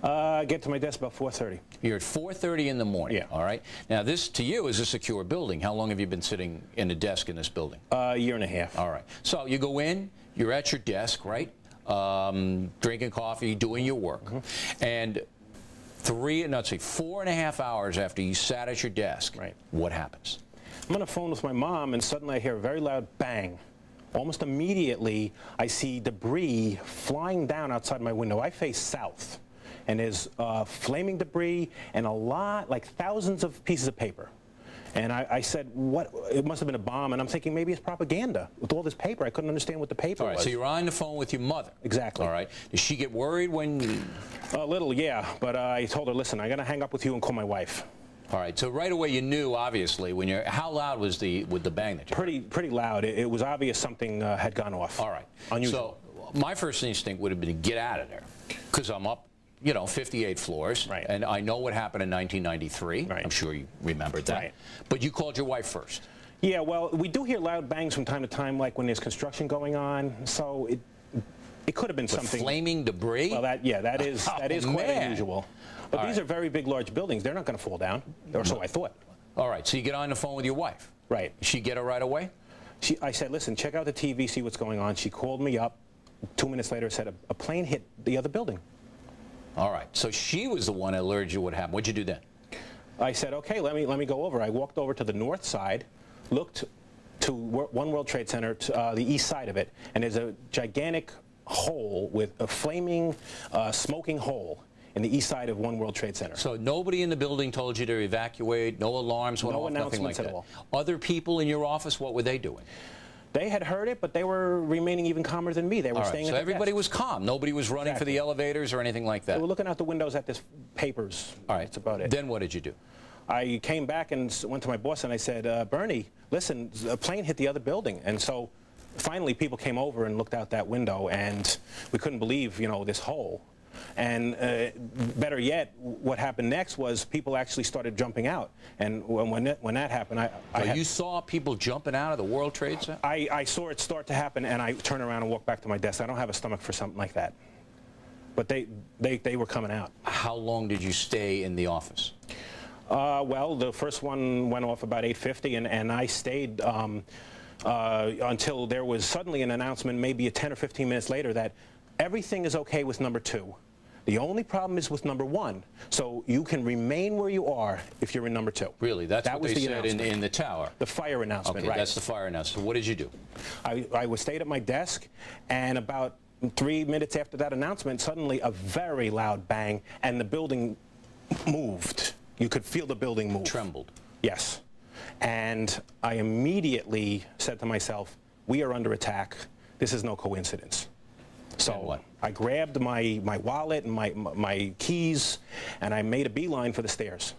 I get to my desk about 4:30. You're at 4:30 in the morning. Yeah. All right. Now this, to you, is a secure building. How long have you been sitting in a desk in this building? A year and a half. All right. So you go in, you're at your desk, right? Drinking coffee, doing your work. Mm-hmm. And 4.5 hours after you sat at your desk, right, what happens? I'm on the phone with my mom, and suddenly I hear a very loud bang. Almost immediately, I see debris flying down outside my window. I face south, and there's flaming debris and a lot, like thousands of pieces of paper. And I said, what? It must have been a bomb, and I'm thinking maybe it's propaganda. With all this paper, I couldn't understand what the paper was. All right, so you're on the phone with your mother. Exactly. All right. Did she get worried when? A little, yeah, but I told her, listen, I got to hang up with you and call my wife. All right, so right away you knew, obviously, when you're, how loud was the bang that you heard? Pretty loud. It was obvious something had gone off. All right. Unusual. So my first instinct would have been to get out of there, because I'm up, 58 floors, right, and I know what happened in 1993. Right. I'm sure you remembered that. Right. But you called your wife first. Yeah, well, we do hear loud bangs from time to time, like when there's construction going on, so it could have been something. Flaming debris? Well, that is quite unusual. But these are very big, large buildings. They're not going to fall down, or so I thought. All right, so you get on the phone with your wife. Right. She get her right away? I said, listen, check out the TV, see what's going on. She called me up. 2 minutes later, said a plane hit the other building. All right. So she was the one that alerted you what happened. What'd you do then? I said, okay, let me go over. I walked over to the north side, looked to One World Trade Center, to the east side of it, and there's a gigantic hole with a flaming, smoking hole in the east side of One World Trade Center. So nobody in the building told you to evacuate, no alarms went off, nothing like that? Other people in your office, what were they doing? They had heard it, but they were remaining even calmer than me. They were staying at the everybody desk. was calm. Nobody was running for the elevators or anything like that. They were looking out the windows at this papers. All right. That's about it. Then what did you do? I came back and went to my boss and I said, Bernie, listen, a plane hit the other building. And so finally people came over and looked out that window, and we couldn't believe, you know, this hole. And better yet, what happened next was people actually started jumping out. And when that happened, you saw people jumping out of the World Trade Center? I saw it start to happen, and I turned around and walked back to my desk. I don't have a stomach for something like that. But they were coming out. How long did you stay in the office? Well, the first one went off about 8:50, and I stayed until there was suddenly an announcement, maybe 10 or 15 minutes later, that everything is okay with number 2. The only problem is with number 1. So you can remain where you are if you're in number 2. Really? That's what they said in the tower? The fire announcement, okay, right. That's the fire announcement. So what did you do? I stayed at my desk, and about 3 minutes after that announcement, suddenly a very loud bang, and the building moved. You could feel the building move. Trembled. Yes. And I immediately said to myself, we are under attack. This is no coincidence. So I grabbed my wallet and my keys, and I made a beeline for the stairs.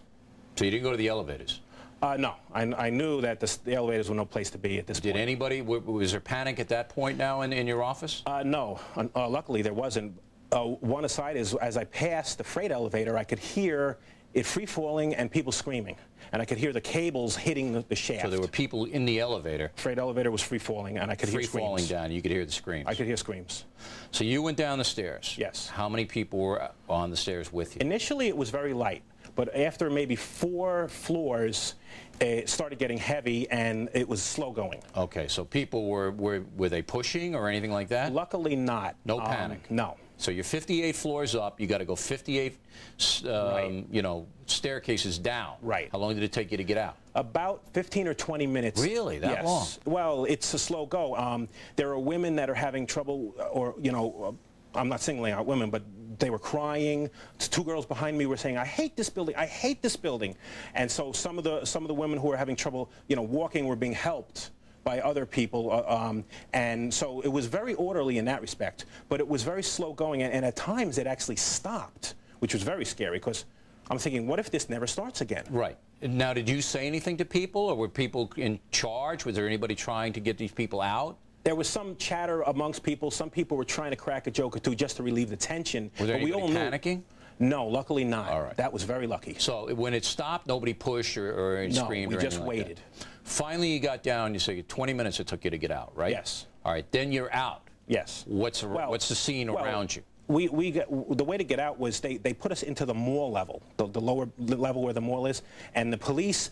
So you didn't go to the elevators? No. I knew that the elevators were no place to be at this point. Did anybody, was there panic at that point now in your office? No. Luckily, there wasn't. One aside is, as I passed the freight elevator, I could hear it free-falling and people screaming. And I could hear the cables hitting the shaft. So there were people in the elevator. Freight elevator was free-falling, and I could hear screams. Free-falling down, you could hear the screams. I could hear screams. So you went down the stairs? Yes. How many people were on the stairs with you? Initially, it was very light. But after maybe 4 floors, it started getting heavy, and it was slow going. Okay, so people were they pushing or anything like that? Luckily not. No panic? No. So you're 58 floors up, you got to go 58 you know, staircases down. Right. How long did it take you to get out? About 15 or 20 minutes. Really? That long? Well, it's a slow go. There are women that are having trouble, or, you know, I'm not singling out women, but they were crying. 2 girls behind me were saying, I hate this building, I hate this building. And so some of the women who were having trouble, you know, walking were being helped by other people, and so it was very orderly in that respect, but it was very slow going, and at times it actually stopped, which was very scary, because I'm thinking, what if this never starts again? Right. Now, did you say anything to people, or were people in charge? Was there anybody trying to get these people out? There was some chatter amongst people. Some people were trying to crack a joke or two just to relieve the tension. Was there anybody panicking? No, luckily not. All right. That was very lucky. So when it stopped, nobody pushed or screamed or anything like that? No, we just waited. Finally, you got down, you say 20 minutes it took you to get out, right? Yes. All right, then you're out. Yes. What's the scene around you? The way to get out was they put us into the mall level, the lower level where the mall is, and the police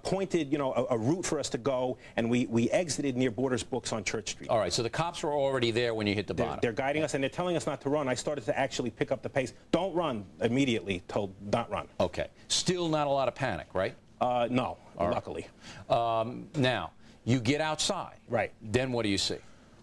pointed, you know, a route for us to go, and we exited near Borders Books on Church Street. All right, so the cops were already there when you hit the bottom. They're guiding us, and they're telling us not to run. I started to actually pick up the pace. Don't run. Immediately told not run. Okay. Still not a lot of panic, right? No, luckily. Now, you get outside. Right. Then what do you see?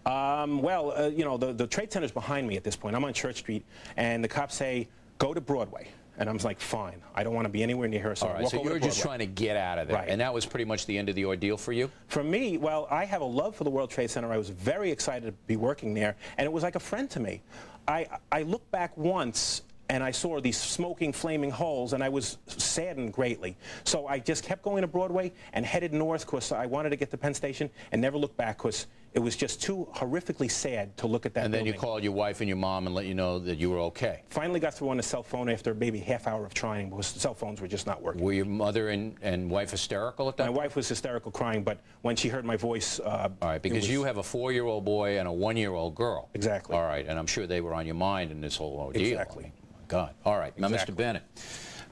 Well, you know, the Trade Center's behind me at this point. I'm on Church Street, and the cops say, go to Broadway. And I was like, fine. I don't want to be anywhere near here. So all right, so you're just trying to get out of there. Right. And that was pretty much the end of the ordeal for you? For me, well, I have a love for the World Trade Center. I was very excited to be working there, and it was like a friend to me. I looked back once, and I saw these smoking, flaming holes, and I was saddened greatly. So I just kept going to Broadway and headed north because I wanted to get to Penn Station and never looked back because it was just too horrifically sad to look at that building. And then you called your wife and your mom and let you know that you were okay. Finally got through on the cell phone after maybe half hour of trying because the cell phones were just not working. Were your mother and wife hysterical at that point? My wife was hysterical crying, but when she heard my voice... all right, because you have a 4-year-old boy and a 1-year-old girl. Exactly. All right, and I'm sure they were on your mind in this whole ordeal. Exactly. God. All right. Now, exactly. Mr. Bennett,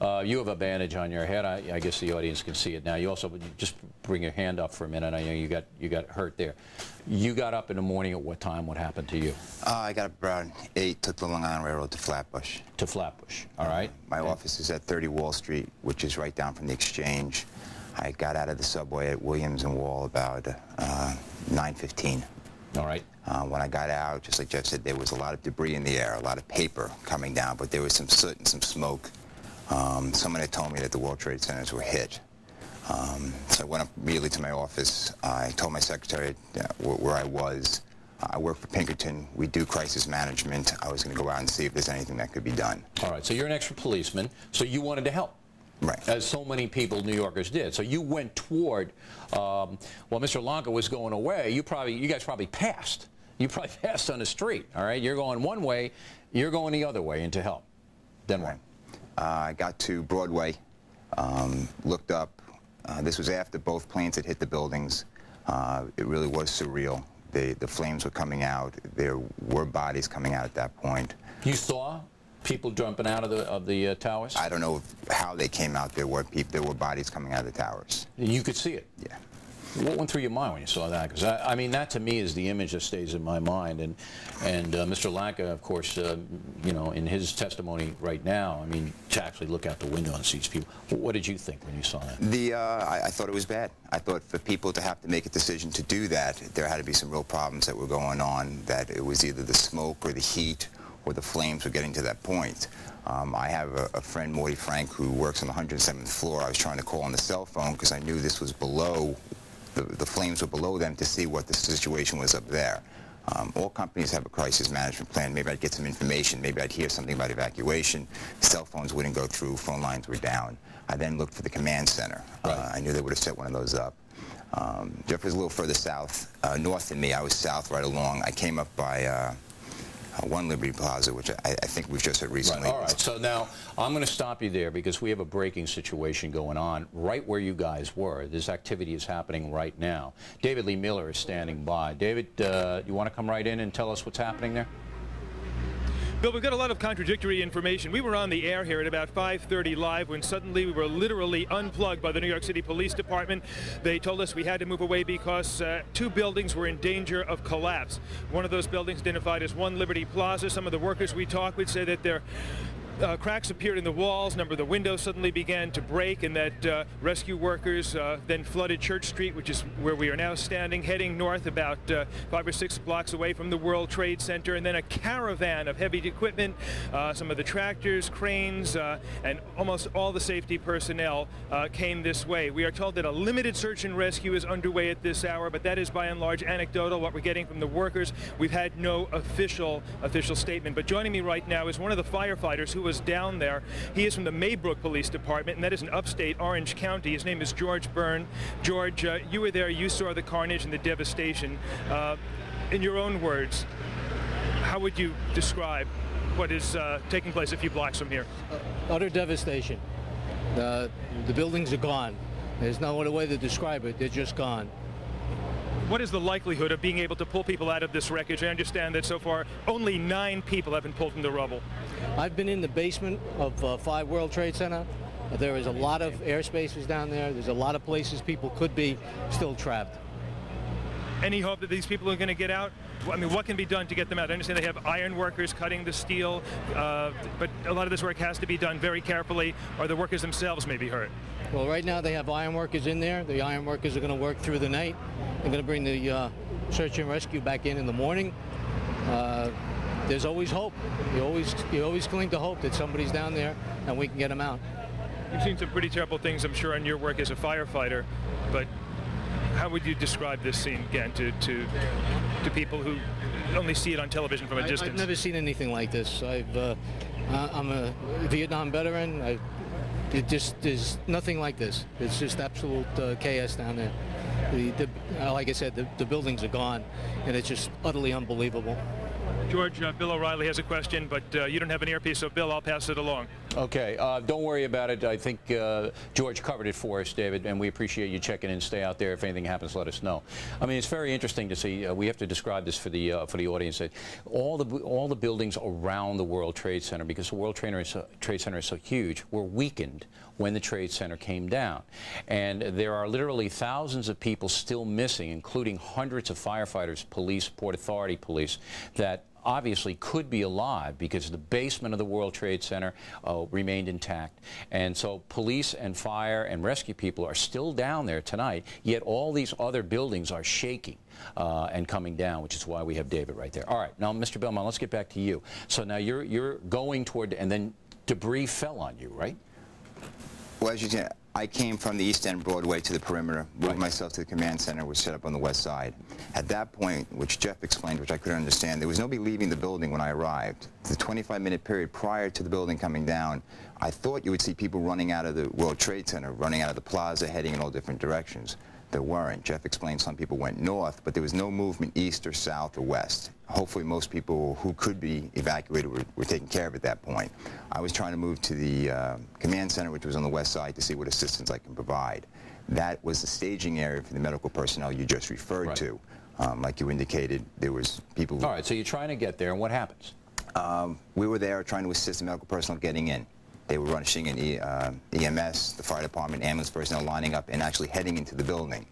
You have a bandage on your head. I guess the audience can see it now. You also, just bring your hand up for a minute. I know you got hurt there. You got up in the morning at what time? What happened to you? I got up around 8, took the Long Island Railroad to Flatbush. To Flatbush, all right. My office is at 30 Wall Street, which is right down from the Exchange. I got out of the subway at Williams and Wall about 9:15. All right. When I got out, just like Jeff said, there was a lot of debris in the air, a lot of paper coming down, but there was some soot and some smoke. Someone had told me that the World Trade Centers were hit. So I went up immediately to my office. I told my secretary where I was. I work for Pinkerton. We do crisis management. I was going to go out and see if there's anything that could be done. All right, so you're an ex-policeman, so you wanted to help. Right. As so many people, New Yorkers, did. So you went toward, while Mr. Lanka was going away, you guys probably passed. You probably passed on the street, all right? You're going one way, you're going the other way into help. Then what? I got to Broadway, looked up. This was after both planes had hit the buildings. It really was surreal. The flames were coming out. There were bodies coming out at that point. You saw people jumping out of the towers? I don't know how they came out. There were bodies coming out of the towers. You could see it? Yeah. What went through your mind when you saw that? Because I mean, that to me is the image that stays in my mind. And Mr. Lanka, of course, you know, in his testimony right now, I mean, to actually look out the window and see these people. What did you think when you saw that? I thought it was bad. I thought for people to have to make a decision to do that, there had to be some real problems that were going on. That it was either the smoke or the heat or the flames were getting to that point. I have a friend, Morty Frank, who works on the 107th floor. I was trying to call on the cell phone because I knew this was below. The flames were below them to see what the situation was up there. All companies have a crisis management plan. Maybe I'd get some information. Maybe I'd hear something about evacuation. Cell phones wouldn't go through. Phone lines were down. I then looked for the command center. I knew they would have set one of those up. Jeff was a little further south, north than me. I was south right along. I came up by One Liberty Plaza, which I think we've just heard recently. Right, all right, so now I'm going to stop you there because we have a breaking situation going on right where you guys were. This activity is happening right now. David Lee Miller is standing by. David, you want to come right in and tell us what's happening there? Bill, we've got a lot of contradictory information. We were on the air here at about 5:30 live when suddenly we were literally unplugged by the New York City Police Department. They told us we had to move away because 2 buildings were in danger of collapse. One of those buildings identified as One Liberty Plaza. Some of the workers we talked with said that their cracks appeared in the walls, a number of the windows suddenly began to break, and that rescue workers then flooded Church Street, which is where we are now standing, heading north about 5 or 6 blocks away from the World Trade Center, and then a caravan of heavy equipment, some of the tractors, cranes, and almost all the safety personnel came this way. We are told that a limited search and rescue is underway at this hour, but that is by and large anecdotal, what we're getting from the workers. We've had no official statement. But joining me right now is one of the firefighters who was down there. He is from the Maybrook Police Department, and that is in upstate Orange County. His name is George Byrne. George, you were there. You saw the carnage and the devastation. In your own words, how would you describe what is taking place a few blocks from here? Utter devastation. The buildings are gone. There's no other way to describe it. They're just gone. What is the likelihood of being able to pull people out of this wreckage? I understand that so far only 9 people have been pulled from the rubble. I've been in the basement of 5 World Trade Center. There is a lot of air spaces down there. There's a lot of places people could be still trapped. Any hope that these people are going to get out? I mean, what can be done to get them out? I understand they have iron workers cutting the steel, but a lot of this work has to be done very carefully, or the workers themselves may be hurt. Well, right now they have iron workers in there. The iron workers are going to work through the night. They're going to bring the search and rescue back in the morning. There's always hope. You always cling to hope that somebody's down there and we can get them out. You've seen some pretty terrible things, I'm sure, in your work as a firefighter, but how would you describe this scene again to people who only see it on television from a distance? I've never seen anything like this. I'm a Vietnam veteran. There's nothing like this. It's just absolute chaos down there. Like I said, the buildings are gone, and it's just utterly unbelievable. George, Bill O'Reilly has a question, but you don't have an earpiece, so Bill, I'll pass it along. Okay, don't worry about it. I think George covered it for us, David, and we appreciate you checking in. Stay out there. If anything happens, let us know. I mean, it's very interesting to see. We have to describe this for the audience. That all the buildings around the World Trade Center, because the World Trade Center is so huge, were weakened when the Trade Center came down. And there are literally thousands of people still missing, including hundreds of firefighters, police, Port Authority police, that obviously could be alive because the basement of the World Trade Center remained intact. And so police and fire and rescue people are still down there tonight, yet all these other buildings are shaking and coming down, which is why we have David right there. All right, now, Mr. Belmont, let's get back to you. So now you're going toward, and then debris fell on you, right? Well, as you can, I came from the East End Broadway to the perimeter, moved myself to the command center, which was set up on the west side. At that point, which Jeff explained, which I couldn't understand, there was nobody leaving the building when I arrived. The 25-minute period prior to the building coming down, I thought you would see people running out of the World Trade Center, running out of the plaza, heading in all different directions. There weren't. Jeff explained some people went north, but there was no movement east or south or west. Hopefully most people who could be evacuated were taken care of at that point. I was trying to move to the command center, which was on the west side, to see what assistance I can provide. That was the staging area for the medical personnel you just referred to. Like you indicated, there was people... All right, so you're trying to get there, and what happens? We were there trying to assist the medical personnel getting in. They were rushing in EMS, the fire department, ambulance personnel lining up and actually heading into the building.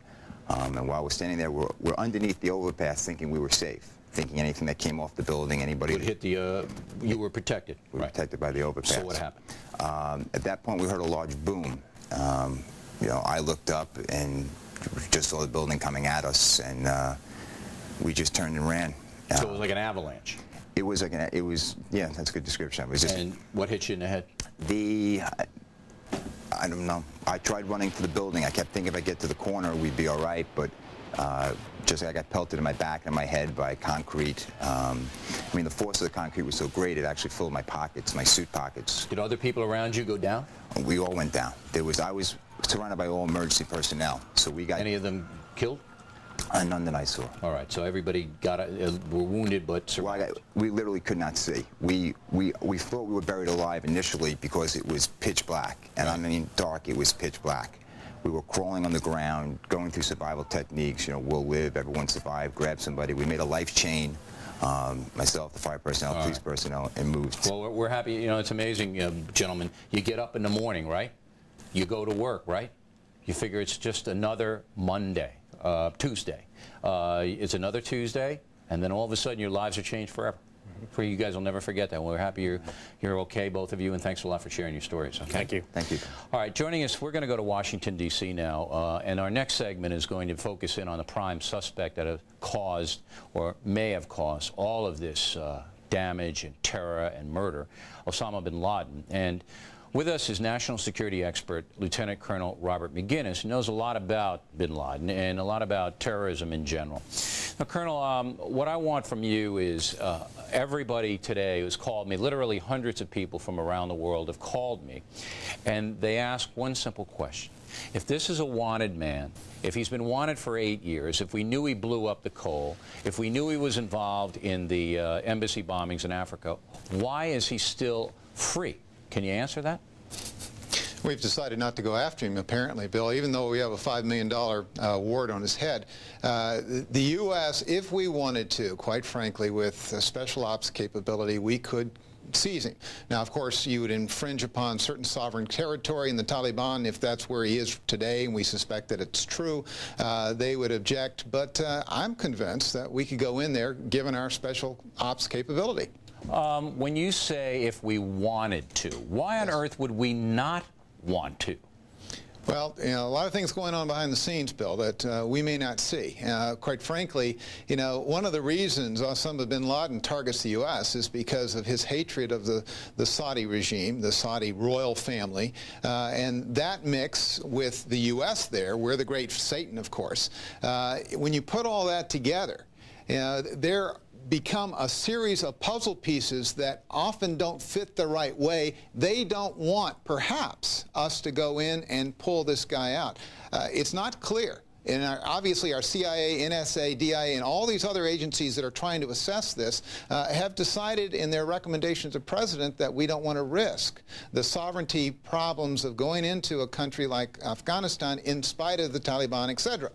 And while we're standing there, we're underneath the overpass thinking we were safe, thinking anything that came off the building, anybody... Would hit the... you were protected. We were protected by the overpass. So what happened? At that point, we heard a large boom. You know, I looked up and just saw the building coming at us, and we just turned and ran. So it was like an avalanche? It was like an... It was... Yeah, that's a good description. It was just... And what hit you in the head? I don't know. I tried running to the building. I kept thinking if I get to the corner, we'd be all right, but just I got pelted in my back and my head by concrete. I mean, the force of the concrete was so great, it actually filled my pockets, my suit pockets. Did other people around you go down? We all went down. I was surrounded by all emergency personnel, so we got... Any of them killed? None that I saw. All right, so everybody were wounded but survived. Well, we literally could not see. We thought we were buried alive initially because it was pitch black, and I mean dark, it was pitch black. We were crawling on the ground, going through survival techniques, you know, we'll live, everyone survived, grab somebody. We made a life chain, myself, the fire personnel, police personnel, and moved. Well, we're happy. You know, it's amazing, gentlemen. You get up in the morning, right? You go to work, right? You figure it's just another Monday. Tuesday. It's another Tuesday, and then all of a sudden your lives are changed forever. For you guys will never forget that. We're happy you're okay, both of you, and thanks a lot for sharing your stories. Okay? Thank you. Thank you. All right, joining us, we're going to go to Washington, D.C. now, and our next segment is going to focus in on the prime suspect that have caused, or may have caused, all of this damage and terror and murder, Osama bin Laden. And with us is national security expert Lieutenant Colonel Robert McGinnis, who knows a lot about bin Laden and a lot about terrorism in general. Now, Colonel, what I want from you is everybody today who's called me, literally hundreds of people from around the world have called me, and they ask one simple question. If this is a wanted man, if he's been wanted for 8 years, if we knew he blew up the coal, if we knew he was involved in the embassy bombings in Africa, why is he still free? Can you answer that? We've decided not to go after him, apparently, Bill, even though we have a $5 million award on his head. The U.S., if we wanted to, quite frankly, with a special ops capability, we could seize him. Now, of course, you would infringe upon certain sovereign territory in the Taliban if that's where he is today, and we suspect that it's true. They would object, but I'm convinced that we could go in there given our special ops capability. When you say if we wanted to, why on earth would we not want to? Well, you know, a lot of things going on behind the scenes, Bill, that we may not see. Quite frankly, you know, one of the reasons Osama bin Laden targets the U.S. is because of his hatred of the Saudi regime, the Saudi royal family, and that mix with the U.S. there, we're the great Satan, of course. When you put all that together, there become a series of puzzle pieces that often don't fit the right way. They don't want, perhaps, us to go in and pull this guy out. It's not clear and obviously our CIA, NSA, DIA, and all these other agencies that are trying to assess this have decided in their recommendations to the President that we don't want to risk the sovereignty problems of going into a country like Afghanistan in spite of the Taliban, etc.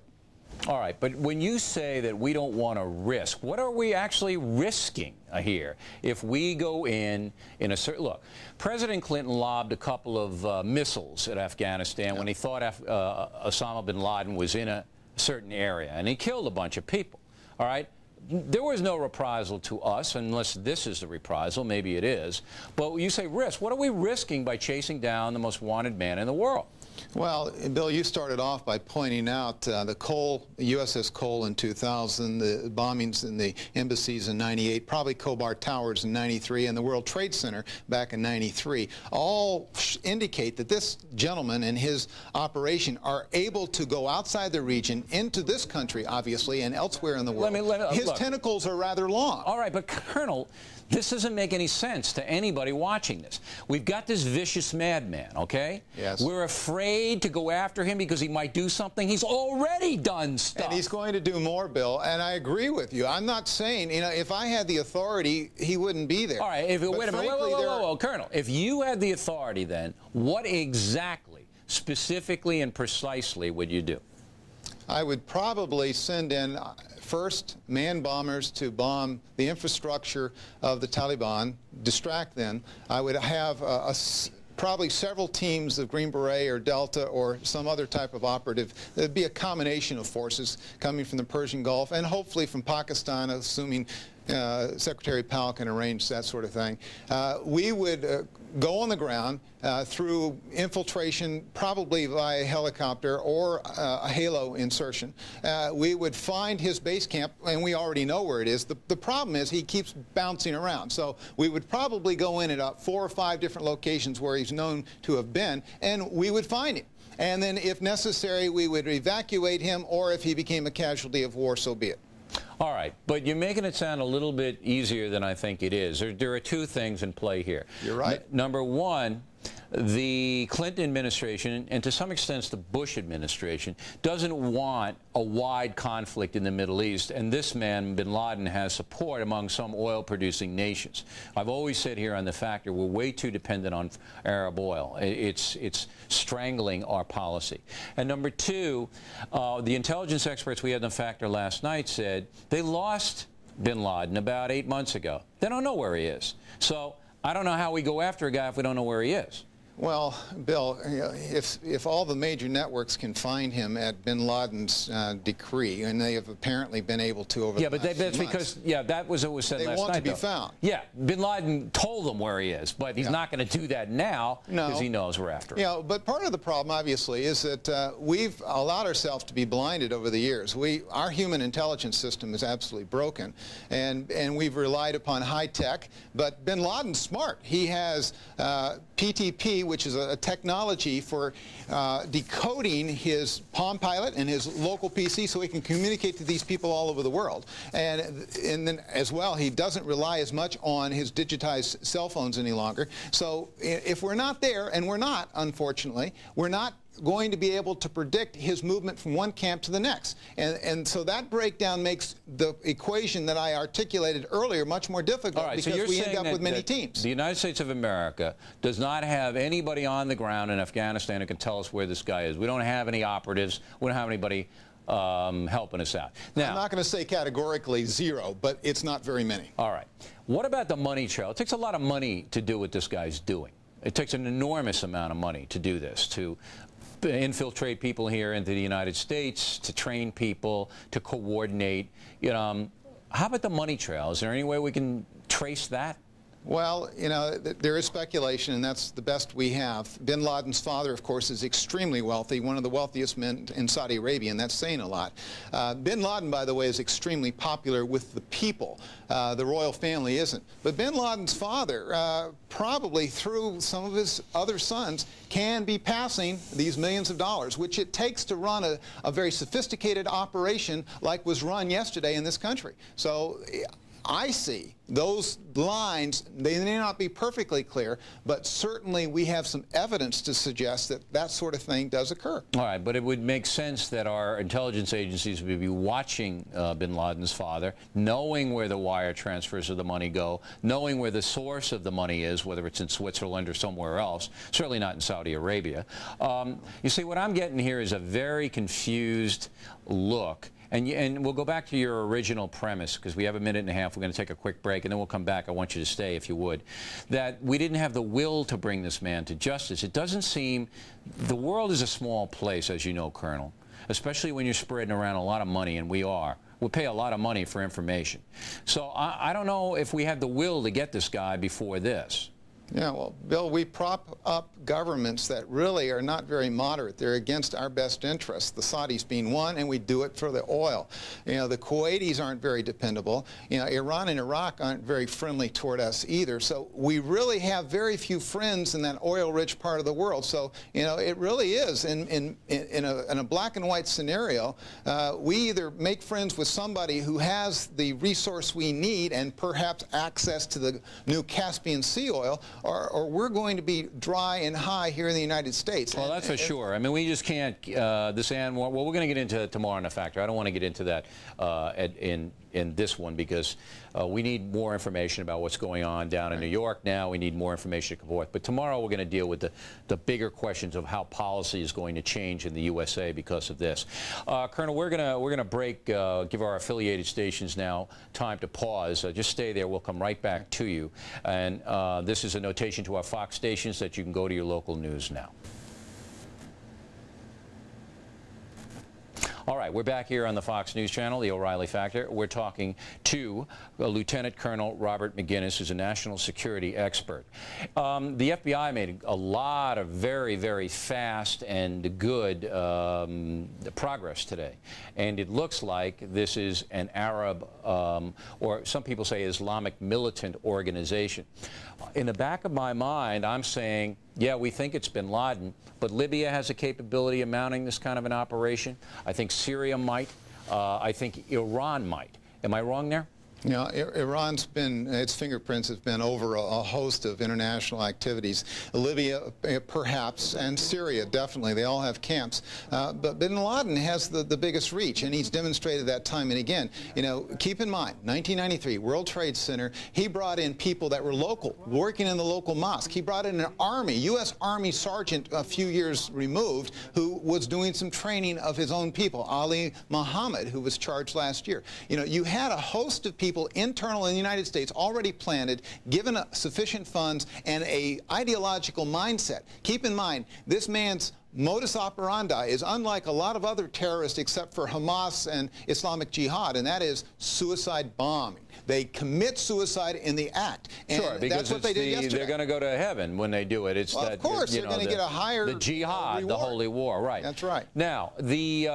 All right, but when you say that we don't want to risk, what are we actually risking here if we go in a certain... Look, President Clinton lobbed a couple of missiles at Afghanistan when he thought Osama bin Laden was in a certain area, and he killed a bunch of people, all right? There was no reprisal to us, unless this is the reprisal. Maybe it is. But you say risk. What are we risking by chasing down the most wanted man in the world? Well, Bill, you started off by pointing out the USS Cole in 2000, the bombings in the embassies in 98, probably Khobar Towers in 93, and the World Trade Center back in 93, all indicate that this gentleman and his operation are able to go outside the region into this country, obviously, and elsewhere in the world. His tentacles are rather long. All right, but Colonel, this doesn't make any sense to anybody watching this. We've got this vicious madman, okay? Yes. We're afraid to go after him because he might do something. He's already done stuff. And he's going to do more, Bill, and I agree with you. I'm not saying, you know, if I had the authority, he wouldn't be there. All right, wait a minute. Whoa, Colonel. If you had the authority then, what exactly, specifically and precisely would you do? I would probably send in first man bombers to bomb the infrastructure of the Taliban, distract them. I would have probably several teams of Green Beret or Delta or some other type of operative. There'd be a combination of forces coming from the Persian Gulf and hopefully from Pakistan, assuming Secretary Powell can arrange that sort of thing. We would go on the ground through infiltration, probably via helicopter or a halo insertion. We would find his base camp, and we already know where it is. The problem is he keeps bouncing around. So we would probably go in at 4 or 5 different locations where he's known to have been, and we would find him. And then, if necessary, we would evacuate him, or if he became a casualty of war, so be it. All right, but you're making it sound a little bit easier than I think it is. There are two things in play here. You're right. Number one, the Clinton administration, and to some extent the Bush administration, doesn't want a wide conflict in the Middle East, and this man, bin Laden, has support among some oil-producing nations. I've always said here on The Factor, we're way too dependent on Arab oil. It's strangling our policy. And number two, the intelligence experts we had on The Factor last night said they lost bin Laden about 8 months ago. They don't know where he is. So I don't know how we go after a guy if we don't know where he is. Well, Bill, if all the major networks can find him at bin Laden's decree, and they have apparently been able to over the last few months. That's because, that was what was said last night. They want to be found. Yeah, bin Laden told them where he is, but he's not going to do that now because he knows we're after him. Yeah, but part of the problem, obviously, is that we've allowed ourselves to be blinded over the years. Our human intelligence system is absolutely broken, and we've relied upon high tech, but bin Laden's smart. He has PTP, which is a technology for decoding his Palm Pilot and his local PC so he can communicate to these people all over the world. And then as well, he doesn't rely as much on his digitized cell phones any longer. So if we're not there, and we're not, unfortunately, we're not going to be able to predict his movement from one camp to the next. And so that breakdown makes the equation that I articulated earlier much more difficult because we end up with many teams. The United States of America does not have anybody on the ground in Afghanistan who can tell us where this guy is. We don't have any operatives. We don't have anybody helping us out. Now, I'm not going to say categorically zero, but it's not very many. All right. What about the money trail? It takes a lot of money to do what this guy's doing. It takes an enormous amount of money to do this, to infiltrate people here into the United States, to train people, to coordinate. How about the money trail? Is there any way we can trace that? Well, there is speculation, and that's the best we have. Bin Laden's father, of course, is extremely wealthy, one of the wealthiest men in Saudi Arabia, and that's saying a lot. Bin Laden, by the way, is extremely popular with the people. The royal family isn't. But Bin Laden's father, probably through some of his other sons, can be passing these millions of dollars, which it takes to run a very sophisticated operation like was run yesterday in this country. So I see those lines, they may not be perfectly clear, but certainly we have some evidence to suggest that that sort of thing does occur. All right, but it would make sense that our intelligence agencies would be watching bin Laden's father, knowing where the wire transfers of the money go, knowing where the source of the money is, whether it's in Switzerland or somewhere else, certainly not in Saudi Arabia. You see, what I'm getting here is a very confused look. And we'll go back to your original premise, because we have a minute and a half. We're going to take a quick break, and then we'll come back. I want you to stay, if you would. That we didn't have the will to bring this man to justice. It doesn't seem... The world is a small place, as you know, Colonel, especially when you're spreading around a lot of money, and we are. We pay a lot of money for information. So I don't know if we had the will to get this guy before this. Yeah, well, Bill, we prop up governments that really are not very moderate. They're against our best interests, the Saudis being one, and we do it for the oil. You know, the Kuwaitis aren't very dependable. You know, Iran and Iraq aren't very friendly toward us either. So we really have very few friends in that oil-rich part of the world. So, you know, it really is, in a black and white scenario, we either make friends with somebody who has the resource we need and perhaps access to the new Caspian Sea oil, or we're going to be dry and high here in the United States. Well, that's for sure. I mean, we just can't, this and more. Well, we're going to get into it tomorrow in a factor. I don't want to get into that in this one, because we need more information about what's going on down in New York now. We need more information to come forth. But tomorrow we're going to deal with the bigger questions of how policy is going to change in the USA because of this. Colonel, we're going to break, give our affiliated stations now time to pause. Just stay there. We'll come right back to you. And this is a notation to our Fox stations that you can go to your local news now. All right, we're back here on the Fox News Channel, the O'Reilly Factor. We're talking to Lieutenant Colonel Robert McGinnis, who's a national security expert. The FBI made a lot of very, very fast and good progress today. And it looks like this is an Arab, or some people say Islamic militant organization. In the back of my mind, I'm saying, yeah, we think it's bin Laden, but Libya has a capability of mounting this kind of an operation. I think Syria might. I think Iran might. Am I wrong there? You know, Iran's been, its fingerprints have been over a host of international activities. Libya, perhaps, and Syria, definitely. They all have camps. But bin Laden has the biggest reach, and he's demonstrated that time and again. You know, keep in mind, 1993, World Trade Center, he brought in people that were local, working in the local mosque. He brought in an army, U.S. Army sergeant a few years removed, who was doing some training of his own people, Ali Muhammad, who was charged last year. You know, you had a host of people internal in the United States already planted, given sufficient funds and a ideological mindset. Keep in mind, this man's modus operandi is unlike a lot of other terrorists except for Hamas and Islamic Jihad, and that is suicide bombing. They commit suicide in the act. And sure, because that's what they did yesterday. They're going to go to heaven when they do it. It's well, that, of course, they're going to get a higher the jihad, reward. The holy war, right? That's right. Now, the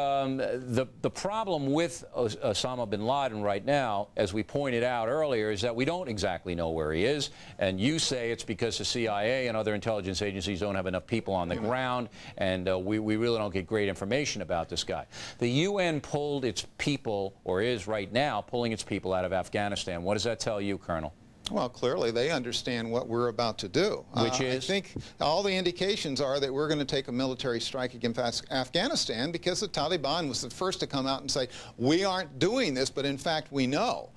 problem with Osama bin Laden right now, as we pointed out earlier, is that we don't exactly know where he is, and you say it's because the CIA and other intelligence agencies don't have enough people on the ground, and we really don't get great information about this guy. The UN pulled its people, or is right now pulling its people out of Afghanistan. What does that tell you, Colonel? Well, clearly they understand what we're about to do. Which is? I think all the indications are that we're going to take a military strike against Afghanistan, because the Taliban was the first to come out and say, we aren't doing this, but in fact we know,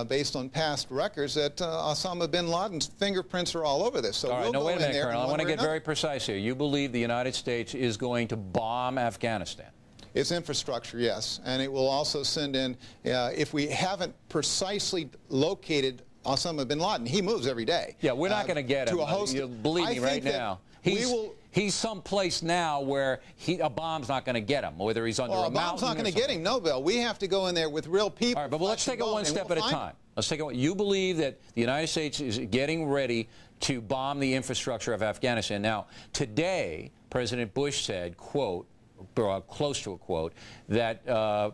based on past records, that Osama bin Laden's fingerprints are all over this. So all right, we'll no, wait a minute, there Colonel. I want to get very precise here. You believe the United States is going to bomb Afghanistan? Its infrastructure, yes. And it will also send in, if we haven't precisely located Osama bin Laden, he moves every day. Yeah, we're not going to get him. To a host believe me right now. He's someplace now where a bomb's not going to get him, whether he's under a mountain. A bomb's not going to get him, no, Bill. We have to go in there with real people. All right, but let's take it one step at a time. Let's take it. You believe that the United States is getting ready to bomb the infrastructure of Afghanistan. Now, today, President Bush said, quote, close to a quote, that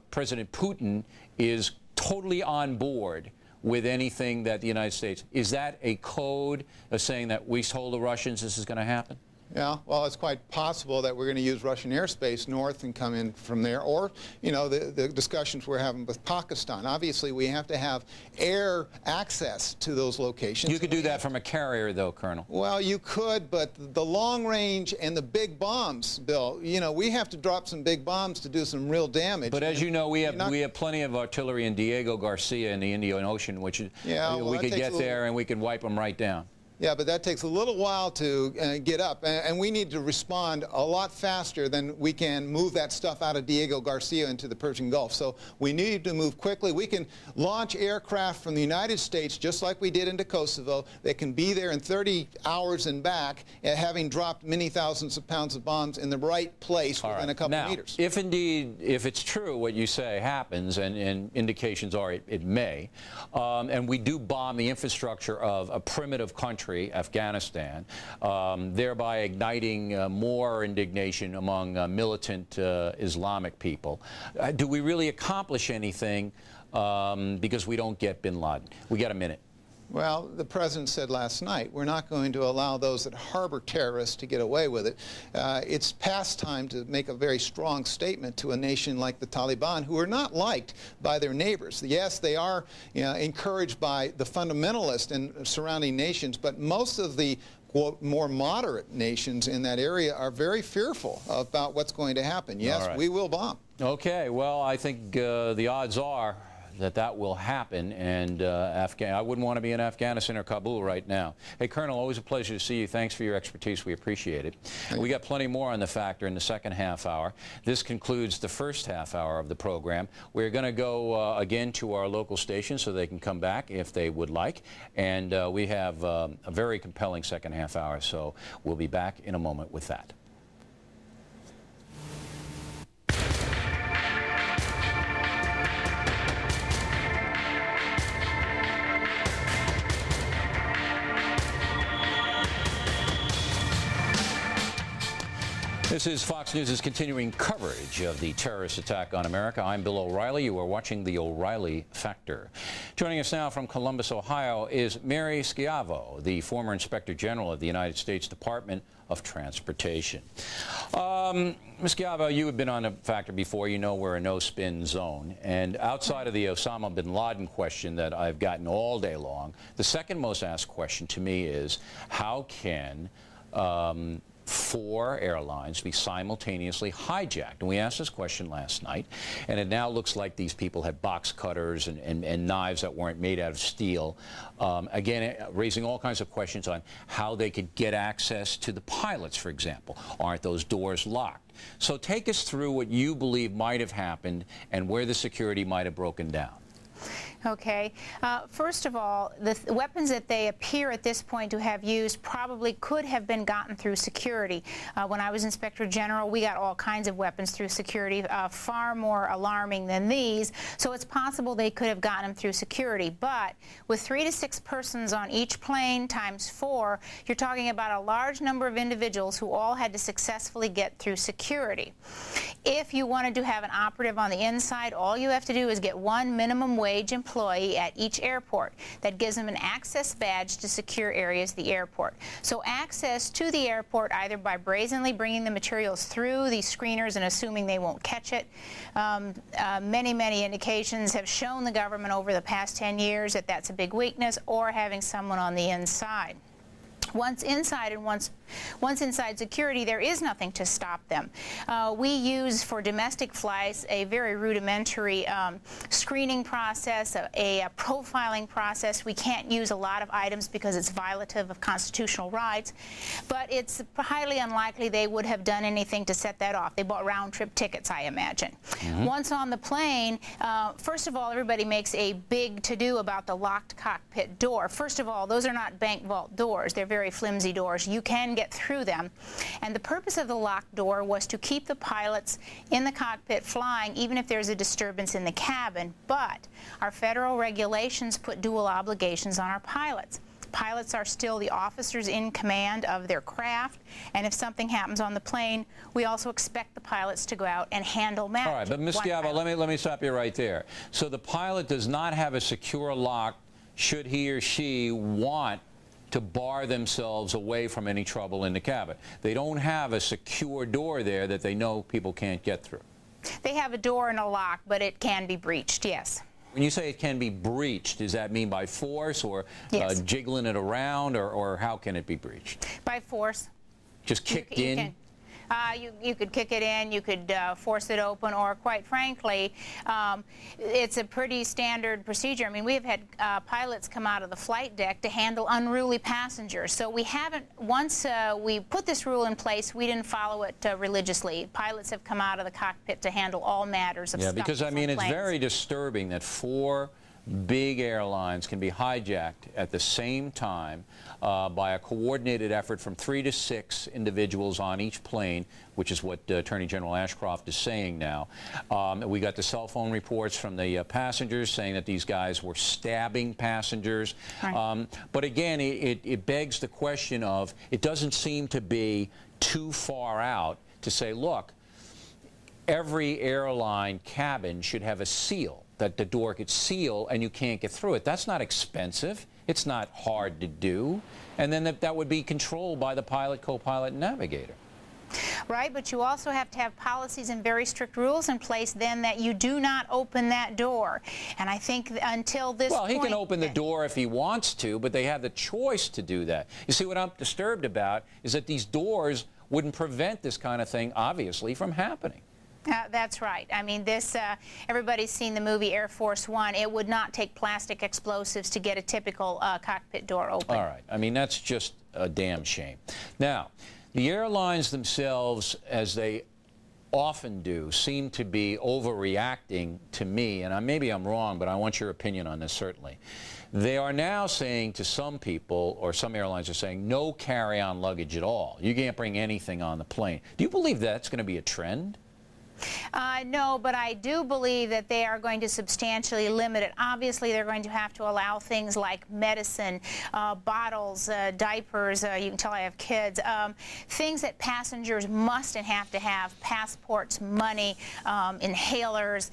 President Putin is totally on board with anything that the United States... Is that a code of saying that we told the Russians this is going to happen? Yeah, well, it's quite possible that we're going to use Russian airspace north and come in from there, or, you know, the discussions we're having with Pakistan. Obviously, we have to have air access to those locations. You could do that from a carrier, though, Colonel. Well, you could, but the long range and the big bombs, Bill, you know, we have to drop some big bombs to do some real damage. But as you know, we have plenty of artillery in Diego Garcia in the Indian Ocean, which we could get there and we could wipe them right down. Yeah, but that takes a little while to get up, and we need to respond a lot faster than we can move that stuff out of Diego Garcia into the Persian Gulf. So we need to move quickly. We can launch aircraft from the United States, just like we did into Kosovo. They can be there in 30 hours and back, having dropped many thousands of pounds of bombs in the right place within a couple of meters. If indeed, if it's true what you say happens, and indications are it may, and we do bomb the infrastructure of a primitive country, Afghanistan, thereby igniting more indignation among militant Islamic people. Do we really accomplish anything because we don't get bin Laden? We got a minute. Well, the president said last night, we're not going to allow those that harbor terrorists to get away with it. It's past time to make a very strong statement to a nation like the Taliban, who are not liked by their neighbors. Yes, they are encouraged by the fundamentalists in surrounding nations, but most of the quote, more moderate nations in that area are very fearful about what's going to happen. Yes, we will bomb. Okay, well, I think the odds are that will happen, and I wouldn't want to be in Afghanistan or Kabul right now. Hey, Colonel, always a pleasure to see you. Thanks for your expertise. We appreciate it. We got plenty more on the Factor in the second half hour. This concludes the first half hour of the program. We're going to go again to our local station so they can come back if they would like, and we have a very compelling second half hour, so we'll be back in a moment with that. This is Fox News' continuing coverage of the terrorist attack on America. I'm Bill O'Reilly. You are watching The O'Reilly Factor. Joining us now from Columbus, Ohio, is Mary Schiavo, the former Inspector General of the United States Department of Transportation. Ms. Schiavo, you have been on the Factor before. You know we're a no-spin zone. And outside of the Osama bin Laden question that I've gotten all day long, the second most asked question to me is, how can 4 airlines be simultaneously hijacked? And we asked this question last night, and it now looks like these people had box cutters and knives that weren't made out of steel. Again, raising all kinds of questions on how they could get access to the pilots, for example. Aren't those doors locked? So take us through what you believe might have happened and where the security might have broken down. Okay. First of all, the weapons that they appear at this point to have used probably could have been gotten through security. When I was Inspector General, we got all kinds of weapons through security, far more alarming than these. So it's possible they could have gotten them through security. But with 3 to 6 persons on each plane times 4, you're talking about a large number of individuals who all had to successfully get through security. If you wanted to have an operative on the inside, all you have to do is get 1 minimum wage employee at each airport. That gives them an access badge to secure areas of the airport. So access to the airport, either by brazenly bringing the materials through these screeners and assuming they won't catch it. Many indications have shown the government over the past 10 years that that's a big weakness, or having someone on the inside. Once inside and once inside security, there is nothing to stop them. We use for domestic flights a very rudimentary screening process, a profiling process. We can't use a lot of items because it's violative of constitutional rights, but it's highly unlikely they would have done anything to set that off. They bought round-trip tickets, I imagine. Once on the plane, first of all, everybody makes a big to-do about the locked cockpit door. First of all, those are not bank vault doors. They're very flimsy doors. You can get through them. And the purpose of the locked door was to keep the pilots in the cockpit flying even if there's a disturbance in the cabin. But our federal regulations put dual obligations on our pilots. Pilots are still the officers in command of their craft, and if something happens on the plane, we also expect the pilots to go out and handle matters. All right, but Ms. Schiavo, let me stop you right there. So the pilot does not have a secure lock should he or she want to bar themselves away from any trouble in the cabin. They don't have a secure door there that they know people can't get through. They have a door and a lock, but it can be breached, yes. When you say it can be breached, does that mean by force or Yes. jiggling it around, or how can it be breached? By force. Just kicked in? You could kick it in, you could force it open, or quite frankly, it's a pretty standard procedure. I mean, we have had pilots come out of the flight deck to handle unruly passengers. So we haven't, once we put this rule in place, we didn't follow it religiously. Pilots have come out of the cockpit to handle all matters of stuff. Yeah, because I mean, it's planes. very disturbing that 4 big airlines can be hijacked at the same time by a coordinated effort from 3 to 6 individuals on each plane, which is what Attorney General Ashcroft is saying now. We got the cell phone reports from the passengers saying that these guys were stabbing passengers. Right. But again, it begs the question of, it doesn't seem to be too far out to say, look, every airline cabin should have a seal, that the door could seal and you can't get through it. That's not expensive. It's not hard to do. And then that would be controlled by the pilot, co-pilot, and navigator. Right, but you also have to have policies and very strict rules in place then that you do not open that door. And I think until this point... Well, he can open the door if he wants to, but they have the choice to do that. You see, what I'm disturbed about is that these doors wouldn't prevent this kind of thing, obviously, from happening. That's right. I mean, this, everybody's seen the movie Air Force One. It would not take plastic explosives to get a typical cockpit door open. All right. I mean, that's just a damn shame. Now, the airlines themselves, as they often do, seem to be overreacting to me, and maybe I'm wrong, but I want your opinion on this, certainly. They are now saying to some people, or some airlines are saying, no carry-on luggage at all. You can't bring anything on the plane. Do you believe that's going to be a trend? No, but I do believe that they are going to substantially limit it. Obviously, they're going to have to allow things like medicine, bottles, diapers. You can tell I have kids. Things that passengers must and have to have: passports, money, inhalers,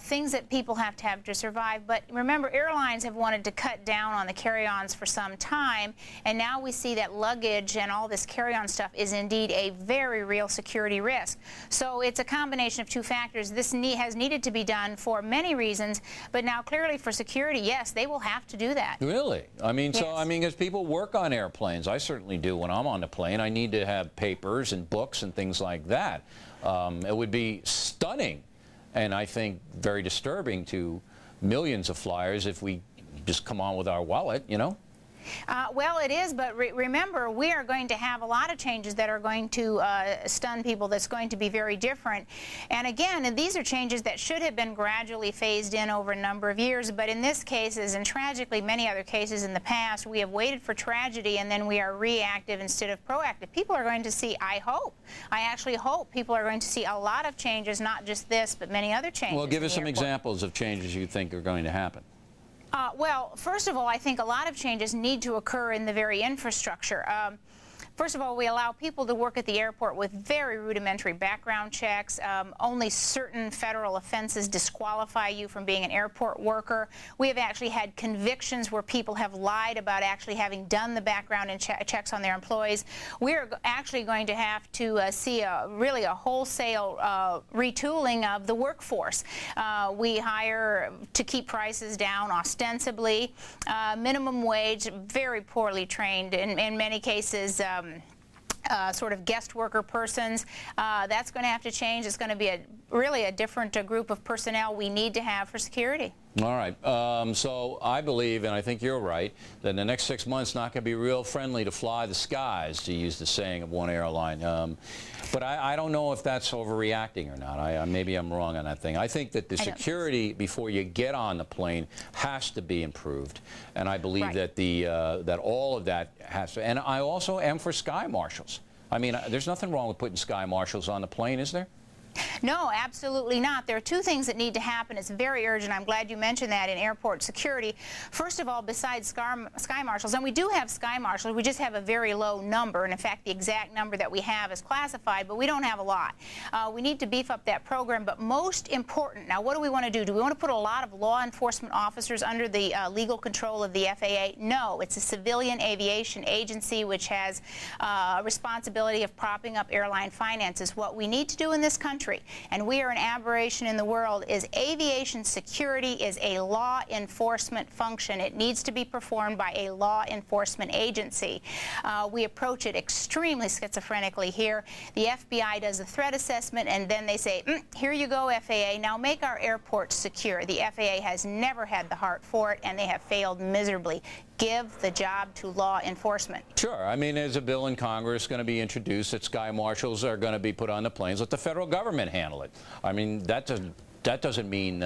things that people have to survive. But remember, airlines have wanted to cut down on the carry-ons for some time, and now we see that luggage and all this carry-on stuff is indeed a very real security risk. So it's a combination of two factors. This has needed to be done for many reasons, but now clearly for security, yes, they will have to do that. Really? I mean, yes. So, I mean, as people work on airplanes, I certainly do when I'm on the plane, I need to have papers and books and things like that. It would be stunning, and I think very disturbing to millions of flyers if we just come on with our wallet, you know? Well, it is, but remember, we are going to have a lot of changes that are going to stun people, that's going to be very different. And again, these are changes that should have been gradually phased in over a number of years, but in this case, and tragically many other cases in the past, we have waited for tragedy and then we are reactive instead of proactive. People are going to see, I actually hope people are going to see a lot of changes, not just this, but many other changes. Well, give us some examples of changes you think are going to happen. Well, first of all, I think a lot of changes need to occur in the very infrastructure. First of all, we allow people to work at the airport with very rudimentary background checks. Only certain federal offenses disqualify you from being an airport worker. We have actually had convictions where people have lied about actually having done the background and checks on their employees. We're actually going to have to see really a wholesale retooling of the workforce. We hire to keep prices down ostensibly. Minimum wage, very poorly trained, in many cases, sort of guest worker persons. That's going to have to change. It's going to be really a different group of personnel we need to have for security. All right. So I believe, and I think you're right, that in the next 6 months not going to be real friendly to fly the skies, to use the saying of one airline. But I don't know if that's overreacting or not. Maybe I'm wrong on that thing. I think that the security before you get on the plane has to be improved, and I believe that that all of that has to. And I also am for sky marshals. I mean, there's nothing wrong with putting sky marshals on the plane, is there? No, absolutely not. There are two things that need to happen. It's very urgent. I'm glad you mentioned that in airport security. First of all, besides sky marshals, and we do have sky marshals, we just have a very low number. And in fact, the exact number that we have is classified, but we don't have a lot. We need to beef up that program. But most important, now what do we want to do? Do we want to put a lot of law enforcement officers under the legal control of the FAA? No, it's a civilian aviation agency which has a responsibility of propping up airline finances. What we need to do in this country, and we are an aberration in the world, is aviation security is a law enforcement function. It needs to be performed by a law enforcement agency. We approach it extremely schizophrenically here. The FBI does a threat assessment, and then they say, here you go, FAA, now make our airports secure. The FAA has never had the heart for it, and they have failed miserably. Give the job to law enforcement. Sure. I mean, there's a bill in Congress going to be introduced that sky marshals are going to be put on the planes. Let the federal government handle it. I mean, that doesn't mean,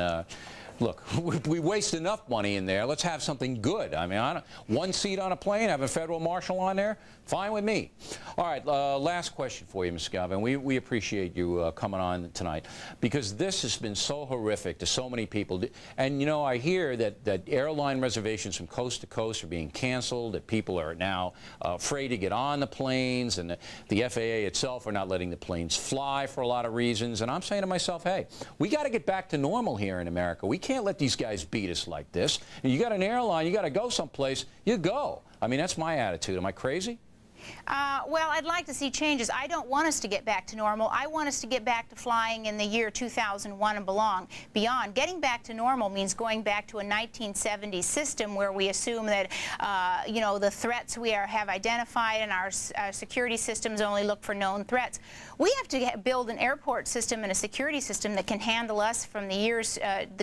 look, we waste enough money in there. Let's have something good. I mean, one seat on a plane, have a federal marshal on there, fine with me. All right, last question for you, Ms. Galvin. We appreciate you coming on tonight, because this has been so horrific to so many people. And, you know, I hear that airline reservations from coast to coast are being canceled, that people are now afraid to get on the planes, and the FAA itself are not letting the planes fly for a lot of reasons. And I'm saying to myself, hey, we got to get back to normal here in America. We can't let these guys beat us like this. And you got an airline, you got to go someplace, you go. I mean, that's my attitude. Am I crazy? Well, I'd like to see changes. I don't want us to get back to normal. I want us to get back to flying in the year 2001 and beyond. Getting back to normal means going back to a 1970s system where we assume that, you know, the threats we have identified and our security systems only look for known threats. We have to build an airport system and a security system that can handle us from the years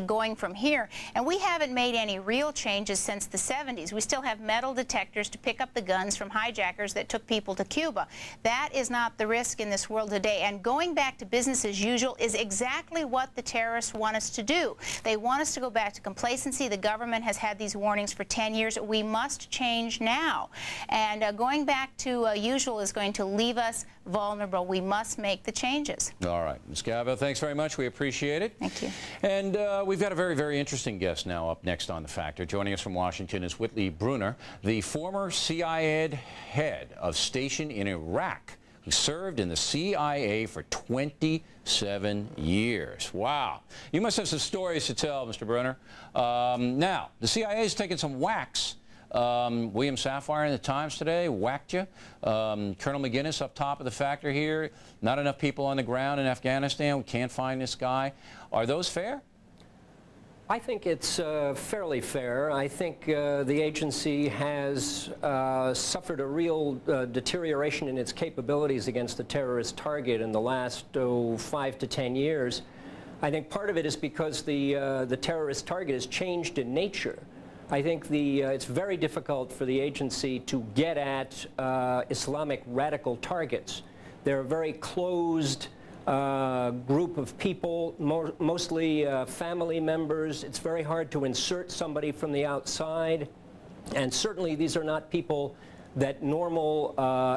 going from here. And we haven't made any real changes since the 70s. We still have metal detectors to pick up the guns from hijackers that took people to Cuba. That is not the risk in this world today. And going back to business as usual is exactly what the terrorists want us to do. They want us to go back to complacency. The government has had these warnings for 10 years. We must change now. And going back to usual is going to leave us vulnerable. We must make the changes. All right. Ms. Galvin, thanks very much. We appreciate it. Thank you. And we've got a very, very interesting guest now up next on The Factor. Joining us from Washington is Whitley Bruner, the former CIA head of station in Iraq, who served in the CIA for 27 years. Wow. You must have some stories to tell, Mr. Bruner. Now, the CIA has taken some whacks. William Safire in the Times today whacked you. Colonel McGinnis up top of the Factor here. Not enough people on the ground in Afghanistan. We can't find this guy. Are those fair? I think it's fairly fair. I think the agency has suffered a real deterioration in its capabilities against the terrorist target in the last 5 to 10 years. I think part of it is because the terrorist target has changed in nature. I think it's very difficult for the agency to get at Islamic radical targets. They're a very closed group of people, mostly family members. It's very hard to insert somebody from the outside. And certainly these are not people that normal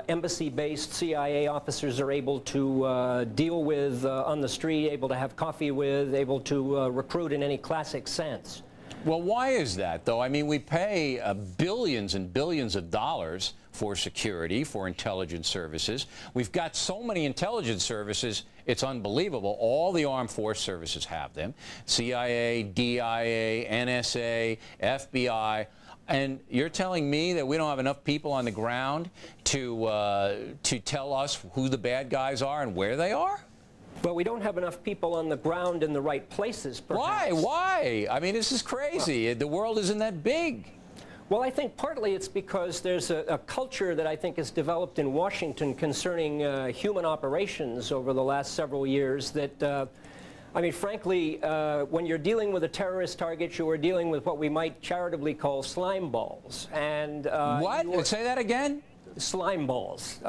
embassy-based CIA officers are able to deal with on the street, able to have coffee with, able to recruit in any classic sense. Well, why is that, though? I mean, we pay billions and billions of dollars for security, for intelligence services. We've got so many intelligence services, it's unbelievable. All the armed force services have them. CIA, DIA, NSA, FBI. And you're telling me that we don't have enough people on the ground to tell us who the bad guys are and where they are? Well, we don't have enough people on the ground in the right places, perhaps. Why? Why? I mean, this is crazy. The world isn't that big. Well, I think partly it's because there's a culture that I think has developed in Washington concerning human operations over the last several years that, I mean, frankly, when you're dealing with a terrorist target, you are dealing with what we might charitably call slime balls. And what? Say that again? Slime balls.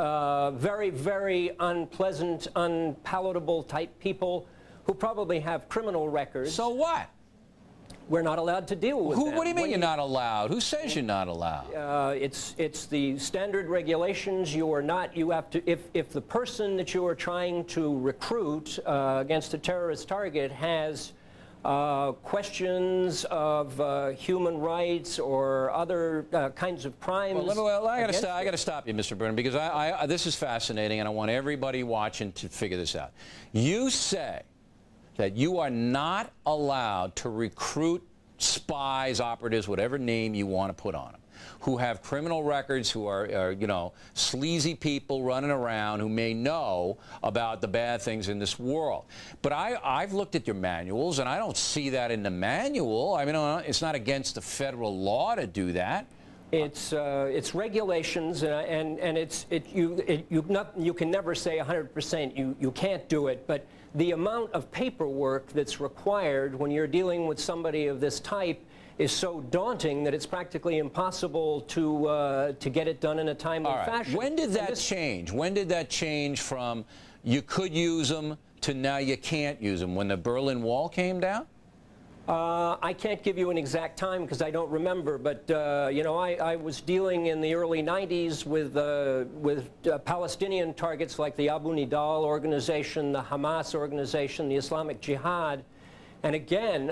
Very, very unpleasant, unpalatable type people who probably have criminal records. So what? We're not allowed to deal with them. What do you mean you're not allowed? Who says you're not allowed? It's the standard regulations. You are not. You have to. If the person that you are trying to recruit against a terrorist target has questions of human rights or other kinds of crimes. Well, I got to stop you, Mr. Brennan, because this is fascinating, and I want everybody watching to figure this out. You say that you are not allowed to recruit spies, operatives, whatever name you want to put on them, who have criminal records, who are you know, sleazy people running around who may know about the bad things in this world. But I've looked at your manuals, and I don't see that in the manual. I mean, it's not against the federal law to do that. It's regulations, and you can never say 100% you can't do it, but the amount of paperwork that's required when you're dealing with somebody of this type is so daunting that it's practically impossible to get it done in a timely fashion. When did that change? When did that change from you could use them to now you can't use them? When the Berlin Wall came down? I can't give you an exact time because I don't remember, but you know, I was dealing in the early 90s with Palestinian targets like the Abu Nidal organization, the Hamas organization, the Islamic Jihad, and again,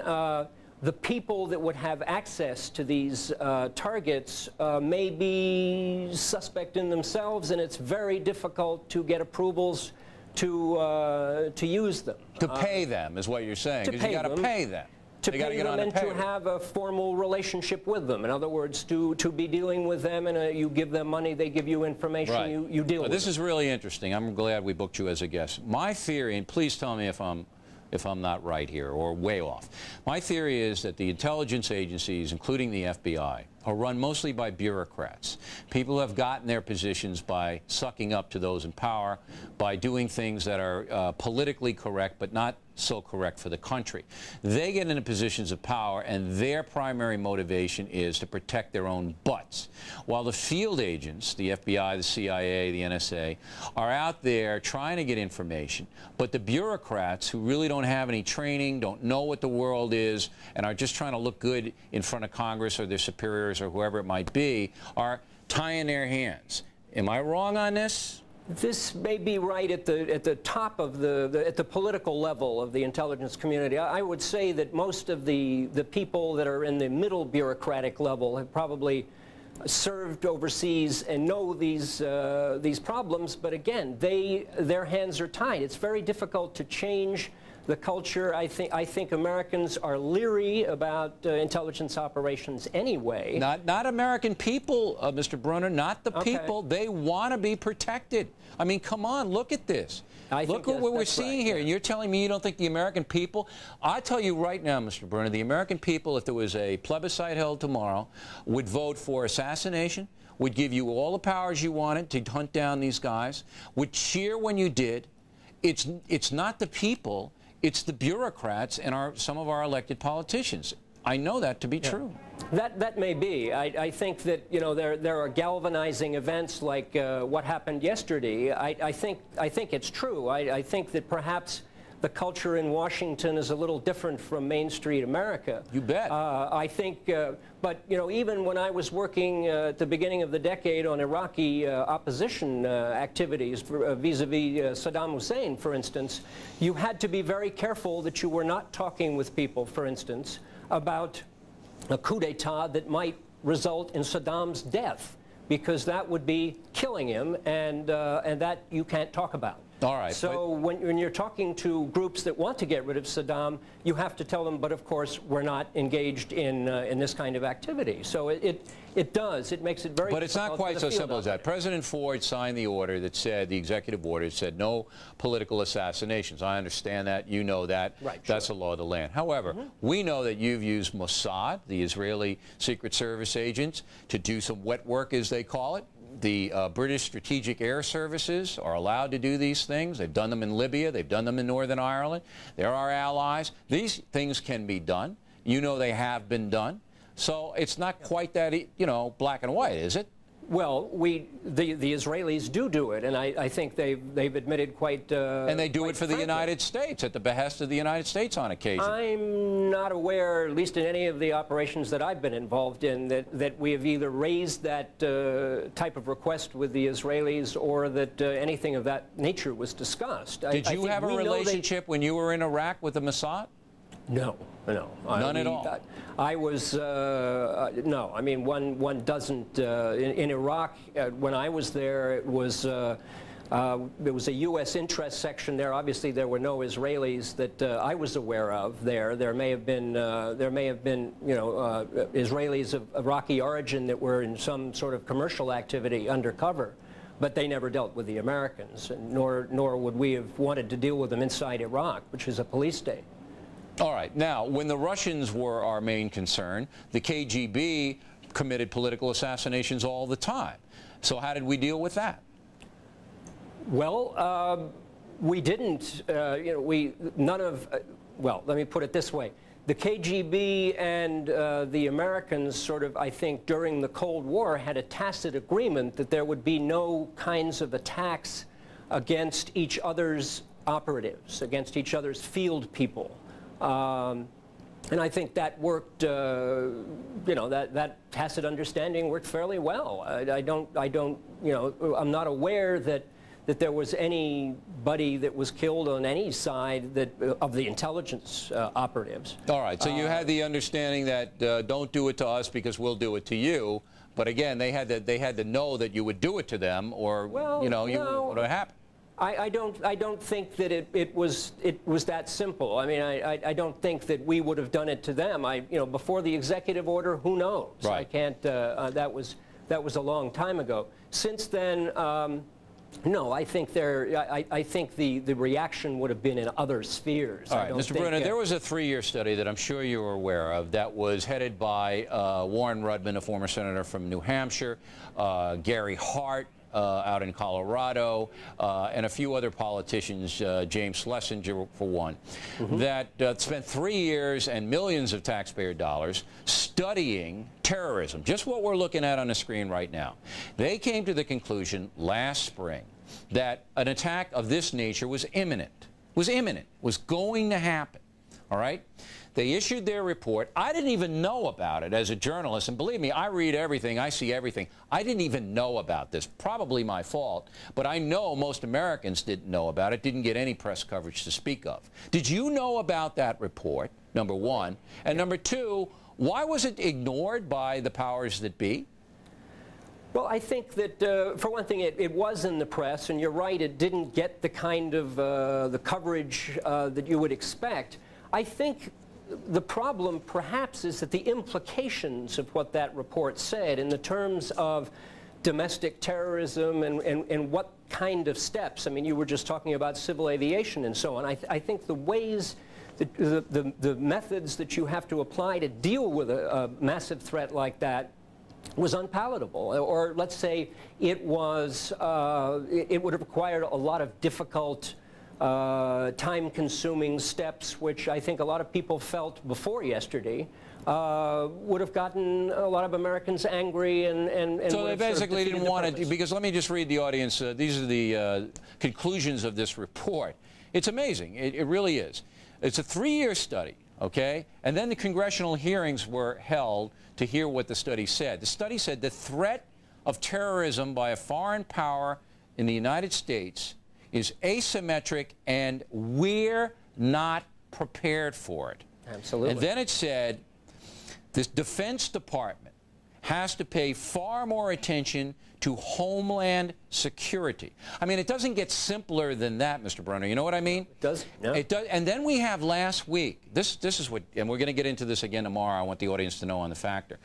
the people that would have access to these targets may be suspect in themselves, and it's very difficult to get approvals to use them. To pay them is what you're saying, because you got to pay them. To pay them and to have a formal relationship with them. In other words, to be dealing with them, and you give them money, they give you information, you deal with This is really interesting. I'm glad we booked you as a guest. My theory, and please tell me if I'm not right here or way off. My theory is that the intelligence agencies, including the FBI, are run mostly by bureaucrats. People have gotten their positions by sucking up to those in power, by doing things that are politically correct but not so correct for the country. They get into positions of power, and their primary motivation is to protect their own butts. While the field agents, the FBI, the CIA, the NSA, are out there trying to get information, but the bureaucrats who really don't have any training, don't know what the world is, and are just trying to look good in front of Congress or their superiors or whoever it might be, are tying their hands. Am I wrong on this? This may be right at the top of at the political level of the intelligence community. I would say that most of the people that are in the middle bureaucratic level have probably served overseas and know these problems. But again, their hands are tied. It's very difficult to change the culture. I think Americans are leery about intelligence operations anyway. Not American people, Mr. Brunner, not the people. They want to be protected. I mean, come on, look at this. Look at what we're seeing here. And you're telling me you don't think the American people? I tell you right now, Mr. Brunner, the American people, if there was a plebiscite held tomorrow, would vote for assassination, would give you all the powers you wanted to hunt down these guys, would cheer when you did. It's not the people. It's the bureaucrats and some of our elected politicians. I know that to be true. That may be. I think that, you know, there are galvanizing events like what happened yesterday. I think it's true. I think that perhaps the culture in Washington is a little different from Main Street America. You bet. I think, but you know, even when I was working at the beginning of the decade on Iraqi opposition activities vis-a-vis Saddam Hussein, for instance, you had to be very careful that you were not talking with people, for instance, about a coup d'etat that might result in Saddam's death, because that would be killing him, and that you can't talk about. All right. So when you're talking to groups that want to get rid of Saddam, you have to tell them, but of course, we're not engaged in this kind of activity. So it does. It makes it very difficult. But it's not quite so simple as that. President Ford signed the order that said, the executive order said no political assassinations. I understand that. You know that. Right, that's the law of the land. However, we know that you've used Mossad, the Israeli Secret Service agents, to do some wet work, as they call it. The British Strategic Air Services are allowed to do these things. They've done them in Libya. They've done them in Northern Ireland. They're our allies. These things can be done. You know they have been done. So it's not quite that, you know, black and white, is it? Well, the Israelis do it, and I think they've admitted quite. And they do it for frankly. the United States, at the behest of the United States on occasion. I'm not aware, at least in any of the operations that I've been involved in, that we have either raised that type of request with the Israelis or that anything of that nature was discussed. Did you have a relationship when you were in Iraq with the Mossad? No. None at all? I was, no. I mean, one doesn't, in Iraq, when I was there, it was, there was a U.S. interest section there. Obviously, there were no Israelis that I was aware of there. There may have been, you know, Israelis of Iraqi origin that were in some sort of commercial activity undercover. But they never dealt with the Americans, nor would we have wanted to deal with them inside Iraq, which is a police state. All right. Now, when the Russians were our main concern, the KGB committed political assassinations all the time. So how did we deal with that? Well, we didn't. You know, well, let me put it this way. The KGB and the Americans sort of, I think, during the Cold War had a tacit agreement that there would be no kinds of attacks against each other's operatives, against each other's field people. And I think that worked, you know, that tacit understanding worked fairly well. I don't, you know, I'm not aware that there was anybody that was killed on any side of the intelligence operatives. All right, so you had the understanding that don't do it to us because we'll do it to you. But again, they had to know that you would do it to them, or you know, what would happen. I don't think that it was that simple. I mean, I don't think that we would have done it to them. You know, before the executive order, who knows? Right. I can't. That was a long time ago. Since then, no. I think I think the reaction would have been in other spheres. All right, Mr. Brunner, there was a 3-year study that I'm sure you were aware of that was headed by Warren Rudman, a former senator from New Hampshire, Gary Hart, out in Colorado, and a few other politicians, James Schlesinger for one, that spent 3 years and millions of taxpayer dollars studying terrorism, just what we're looking at on the screen right now. They came to the conclusion last spring that an attack of this nature was imminent, was going to happen, all right? They issued their report. I didn't even know about it as a journalist, and believe me, I read everything, I see everything. I didn't even know about this. Probably my fault, but I know most Americans didn't know about it, didn't get any press coverage to speak of. Did you know about that report, number one? And number two, why was it ignored by the powers that be? Well, I think that, for one thing, it was in the press, and you're right, it didn't get the kind of the coverage that you would expect. I think the problem, perhaps, is that the implications of what that report said in the terms of domestic terrorism and what kind of steps, I mean, you were just talking about civil aviation and so on. I think the ways, the methods that you have to apply to deal with a massive threat like that was unpalatable, or let's say it was, it would have required a lot of difficult, time-consuming steps, which I think a lot of people felt before yesterday would have gotten a lot of Americans angry and so they basically didn't want to, because let me just read the audience. These are the conclusions of this report. It's amazing. It really is. It's a 3-year study, okay? And then the congressional hearings were held to hear what the study said. The study said the threat of terrorism by a foreign power in the United States is asymmetric, and we're not prepared for it. Absolutely. And then it said the Defense Department has to pay far more attention to homeland security. I mean, it doesn't get simpler than that, Mr. Brunner. You know what I mean? It does. No. It does. And then we have last week, this is what, and we're going to get into this again tomorrow. I want the audience to know on the factor.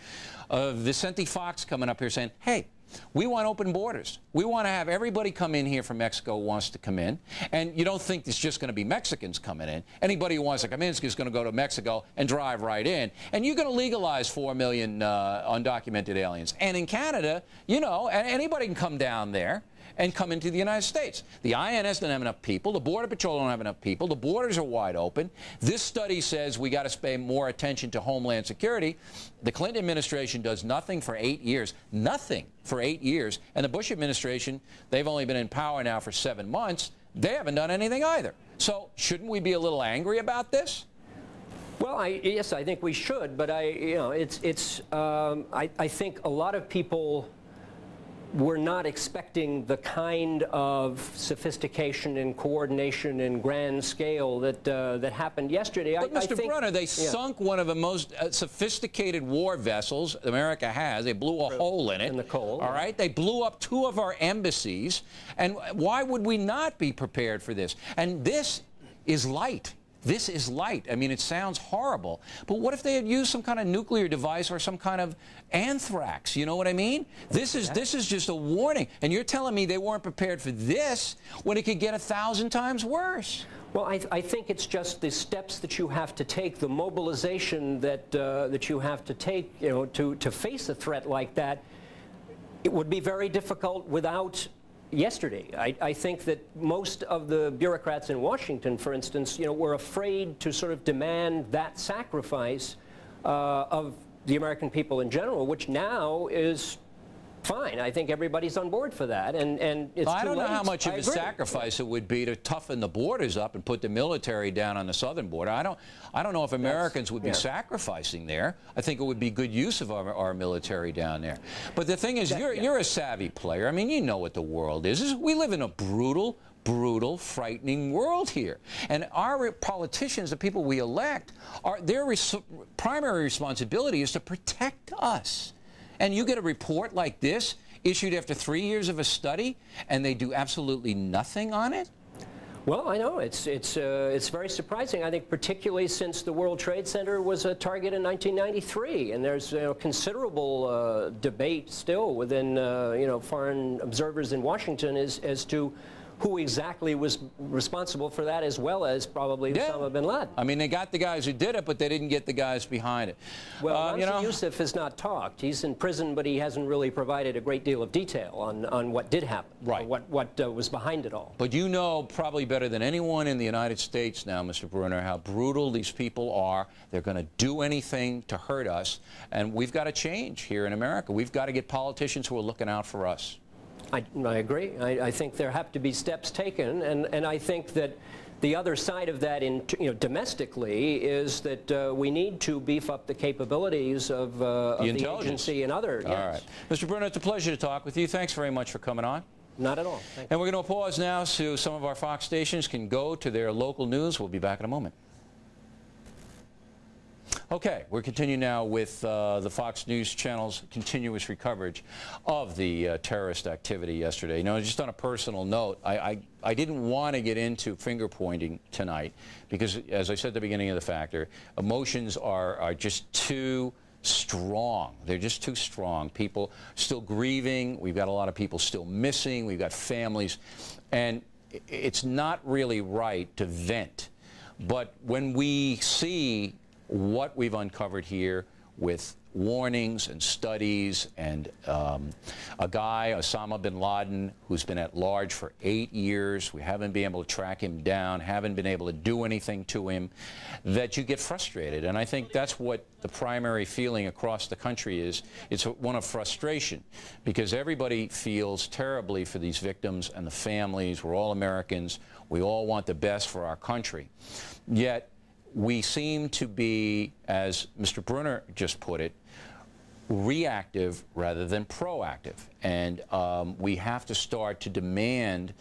Vicente Fox coming up here saying, hey, we want open borders. We want to have everybody come in here from Mexico who wants to come in. And you don't think it's just going to be Mexicans coming in. Anybody who wants to come in is going to go to Mexico and drive right in. And you're going to legalize 4 million undocumented aliens. And in Canada, you know, anybody can come down there. and come into the United States. The INS doesn't have enough people. The Border Patrol don't have enough people. The borders are wide open. This study says we got to pay more attention to Homeland Security. The Clinton administration does nothing for 8 years. Nothing for 8 years. And the Bush administration, they've only been in power now for 7 months. They haven't done anything either. So shouldn't we be a little angry about this? Well, yes, I think we should, but I think a lot of people were not expecting the kind of sophistication and coordination and grand scale that that happened yesterday. But Mr. Brunner, they sunk one of the most sophisticated war vessels America has. They blew a hole in it. In the coal. All right? They blew up 2 of our embassies. And why would we not be prepared for this? And this is light. This is light. I mean, it sounds horrible. But what if they had used some kind of nuclear device or some kind of anthrax? You know what I mean? This is just a warning. And you're telling me they weren't prepared for this when it could get 1,000 times worse. Well, I think it's just the steps that you have to take, the mobilization that that you have to take, you know, to face a threat like that. It would be very difficult without yesterday. I think that most of the bureaucrats in Washington, for instance, you know, were afraid to sort of demand that sacrifice of the American people in general, which now is fine. I think everybody's on board for that, and it's I don't too know late. how much of a sacrifice it would be to toughen the borders up and put the military down on the southern border. I don't know if Americans would be sacrificing there. I think it would be good use of our military down there. But the thing is, you're a savvy player. I mean, you know what the world is. We live in a brutal, frightening world here. And our politicians, the people we elect, their primary responsibility is to protect us. And you get a report like this issued after 3 years of a study, and they do absolutely nothing on it? Well, I know it's very surprising. I think particularly since the World Trade Center was a target in 1993, and there's considerable debate still within foreign observers in Washington as to who exactly was responsible for that, as well as probably Osama bin Laden. I mean, they got the guys who did it, but they didn't get the guys behind it. Well, Yusuf has not talked. He's in prison, but he hasn't really provided a great deal of detail on what did happen, right? What was behind it all. But you know probably better than anyone in the United States now, Mr. Brunner, how brutal these people are. They're going to do anything to hurt us, and we've got to change here in America. We've got to get politicians who are looking out for us. I agree. I think there have to be steps taken, and I think that the other side of that, domestically, is that we need to beef up the capabilities of the agency and other. All right, Mr. Brunner, it's a pleasure to talk with you. Thanks very much for coming on. Not at all. Thank you. And we're going to pause now so some of our Fox stations can go to their local news. We'll be back in a moment. Okay, we're continuing now with the Fox News Channel's continuous coverage of the terrorist activity yesterday. You know, just on a personal note, I didn't want to get into finger-pointing tonight because, as I said at the beginning of the factor, emotions are just too strong. They're just too strong. People still grieving. We've got a lot of people still missing. We've got families. And it's not really right to vent. But when we see what we've uncovered here with warnings and studies and a guy, Osama bin Laden, who's been at large for 8 years. We haven't been able to track him down, haven't been able to do anything to him, that you get frustrated. And I think that's what the primary feeling across the country is. It's one of frustration because everybody feels terribly for these victims and the families. We're all Americans. We all want the best for our country. Yet, we seem to be, as Mr. Brunner just put it, reactive rather than proactive. And we have to start to demand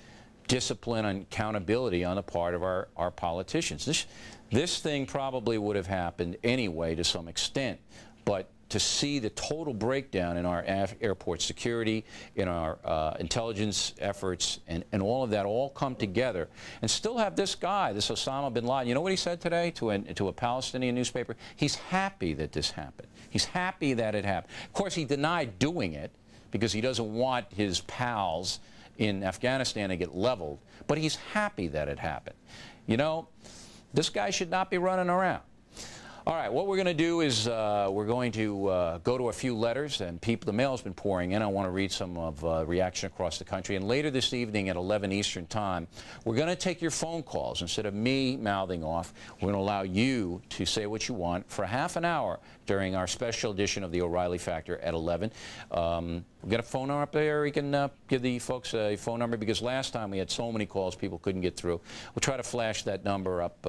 discipline and accountability on the part of our politicians. This thing probably would have happened anyway to some extent, but to see the total breakdown in our airport security, in our intelligence efforts, and all of that all come together, and still have this guy, this Osama bin Laden. You know what he said today to a Palestinian newspaper? He's happy that this happened. He's happy that it happened. Of course, he denied doing it because he doesn't want his pals in Afghanistan to get leveled, but he's happy that it happened. You know, this guy should not be running around. All right, what we're going to do is we're going to go to a few letters, and the mail's been pouring in. I want to read some of reaction across the country. And later this evening at 11 Eastern Time, we're going to take your phone calls. Instead of me mouthing off, we're going to allow you to say what you want for half an hour during our special edition of the O'Reilly Factor at 11. We've got a phone number up there. We can give the folks a phone number, because last time we had so many calls people couldn't get through. We'll try to flash that number up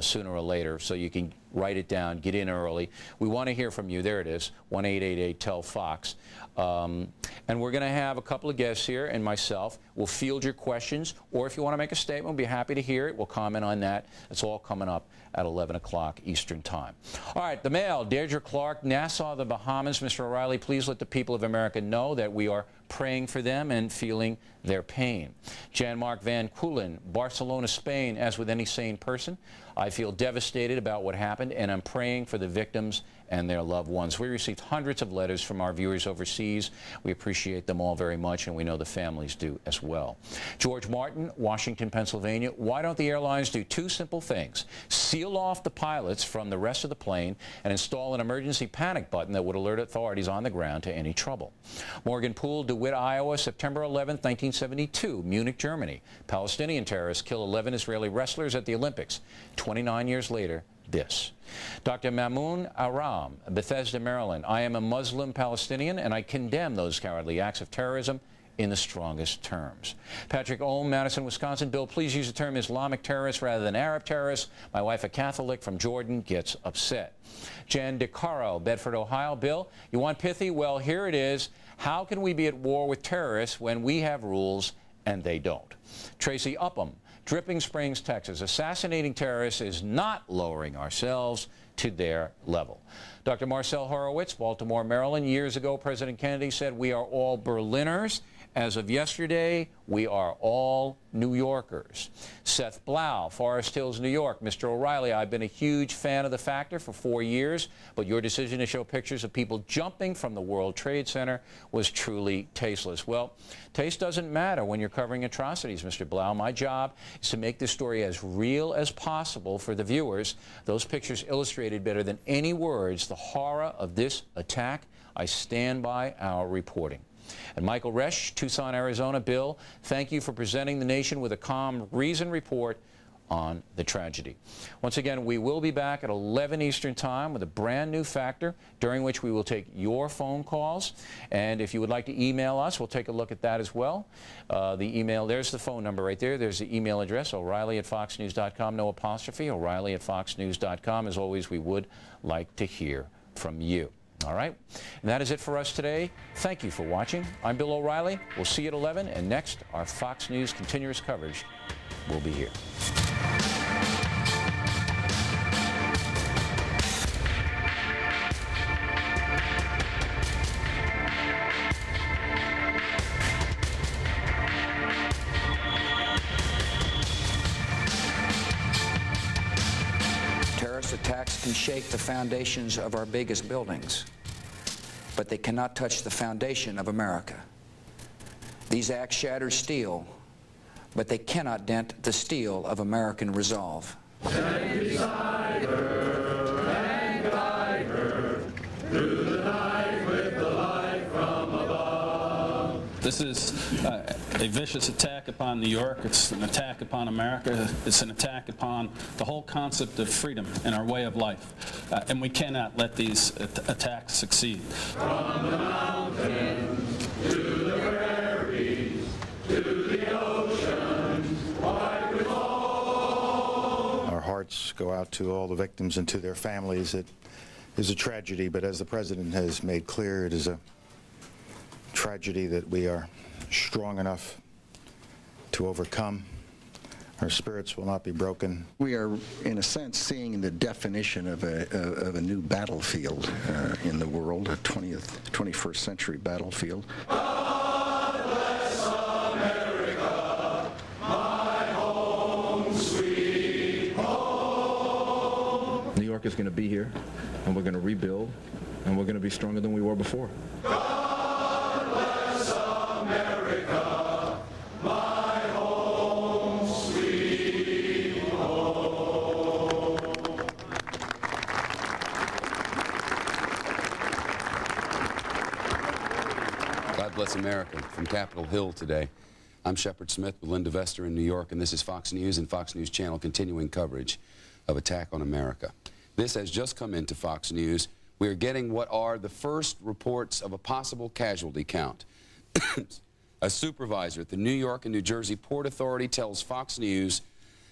sooner or later, so you can write it down, get in early. We want to hear from you. There it is, 1-888-TEL-FOX. And we're going to have a couple of guests here and myself. We'll field your questions, or if you want to make a statement, we'll be happy to hear it. We'll comment on that. It's all coming up at 11 o'clock Eastern Time. All right, the mail. Deirdre Clark, Nassau, the Bahamas. Mr. O'Reilly, please let the people of America know that we are praying for them and feeling their pain. Jan-Mark Van Koolen, Barcelona, Spain. As with any sane person, I feel devastated about what happened, and I'm praying for the victims and their loved ones. We received hundreds of letters from our viewers overseas. We appreciate them all very much, and we know the families do as well. George Martin, Washington, Pennsylvania. Why don't the airlines do two simple things? Seal off the pilots from the rest of the plane and install an emergency panic button that would alert authorities on the ground to any trouble. Morgan Poole, DeWitt, Iowa, September 11, 1972, Munich, Germany. Palestinian terrorists kill 11 Israeli wrestlers at the Olympics. 29 years later, this. Dr. Mamoun Aram, Bethesda, Maryland. I am a Muslim Palestinian, and I condemn those cowardly acts of terrorism in the strongest terms. Patrick Ohm, Madison, Wisconsin. Bill, please use the term Islamic terrorist rather than Arab terrorist. My wife, a Catholic from Jordan, gets upset. Jan DeCaro, Bedford, Ohio. Bill, you want pithy? Well, here it is. How can we be at war with terrorists when we have rules and they don't? Tracy Upham, Dripping Springs, Texas. Assassinating terrorists is not lowering ourselves to their level. Dr. Marcel Horowitz, Baltimore, Maryland. Years ago, President Kennedy said, we are all Berliners. As of yesterday, we are all New Yorkers. Seth Blau, Forest Hills, New York. Mr. O'Reilly, I've been a huge fan of The Factor for 4 years, but your decision to show pictures of people jumping from the World Trade Center was truly tasteless. Well, taste doesn't matter when you're covering atrocities, Mr. Blau. My job is to make this story as real as possible for the viewers. Those pictures illustrated better than any words the horror of this attack. I stand by our reporting. And Michael Resch, Tucson, Arizona. Bill, thank you for presenting the nation with a calm, reasoned report on the tragedy. Once again, we will be back at 11 Eastern Time with a brand new Factor, during which we will take your phone calls. And if you would like to email us, we'll take a look at that as well. The email, there's the phone number right there. There's the email address, O'Reilly@foxnews.com, no apostrophe, O'Reilly@foxnews.com. As always, we would like to hear from you. All right? And that is it for us today. Thank you for watching. I'm Bill O'Reilly. We'll see you at 11, and next, our Fox News continuous coverage will be here. Attacks can shake the foundations of our biggest buildings, but they cannot touch the foundation of America. These acts shatter steel, but they cannot dent the steel of American resolve. Stand beside her and guide her through the night with the light from above. This is a vicious attack upon New York. It's an attack upon America. It's an attack upon the whole concept of freedom and our way of life. And we cannot let these attacks succeed. From the mountains to the prairies to the ocean, white with foam. Our hearts go out to all the victims and to their families. It is a tragedy, but as the President has made clear, it is a tragedy that we are strong enough to overcome. Our spirits will not be broken. We are, in a sense, seeing the definition of a new battlefield in the world, a 21st century battlefield. God bless America, my home, sweet home. New York is going to be here, and we're going to rebuild, and we're going to be stronger than we were before. God bless America, my home, sweet home. God bless America from Capitol Hill today. I'm Shepard Smith with Linda Vester in New York, and this is Fox News and Fox News Channel continuing coverage of attack on America. This has just come into Fox News. We are getting what are the first reports of a possible casualty count. A supervisor at the New York and New Jersey Port Authority tells Fox News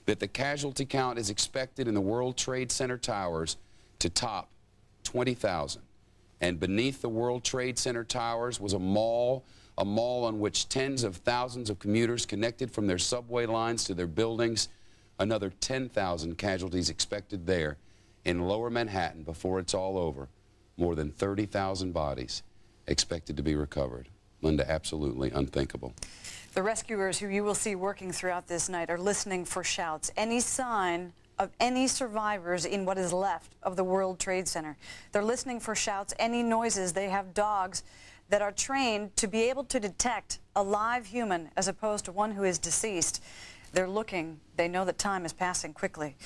that the casualty count is expected in the World Trade Center towers to top 20,000. And beneath the World Trade Center towers was a mall on which tens of thousands of commuters connected from their subway lines to their buildings. Another 10,000 casualties expected there in lower Manhattan before it's all over. More than 30,000 bodies expected to be recovered. Linda, absolutely unthinkable. The rescuers who you will see working throughout this night are listening for shouts, any sign of any survivors in what is left of the World Trade Center. They're listening for shouts, any noises. They have dogs that are trained to be able to detect a live human as opposed to one who is deceased. They're looking. They know that time is passing quickly.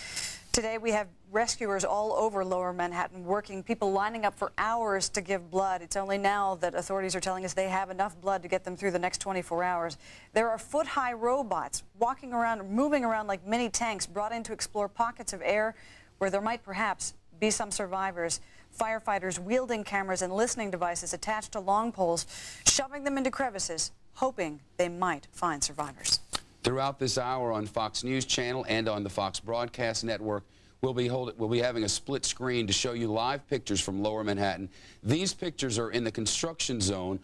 Today we have rescuers all over lower Manhattan working, people lining up for hours to give blood. It's only now that authorities are telling us they have enough blood to get them through the next 24 hours. There are foot-high robots walking around, moving around like mini tanks, brought in to explore pockets of air where there might perhaps be some survivors. Firefighters wielding cameras and listening devices attached to long poles, shoving them into crevices, hoping they might find survivors. Throughout this hour on Fox News Channel and on the Fox Broadcast Network, we'll be having a split screen to show you live pictures from lower Manhattan. These pictures are in the construction zone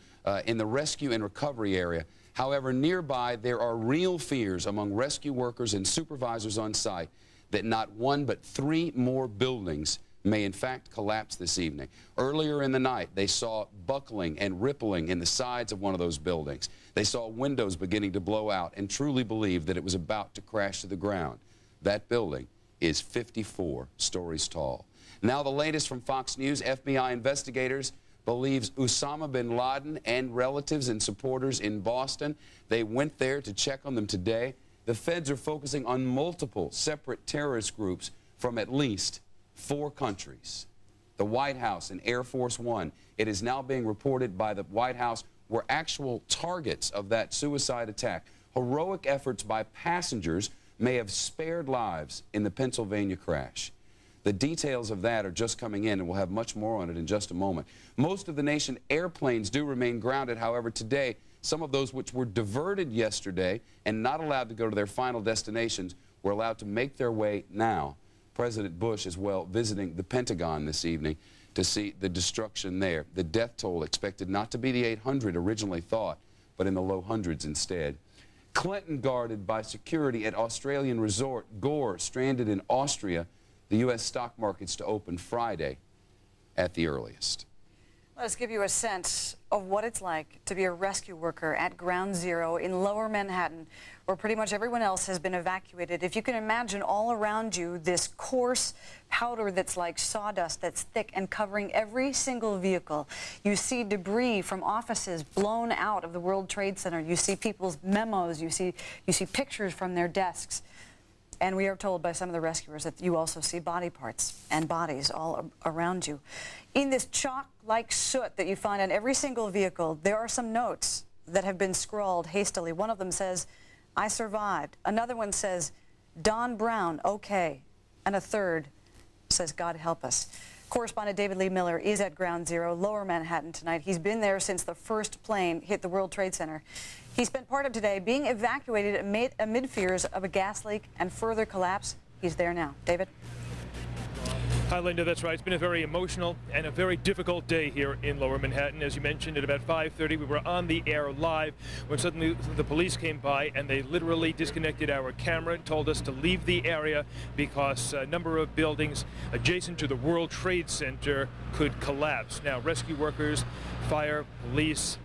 in the rescue and recovery area. However, nearby there are real fears among rescue workers and supervisors on site that not one but 3 more buildings may in fact collapse this evening. Earlier in the night, they saw buckling and rippling in the sides of one of those buildings. They saw windows beginning to blow out and truly believed that it was about to crash to the ground. That building is 54 stories tall. Now the latest from Fox News, FBI investigators believes Osama bin Laden and relatives and supporters in Boston. They went there to check on them today. The feds are focusing on multiple separate terrorist groups from at least 4 countries. The White House and Air Force One, it is now being reported by the White House, were actual targets of that suicide attack. Heroic efforts by passengers may have spared lives in the Pennsylvania crash. The details of that are just coming in, and we'll have much more on it in just a moment. Most of the nation's airplanes do remain grounded. However, today, some of those which were diverted yesterday and not allowed to go to their final destinations were allowed to make their way now. President Bush as well visiting the Pentagon this evening to see the destruction there. The death toll expected not to be the 800 originally thought, but in the low hundreds instead. Clinton guarded by security at Australian resort. Gore stranded in Austria. The U.S. stock markets to open Friday at the earliest. Let's give you a sense of what it's like to be a rescue worker at Ground Zero in lower Manhattan, where pretty much everyone else has been evacuated. If you can imagine all around you this coarse powder that's like sawdust, that's thick and covering every single vehicle. You see debris from offices blown out of the World Trade Center. You see people's memos. You see pictures from their desks. And we are told by some of the rescuers that you also see body parts and bodies all around you. In this chalk-like soot that you find on every single vehicle, there are some notes that have been scrawled hastily. One of them says, "I survived." Another one says, "Don Brown, okay." And a third says, "God help us." Correspondent David Lee Miller is at Ground Zero, lower Manhattan tonight. He's been there since the first plane hit the World Trade Center. He spent part of today being evacuated amid fears of a gas leak and further collapse. He's there now. David? Hi, Linda. That's right. It's been a very emotional and a very difficult day here in lower Manhattan. As you mentioned, at about 5:30, we were on the air live when suddenly the police came by and they literally disconnected our camera and told us to leave the area because a number of buildings adjacent to the World Trade Center could collapse. Now, rescue workers, fire, police,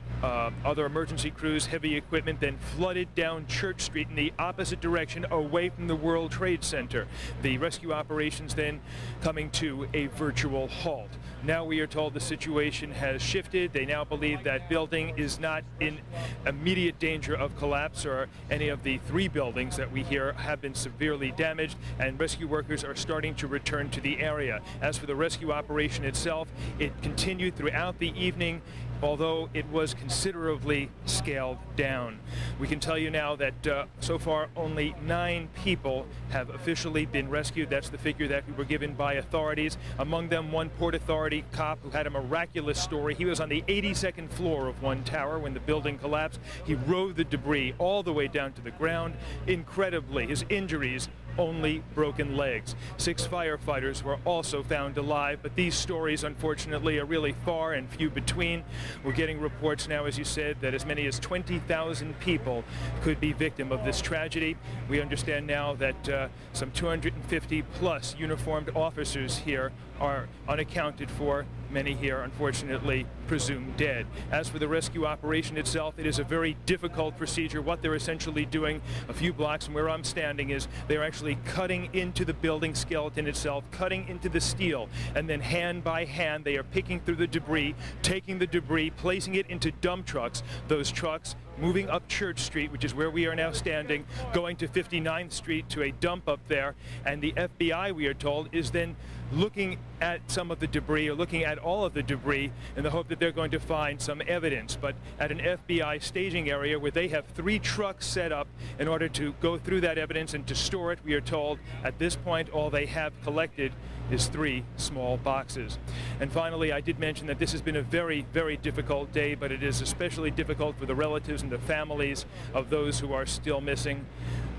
other emergency crews, heavy equipment then flooded down Church Street in the opposite direction away from the World Trade Center. The rescue operations then coming to a virtual halt. Now we are told the situation has shifted. They now believe that building is not in immediate danger of collapse, or any of the 3 buildings that we hear have been severely damaged, and rescue workers are starting to return to the area. As for the rescue operation itself, it continued throughout the evening. although it was considerably scaled down. We can tell you now that so far only 9 people have officially been rescued. That's the figure that we were given by authorities. Among them, one Port Authority cop who had a miraculous story. He was on the 82nd floor of one tower when the building collapsed. He rode the debris all the way down to the ground. Incredibly, his injuries only broken legs. 6 firefighters were also found alive, but these stories, unfortunately, are really far and few between. We're getting reports now, as you said, that as many as 20,000 people could be victim of this tragedy. We understand now that some 250 plus uniformed officers here are unaccounted for. Many here, unfortunately, presumed dead. As for the rescue operation itself, it is a very difficult procedure. What they're essentially doing a few blocks from where I'm standing is they're actually cutting into the building skeleton itself, cutting into the steel, and then hand by hand they are picking through the debris, taking the debris, placing it into dump trucks. Those trucks moving up Church Street, which is where we are now standing, going to 59th Street to a dump up there, and the FBI, we are told, is then looking at some of the debris, or looking at all of the debris, in the hope that they're going to find some evidence. But at an FBI staging area where they have 3 trucks set up in order to go through that evidence and to store it, we are told at this point all they have collected is 3 small boxes. And finally, I did mention that this has been a very, very difficult day, but it is especially difficult for the relatives and the families of those who are still missing.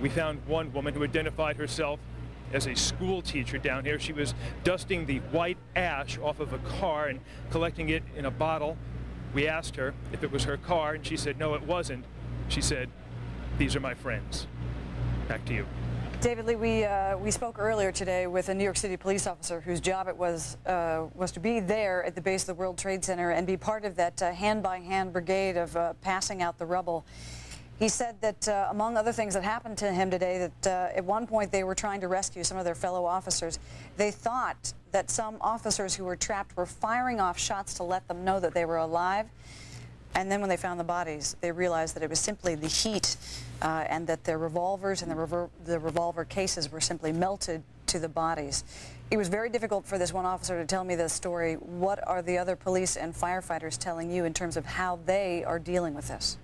We found one woman who identified herself as a school teacher down here. She was dusting the white ash off of a car and collecting it in a bottle. We asked her if it was her car, and she said, no, it wasn't. She said, these are my friends. Back to you. David Lee, we spoke earlier today with a New York City police officer whose job it was to be there at the base of the World Trade Center and be part of that hand-by-hand brigade of passing out the rubble. He said that among other things that happened to him today, that at one point they were trying to rescue some of their fellow officers. They thought that some officers who were trapped were firing off shots to let them know that they were alive. And then when they found the bodies, they realized that it was simply the heat and that their revolvers and the revolver cases were simply melted to the bodies. It was very difficult for this one officer to tell me this story. What are the other police and firefighters telling you in terms of how they are dealing with this?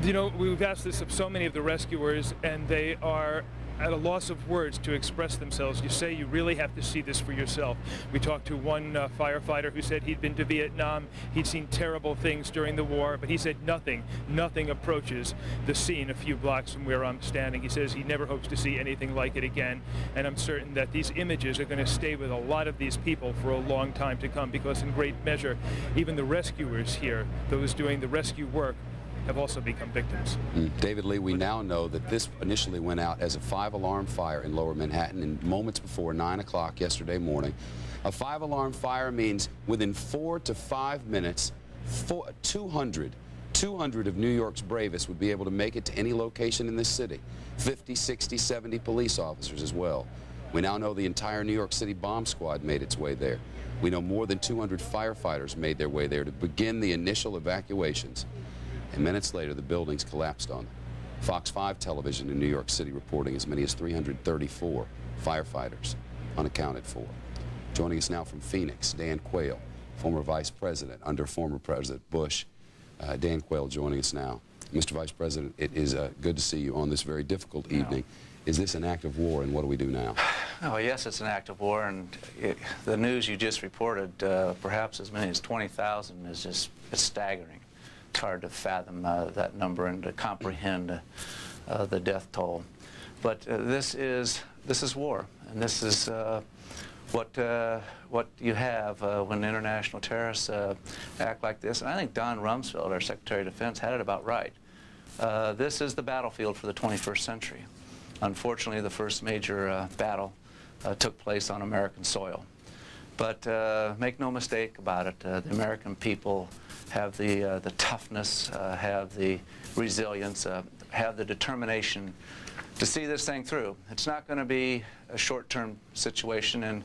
You know, we've asked this of so many of the rescuers, and they are at a loss of words to express themselves. You say you really have to see this for yourself. We talked to one firefighter who said he'd been to Vietnam, he'd seen terrible things during the war, but he said nothing approaches the scene a few blocks from where I'm standing. He says he never hopes to see anything like it again, and I'm certain that these images are going to stay with a lot of these people for a long time to come, because in great measure, even the rescuers here, those doing the rescue work, have also become victims. David Lee, we now know that this initially went out as a 5-alarm fire in Lower Manhattan in moments before 9 o'clock yesterday morning. A 5-alarm fire means within 4 to 5 minutes, 200 of New York's bravest would be able to make it to any location in this city. 50, 60, 70 police officers as well. We now know the entire New York City bomb squad made its way there. We know more than 200 firefighters made their way there to begin the initial evacuations. And minutes later, the buildings collapsed on them. Fox 5 television in New York City reporting as many as 334 firefighters unaccounted for. Joining us now from Phoenix, Dan Quayle, former vice president under former President Bush. Dan Quayle joining us now. Mr. Vice President, it is good to see you on this very difficult evening. Is this an act of war, and what do we do now? Oh, yes, it's an act of war, and the news you just reported, perhaps as many as 20,000, is just staggering. It's hard to fathom that number and to comprehend the death toll. But this is war, and this is what you have when international terrorists act like this. And I think Don Rumsfeld, our Secretary of Defense, had it about right. This is the battlefield for the 21st century. Unfortunately, the first major battle took place on American soil. But make no mistake about it, the American people have the toughness, have the resilience, have the determination to see this thing through. It's not going to be a short-term situation, and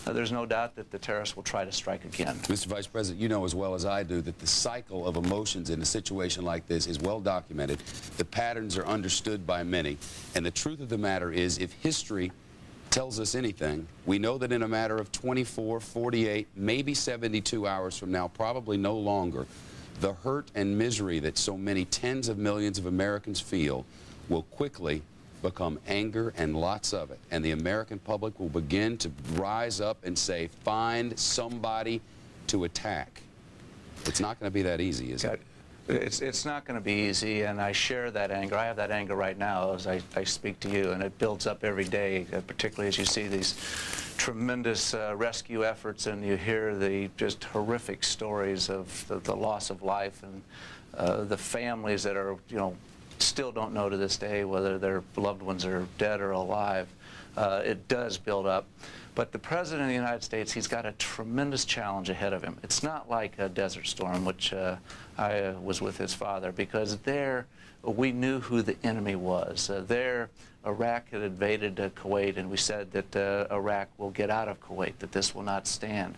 there's no doubt that the terrorists will try to strike again. Mr. Vice President, you know as well as I do that the cycle of emotions in a situation like this is well documented. The patterns are understood by many, and the truth of the matter is, if history tells us anything, we know that in a matter of 24, 48, maybe 72 hours from now, probably no longer, the hurt and misery that so many tens of millions of Americans feel will quickly become anger and lots of it. And the American public will begin to rise up and say, find somebody to attack. It's not going to be that easy, is it? It's not going to be easy, and I share that anger. I have that anger right now as I speak to you, and it builds up every day, particularly as you see these tremendous rescue efforts and you hear the just horrific stories of the loss of life and the families that are, you know, still don't know to this day whether their loved ones are dead or alive. It does build up. But the President of the United States, he's got a tremendous challenge ahead of him. It's not like a Desert Storm, which I was with his father, because there we knew who the enemy was. There, Iraq had invaded Kuwait, and we said that Iraq will get out of Kuwait, that this will not stand.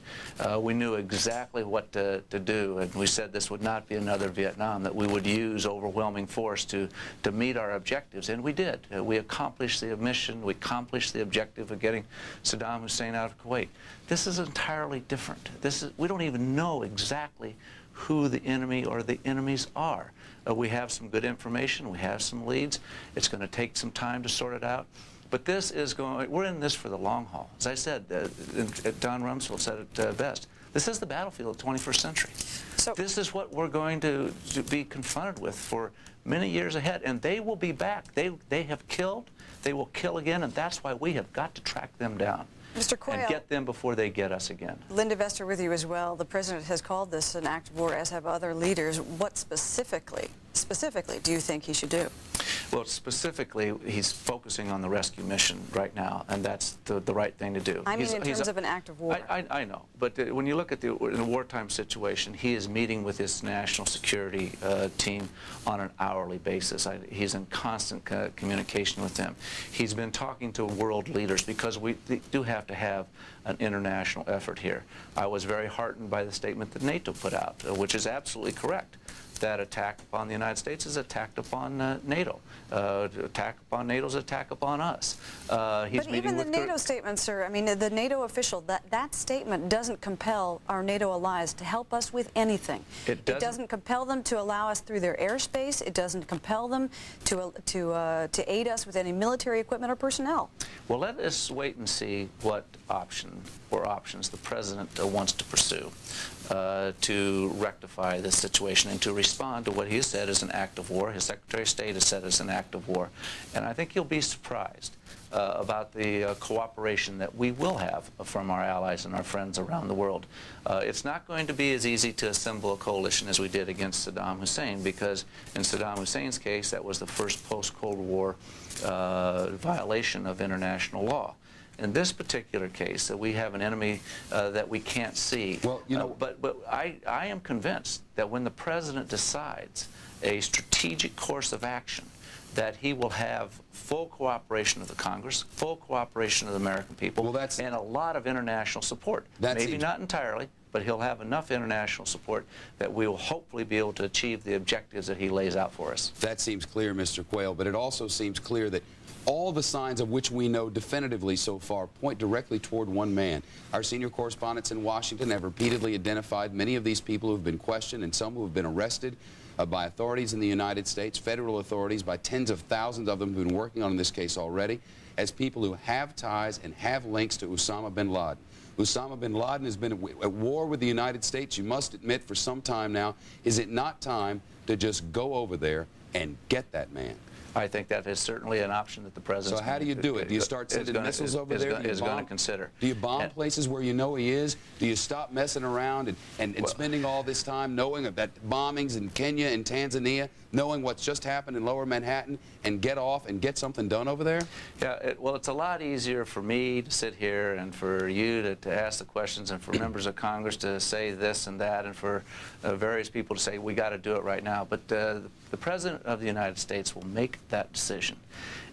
We knew exactly what to do, and we said this would not be another Vietnam, that we would use overwhelming force to meet our objectives, and we did. We accomplished the mission, we accomplished the objective of getting Saddam Hussein out of Kuwait. This is entirely different. We don't even know exactly who the enemy or the enemies are. We have some good information, we have some leads. It's going to take some time to sort it out. But this is we're in this for the long haul. As I said, Don Rumsfeld said it best. This is the battlefield of the 21st century. So this is what we're going to be confronted with for many years ahead, and they will be back. They have killed, they will kill again, and that's why we have got to track them down. Mr. Quayle, and get them before they get us again. Linda Vester with you as well. The President has called this an act of war, as have other leaders. What specifically do you think he should do? Well, specifically, he's focusing on the rescue mission right now, and that's the right thing to do. I mean in terms of an act of war. I know, but when you look at the wartime situation, he is meeting with his national security team on an hourly basis. He's in constant communication with them. He's been talking to world leaders because we do have to have an international effort here. I was very heartened by the statement that NATO put out, which is absolutely correct. That attack upon the United States is attack upon NATO. Attack upon NATO is attack upon us. But even the NATO statement, sir, I mean, the NATO official, that statement doesn't compel our NATO allies to help us with anything. It doesn't compel them to allow us through their airspace. It doesn't compel them to aid us with any military equipment or personnel. Well, let us wait and see what options the President wants to pursue to rectify this situation and to respond to what he has said is an act of war. His Secretary of State has said it's an act of war. And I think you'll be surprised about the cooperation that we will have from our allies and our friends around the world. It's not going to be as easy to assemble a coalition as we did against Saddam Hussein, because in Saddam Hussein's case, that was the first post-Cold War violation of international law. In this particular case, we have an enemy that we can't see. Well, you know, but I am convinced that when the President decides a strategic course of action, that he will have full cooperation of the Congress, full cooperation of the American people, and a lot of international support. Maybe not entirely, but he'll have enough international support that we will hopefully be able to achieve the objectives that he lays out for us. That seems clear, Mr. Quayle, but it also seems clear that all the signs of which we know definitively so far point directly toward one man. Our senior correspondents in Washington have repeatedly identified many of these people who have been questioned and some who have been arrested by authorities in the United States, federal authorities, by tens of thousands of them who've been working on this case already, as people who have ties and have links to Osama bin Laden. Osama bin Laden has been at war with the United States, you must admit, for some time now. Is it not time to just go over there and get that man? I think that is certainly an option that the President. So how do you do it? Do you start sending missiles over there? Is going to consider. Do you bomb places where you know he is? Do you stop messing around and spending all this time knowing about bombings in Kenya and Tanzania, knowing what's just happened in Lower Manhattan, and get off and get something done over there? Yeah, well, it's a lot easier for me to sit here and for you to ask the questions and for members of Congress to say this and that and for various people to say we got to do it right now. But the President of the United States will make that decision.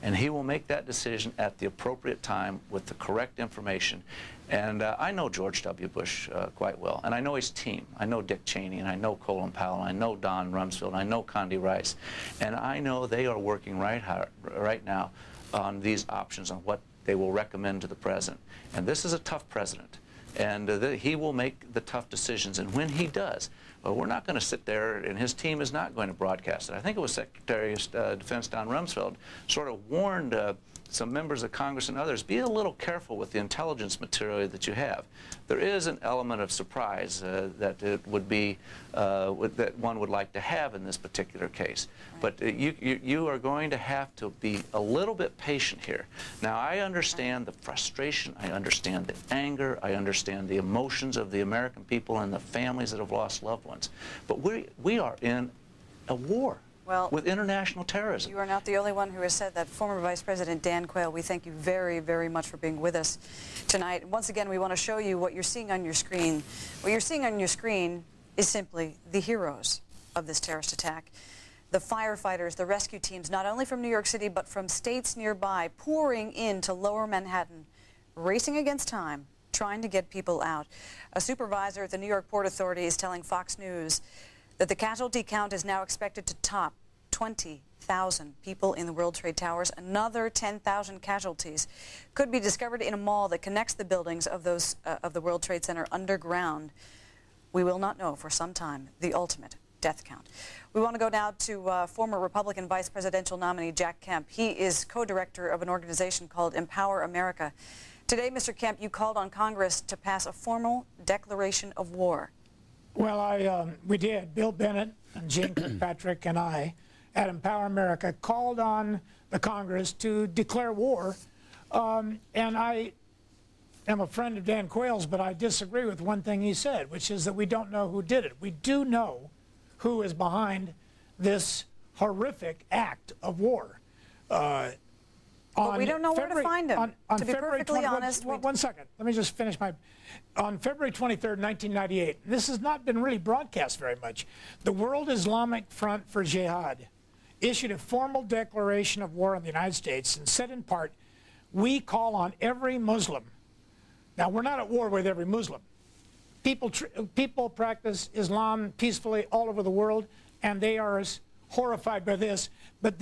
And he will make that decision at the appropriate time with the correct information. And I know George W. Bush quite well, and I know his team. I know Dick Cheney, and I know Colin Powell, and I know Don Rumsfeld, and I know Condi Rice. And I know they are working right now on these options on what they will recommend to the president. And this is a tough president. And he will make the tough decisions. And when he does, we're not going to sit there, and his team is not going to broadcast it. I think it was Secretary of Defense Don Rumsfeld sort of warned some members of Congress and others, be a little careful with the intelligence material that you have. There is an element of surprise that it would be that one would like to have in this particular case. But you are going to have to be a little bit patient here. Now, I understand the frustration, I understand the anger, I understand the emotions of the American people and the families that have lost loved ones. But we are in a war. Well, with international terrorism. You are not the only one who has said that. Former Vice President Dan Quayle, we thank you very, very much for being with us tonight. Once again, we want to show you what you're seeing on your screen. What you're seeing on your screen is simply the heroes of this terrorist attack. The firefighters, the rescue teams, not only from New York City, but from states nearby, pouring into lower Manhattan, racing against time, trying to get people out. A supervisor at the New York Port Authority is telling Fox News that the casualty count is now expected to top 20,000 people in the World Trade Towers. Another 10,000 casualties could be discovered in a mall that connects the buildings of the World Trade Center underground. We will not know for some time the ultimate death count. We want to go now to former Republican Vice Presidential nominee Jack Kemp. He is co-director of an organization called Empower America. Today, Mr. Kemp, you called on Congress to pass a formal declaration of war. Well, we did. Bill Bennett and Jane Kirkpatrick and I at Empower America called on the Congress to declare war. And I am a friend of Dan Quayle's, but I disagree with one thing he said, which is that we don't know who did it. We do know who is behind this horrific act of war. But we don't know where to find him. To be perfectly honest. One second. Let me just finish my... On February 23rd, 1998, this has not been really broadcast very much, the World Islamic Front for Jihad issued a formal declaration of war on the United States and said in part, we call on every Muslim. Now, we're not at war with every Muslim. People practice Islam peacefully all over the world, and they are as horrified by this. But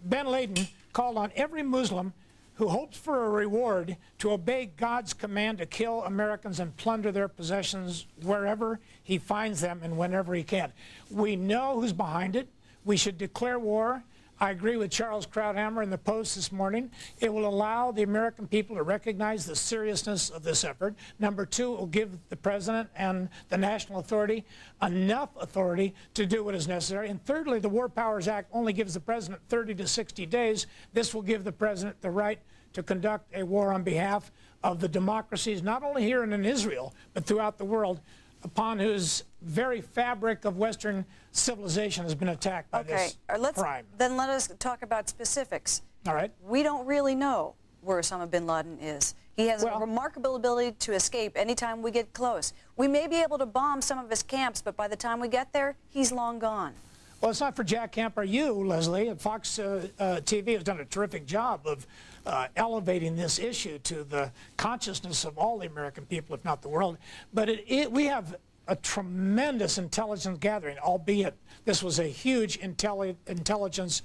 Ben Laden called on every Muslim who hopes for a reward to obey God's command to kill Americans and plunder their possessions wherever he finds them and whenever he can. We know who's behind it. We should declare war. I agree with Charles Krauthammer in the Post this morning. It will allow the American people to recognize the seriousness of this effort. Number two, it will give the president and the national authority enough authority to do what is necessary. And thirdly, the War Powers Act only gives the president 30 to 60 days. This will give the president the right to conduct a war on behalf of the democracies, not only here and in Israel, but throughout the world, upon whose very fabric of Western civilization has been attacked by this crime. Then let us talk about specifics. All right. We don't really know where Osama bin Laden is. He has a remarkable ability to escape anytime we get close. We may be able to bomb some of his camps, but by the time we get there, he's long gone. Well, it's not for Jack Kemp or you, Leslie. Fox TV has done a terrific job of elevating this issue to the consciousness of all the American people, if not the world. But we have a tremendous intelligence gathering, albeit this was a huge intelligence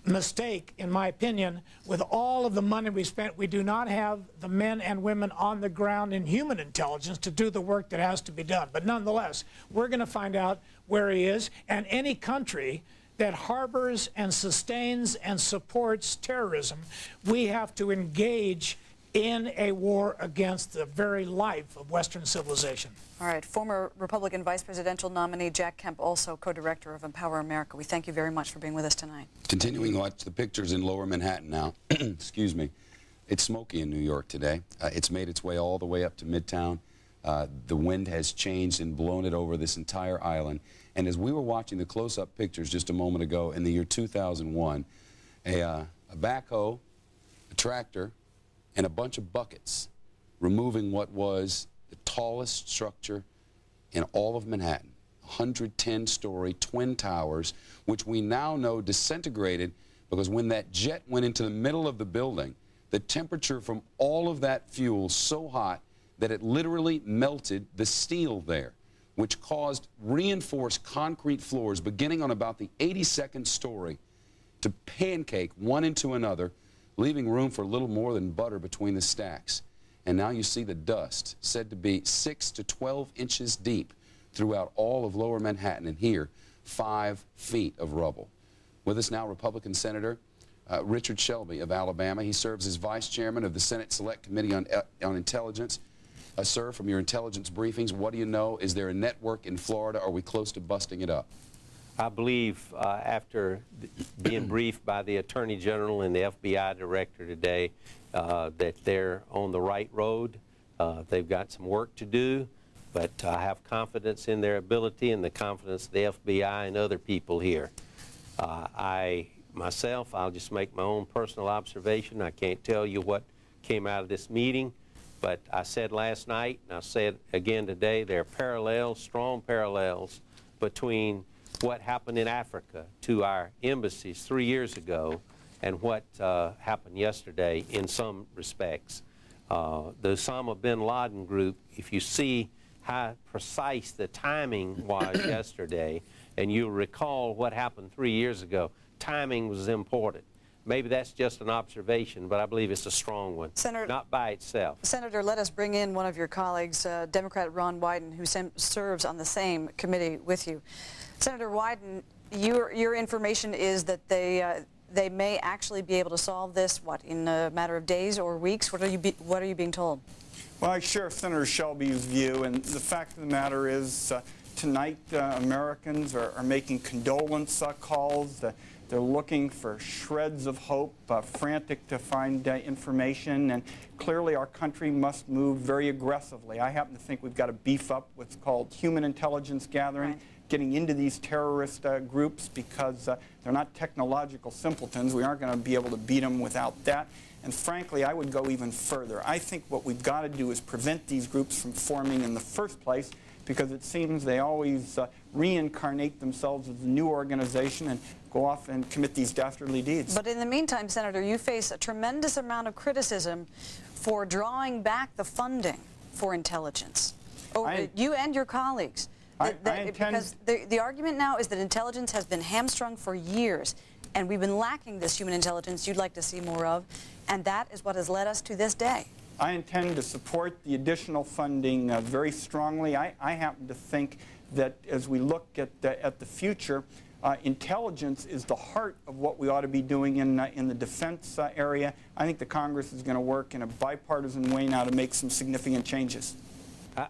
mistake, in my opinion. With all of the money we spent, we do not have the men and women on the ground in human intelligence to do the work that has to be done. But nonetheless, we're going to find out where he is, and any country that harbors and sustains and supports terrorism, we have to engage in a war against the very life of Western civilization. All right. Former Republican Vice Presidential nominee Jack Kemp, also co-director of Empower America. We thank you very much for being with us tonight. Continuing to watch the pictures in lower Manhattan now. Excuse me. It's smoky in New York today. It's made its way all the way up to Midtown. The wind has changed and blown it over this entire island. And as we were watching the close-up pictures just a moment ago, in the year 2001, a backhoe, a tractor, and a bunch of buckets removing what was the tallest structure in all of Manhattan, 110-story twin towers, which we now know disintegrated because when that jet went into the middle of the building, the temperature from all of that fuel so hot that it literally melted the steel there, which caused reinforced concrete floors beginning on about the 82nd story to pancake one into another leaving room for little more than butter between the stacks. And now you see the dust, said to be 6 to 12 inches deep throughout all of lower Manhattan, and here, 5 feet of rubble. With us now, Republican Senator Richard Shelby of Alabama. He serves as Vice Chairman of the Senate Select Committee on Intelligence. Sir, from your intelligence briefings, what do you know? Is there a network in Florida? Are we close to busting it up? I believe after being briefed by the Attorney General and the FBI Director today that they're on the right road. They've got some work to do, but I have confidence in their ability and the confidence of the FBI and other people here. Myself, I'll just make my own personal observation. I can't tell you what came out of this meeting, but I said last night, and I said again today, there are parallels, strong parallels between what happened in Africa to our embassies 3 years ago and what happened yesterday in some respects. The Osama bin Laden group, if you see how precise the timing was yesterday, and you'll recall what happened 3 years ago, timing was important. Maybe that's just an observation, but I believe it's a strong one, Senator, not by itself. Senator, let us bring in one of your colleagues, Democrat Ron Wyden, who serves on the same committee with you. Senator Wyden, your information is that they may actually be able to solve this, what, in a matter of days or weeks? What are you being told? Well, I share Senator Shelby's view, and the fact of the matter is tonight Americans are making condolence calls. They're looking for shreds of hope, frantic to find information, and clearly our country must move very aggressively. I happen to think we've got to beef up what's called human intelligence gathering, getting into these terrorist groups, because they're not technological simpletons. We aren't going to be able to beat them without that. And frankly, I would go even further. I think what we've got to do is prevent these groups from forming in the first place, because it seems they always reincarnate themselves as a new organization and go off and commit these dastardly deeds. But in the meantime, Senator, you face a tremendous amount of criticism for drawing back the funding for intelligence. You and your colleagues. Because the argument now is that intelligence has been hamstrung for years, and we've been lacking this human intelligence you'd like to see more of, and that is what has led us to this day. I intend to support the additional funding very strongly. I happen to think that as we look at the future, intelligence is the heart of what we ought to be doing in the defense area. I think the Congress is going to work in a bipartisan way now to make some significant changes.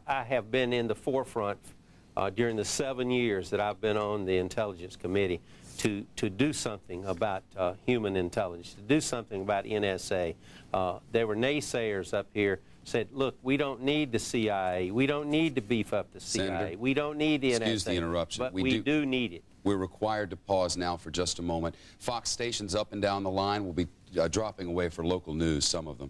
I have been in the forefront during the 7 years that I've been on the Intelligence Committee to do something about human intelligence, to do something about NSA. There were naysayers up here said, look, we don't need the CIA. We don't need to beef up the CIA. Senator, we don't need the NSA. Excuse the interruption. But we do need it. We're required to pause now for just a moment. Fox stations up and down the line will be dropping away for local news, some of them.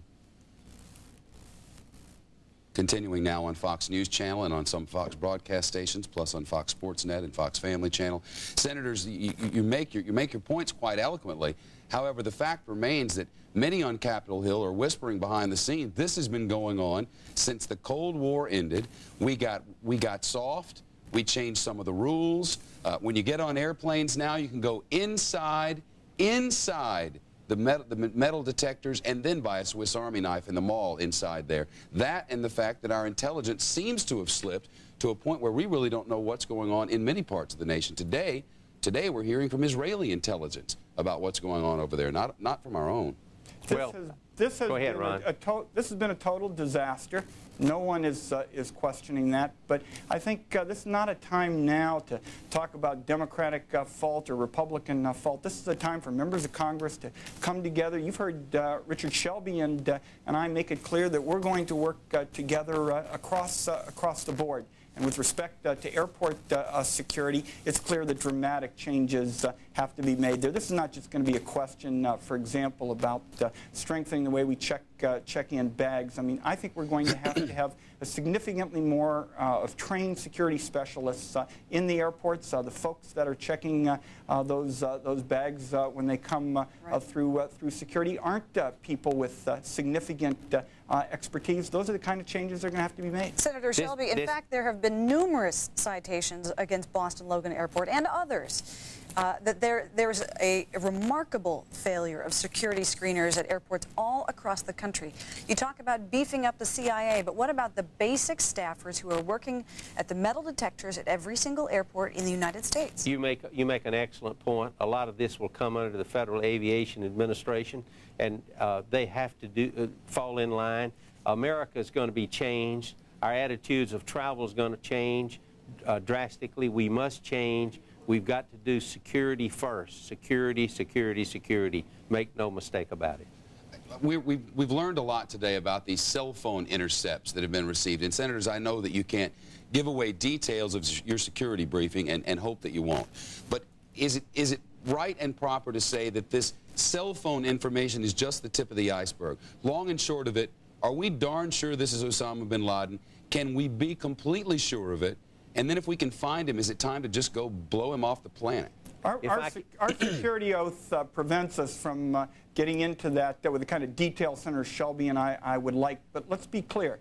Continuing now on Fox News Channel and on some Fox broadcast stations, plus on Fox Sports Net and Fox Family Channel. Senators, you make your points quite eloquently. However, the fact remains that many on Capitol Hill are whispering behind the scenes. This has been going on since the Cold War ended. We got soft. We changed some of the rules. When you get on airplanes now, you can go inside the metal detectors and then buy a Swiss Army knife in the mall inside there. That and the fact that our intelligence seems to have slipped to a point where we really don't know what's going on in many parts of the nation. Today we're hearing from Israeli intelligence about what's going on over there, not from our own. This has been a total disaster. No one is questioning that, but I think this is not a time now to talk about Democratic fault or Republican fault. This is a time for members of Congress to come together. You've heard Richard Shelby and I make it clear that we're going to work together across the board. And with respect to airport security, it's clear that dramatic changes have to be made there. This is not just going to be a question, for example, about strengthening the way we check in bags. I mean, I think we're going to have a significantly more of trained security specialists in the airports. The folks that are checking those bags when they come through security aren't people with significant expertise. Those are the kind of changes that are going to have to be made. Senator Shelby, in fact, there have been numerous citations against Boston Logan Airport and others that there's a remarkable failure of security screeners at airports all across the country. You talk about beefing up the CIA, but what about the basic staffers who are working at the metal detectors at every single airport in the United States? You make an excellent point. A lot of this will come under the Federal Aviation Administration, and they have to fall in line. America is going to be changed. Our attitudes of travel is going to change drastically. We must change. We've got to do security first. Security, security, security. Make no mistake about it. We've learned a lot today about these cell phone intercepts that have been received. And Senators, I know that you can't give away details of your security briefing and hope that you won't. But is it right and proper to say that this cell phone information is just the tip of the iceberg? Long and short of it, are we darn sure this is Osama bin Laden? Can we be completely sure of it? And then if we can find him, is it time to just go blow him off the planet? Our security oath prevents us from getting into that with the kind of detail Senator Shelby and I would like. But let's be clear.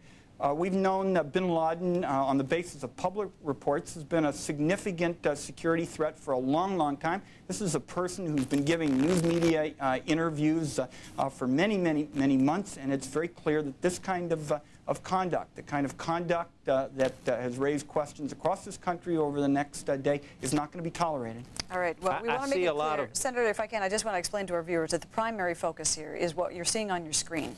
We've known bin Laden, on the basis of public reports, has been a significant security threat for a long, long time. This is a person who's been giving news media interviews for many, many, many months, and it's very clear that this kind of conduct, the kind of conduct that has raised questions across this country over the next day, is not going to be tolerated. All right. Well, we want to make it clear, Senator, if I can, I just want to explain to our viewers that the primary focus here is what you're seeing on your screen.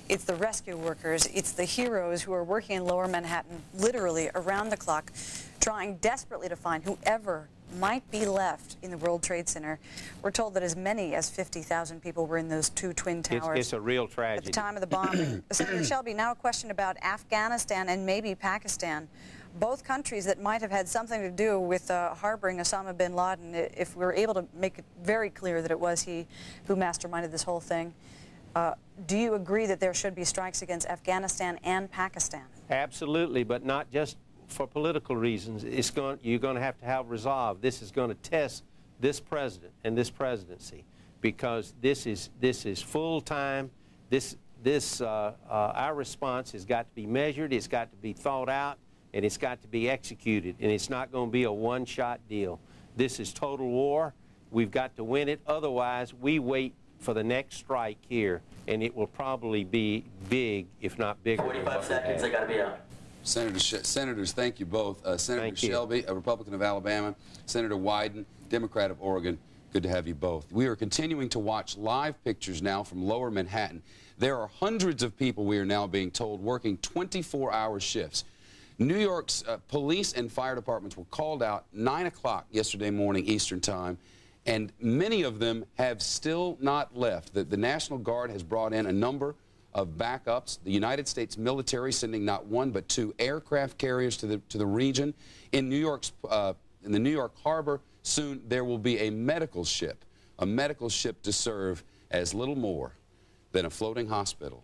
It's the rescue workers, it's the heroes who are working in Lower Manhattan, literally around the clock, trying desperately to find whoever might be left in the World Trade Center. We're told that as many as 50,000 people were in those two twin towers. It's a real tragedy. At the time of the bombing. Senator Shelby, now a question about Afghanistan and maybe Pakistan. Both countries that might have had something to do with harboring Osama bin Laden, if we were able to make it very clear that it was he who masterminded this whole thing. Do you agree that there should be strikes against Afghanistan and Pakistan? Absolutely, but not just for political reasons. You're going to have resolve. This is going to test this president and this presidency, because this is full time. Our response has got to be measured. It's got to be thought out, and it's got to be executed. And it's not going to be a one-shot deal. This is total war. We've got to win it. Otherwise, we wait for the next strike here, and it will probably be big, if not bigger. 45 seconds. I got to be out. Senators, thank you both. Senator Shelby, a Republican of Alabama, Senator Wyden, Democrat of Oregon, good to have you both. We are continuing to watch live pictures now from Lower Manhattan. There are hundreds of people, we are now being told, working 24-hour shifts. New York's police and fire departments were called out 9 o'clock yesterday morning Eastern Time, and many of them have still not left. The National Guard has brought in a number of backups. The United States military sending not one but 2 aircraft carriers to the region. In New York's in the New York harbor, soon there will be a medical ship to serve as little more than a floating hospital.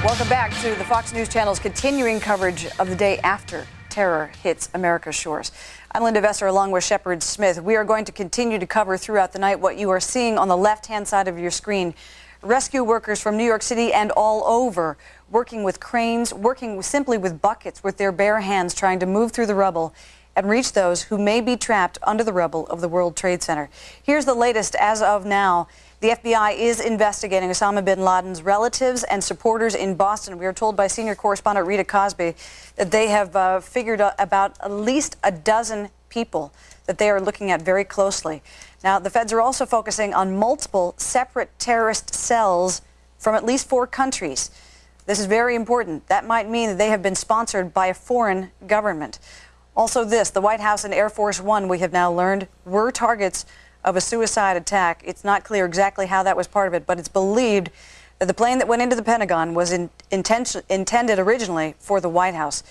Welcome back to the Fox News Channel's continuing coverage of the day after terror hits America's shores. I'm Linda Vesser along with Shepard Smith. We are going to continue to cover throughout the night what you are seeing on the left-hand side of your screen. Rescue workers from New York City and all over, working with cranes, working simply with buckets with their bare hands, trying to move through the rubble and reach those who may be trapped under the rubble of the World Trade Center. Here's the latest as of now. The FBI is investigating Osama bin Laden's relatives and supporters in Boston. We are told by senior correspondent Rita Cosby that they have figured out about at least a dozen people that they are looking at very closely. Now, the feds are also focusing on multiple separate terrorist cells from at least 4 countries. This is very important. That might mean that they have been sponsored by a foreign government. Also this, the White House and Air Force One, we have now learned, were targets of a suicide attack. It's not clear exactly how that was part of it, but it's believed that the plane that went into the Pentagon was intended originally for the White House.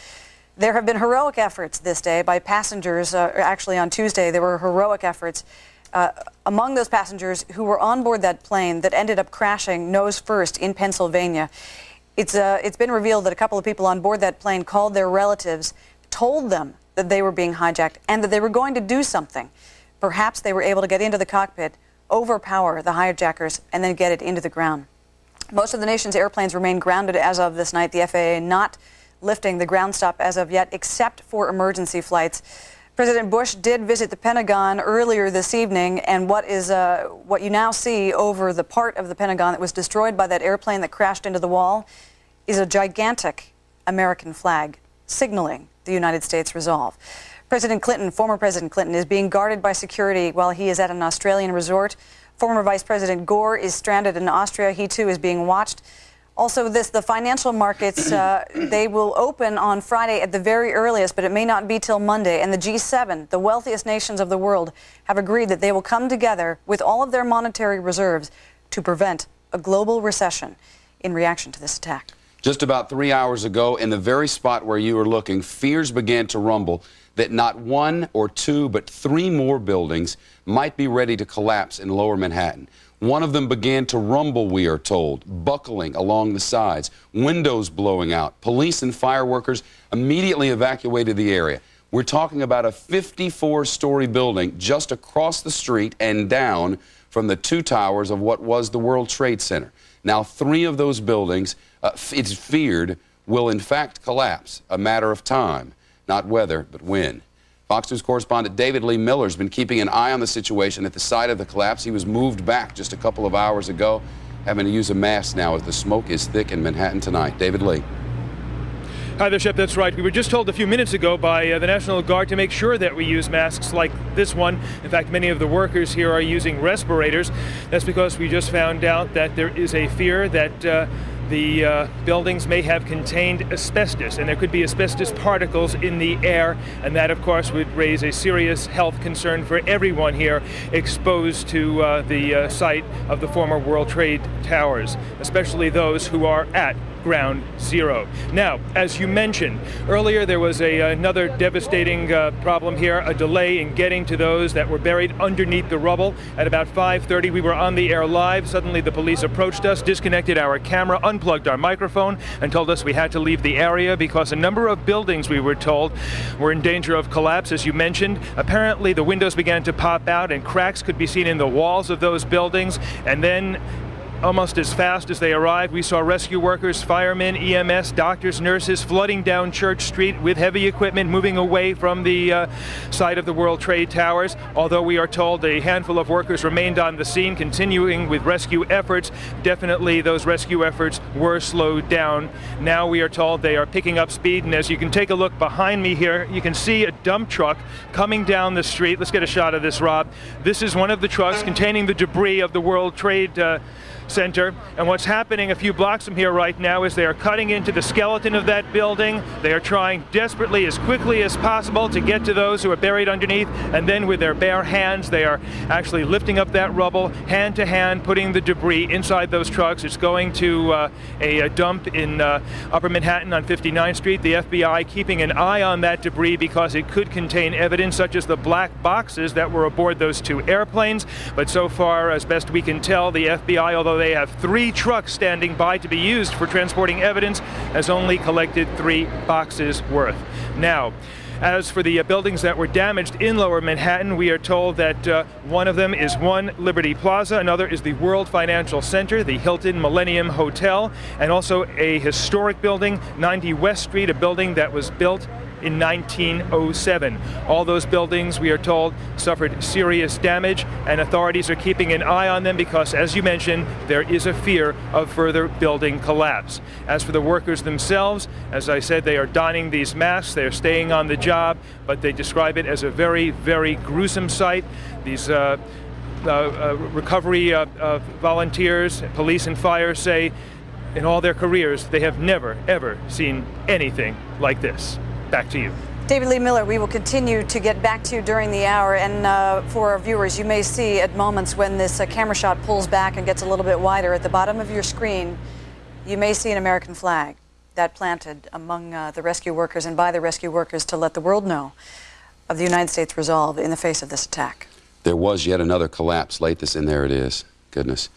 There have been heroic efforts this day by passengers. Actually, on Tuesday, there were heroic efforts among those passengers who were on board that plane that ended up crashing nose first in Pennsylvania. It's been revealed that a couple of people on board that plane called their relatives, told them that they were being hijacked and that they were going to do something. Perhaps they were able to get into the cockpit overpower the hijackers, and then get it into the ground. Most of the nation's airplanes remain grounded as of this night, the FAA not lifting the ground stop as of yet, except for emergency flights. President Bush did visit the Pentagon earlier this evening, and what you now see over the part of the Pentagon that was destroyed by that airplane that crashed into the wall is a gigantic American flag signaling the United States resolve. President Clinton, former President Clinton, is being guarded by security while he is at an Australian resort. Former Vice President Gore is stranded in Austria. He, too, is being watched. Also, the financial markets, they will open on Friday at the very earliest, but it may not be till Monday. And the G7, the wealthiest nations of the world, have agreed that they will come together with all of their monetary reserves to prevent a global recession in reaction to this attack. Just about 3 hours ago, in the very spot where you were looking, fears began to rumble that not one or two, but three more buildings might be ready to collapse in lower Manhattan. One of them began to rumble, we are told, buckling along the sides, windows blowing out. Police and fire workers immediately evacuated the area. We're talking about a 54-story building just across the street and down from the two towers of what was the World Trade Center. Now, three of those buildings, it's feared, will in fact collapse, a matter of time, not whether, but when. Fox News correspondent David Lee Miller has been keeping an eye on the situation at the site of the collapse. He was moved back just a couple of hours ago, having to use a mask now as the smoke is thick in Manhattan tonight. David Lee. Hi there, Shep. That's right. We were just told a few minutes ago by the National Guard to make sure that we use masks like this one. In fact, many of the workers here are using respirators. That's because we just found out that there is a fear that the buildings may have contained asbestos, and there could be asbestos particles in the air, and that, of course, would raise a serious health concern for everyone here exposed to the site of the former World Trade Towers, especially those who are at Ground Zero. Now, as you mentioned, earlier there was another devastating problem here, a delay in getting to those that were buried underneath the rubble. At about 5:30, we were on the air live. Suddenly the police approached us, disconnected our camera, unplugged our microphone, and told us we had to leave the area because a number of buildings, we were told, were in danger of collapse, as you mentioned. Apparently the windows began to pop out and cracks could be seen in the walls of those buildings, and then almost as fast as they arrived, we saw rescue workers, firemen, EMS, doctors, nurses flooding down Church Street with heavy equipment, moving away from the site of the World Trade Towers. Although we are told a handful of workers remained on the scene, continuing with rescue efforts, definitely those rescue efforts were slowed down. Now we are told they are picking up speed, and as you can take a look behind me here, you can see a dump truck coming down the street. Let's get a shot of this, Rob. This is one of the trucks containing the debris of the World Trade Center, and what's happening a few blocks from here right now is they are cutting into the skeleton of that building. They are trying desperately, as quickly as possible, to get to those who are buried underneath, and then with their bare hands they are actually lifting up that rubble hand to hand, putting the debris inside those trucks. It's going to a dump in Upper Manhattan on 59th Street. The FBI keeping an eye on that debris because it could contain evidence such as the black boxes that were aboard those two airplanes. But so far, as best we can tell, the FBI, although they have 3 trucks standing by to be used for transporting evidence, has only collected 3 boxes worth. Now, as for the buildings that were damaged in Lower Manhattan, we are told that one of them is One Liberty Plaza, another is the World Financial Center, the Hilton Millennium Hotel, and also a historic building, 90 West Street, a building that was built in 1907. All those buildings, we are told, suffered serious damage, and authorities are keeping an eye on them because, as you mentioned, there is a fear of further building collapse. As for the workers themselves, as I said, they are donning these masks, they're staying on the job, but they describe it as a very, very gruesome sight. These recovery volunteers, police and fire say in all their careers they have never, ever seen anything like this. Back to you. David Lee Miller, we will continue to get back to you during the hour, and for our viewers, you may see at moments when this camera shot pulls back and gets a little bit wider, at the bottom of your screen, you may see an American flag that planted among the rescue workers and by the rescue workers to let the world know of the United States resolve in the face of this attack. There was yet another collapse late this, and there it is, goodness.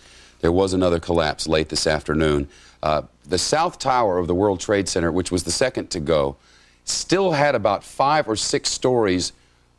There was another collapse late this afternoon. The South Tower of the World Trade Center, which was the second to go, still had about 5 or 6 stories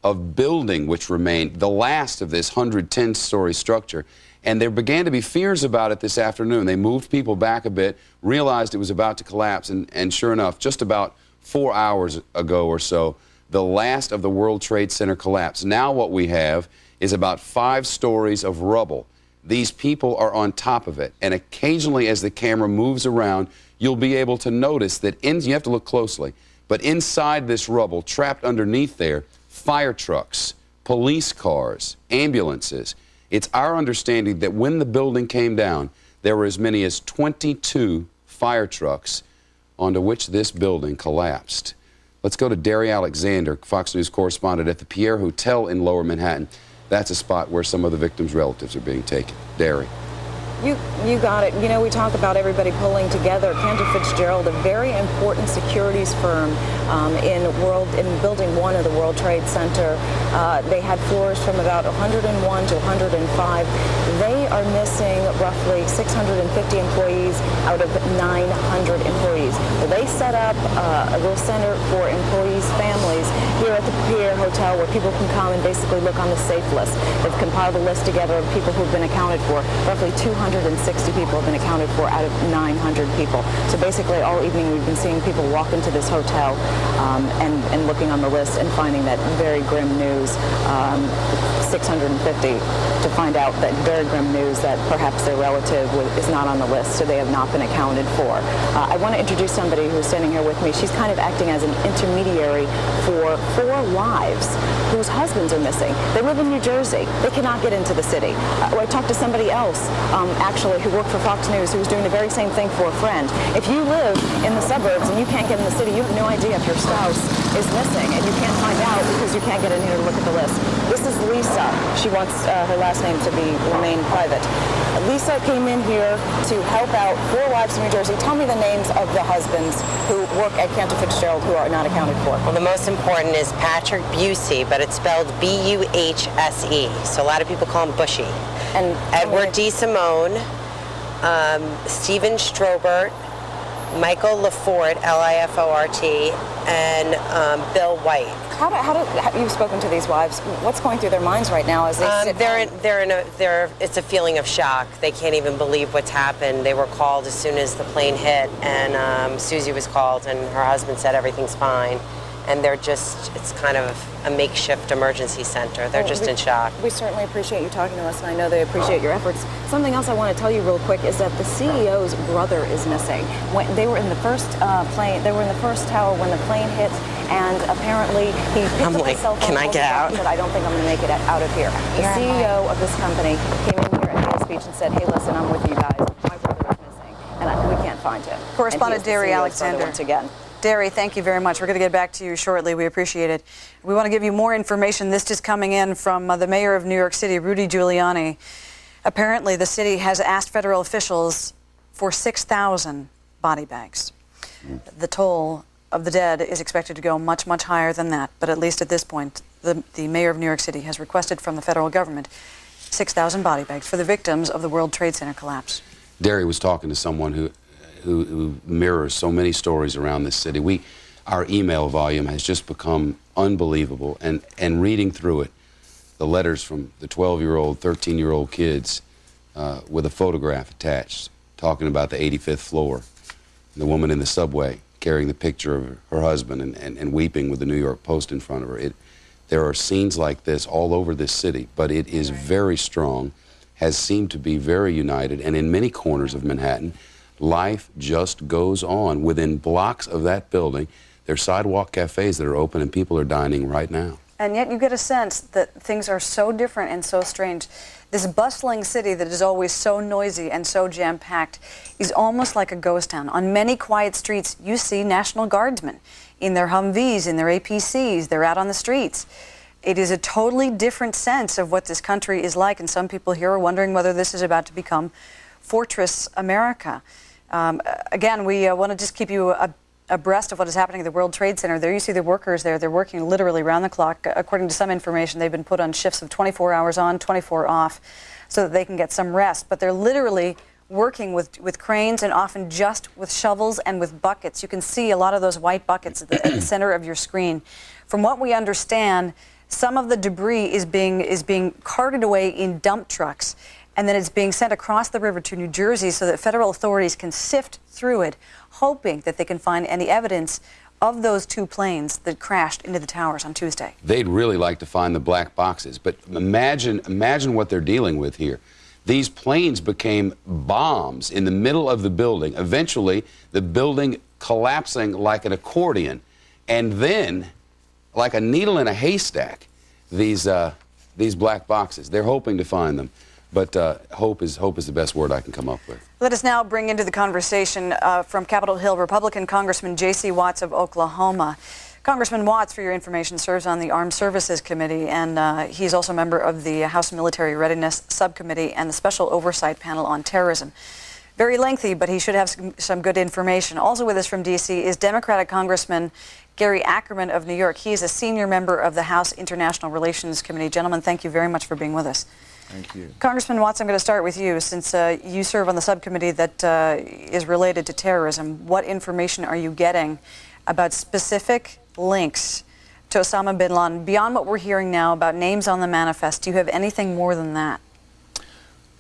of building which remained, the last of this 110-story structure. And there began to be fears about it this afternoon. They moved people back a bit, realized it was about to collapse, and sure enough, just about 4 hours ago or so, the last of the World Trade Center collapsed. Now what we have is about 5 stories of rubble. These people are on top of it, and occasionally as the camera moves around, you'll be able to notice that, you have to look closely, but inside this rubble, trapped underneath there, fire trucks, police cars, ambulances. It's our understanding that when the building came down, there were as many as 22 fire trucks onto which this building collapsed. Let's go to Derry Alexander, Fox News correspondent at the Pierre Hotel in Lower Manhattan. That's a spot where some of the victims' relatives are being taken. Derry. You got it. You know, we talk about everybody pulling together. Cantor Fitzgerald, a very important securities firm in Building 1 of the World Trade Center. They had floors from about 101 to 105. They are missing roughly 650 employees out of 900 employees. Well, they set up a little center for employees' families here at the Pierre Hotel where people can come and basically look on the safe list. They've compiled a list together of people who've been accounted for. Roughly 260 people have been accounted for out of 900 people. So basically all evening we've been seeing people walk into this hotel and looking on the list and finding that very grim news, 650, to find out that very grim news that perhaps their relative is not on the list, so they have not been accounted for. I want to introduce somebody who's standing here with me. She's kind of acting as an intermediary for 4 wives whose husbands are missing. They live in New Jersey. They cannot get into the city. I talked to somebody else actually who worked for Fox News who was doing the very same thing for a friend. If you live in the suburbs and you can't get in the city, you have no idea if your spouse is missing, and you can't find out because you can't get in here to look at the list. This is Lisa. She wants her last name to remain private. Lisa came in here to help out 4 wives in New Jersey. Tell me the names of the husbands who work at Cantor Fitzgerald who are not accounted for. Well, the most important is Patrick Busey, but it's spelled B-U-H-S-E. So a lot of people call him Bushy. And Edward D. Simone, Stephen Strobert, Michael Lafort, L-I-F-O-R-T, and Bill White. You've spoken to these wives. What's going through their minds right now as they sit it's a feeling of shock. They can't even believe what's happened. They were called as soon as the plane hit, and Susie was called, and her husband said everything's fine. And it's kind of a makeshift emergency center. They're just in shock. We certainly appreciate you talking to us, and I know they appreciate your efforts. Something else I want to tell you real quick is that the CEO's brother is missing. They were in the first plane. They were in the first tower when the plane hit, and apparently he picked up his cell phone. Can I get out? He said, I don't think I'm going to make it out of here. The CEO of this company came in here and made a speech and said, hey, listen, I'm with you guys. My brother is missing, and we can't find him. Correspondent Derry Alexander. Once again. Derry, thank you very much. We're going to get back to you shortly. We appreciate it. We want to give you more information. This is coming in from the mayor of New York City, Rudy Giuliani. Apparently, the city has asked federal officials for 6,000 body bags. The toll of the dead is expected to go much, much higher than that. But at least at this point, the mayor of New York City has requested from the federal government 6,000 body bags for the victims of the World Trade Center collapse. Derry was talking to someone who mirrors so many stories around this city. Our email volume has just become unbelievable, and reading through it, the letters from the 12-year-old, 13-year-old kids with a photograph attached, talking about the 85th floor, the woman in the subway carrying the picture of her husband and weeping with the New York Post in front of her. There are scenes like this all over this city, but it is very strong, has seemed to be very united, and in many corners of Manhattan, life just goes on. Within blocks of that building, there are sidewalk cafes that are open and people are dining right now. And yet you get a sense that things are so different and so strange. This bustling city that is always so noisy and so jam-packed is almost like a ghost town. On many quiet streets, you see National Guardsmen in their Humvees, in their APCs. They're out on the streets. It is a totally different sense of what this country is like, and some people here are wondering whether this is about to become Fortress America. Again, we want to just keep you abreast of what is happening at the World Trade Center. There you see the workers there. They're working literally around the clock. According to some information, they've been put on shifts of 24 hours on, 24 off, so that they can get some rest. But they're literally working with cranes and often just with shovels and with buckets. You can see a lot of those white buckets at the center of your screen. From what we understand, some of the debris is being carted away in dump trucks, and then it's being sent across the river to New Jersey so that federal authorities can sift through it, hoping that they can find any evidence of those two planes that crashed into the towers on Tuesday. They'd really like to find the black boxes, but imagine what they're dealing with here. These planes became bombs in the middle of the building, eventually the building collapsing like an accordion, and then, like a needle in a haystack, these black boxes. They're hoping to find them, but hope is the best word I can come up with. Let us now bring into the conversation from Capitol Hill Republican Congressman J.C. Watts of Oklahoma. Congressman Watts, for your information, serves on the Armed Services Committee, and he's also a member of the House Military Readiness Subcommittee and the Special Oversight Panel on Terrorism. Very lengthy, but he should have some good information. Also with us from D.C. is Democratic Congressman Gary Ackerman of New York. He is a senior member of the House International Relations Committee. Gentlemen, thank you very much for being with us. Thank you. Congressman Watts, I'm going to start with you. Since you serve on the subcommittee that is related to terrorism, what information are you getting about specific links to Osama bin Laden, beyond what we're hearing now about names on the manifest? Do you have anything more than that?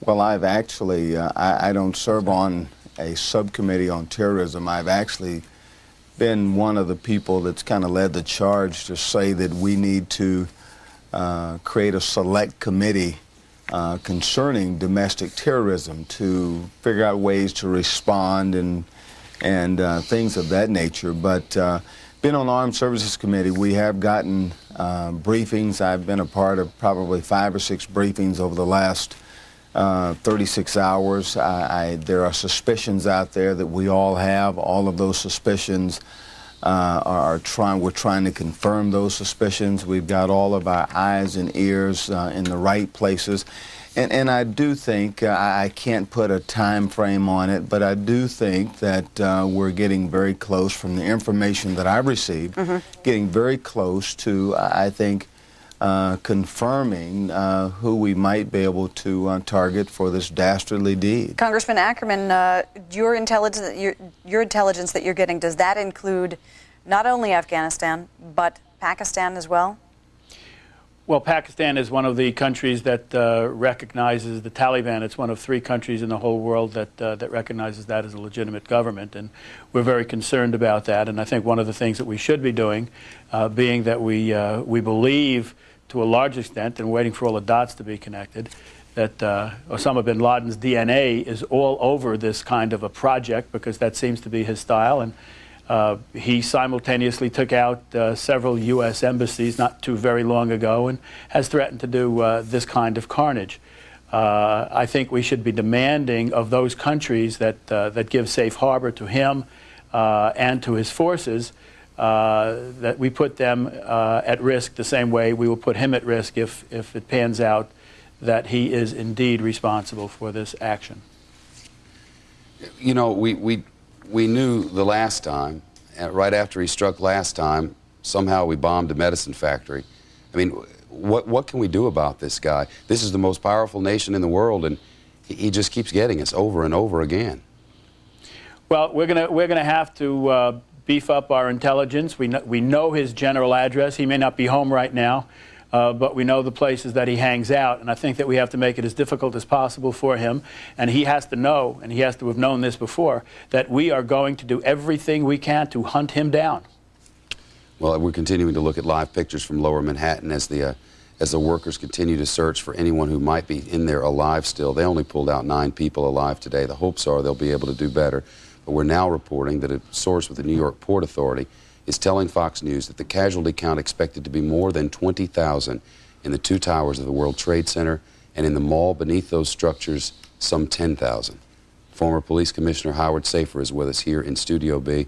Well, I've actually, I don't serve on a subcommittee on terrorism. I've actually been one of the people that's kind of led the charge to say that we need to create a select committee concerning domestic terrorism to figure out ways to respond and things of that nature. But been on the Armed Services Committee, we have gotten briefings. I've been a part of probably 5 or 6 briefings over the last 36 hours. There are suspicions out there that we all have. All of those suspicions we're trying to confirm those suspicions. We've got all of our eyes and ears in the right places. And I do think, I can't put a time frame on it, but I do think that we're getting very close, from the information that I've received, getting very close to, I think, confirming who we might be able to target for this dastardly deed. Congressman Ackerman, your intelligence that you're getting, does that include not only Afghanistan, but Pakistan as well? Well, Pakistan is one of the countries that recognizes the Taliban. It's one of 3 countries in the whole world that recognizes that as a legitimate government, and we're very concerned about that. And I think one of the things that we should be doing, being that we believe to a large extent, and waiting for all the dots to be connected, that Osama bin Laden's DNA is all over this kind of a project, because that seems to be his style. And he simultaneously took out several U.S. embassies not too very long ago and has threatened to do this kind of carnage. I think we should be demanding of those countries that give safe harbor to him and to his forces that we put them at risk the same way we will put him at risk if it pans out that he is indeed responsible for this action. You know, we knew the last time, right after he struck last time, somehow we bombed a medicine factory. I mean, what can we do about this guy? This is the most powerful nation in the world, and he just keeps getting us over and over again. Well, we're gonna have to beef up our intelligence. We know his general address. He may not be home right now, but we know the places that he hangs out, and I think that we have to make it as difficult as possible for him, and he has to know, and he has to have known this before, that we are going to do everything we can to hunt him down. Well, we're continuing to look at live pictures from Lower Manhattan as the workers continue to search for anyone who might be in there alive still. They only pulled out 9 people alive today. The hopes are they'll be able to do better. But we're now reporting that a source with the New York Port Authority is telling Fox News that the casualty count expected to be more than 20,000 in the 2 towers of the World Trade Center, and in the mall beneath those structures, some 10,000. Former Police Commissioner Howard Safer is with us here in Studio B.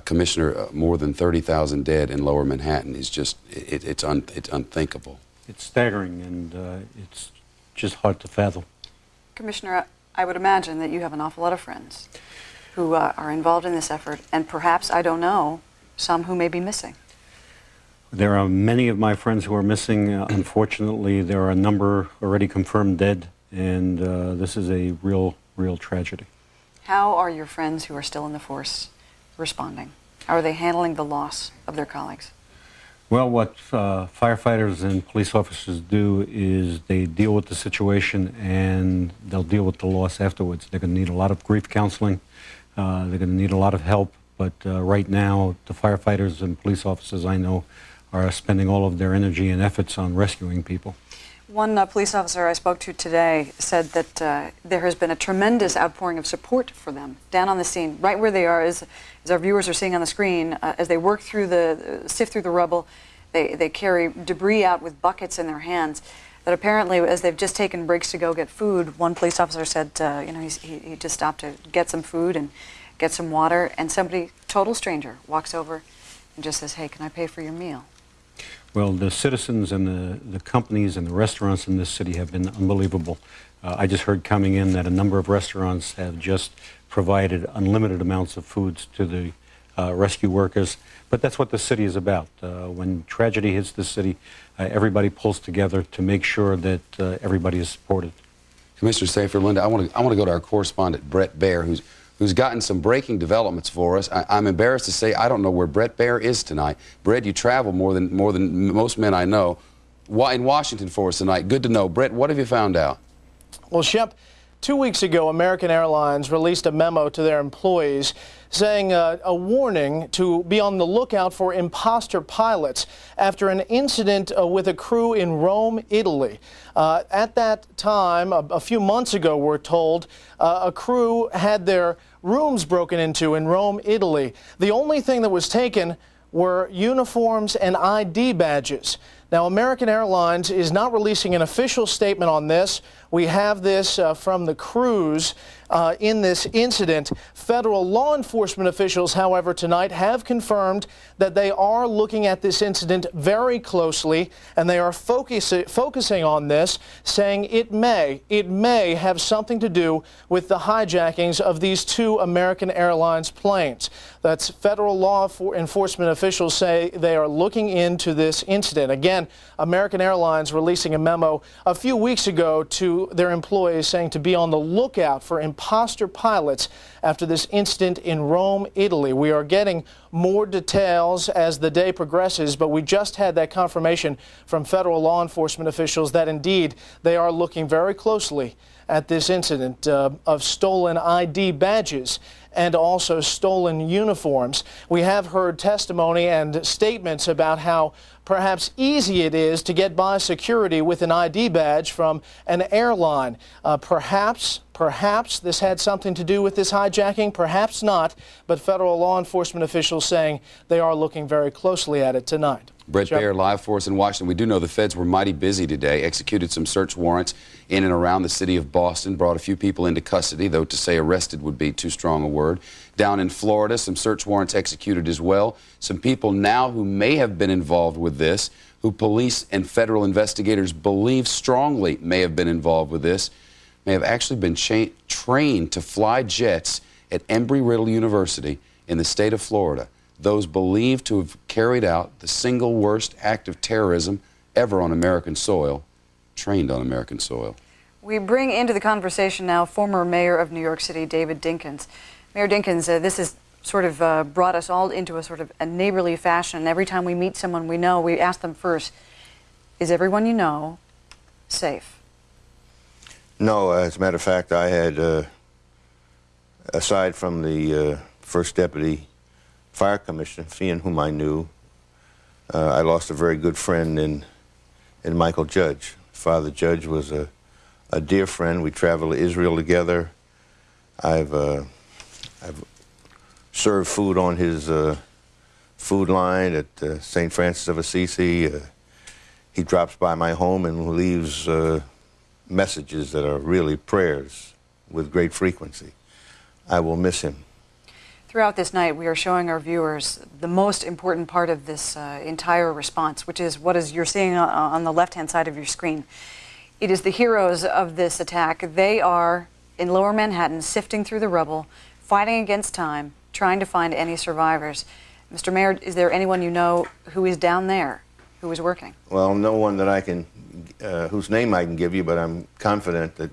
Commissioner, more than 30,000 dead in Lower Manhattan is just, it's unthinkable. It's staggering, and it's just hard to fathom. Commissioner, I would imagine that you have an awful lot of friends who are involved in this effort, and perhaps, I don't know, some who may be missing. There are many of my friends who are missing. Unfortunately, there are a number already confirmed dead, and this is a real tragedy. How are your friends who are still in the force responding? How are they handling the loss of their colleagues? Well, what firefighters and police officers do is they deal with the situation and they'll deal with the loss afterwards. They're going to need a lot of grief counseling. They're going to need a lot of help. But right now, the firefighters and police officers I know are spending all of their energy and efforts on rescuing people. One police officer I spoke to today said that there has been a tremendous outpouring of support for them down on the scene, right where they are, as our viewers are seeing on the screen. As they work through sift through the rubble, they carry debris out with buckets in their hands. That apparently, as they've just taken breaks to go get food, one police officer said, you know, he just stopped to get some food and get some water, and somebody, total stranger, walks over and just says, "Hey, can I pay for your meal?" Well, the citizens and the companies and the restaurants in this city have been unbelievable. I just heard coming in that a number of restaurants have just provided unlimited amounts of foods to the rescue workers. But that's what the city is about. When tragedy hits the city, everybody pulls together to make sure that everybody is supported. Commissioner Safer, Linda, I want to go to our correspondent, Brett Baer, who's gotten some breaking developments for us. I'm embarrassed to say I don't know where Brett Baer is tonight. Brett, you travel more than most men I know. In Washington for us tonight. Good to know. Brett, what have you found out? Well, Shep, 2 weeks ago, American Airlines released a memo to their employees saying a warning to be on the lookout for imposter pilots after an incident with a crew in Rome, Italy. At that time, a few months ago, we're told, a crew had their rooms broken into in Rome, Italy. The only thing that was taken were uniforms and ID badges. Now, American Airlines is not releasing an official statement on this. We have this from the crews in this incident. Federal law enforcement officials, however, tonight have confirmed that they are looking at this incident very closely, and they are focusing on this, saying it may have something to do with the hijackings of these two American Airlines planes. That's federal law enforcement officials say they are looking into this incident. Again, American Airlines releasing a memo a few weeks ago to their employees saying to be on the lookout for imposter pilots after this incident in Rome, Italy. We are getting more details as the day progresses, but we just had that confirmation from federal law enforcement officials that indeed they are looking very closely at this incident of stolen ID badges and also stolen uniforms. We have heard testimony and statements about how perhaps easy it is to get by security with an ID badge from an airline. Perhaps this had something to do with this hijacking, perhaps not, but federal law enforcement officials saying they are looking very closely at it tonight. Brett Baer live for us in Washington. We do know the feds were mighty busy today, executed some search warrants in and around the city of Boston, brought a few people into custody, though to say arrested would be too strong a word. Down in Florida, some search warrants executed as well. Some people now who may have been involved with this, who police and federal investigators believe strongly may have been involved with this, may have actually been trained to fly jets at Embry-Riddle University in the state of Florida. Those believed to have carried out the single worst act of terrorism ever on American soil, trained on American soil. We bring into the conversation now former mayor of New York City, David Dinkins. Mayor Dinkins, this has sort of brought us all into a sort of a neighborly fashion. Every time we meet someone we know, we ask them first, is everyone you know safe? No, as a matter of fact, I had, aside from the first deputy fire commissioner, Fian, whom I knew, I lost a very good friend in Michael Judge. Father Judge was a dear friend. We traveled to Israel together. I've served food on his food line at St. Francis of Assisi. He drops by my home and leaves messages that are really prayers with great frequency. I will miss him. Throughout this night, we are showing our viewers the most important part of this entire response, which is what you're seeing on the left-hand side of your screen. It is the heroes of this attack. They are in Lower Manhattan, sifting through the rubble, fighting against time, trying to find any survivors. Mr. Mayor, is there anyone you know who is down there, who is working? Well, no one that I can, whose name I can give you, but I'm confident that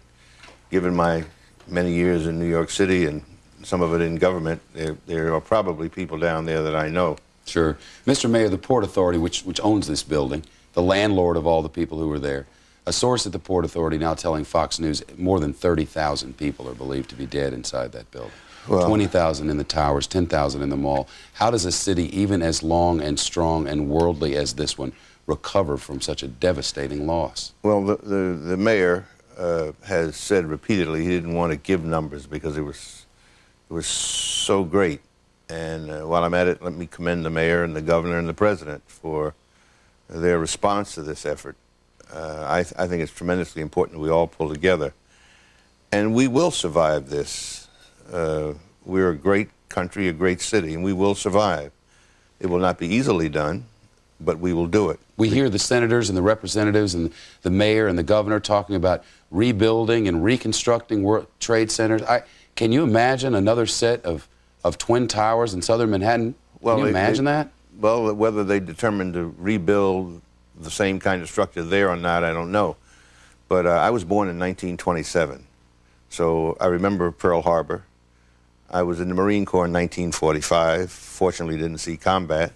given my many years in New York City and some of it in government, there are probably people down there that I know. Sure. Mr. Mayor, the Port Authority, which owns this building, the landlord of all the people who were there, a source at the Port Authority now telling Fox News more than 30,000 people are believed to be dead inside that building. Well, 20,000 in the towers, 10,000 in the mall. How does a city, even as long and strong and worldly as this one, recover from such a devastating loss? Well, the mayor has said repeatedly he didn't want to give numbers because it was so great. And while I'm at it, let me commend the mayor and the governor and the president for their response to this effort. I think it's tremendously important that we all pull together. And we will survive this. We're a great country, a great city, and we will survive. It will not be easily done, but we will do it. We hear the senators and the representatives and the mayor and the governor talking about rebuilding and reconstructing World Trade Centers. Can you imagine another set of Twin Towers in southern Manhattan? Can you imagine that? Well, whether they determine to rebuild the same kind of structure there or not, I don't know. But I was born in 1927, so I remember Pearl Harbor. I was in the Marine Corps in 1945. Fortunately, didn't see combat.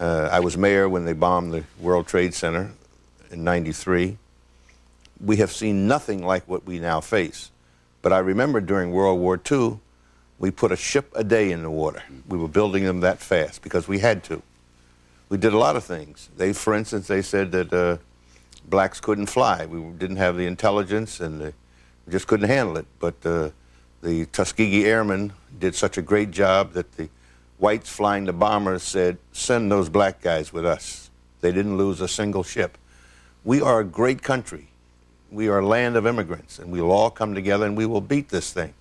I was mayor when they bombed the World Trade Center in '93. We have seen nothing like what we now face. But I remember during World War II, we put a ship a day in the water. We were building them that fast because we had to. We did a lot of things. For instance, they said that blacks couldn't fly. We didn't have the intelligence and we just couldn't handle it. But the Tuskegee Airmen did such a great job that the whites flying the bombers said, send those black guys with us. They didn't lose a single ship. We are a great country. We are a land of immigrants, and we will all come together and we will beat this thing.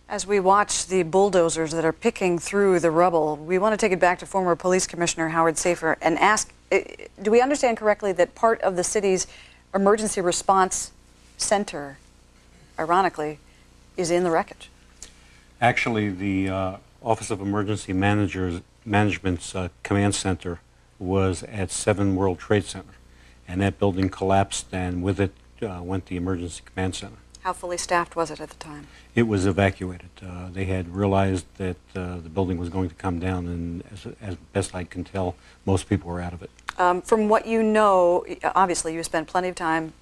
As we watch the bulldozers that are picking through the rubble, we want to take it back to former Police Commissioner Howard Safir and ask, do we understand correctly that part of the city's emergency response center, ironically, is in the wreckage? Actually, the Office of Emergency Management's command center was at 7 World Trade Center, and that building collapsed, and with it went the Emergency Command Center. How fully staffed was it at the time? It was evacuated. They had realized that the building was going to come down, and as best I can tell, most people were out of it. From what you know, obviously you spent plenty of time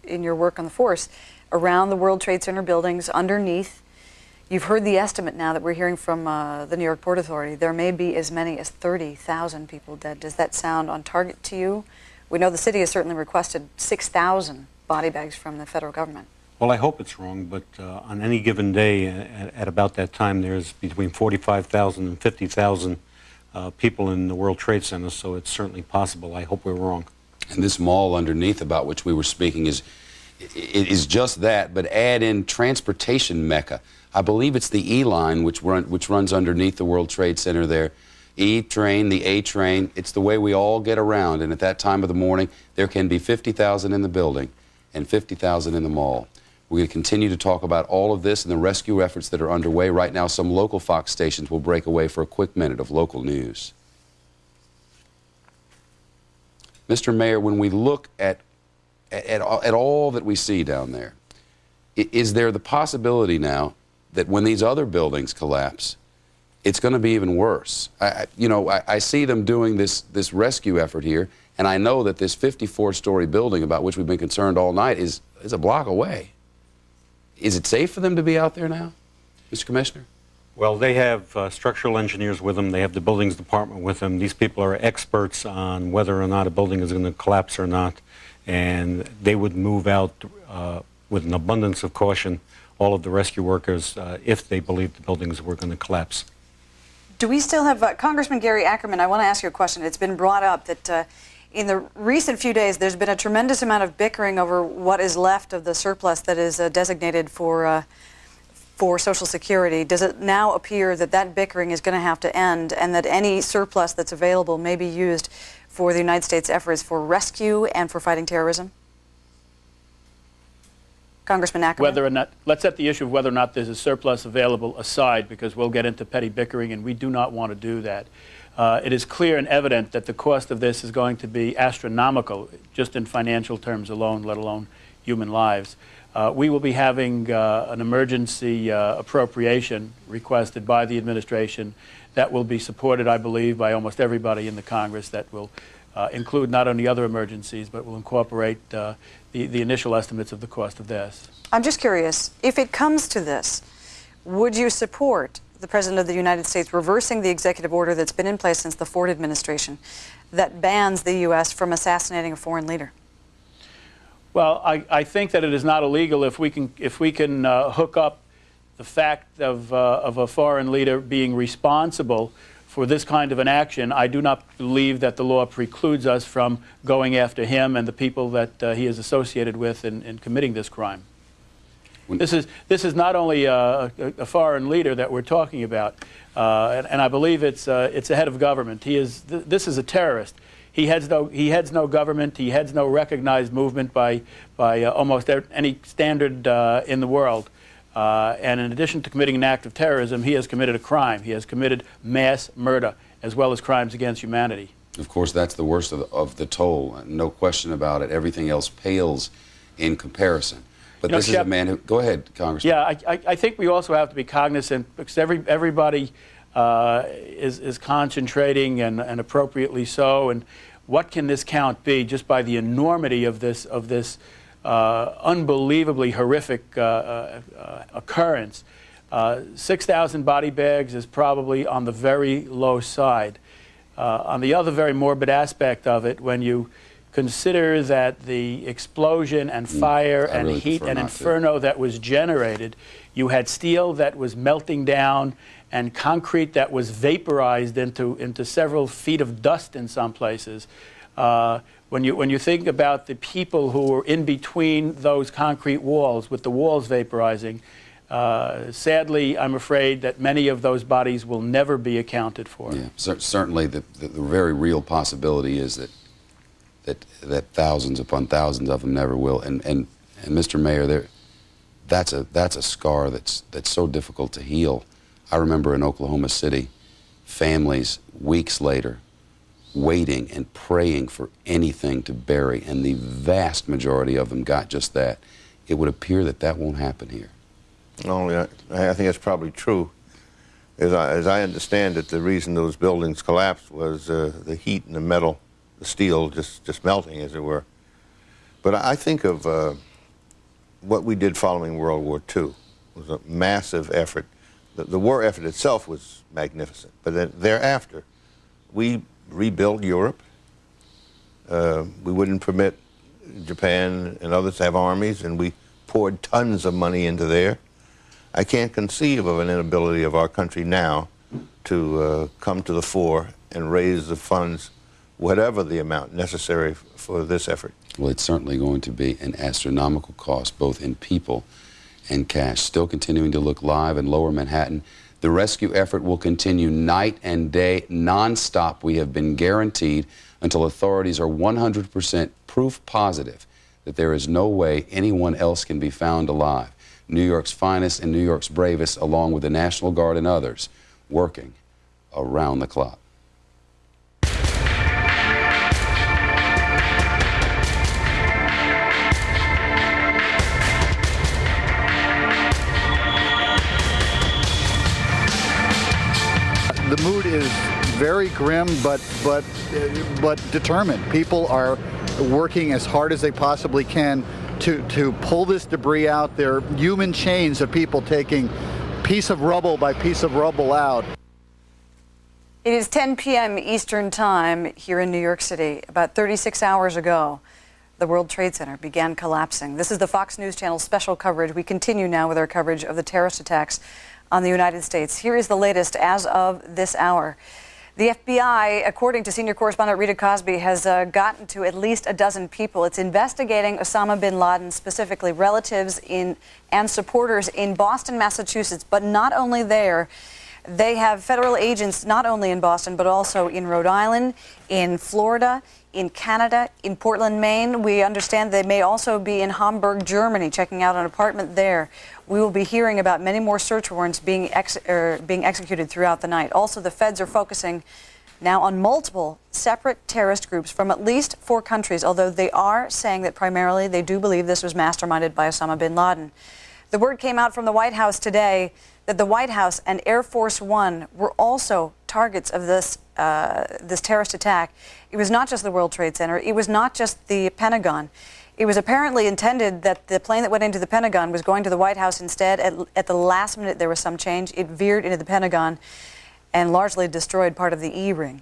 in your work on the force around the World Trade Center buildings, underneath. You've heard the estimate now that we're hearing from the New York Port Authority. There may be as many as 30,000 people dead. Does that sound on target to you? We know the city has certainly requested 6,000 body bags from the federal government. Well, I hope it's wrong, but on any given day at about that time, there's between 45,000 and 50,000 people in the World Trade Center, so it's certainly possible. I hope we're wrong. And this mall underneath about which we were speaking is just that, but add in transportation mecca. I believe it's the E line which runs underneath the World Trade Center there. E train, the A train, it's the way we all get around, and at that time of the morning, there can be 50,000 in the building and 50,000 in the mall. We're going to continue to talk about all of this and the rescue efforts that are underway. Right now, some local Fox stations will break away for a quick minute of local news. Mr. Mayor, when we look at all that we see down there, is there the possibility now that when these other buildings collapse, it's going to be even worse? I see them doing this rescue effort here, and I know that this 54-story building about which we've been concerned all night is a block away. Is it safe for them to be out there now, Mr. Commissioner? Well, they have structural engineers with them. They have the buildings department with them. These people are experts on whether or not a building is going to collapse or not, and they would move out with an abundance of caution all of the rescue workers if they believed the buildings were going to collapse. Do we still have, Congressman Gary Ackerman, I want to ask you a question. It's been brought up that in the recent few days there's been a tremendous amount of bickering over what is left of the surplus that is designated for Social Security. Does it now appear that that bickering is going to have to end and that any surplus that's available may be used for the United States efforts for rescue and for fighting terrorism? Congressman Ackerman? Whether or not, let's set the issue of whether or not there's a surplus available aside, because we'll get into petty bickering and we do not want to do that. It is clear and evident that the cost of this is going to be astronomical, just in financial terms alone, let alone human lives. We will be having an emergency appropriation requested by the administration that will be supported, I believe, by almost everybody in the Congress, that will include not only other emergencies, but will incorporate the initial estimates of the cost of this. I'm just curious, if it comes to this, would you support the President of the United States reversing the executive order that's been in place since the Ford administration that bans the U.S. from assassinating a foreign leader? Well, I think that it is not illegal if we can hook up the fact of a foreign leader being responsible for this kind of an action. I do not believe that the law precludes us from going after him and the people that he is associated with in committing this crime. This is not only a foreign leader that we're talking about, and I believe it's a head of government. This is a terrorist. He heads no government. He heads no recognized movement by almost any standard in the world. And in addition to committing an act of terrorism, he has committed a crime. He has committed mass murder as well as crimes against humanity. Of course, that's the worst of the toll. No question about it. Everything else pales in comparison. But this is a man who... Go ahead, Congressman. Yeah, I think we also have to be cognizant, because everybody is concentrating, and appropriately so, and what can this count be just by the enormity of this unbelievably horrific occurrence. 6,000 body bags is probably on the very low side. On the other very morbid aspect of it, when you consider that the explosion and fire and really heat and inferno that was generated, you had steel that was melting down and concrete that was vaporized into several feet of dust in some places. When you think about the people who were in between those concrete walls, with the walls vaporizing, sadly, I'm afraid that many of those bodies will never be accounted for. Yeah, certainly the very real possibility is that thousands upon thousands of them never will. And Mr. Mayor, that's a scar that's so difficult to heal. I remember in Oklahoma City, families weeks later waiting and praying for anything to bury, and the vast majority of them got just that. It would appear that won't happen here. Only I think that's probably true. As I understand it, the reason those buildings collapsed was the heat and the metal, the steel just melting, as it were. But I think of what we did following World War II. It was a massive effort. The war effort itself was magnificent, but then thereafter, we rebuilt Europe. We wouldn't permit Japan and others to have armies, and we poured tons of money into there. I can't conceive of an inability of our country now to come to the fore and raise the funds, whatever the amount necessary for this effort. Well, it's certainly going to be an astronomical cost, both in people and cash. Still continuing to look live in Lower Manhattan. The rescue effort will continue night and day, nonstop. We have been guaranteed until authorities are 100% proof positive that there is no way anyone else can be found alive. New York's finest and New York's bravest, along with the National Guard and others, working around the clock. The mood is very grim, but determined. People are working as hard as they possibly can to pull this debris out. There are human chains of people taking piece of rubble by piece of rubble out. It is 10 p.m. Eastern Time here in New York City. About 36 hours ago, the World Trade Center began collapsing. This is the Fox News Channel special coverage. We continue now with our coverage of the terrorist attacks on the United States. Here is the latest as of this hour. The FBI, according to senior correspondent Rita Cosby, has gotten to at least a dozen people. It's investigating Osama bin Laden, specifically relatives and supporters in Boston, Massachusetts. But not only there, they have federal agents not only in Boston, but also in Rhode Island, in Florida, in Canada, in Portland, Maine. We understand they may also be in Hamburg, Germany, checking out an apartment there. We will be hearing about many more search warrants being executed throughout the night. Also, the feds are focusing now on multiple separate terrorist groups from at least 4 countries, although they are saying that primarily they do believe this was masterminded by Osama bin Laden. The word came out from the White House today that the White House and Air Force One were also targets of this terrorist attack. It was not just the World Trade Center. It was not just the Pentagon. It was apparently intended that the plane that went into the Pentagon was going to the White House instead. At the last minute, there was some change. It veered into the Pentagon and largely destroyed part of the E-ring.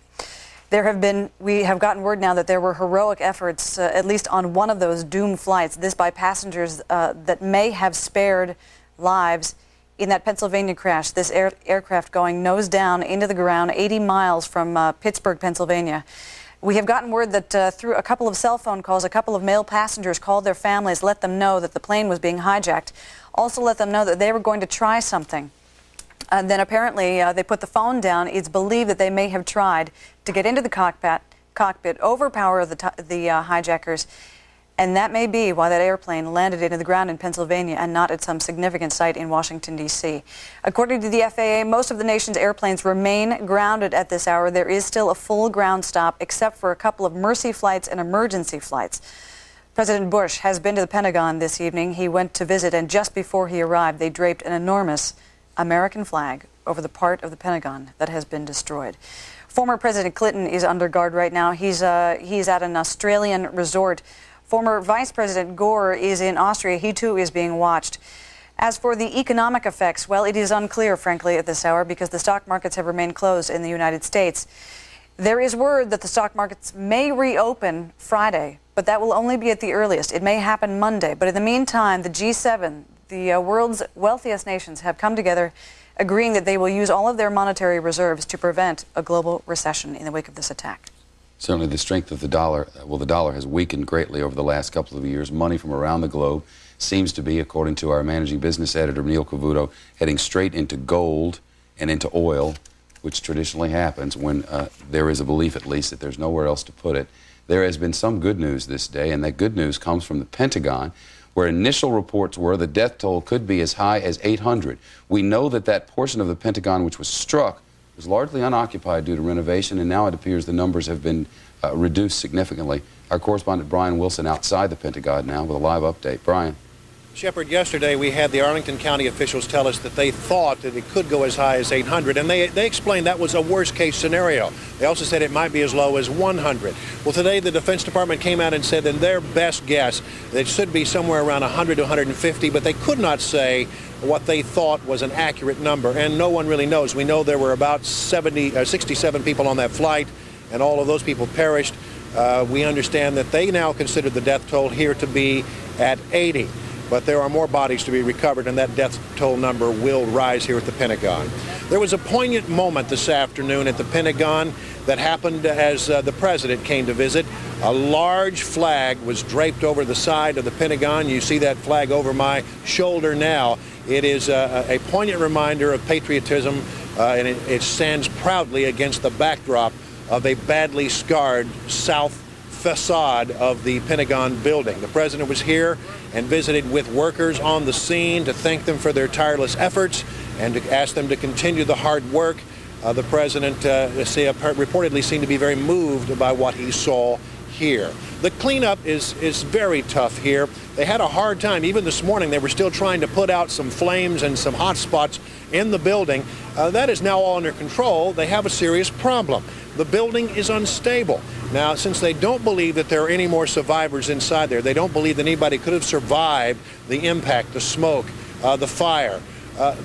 We have gotten word now that there were heroic efforts, at least on one of those doomed flights, this by passengers that may have spared lives in that Pennsylvania crash, this aircraft going nose down into the ground 80 miles from Pittsburgh, Pennsylvania. We have gotten word that through a couple of cell phone calls, a couple of male passengers called their families, let them know that the plane was being hijacked, also let them know that they were going to try something. And then apparently they put the phone down. It's believed that they may have tried to get into the cockpit, overpower the hijackers, and that may be why that airplane landed into the ground in Pennsylvania and not at some significant site in Washington, D.C. According to the FAA, most of the nation's airplanes remain grounded at this hour. There is still a full ground stop, except for a couple of mercy flights and emergency flights. President Bush has been to the Pentagon this evening. He went to visit, and just before he arrived, they draped an enormous American flag over the part of the Pentagon that has been destroyed. Former President Clinton is under guard right now. He's at an Australian resort. Former Vice President Gore is in Austria. He, too, is being watched. As for the economic effects, well, it is unclear, frankly, at this hour because the stock markets have remained closed in the United States. There is word that the stock markets may reopen Friday, but that will only be at the earliest. It may happen Monday. But in the meantime, the G7, the world's wealthiest nations, have come together agreeing that they will use all of their monetary reserves to prevent a global recession in the wake of this attack. Certainly the strength of the dollar, the dollar has weakened greatly over the last couple of years. Money from around the globe seems to be, according to our managing business editor, Neil Cavuto, heading straight into gold and into oil, which traditionally happens when there is a belief, at least, that there's nowhere else to put it. There has been some good news this day, and that good news comes from the Pentagon, where initial reports were the death toll could be as high as 800. We know that that portion of the Pentagon which was struck was largely unoccupied due to renovation, and now it appears the numbers have been reduced significantly. Our correspondent Brian Wilson outside the Pentagon now with a live update. Brian. Shepard, yesterday we had the Arlington County officials tell us that they thought that it could go as high as 800, and they explained that was a worst-case scenario. They also said it might be as low as 100. Well, today the Defense Department came out and said in their best guess that it should be somewhere around 100 to 150, but they could not say what they thought was an accurate number, and no one really knows. We know there were about 67 people on that flight, and all of those people perished. We understand that they now consider the death toll here to be at 80. But there are more bodies to be recovered, and that death toll number will rise here at the Pentagon. There was a poignant moment this afternoon at the Pentagon that happened as the president came to visit. A large flag was draped over the side of the Pentagon. You see that flag over my shoulder now. It is a poignant reminder of patriotism, and it stands proudly against the backdrop of a badly scarred south facade of the Pentagon building. The president was here and visited with workers on the scene to thank them for their tireless efforts and to ask them to continue the hard work. The president reportedly seemed to be very moved by what he saw here. The cleanup is very tough here. They had a hard time. Even this morning, they were still trying to put out some flames and some hot spots in the building. That is now all under control. They have a serious problem. The building is unstable. Now, since they don't believe that there are any more survivors inside there, they don't believe that anybody could have survived the impact, the smoke, the fire.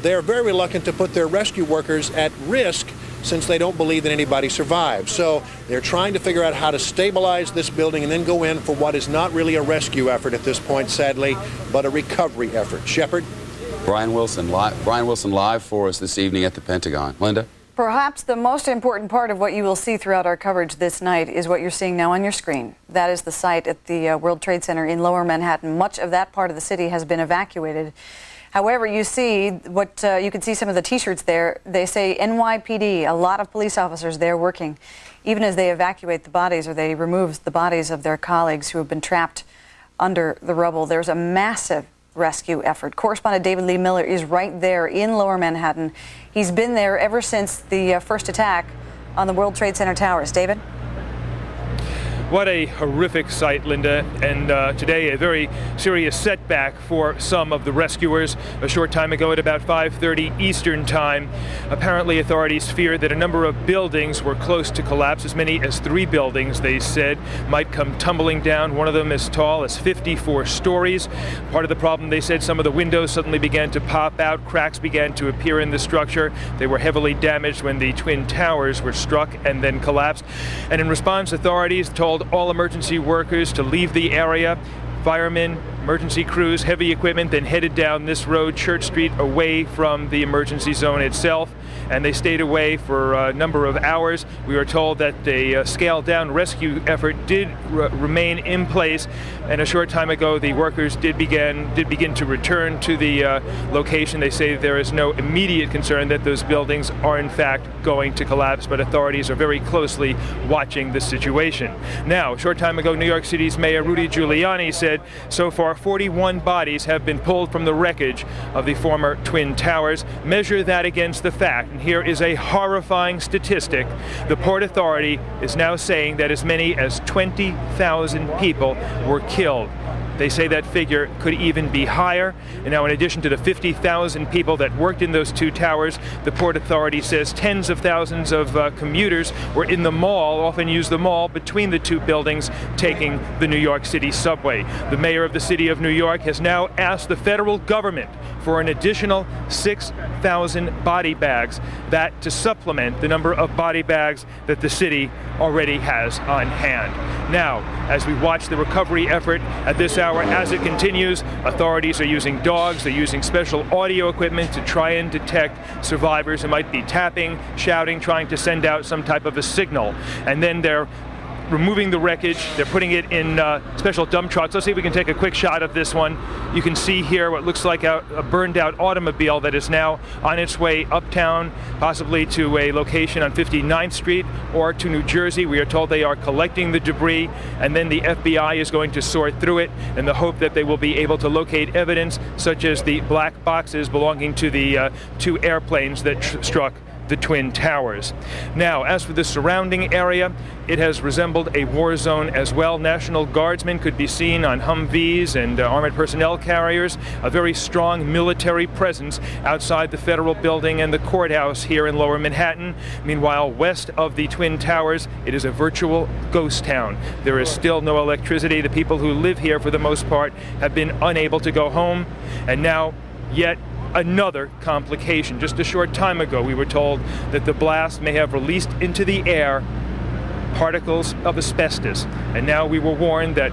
They're very reluctant to put their rescue workers at risk since they don't believe that anybody survived. So they're trying to figure out how to stabilize this building and then go in for what is not really a rescue effort at this point, sadly, but a recovery effort. Shepard? Brian Wilson live for us this evening at the Pentagon. Linda? Perhaps the most important part of what you will see throughout our coverage this night is what you're seeing now on your screen. That is the site at the World Trade Center in Lower Manhattan. Much of that part of the city has been evacuated. However, you see what you can see some of the T-shirts there. They say NYPD. A lot of police officers there working, even as they evacuate the bodies or they remove the bodies of their colleagues who have been trapped under the rubble. There's a massive rescue effort. Correspondent David Lee Miller is right there in Lower Manhattan. He's been there ever since the first attack on the World Trade Center towers. David? What a horrific sight, Linda, and today a very serious setback for some of the rescuers. A short time ago at about 5:30 Eastern Time, apparently authorities fear that a number of buildings were close to collapse. As many as 3 buildings, they said, might come tumbling down, one of them as tall as 54 stories. Part of the problem, they said, some of the windows suddenly began to pop out, cracks began to appear in the structure. They were heavily damaged when the Twin Towers were struck and then collapsed. And in response, authorities told all emergency workers to leave the area. Firemen, emergency crews, heavy equipment then headed down this road, Church Street, away from the emergency zone itself. And they stayed away for a number of hours. We were told that a scaled-down rescue effort did remain in place. And a short time ago, the workers did begin to return to the location. They say there is no immediate concern that those buildings are in fact going to collapse, but authorities are very closely watching the situation. Now, a short time ago, New York City's Mayor Rudy Giuliani said so far 41 bodies have been pulled from the wreckage of the former Twin Towers. Measure that against the fact, and here is a horrifying statistic. The Port Authority is now saying that as many as 20,000 people were killed. They say that figure could even be higher. And now, in addition to the 50,000 people that worked in those 2 towers, the Port Authority says tens of thousands of commuters were in the mall, often use the mall between the 2 buildings, taking the New York City subway. The mayor of the city of New York has now asked the federal government for an additional 6,000 body bags, that to supplement the number of body bags that the city already has on hand. Now, as we watch the recovery effort at this hour, as it continues, authorities are using dogs, they're using special audio equipment to try and detect survivors who might be tapping, shouting, trying to send out some type of a signal. And then they're removing the wreckage. They're putting it in special dump trucks. Let's see if we can take a quick shot of this one. You can see here what looks like a burned out automobile that is now on its way uptown, possibly to a location on 59th Street or to New Jersey. We are told they are collecting the debris, and then the FBI is going to sort through it in the hope that they will be able to locate evidence such as the black boxes belonging to the 2 airplanes that struck the Twin Towers. Now, as for the surrounding area, it has resembled a war zone as well. National Guardsmen could be seen on Humvees and armored personnel carriers. A very strong military presence outside the federal building and the courthouse here in Lower Manhattan. Meanwhile, west of the Twin Towers, it is a virtual ghost town. There is still no electricity. The people who live here, for the most part, have been unable to go home. And now, yet another complication. Just a short time ago, we were told that the blast may have released into the air particles of asbestos. And now we were warned that,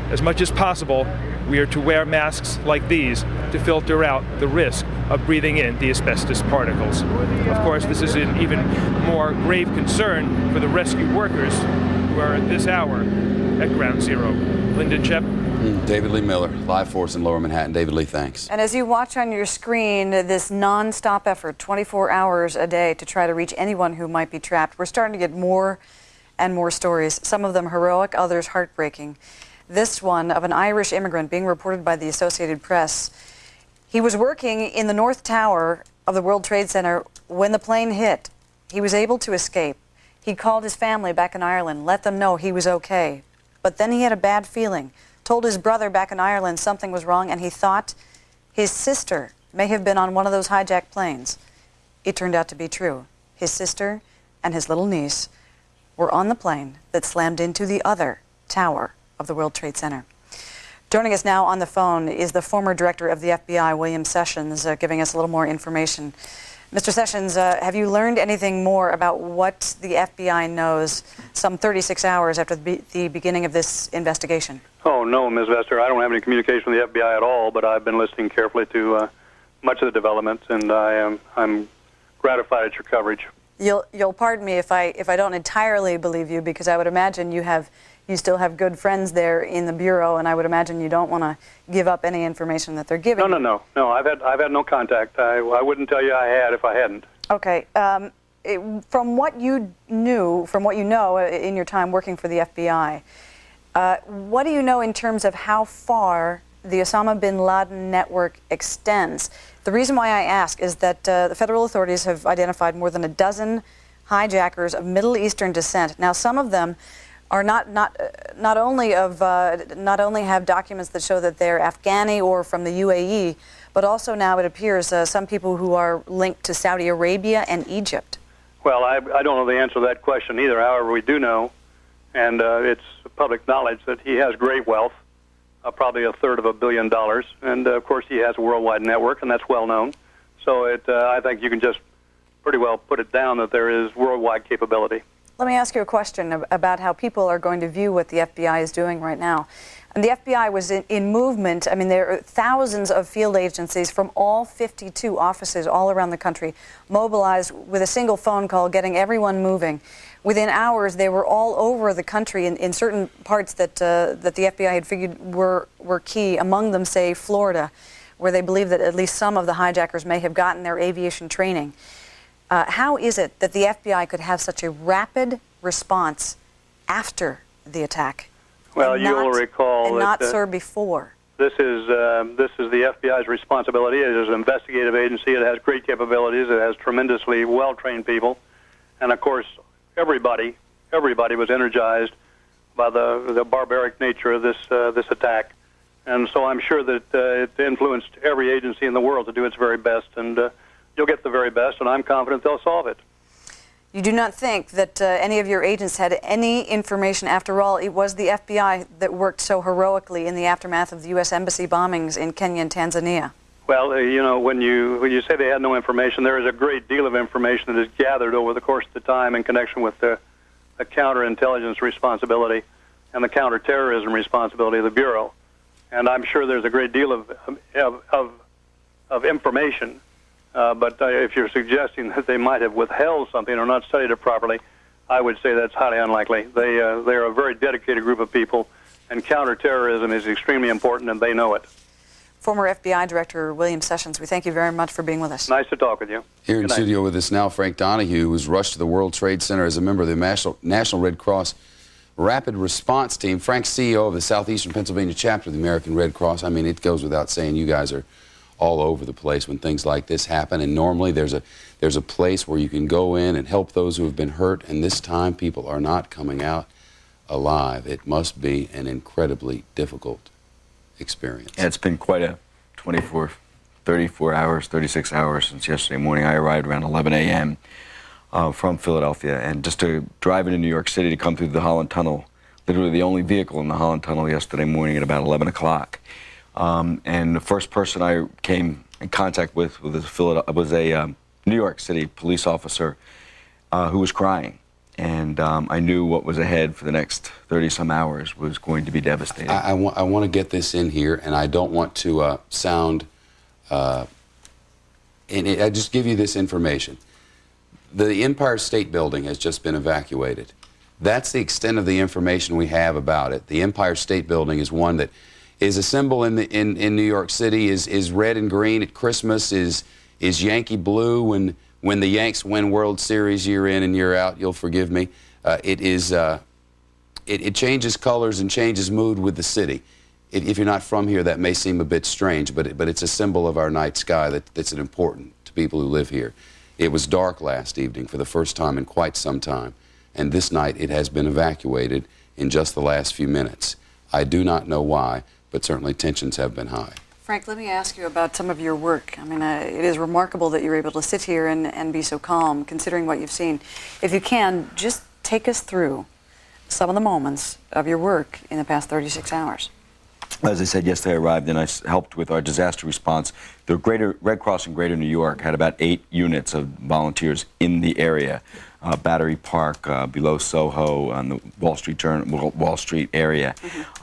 as much as possible, we are to wear masks like these to filter out the risk of breathing in the asbestos particles. Of course, this is an even more grave concern for the rescue workers who are at this hour at Ground Zero. Lyndon Shep. David Lee Miller, live for us in Lower Manhattan. David Lee, thanks. And as you watch on your screen this non-stop effort, 24 hours a day, to try to reach anyone who might be trapped, we're starting to get more and more stories, some of them heroic, others heartbreaking. This one of an Irish immigrant being reported by the Associated Press. He was working in the North Tower of the World Trade Center when the plane hit. He was able to escape. He called his family back in Ireland, let them know he was okay. But then he had a bad feeling. Told his brother back in Ireland something was wrong, and he thought his sister may have been on one of those hijacked planes. It turned out to be true. His sister and his little niece were on the plane that slammed into the other tower of the World Trade Center. Joining us now on the phone is the former director of the FBI, William Sessions, giving us a little more information. Mr. Sessions, have you learned anything more about what the FBI knows some 36 hours after the beginning of this investigation? Oh, no, Ms. Vester. I don't have any communication with the FBI at all, but I've been listening carefully to much of the developments, and I'm gratified at your coverage. You'll pardon me if I don't entirely believe you, because I would imagine you still have good friends there in the Bureau, and I would imagine you don't want to give up any information that they're giving. No. I've had no contact. I wouldn't tell you I had if I hadn't. Okay. From what you knew, from what you know in your time working for the FBI, what do you know in terms of how far the Osama bin Laden network extends? The reason why I ask is that the federal authorities have identified more than a dozen hijackers of Middle Eastern descent. Now, some of them are not only have documents that show that they're Afghani or from the UAE, but also now it appears some people who are linked to Saudi Arabia and Egypt. Well, I don't know the answer to that question either. However, we do know, and it's public knowledge, that he has great wealth, probably $1/3 of $1 billion, and of course he has a worldwide network, and that's well known. So I think you can just pretty well put it down that there is worldwide capability. Let me ask you a question about how people are going to view what the FBI is doing right now. And the FBI was in movement. I mean, there are thousands of field agencies from all 52 offices all around the country mobilized with a single phone call, getting everyone moving. Within hours, they were all over the country in certain parts that the FBI had figured were key, among them, say, Florida, where they believe that at least some of the hijackers may have gotten their aviation training. How is it that the FBI could have such a rapid response after the attack? Well, you'll recall and that, not, sir, before. This is the FBI's responsibility. It is an investigative agency. It has great capabilities. It has tremendously well-trained people, and of course, everybody was energized by the barbaric nature of this attack, and so I'm sure that it influenced every agency in the world to do its very best, and you'll get the very best, and I'm confident they'll solve it. You do not think that any of your agents had any information? After all, it was the FBI that worked so heroically in the aftermath of the U.S. Embassy bombings in Kenya and Tanzania. Well, you know, when you say they had no information, there is a great deal of information that is gathered over the course of the time in connection with the counterintelligence responsibility and the counterterrorism responsibility of the Bureau. And I'm sure there's a great deal of information. But if you're suggesting that they might have withheld something or not studied it properly, I would say that's highly unlikely. They are a very dedicated group of people, and counterterrorism is extremely important, and they know it. Former FBI Director William Sessions, we thank you very much for being with us. Nice to talk with you. Here in studio with us now, Frank Donahue, who was rushed to the World Trade Center as a member of the National Red Cross Rapid Response Team. Frank's CEO of the Southeastern Pennsylvania chapter of the American Red Cross. I mean, it goes without saying, you guys are all over the place when things like this happen, and normally there's a place where you can go in and help those who have been hurt, and this time people are not coming out alive. It must be an incredibly difficult experience. Yeah, it's been quite a 34 hours, 36 hours since yesterday morning. I arrived around 11 a.m. From Philadelphia, and just to drive into New York City to come through the Holland Tunnel, literally the only vehicle in the Holland Tunnel yesterday morning at about 11 o'clock. And the first person I came in contact with was a New York City police officer who was crying. And I knew what was ahead for the next 30-some hours was going to be devastating. I want to get this in here, and I don't want to sound... I just give you this information. The Empire State Building has just been evacuated. That's the extent of the information we have about it. The Empire State Building is one that is a symbol in New York City, is red and green at Christmas, is Yankee blue when the Yanks win World Series year in and year out. You'll forgive me. It changes colors and changes mood with the city. If you're not from here, that may seem a bit strange, but it's a symbol of our night sky that's important to people who live here. It was dark last evening for the first time in quite some time, and this night it has been evacuated in just the last few minutes. I do not know why, but certainly tensions have been high. Frank, let me ask you about some of your work. I mean, it is remarkable that you're able to sit here and be so calm, considering what you've seen. If you can, just take us through some of the moments of your work in the past 36 hours. As I said, yesterday I arrived and I helped with our disaster response. The Red Cross in Greater New York had about 8 units of volunteers in the area. Battery Park, below Soho, on the Wall Street area,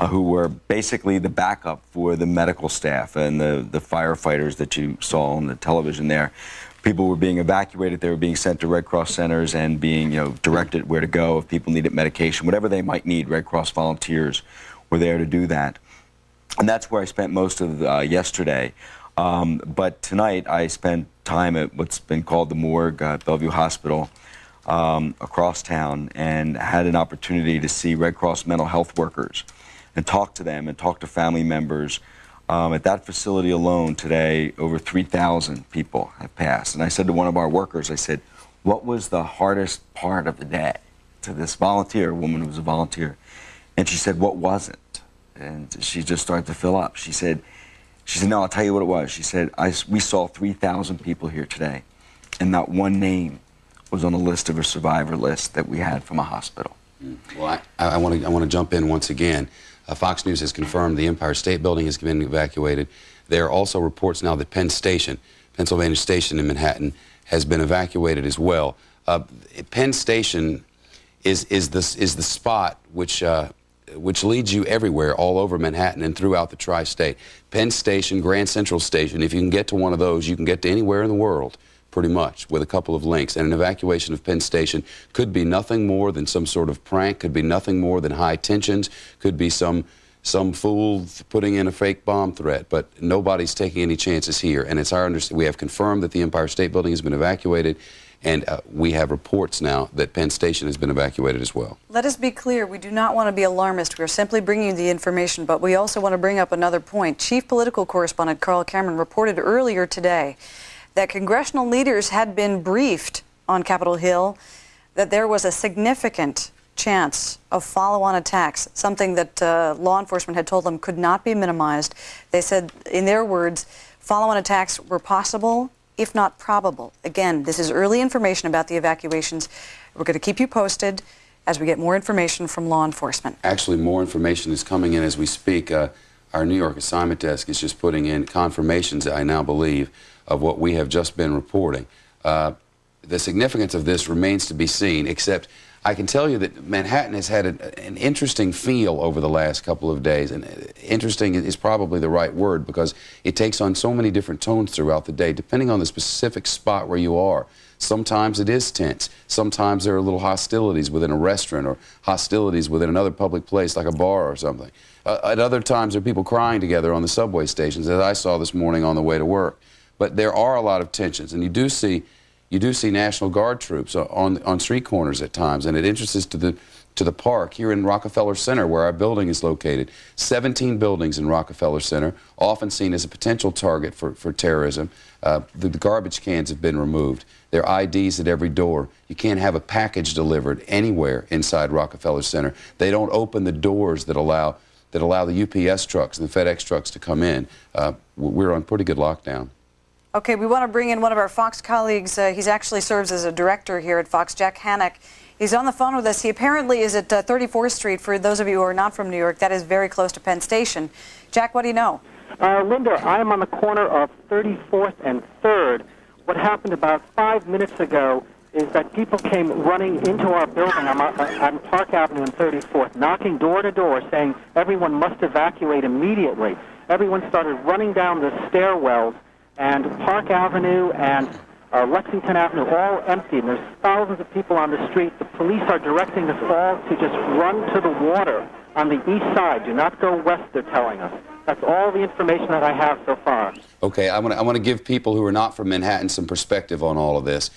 who were basically the backup for the medical staff and the firefighters that you saw on the television there. People were being evacuated. They were being sent to Red Cross centers and being, directed where to go if people needed medication, whatever they might need. Red Cross volunteers were there to do that. And that's where I spent most of yesterday. But tonight I spent time at what's been called the morgue at Bellevue Hospital across town, and had an opportunity to see Red Cross mental health workers and talk to them and talk to family members. At that facility alone today, over 3,000 people have passed. And I said to one of our workers, I said, what was the hardest part of the day to this volunteer, woman who was a volunteer. And she said, what wasn't? And she just started to fill up. She said, no, I'll tell you what it was. She said, we saw 3,000 people here today, and not one name was on the list of a survivor list that we had from a hospital. Well, I want to jump in once again. Fox News has confirmed the Empire State Building has been evacuated. There are also reports now that Penn Station, Pennsylvania Station in Manhattan, has been evacuated as well. Penn Station is the spot which leads you everywhere, all over Manhattan and throughout the tri-state. Penn Station, Grand Central Station, if you can get to one of those, you can get to anywhere in the world, pretty much, with a couple of links. And an evacuation of Penn Station could be nothing more than some sort of prank, could be nothing more than high tensions, could be some fool putting in a fake bomb threat, but nobody's taking any chances here. And it's our understanding, we have confirmed that the Empire State Building has been evacuated, and we have reports now that Penn Station has been evacuated as well. Let us be clear, we do not want to be alarmist. We are simply bringing you the information, but we also want to bring up another point. Chief Political Correspondent Carl Cameron reported earlier today that congressional leaders had been briefed on Capitol Hill that there was a significant chance of follow-on attacks, something that law enforcement had told them could not be minimized. They said, in their words, follow-on attacks were possible, if not probable. Again, this is early information about the evacuations. We're going to keep you posted as we get more information from law enforcement. Actually, more information is coming in as we speak. Our New York assignment desk is just putting in confirmations, I now believe, of what we have just been reporting. The significance of this remains to be seen, except I can tell you that Manhattan has had an interesting feel over the last couple of days, and interesting is probably the right word because it takes on so many different tones throughout the day, depending on the specific spot where you are. Sometimes it is tense. Sometimes there are little hostilities within a restaurant or hostilities within another public place like a bar or something. At other times there are people crying together on the subway stations, as I saw this morning on the way to work. But there are a lot of tensions, and you do see National Guard troops on street corners at times, and it entrances to the park here in Rockefeller Center, where our building is located. 17 buildings in Rockefeller Center, often seen as a potential target for terrorism. The garbage cans have been removed. There are IDs at every door. You can't have a package delivered anywhere inside Rockefeller Center. They don't open the doors that allow the UPS trucks and the FedEx trucks to come in. We're on pretty good lockdown. Okay, we want to bring in one of our Fox colleagues. He actually serves as a director here at Fox, Jack Hannock. He's on the phone with us. He apparently is at 34th Street. For those of you who are not from New York, that is very close to Penn Station. Jack, what do you know? Linda, I am on the corner of 34th and 3rd. What happened about 5 minutes ago is that people came running into our building on Park Avenue and 34th, knocking door to door, saying everyone must evacuate immediately. Everyone started running down the stairwells, and Park Avenue and Lexington Avenue all empty, and there's thousands of people on the street. The police are directing us all to just run to the water on the east side. Do not go west, they're telling us. That's all the information that I have so far. Okay, I want to give people who are not from Manhattan some perspective on all of this.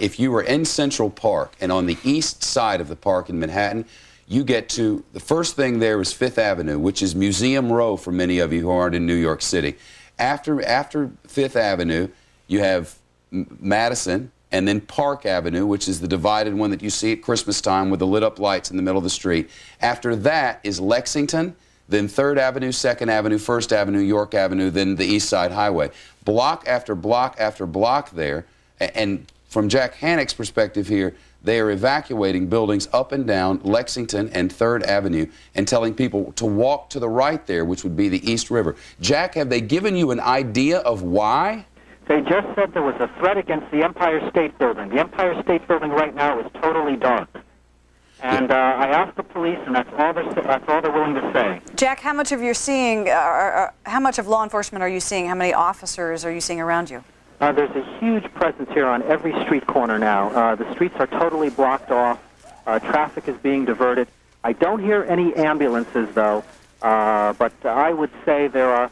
If you were in Central Park and on the east side of the park in Manhattan, you get to, the first thing there is Fifth Avenue, which is Museum Row for many of you who aren't in New York City. After Fifth Avenue, you have Madison, and then Park Avenue, which is the divided one that you see at Christmas time with the lit up lights in the middle of the street. After that is Lexington, then 3rd Avenue, 2nd Avenue, 1st Avenue, York Avenue, then the East Side Highway. Block after block after block there, and from Jack Hannock's perspective here, they are evacuating buildings up and down Lexington and 3rd Avenue and telling people to walk to the right there, which would be the East River. Jack, have they given you an idea of why? They just said there was a threat against the Empire State Building. The Empire State Building right now is totally dark. And I asked the police, and that's all they're willing to say. Jack, how much of how much of law enforcement are you seeing? How many officers are you seeing around you? There's a huge presence here on every street corner now. The streets are totally blocked off. Traffic is being diverted. I don't hear any ambulances, though, but I would say there are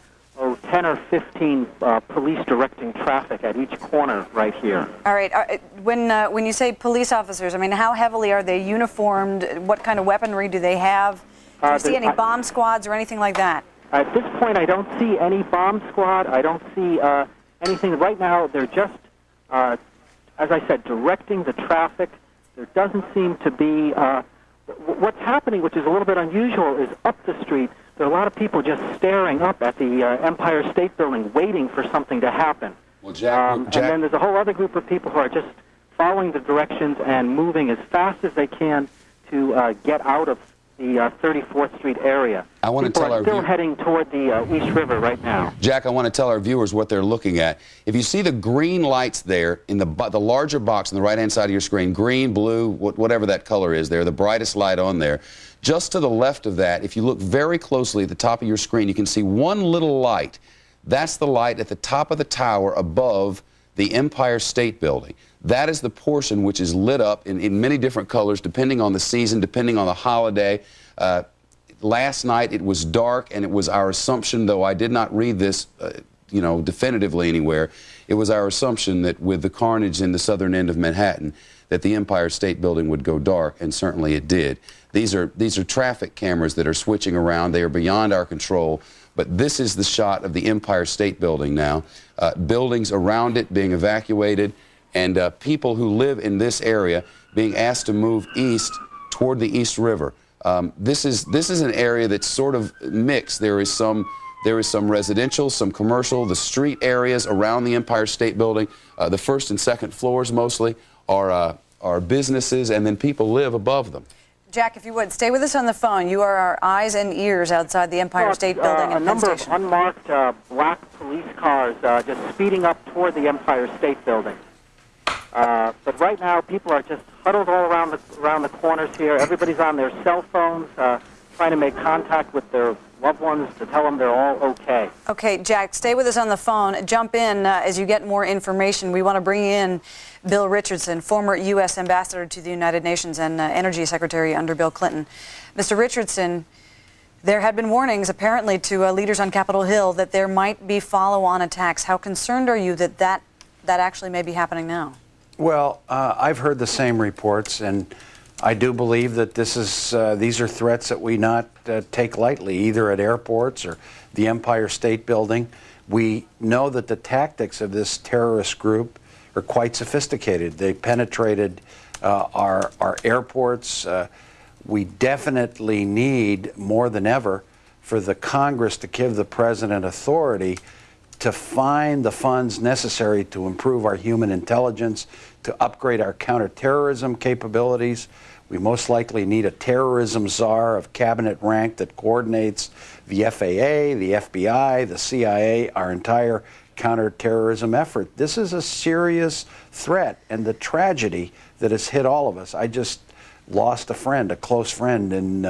10 or 15 police directing traffic at each corner right here. All right. When you say police officers, I mean, how heavily are they uniformed? What kind of weaponry do they have? Do you see any bomb squads or anything like that? At this point, I don't see any bomb squad. I don't see anything. Right now, they're just as I said, directing the traffic. There doesn't seem to be, what's happening, which is a little bit unusual, is up the street, there are a lot of people just staring up at the Empire State Building, waiting for something to happen. Well, Jack, and then there's a whole other group of people who are just following the directions and moving as fast as they can to get out of the 34th Street area. I want to tell our still heading toward the East River right now. Jack, I want to tell our viewers what they're looking at. If you see the green lights there in the larger box on the right-hand side of your screen, green, blue, whatever that color is there, the brightest light on there, just to the left of that, if you look very closely at the top of your screen, you can see one little light. That's the light at the top of the tower above the Empire State Building. That is the portion which is lit up in many different colors, depending on the season, depending on the holiday. Last night it was dark, and it was our assumption, though I did not read this definitively anywhere, it was our assumption that with the carnage in the southern end of Manhattan, that the Empire State Building would go dark, and certainly it did. These are traffic cameras that are switching around. They are beyond our control. But this is the shot of the Empire State Building now. Buildings around it being evacuated, and people who live in this area being asked to move east toward the East River. This is an area that's sort of mixed. There is some residential, some commercial. The street areas around the Empire State Building, the first and second floors mostly, are businesses, and then people live above them. Jack, if you would, stay with us on the phone. You are our eyes and ears outside the Empire State Building and Penn Station. A number of unmarked black police cars just speeding up toward the Empire State Building. But right now, people are just huddled all around the corners here. Everybody's on their cell phones, trying to make contact with their loved ones to tell them they're all okay. Okay, Jack, stay with us on the phone. Jump in as you get more information. We want to bring in Bill Richardson, former U.S. Ambassador to the United Nations and Energy Secretary under Bill Clinton. Mr. Richardson, there had been warnings apparently to leaders on Capitol Hill that there might be follow-on attacks. How concerned are you that actually may be happening now? Well, I've heard the same reports, and I do believe that these are threats that we not take lightly, either at airports or the Empire State Building. We know that the tactics of this terrorist group are quite sophisticated. They penetrated our airports. We definitely need, more than ever, for the Congress to give the President authority to find the funds necessary to improve our human intelligence, to upgrade our counterterrorism capabilities. We most likely need a terrorism czar of cabinet rank that coordinates the FAA, the FBI, the CIA, our entire counterterrorism effort. This is a serious threat, and the tragedy that has hit all of us. I just lost a friend, a close friend in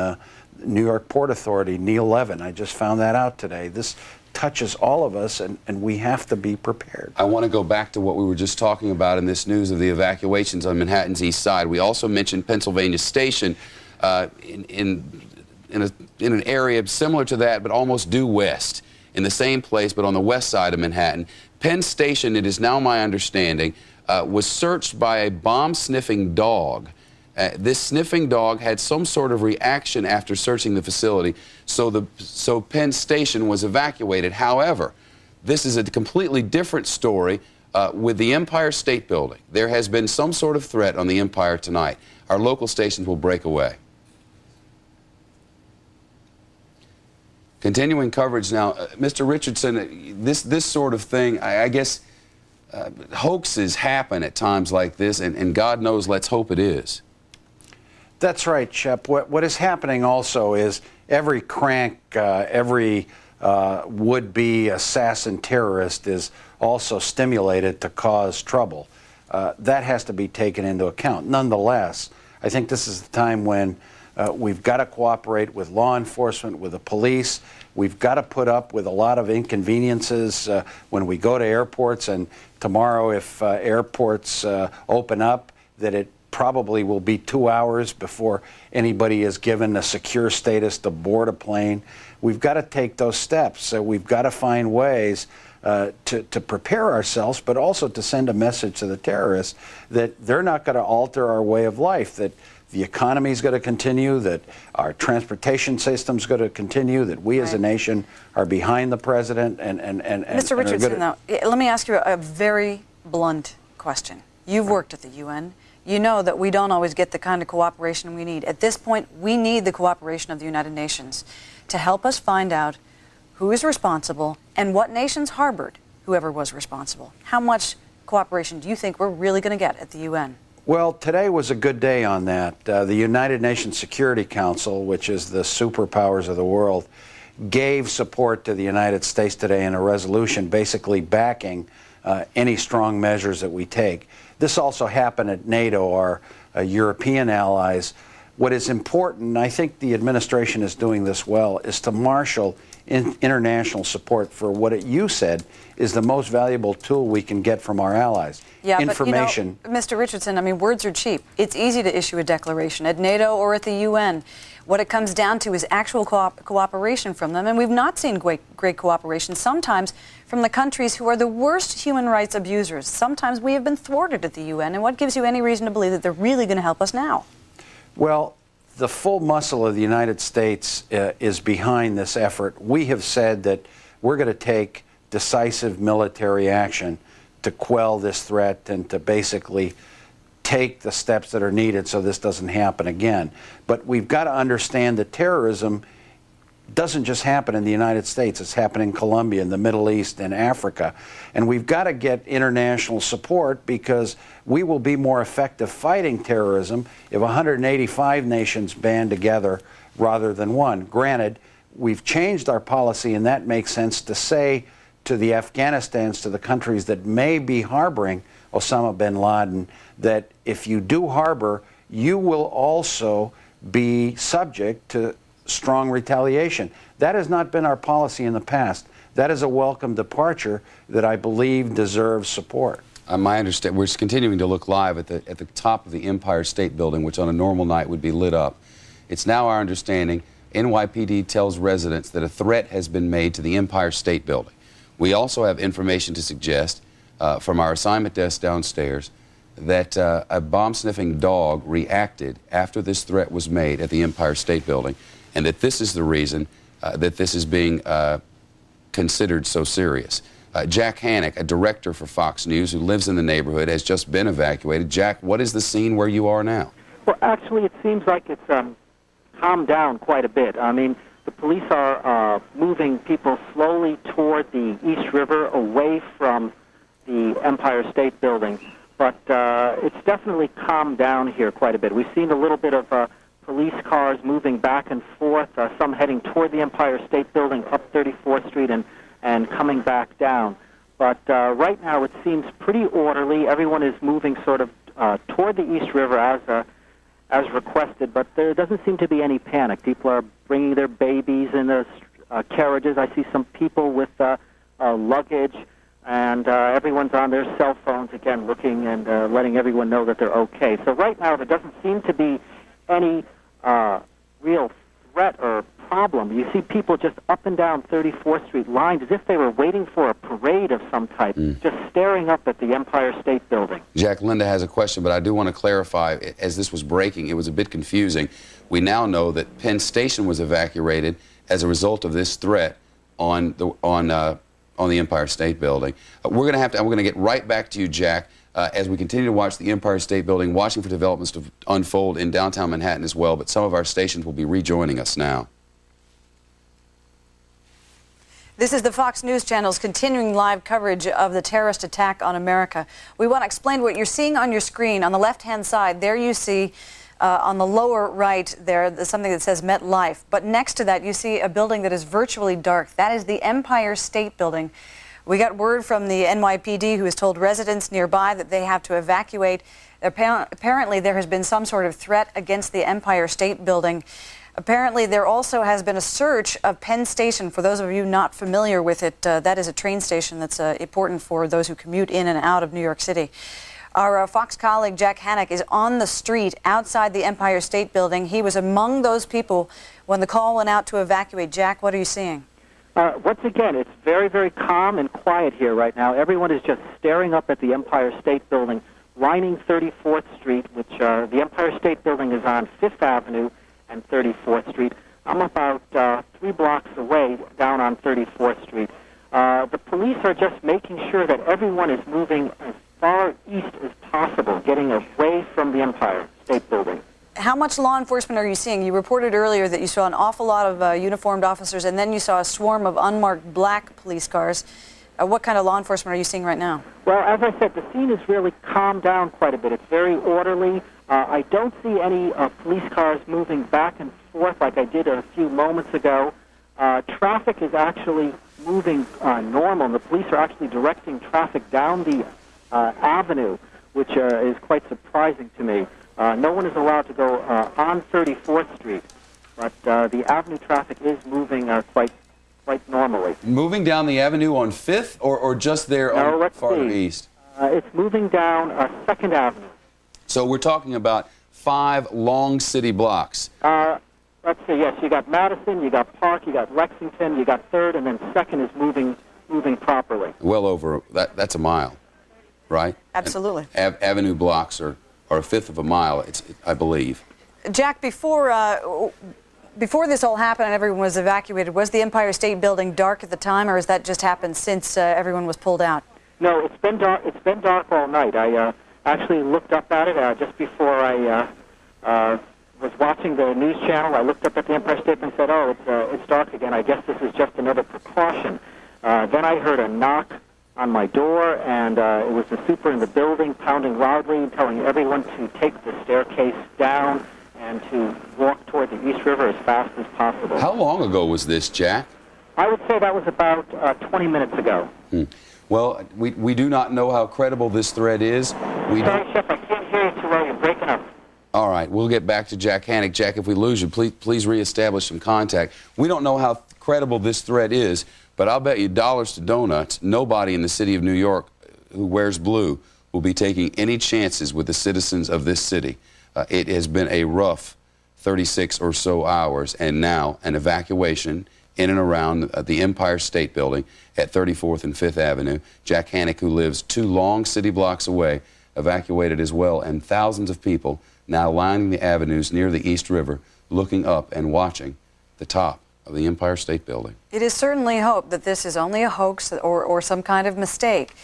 New York Port Authority, Neil Levin. I just found that out today. This touches all of us, and we have to be prepared. I want to go back to what we were just talking about in this news of the evacuations on Manhattan's east side. We also mentioned Pennsylvania Station in an area similar to that, but almost due west, in the same place, but on the west side of Manhattan. Penn Station, it is now my understanding, was searched by a bomb-sniffing dog. This sniffing dog had some sort of reaction after searching the facility, so Penn Station was evacuated. However, this is a completely different story with the Empire State Building. There has been some sort of threat on the Empire tonight. Our local stations will break away. Continuing coverage now, Mr. Richardson, this sort of thing, I guess hoaxes happen at times like this, and God knows, let's hope it is. That's right, Shep. What is happening also is every crank, every would-be assassin terrorist is also stimulated to cause trouble. That has to be taken into account. Nonetheless, I think this is the time when we've got to cooperate with law enforcement, with the police. We've got to put up with a lot of inconveniences when we go to airports. And tomorrow, if airports open up, that it probably will be 2 hours before anybody is given a secure status to board a plane. We've got to take those steps. We've got to find ways to prepare ourselves, but also to send a message to the terrorists that they're not going to alter our way of life, that the economy is going to continue, that our transportation system is going to continue, that we as a nation are behind the president. And Mr. Richardson, though, let me ask you a very blunt question. You've worked at the UN. You know that we don't always get the kind of cooperation we need. At this point, we need the cooperation of the United Nations to help us find out who is responsible and what nations harbored whoever was responsible. How much cooperation do you think we're really going to get at the UN? Well, today was a good day on that. The United Nations Security Council, which is the superpowers of the world, gave support to the United States today in a resolution basically backing any strong measures that we take. This also happened at NATO, our European allies. What is important, and I think the administration is doing this well, is to marshal international support for what you said is the most valuable tool we can get from our allies. Yeah, information. But, Mr. Richardson, I mean, words are cheap. It's easy to issue a declaration at NATO or at the UN. What it comes down to is actual cooperation from them, and we've not seen great cooperation, sometimes from the countries who are the worst human rights abusers. Sometimes we have been thwarted at the UN, and what gives you any reason to believe that they're really going to help us now? Well, the full muscle of the United States is behind this effort. We have said that we're going to take decisive military action to quell this threat and to basically take the steps that are needed so this doesn't happen again. But we've got to understand that terrorism doesn't just happen in the United States. It's happening in Colombia, in the Middle East, and Africa. And we've got to get international support because we will be more effective fighting terrorism if 185 nations band together rather than one. Granted, we've changed our policy, and that makes sense to say to the Afghanistans, to the countries that may be harboring Osama bin Laden, that if you do harbor, you will also be subject to strong retaliation. That has not been our policy in the past. That is a welcome departure that I believe deserves support. My understanding, we're continuing to look live at the top of the Empire State Building, which on a normal night would be lit up. It's now our understanding NYPD tells residents that a threat has been made to the Empire State Building. We also have information to suggest from our assignment desk downstairs that a bomb-sniffing dog reacted after this threat was made at the Empire State Building, and that this is the reason that this is being considered so serious. Jack Hannock, a director for Fox News who lives in the neighborhood, has just been evacuated. Jack, what is the scene where you are now? Well, actually, it seems like it's calmed down quite a bit. I mean, the police are moving people slowly toward the East River, away from the Empire State Building. But it's definitely calmed down here quite a bit. We've seen a little bit of police cars moving back and forth, some heading toward the Empire State Building up 34th Street and coming back down. But right now it seems pretty orderly. Everyone is moving sort of toward the East River as requested, but there doesn't seem to be any panic. People are bringing their babies in their carriages. I see some people with luggage, and everyone's on their cell phones, again, looking and letting everyone know that they're okay. So right now there doesn't seem to be any real threat or problem. You see people just up and down 34th Street lined as if they were waiting for a parade of some type, just staring up at the Empire State Building. Jack, Linda has a question, but I do want to clarify, as this was breaking, it was a bit confusing. We now know that Penn Station was evacuated as a result of this threat on the Empire State Building. We're going to get right back to you, Jack, as we continue to watch the Empire State Building, watching for developments to unfold in downtown Manhattan as well, but some of our stations will be rejoining us now. This is the Fox News Channel's continuing live coverage of the terrorist attack on America. We want to explain what you're seeing on your screen. On the left-hand side, there you see, on the lower right there's something that says MetLife. But next to that, you see a building that is virtually dark. That is the Empire State Building. We got word from the NYPD, who has told residents nearby that they have to evacuate. Apparently, there has been some sort of threat against the Empire State Building. Apparently, there also has been a search of Penn Station. For those of you not familiar with it, that is a train station that's important for those who commute in and out of New York City. Our Fox colleague, Jack Hannock, is on the street outside the Empire State Building. He was among those people when the call went out to evacuate. Jack, what are you seeing? Once again, it's very, very calm and quiet here right now. Everyone is just staring up at the Empire State Building, lining 34th Street, which the Empire State Building is on 5th Avenue and 34th Street. I'm about 3 blocks away down on 34th Street. The police are just making sure that everyone is moving as far east as possible, getting away from the Empire State Building. How much law enforcement are you seeing? You reported earlier that you saw an awful lot of uniformed officers, and then you saw a swarm of unmarked black police cars. What kind of law enforcement are you seeing right now? Well, as I said, the scene has really calmed down quite a bit. It's very orderly. I don't see any police cars moving back and forth like I did a few moments ago. Traffic is actually moving normal, and the police are actually directing traffic down the avenue, which is quite surprising to me. No one is allowed to go on 34th Street, but the avenue traffic is moving quite normally. Moving down the avenue on 5th or just there on farther east? It's moving down 2nd Avenue. So we're talking about 5 long city blocks. Let's see, yes, you got Madison, you got Park, you got Lexington, you got 3rd, and then 2nd is moving properly. Well over, that's a mile, right? Absolutely. Avenue blocks are a 1/5 of a mile, I believe. Jack, before this all happened and everyone was evacuated, was the Empire State Building dark at the time, or has that just happened since everyone was pulled out? No, it's been dark. It's been dark all night. I actually looked up at it just before I was watching the news channel. I looked up at the Empire State and said, "Oh, it's dark again. I guess this is just another precaution." Then I heard a knock on my door, and it was the super in the building pounding loudly, telling everyone to take the staircase down and to walk toward the East River as fast as possible. How long ago was this, Jack? I would say that was about 20 minutes ago. Well, we do not know how credible this threat is. Sorry, Chef, I can't hear you too well. You're breaking up. All right, we'll get back to Jack Hannock. Jack, if we lose you, please reestablish some contact. We don't know how credible this threat is, but I'll bet you dollars to donuts, nobody in the city of New York who wears blue will be taking any chances with the citizens of this city. It has been a rough 36 or so hours, and now an evacuation in and around the Empire State Building at 34th and 5th Avenue. Jack Hannock, who lives 2 long city blocks away, evacuated as well, and thousands of people now lining the avenues near the East River, looking up and watching the top of the Empire State Building. It is certainly hope that this is only a hoax or some kind of mistake.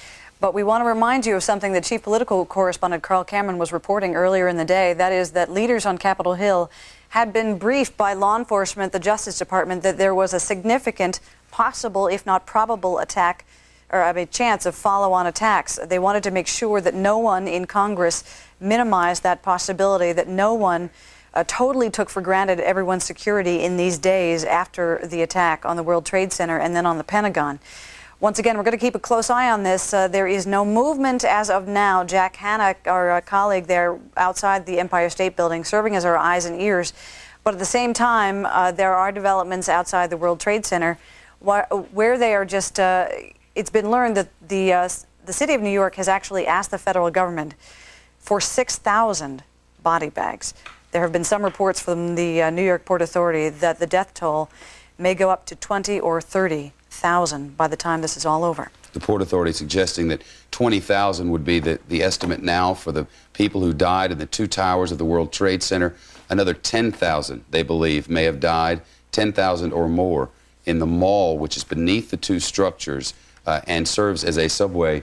But we want to remind you of something that Chief Political Correspondent Carl Cameron was reporting earlier in the day. That is that leaders on Capitol Hill had been briefed by law enforcement, the Justice Department, that there was a significant, possible, if not probable, attack, or a chance of follow-on attacks. They wanted to make sure that no one in Congress minimized that possibility, that no one totally took for granted everyone's security in these days after the attack on the World Trade Center and then on the Pentagon. Once again, we're going to keep a close eye on this. There is no movement as of now. Jack Hannock, our colleague there outside the Empire State Building, serving as our eyes and ears. But at the same time, there are developments outside the World Trade Center where they are just, it's been learned that the city of New York has actually asked the federal government for 6,000 body bags. There have been some reports from the New York Port Authority that the death toll may go up to 20 or 30,000 by the time this is all over. The Port Authority suggesting that 20,000 would be the estimate now for the people who died in the 2 towers of the World Trade Center. Another 10,000, they believe, may have died, 10,000 or more in the mall, which is beneath the 2 structures and serves as a subway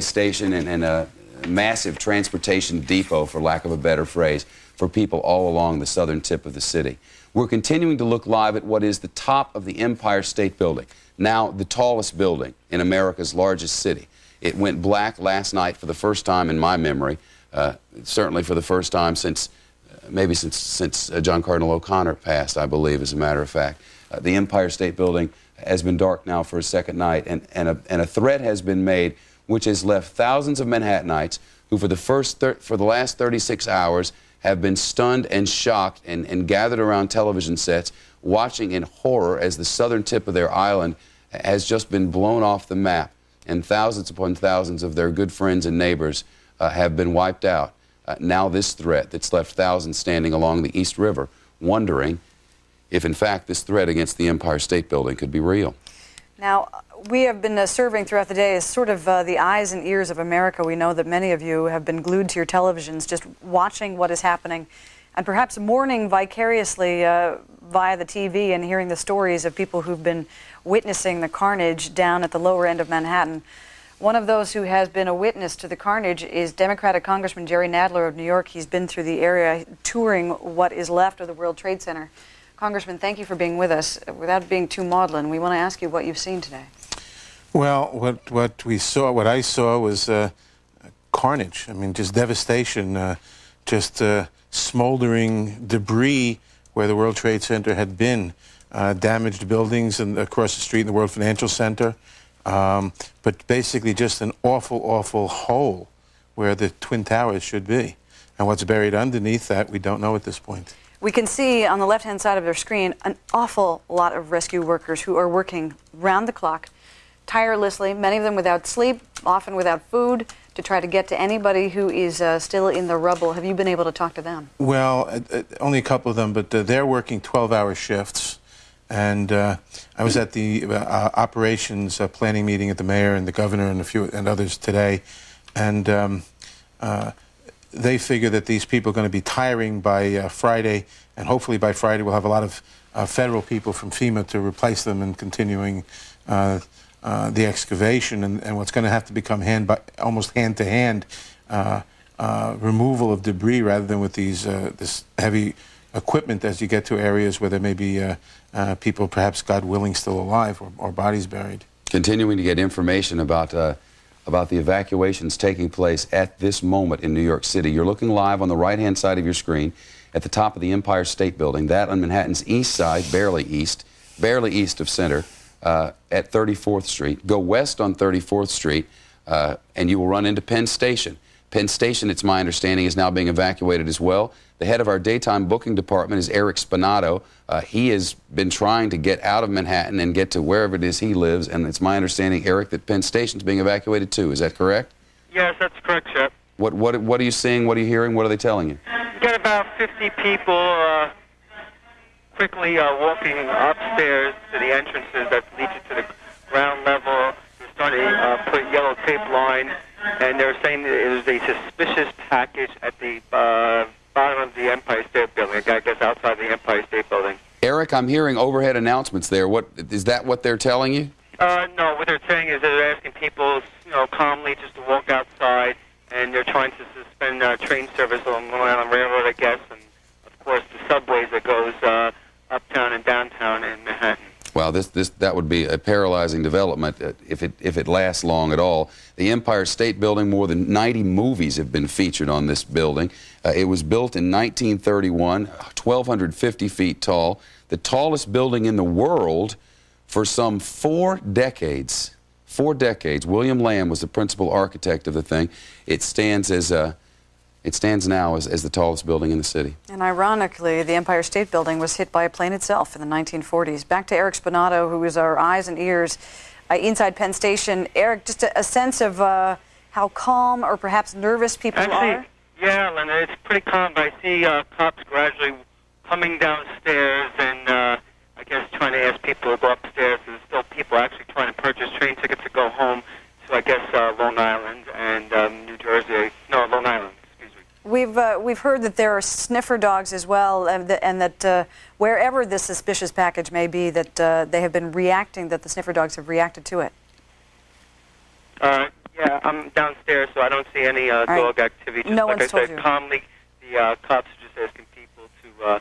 station and a massive transportation depot, for lack of a better phrase, for people all along the southern tip of the city. We're continuing to look live at what is the top of the Empire State Building, now the tallest building in America's largest city. It went black last night for the first time in my memory, certainly for the first time since John Cardinal O'Connor passed, I believe, as a matter of fact. The Empire State Building has been dark now for a second night, and a threat has been made which has left thousands of Manhattanites who for the last 36 hours have been stunned and shocked and gathered around television sets watching in horror as the southern tip of their island has just been blown off the map, and thousands upon thousands of their good friends and neighbors have been wiped out. Now this threat that's left thousands standing along the East River wondering if in fact this threat against the Empire State Building could be real. Now, we have been serving throughout the day as sort of the eyes and ears of America. We know that many of you have been glued to your televisions just watching what is happening and perhaps mourning vicariously via the TV and hearing the stories of people who've been witnessing the carnage down at the lower end of Manhattan. One of those who has been a witness to the carnage is Democratic Congressman Jerry Nadler of New York. He's been through the area touring what is left of the World Trade Center. Congressman, thank you for being with us. Without being too maudlin, we want to ask you what you've seen today. Well, what I saw was carnage. I mean, just devastation, just smoldering debris where the World Trade Center had been, damaged buildings and across the street in the World Financial Center, but basically just an awful, awful hole where the Twin Towers should be. And what's buried underneath that, we don't know at this point. We can see on the left-hand side of their screen an awful lot of rescue workers who are working round the clock, tirelessly, many of them without sleep, often without food, to try to get to anybody who is still in the rubble. Have you been able to talk to them? Well, only a couple of them, but they're working 12-hour shifts. And I was at the operations planning meeting at the mayor and the governor and a few and others today, and they figure that these people are going to be tiring by Friday, and hopefully by Friday we'll have a lot of federal people from FEMA to replace them and continuing the excavation, and what's going to have to become almost hand-to-hand removal of debris rather than with these this heavy equipment as you get to areas where there may be people, perhaps God willing, still alive or bodies buried. Continuing to get information about the evacuations taking place at this moment in New York City. You're looking live on the right-hand side of your screen at the top of the Empire State Building, that on Manhattan's east side, barely east of Center, at 34th Street. Go west on 34th Street, and you will run into Penn Station. Penn Station, it's my understanding, is now being evacuated as well. The head of our daytime booking department is Eric Spinato. He has been trying to get out of Manhattan and get to wherever it is he lives, and it's my understanding, Eric, that Penn Station's being evacuated too. Is that correct? Yes, that's correct, Shep. What are you seeing? What are you hearing? What are they telling you? You got about 50 people quickly walking upstairs to the entrances that lead you to the ground level. They're starting to put yellow tape line, and they're saying that it is a suspicious package at the bottom of the Empire State Building, I guess outside the Empire State Building. Eric, I'm hearing overhead announcements there. Is that what they're telling you? No, what they're saying is they're asking people, calmly just to walk outside, and they're trying to suspend train service on Long Island Railroad, I guess, and of course the subways that goes uptown and downtown in Manhattan. Well, that would be a paralyzing development if it lasts long at all. The Empire State Building, more than 90 movies have been featured on this building. It was built in 1931, 1,250 feet tall, the tallest building in the world for some 4 decades. 4 decades. William Lamb was the principal architect of the thing. It stands now as the tallest building in the city. And ironically, the Empire State Building was hit by a plane itself in the 1940s. Back to Eric Spinato, who is our eyes and ears inside Penn Station. Eric, just a sense of how calm or perhaps nervous people are? Yeah, Linda, it's pretty calm, but I see cops gradually coming downstairs and I guess trying to ask people to go upstairs. There's still people actually trying to purchase train tickets to go home to, I guess, Long Island and New Jersey. No, Long Island. We've heard that there are sniffer dogs as well, and that wherever this suspicious package may be, that they have been reacting, that the sniffer dogs have reacted to it. Yeah, I'm downstairs, so I don't see any dog activity. Just no like one's I said, told you. calmly, the cops are just asking people to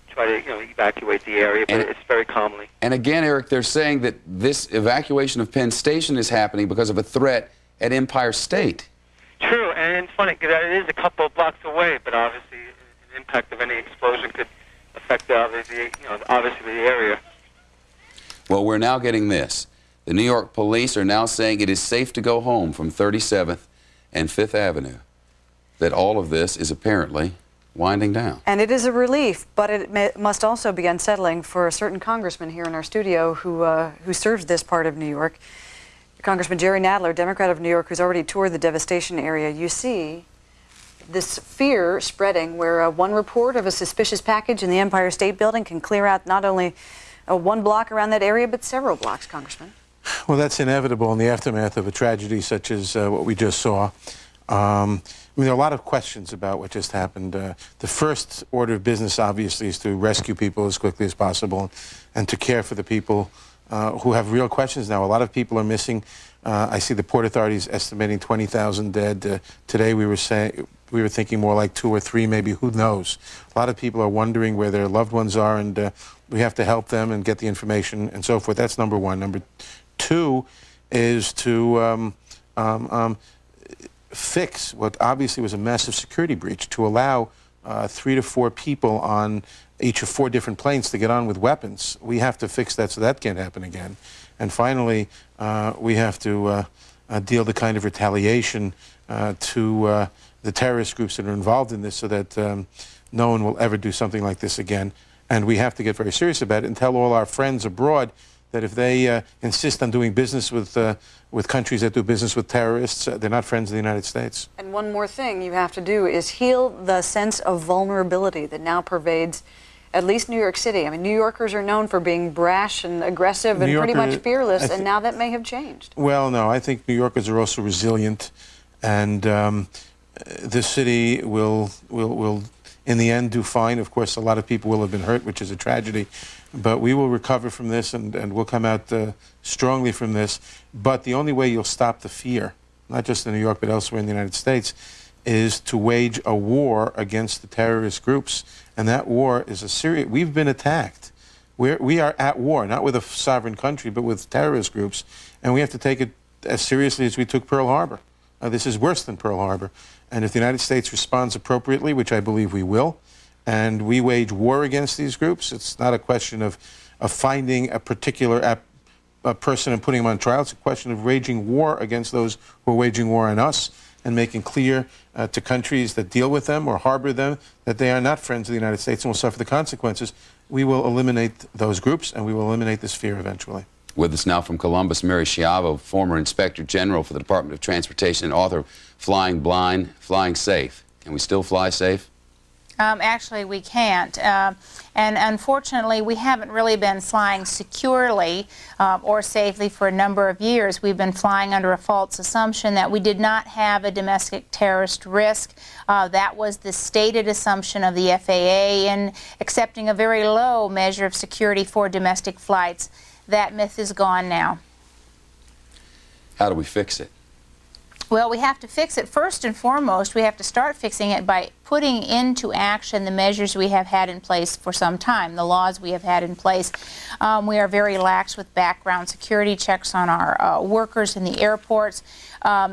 try to evacuate the area, but it's very calmly. And again, Eric, they're saying that this evacuation of Penn Station is happening because of a threat at Empire State. True, and it's funny because it is a couple of blocks away, but obviously the impact of any explosion could affect obviously the area. Well, we're now getting this. The New York police are now saying it is safe to go home from 37th and 5th Avenue, that all of this is apparently winding down. And it is a relief, but it must also be unsettling for a certain congressman here in our studio who serves this part of New York. Congressman Jerry Nadler, Democrat of New York, who's already toured the devastation area. You see this fear spreading where one report of a suspicious package in the Empire State Building can clear out not only one block around that area, but several blocks, Congressman. Well, that's inevitable in the aftermath of a tragedy such as what we just saw. I mean, there are a lot of questions about what just happened. The first order of business, obviously, is to rescue people as quickly as possible and to care for the people who have real questions now. A lot of people are missing. I see the Port Authority's estimating 20,000 dead. Today we were thinking more like 2 or 3, maybe. Who knows? A lot of people are wondering where their loved ones are, and we have to help them and get the information and so forth. That's number one. Number two is to fix what obviously was a massive security breach, to allow 3 to 4 people on each of 4 different planes to get on with weapons. We have to fix that so that can't happen again. And finally, we have to deal the kind of retaliation to the terrorist groups that are involved in this, so that no one will ever do something like this again. And we have to get very serious about it and tell all our friends abroad that if they insist on doing business with countries that do business with terrorists, they're not friends of the United States. And one more thing you have to do is heal the sense of vulnerability that now pervades at least New York City. I mean, New Yorkers are known for being brash and aggressive and pretty much fearless, and now that may have changed. Well, no, I think New Yorkers are also resilient, and this city will in the end do fine. Of course, a lot of people will have been hurt, which is a tragedy, but we will recover from this, and we'll come out strongly from this. But the only way you'll stop the fear, not just in New York but elsewhere in the United States, is to wage a war against the terrorist groups. And that war is a serious... We've been attacked. We are at war, not with a sovereign country, but with terrorist groups. And we have to take it as seriously as we took Pearl Harbor. This is worse than Pearl Harbor. And if the United States responds appropriately, which I believe we will, and we wage war against these groups, it's not a question of finding a particular person and putting him on trial. It's a question of waging war against those who are waging war on us, and making clear to countries that deal with them or harbor them that they are not friends of the United States and will suffer the consequences. We will eliminate those groups, and we will eliminate this fear eventually. With us now from Columbus, Mary Schiavo, former Inspector General for the Department of Transportation and author of Flying Blind, Flying Safe. Can we still fly safe? Actually, we can't. And unfortunately, we haven't really been flying securely or safely for a number of years. We've been flying under a false assumption that we did not have a domestic terrorist risk. That was the stated assumption of the FAA in accepting a very low measure of security for domestic flights. That myth is gone now. How do we fix it? Well, we have to fix it. First and foremost, we have to start fixing it by putting into action the measures we have had in place for some time, the laws we have had in place. We are very lax with background security checks on our workers in the airports.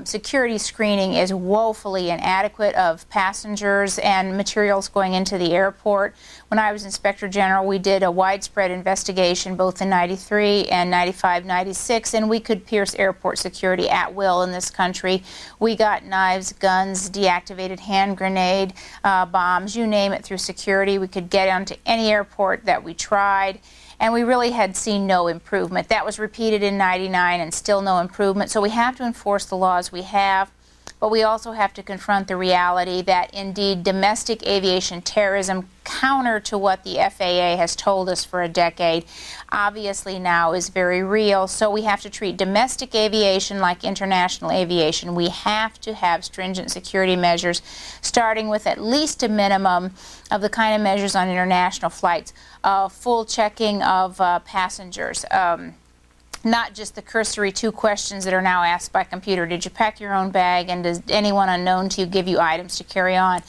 Security screening is woefully inadequate of passengers and materials going into the airport. When I was Inspector General, we did a widespread investigation both in 93 and 95, 96, and we could pierce airport security at will in this country. We got knives, guns, deactivated hand grenade, bombs, you name it, through security. We could get onto any airport that we tried, and we really had seen no improvement. That was repeated in 99 and still no improvement. So we have to enforce the laws we have, but we also have to confront the reality that indeed domestic aviation terrorism, counter to what the FAA has told us for a decade, obviously now is very real. So we have to treat domestic aviation like international aviation. We have to have stringent security measures, starting with at least a minimum of the kind of measures on international flights, full checking of passengers. Not just the cursory 2 questions that are now asked by computer. Did you pack your own bag, and does anyone unknown to you give you items to carry on?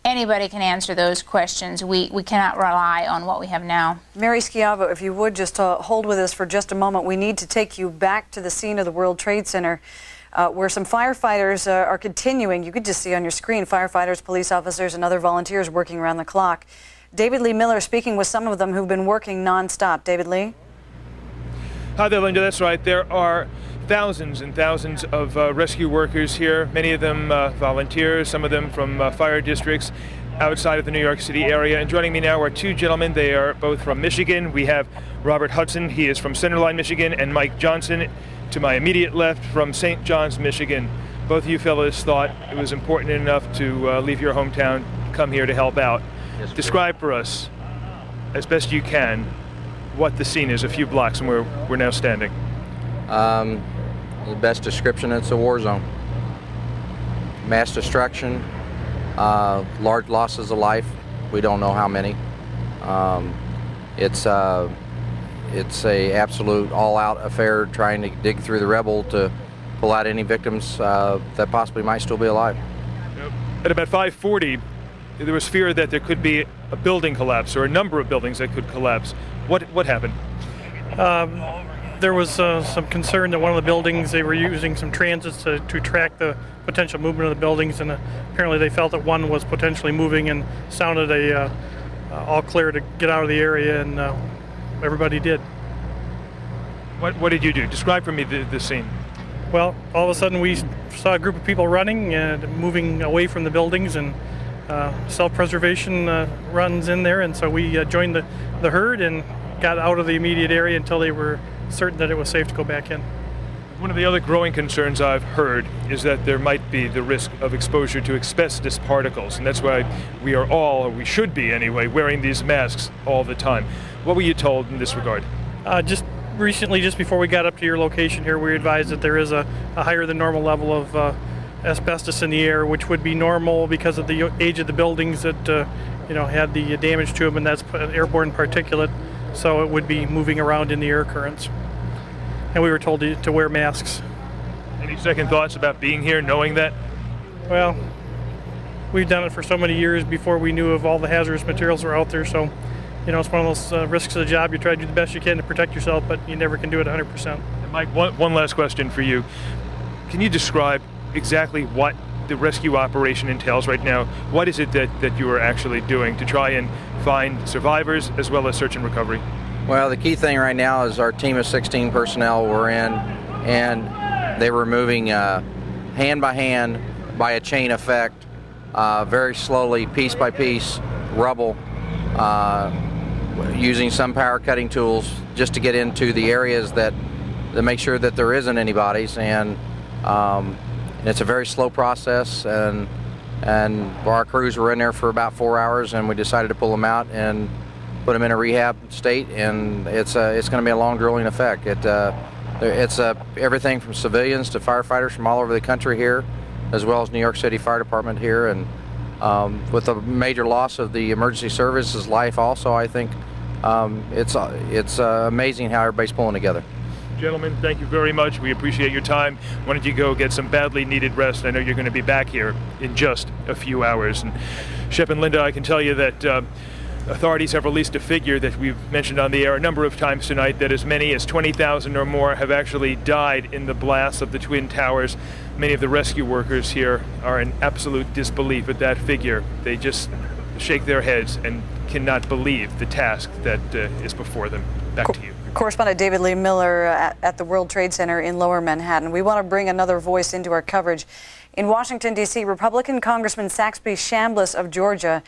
Anybody can answer those questions. We cannot rely on what we have now. Mary Schiavo, if you would just hold with us for just a moment. We need to take you back to the scene of the World Trade Center where some firefighters are continuing. You could just see on your screen firefighters, police officers, and other volunteers working around the clock. David Lee Miller speaking with some of them who've been working nonstop. David Lee? Hi there, Linda. That's right. There are thousands and thousands of rescue workers here, many of them volunteers, some of them from fire districts outside of the New York City area. And joining me now are 2 gentlemen. They are both from Michigan. We have Robert Hudson. He is from Centerline, Michigan, and Mike Johnson, to my immediate left, from St. John's, Michigan. Both of you fellows thought it was important enough to leave your hometown, come here to help out. Yes, describe for us, as best you can, what the scene is a few blocks from where we're now standing. The best description, it's a war zone. Mass destruction, large losses of life. We don't know how many. It's it's a absolute all-out affair trying to dig through the rubble to pull out any victims that possibly might still be alive. At about 5:40, there was fear that there could be a building collapse or a number of buildings that could collapse. What happened? There was some concern that one of the buildings, they were using some transits to track the potential movement of the buildings, and apparently they felt that one was potentially moving and sounded all clear to get out of the area, and everybody did. What did you do? Describe for me the scene. Well, all of a sudden we saw a group of people running and moving away from the buildings, and self-preservation runs in there, and so we joined the herd and got out of the immediate area until they were certain that it was safe to go back in. One of the other growing concerns I've heard is that there might be the risk of exposure to asbestos particles, and that's why we are all, or we should be anyway, wearing these masks all the time. What were you told in this regard? Just recently, just before we got up to your location here, we were advised that there is a higher than normal level of asbestos in the air, which would be normal because of the age of the buildings that had the damage to them, and that's airborne particulate, so it would be moving around in the air currents. And we were told to wear masks. Any second thoughts about being here, knowing that? Well, we've done it for so many years before we knew of all the hazardous materials were out there, so it's one of those risks of the job. You try to do the best you can to protect yourself, but you never can do it 100%. And Mike, one last question for you. Can you describe exactly what the rescue operation entails right now? What is it that you are actually doing to try and find survivors as well as search and recovery? Well, the key thing right now is our team of 16 personnel were in, and they were moving hand by hand by a chain effect, very slowly, piece by piece, rubble, using some power cutting tools just to get into the areas that make sure that there isn't anybody's, and it's a very slow process, and our crews were in there for about 4 hours, and we decided to pull them out and put them in a rehab state, and it's going to be a long, grueling effect. It's everything from civilians to firefighters from all over the country here, as well as New York City Fire Department here, and with the major loss of the emergency services life also, I think it's amazing how everybody's pulling together. Gentlemen, thank you very much. We appreciate your time. Why don't you go get some badly needed rest? I know you're going to be back here in just a few hours. And Shep and Linda, I can tell you that authorities have released a figure that we've mentioned on the air a number of times tonight, that as many as 20,000 or more have actually died in the blast of the Twin Towers. Many of the rescue workers here are in absolute disbelief at that figure. They just shake their heads and cannot believe the task that is before them. Back to you. Correspondent David Lee Miller at the World Trade Center in Lower Manhattan. We want to bring another voice into our coverage. In Washington, D.C., Republican Congressman Saxby Chambliss of Georgia,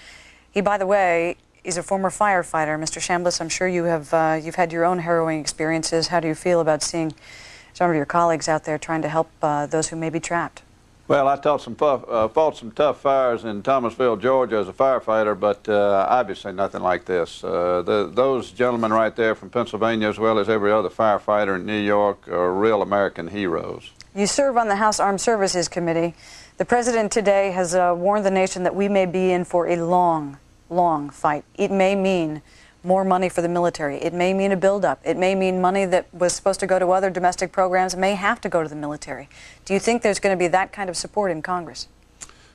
he, by the way, is a former firefighter. Mr. Chambliss, I'm sure you've had your own harrowing experiences. How do you feel about seeing some of your colleagues out there trying to help those who may be trapped? Well, I fought some tough fires in Thomasville, Georgia as a firefighter, but obviously nothing like this. Those gentlemen right there from Pennsylvania, as well as every other firefighter in New York, are real American heroes. You serve on the House Armed Services Committee. The President today has warned the nation that we may be in for a long fight. It may mean more money for the military. It may mean a buildup. It may mean money that was supposed to go to other domestic programs may have to go to the military. Do you think there's going to be that kind of support in Congress?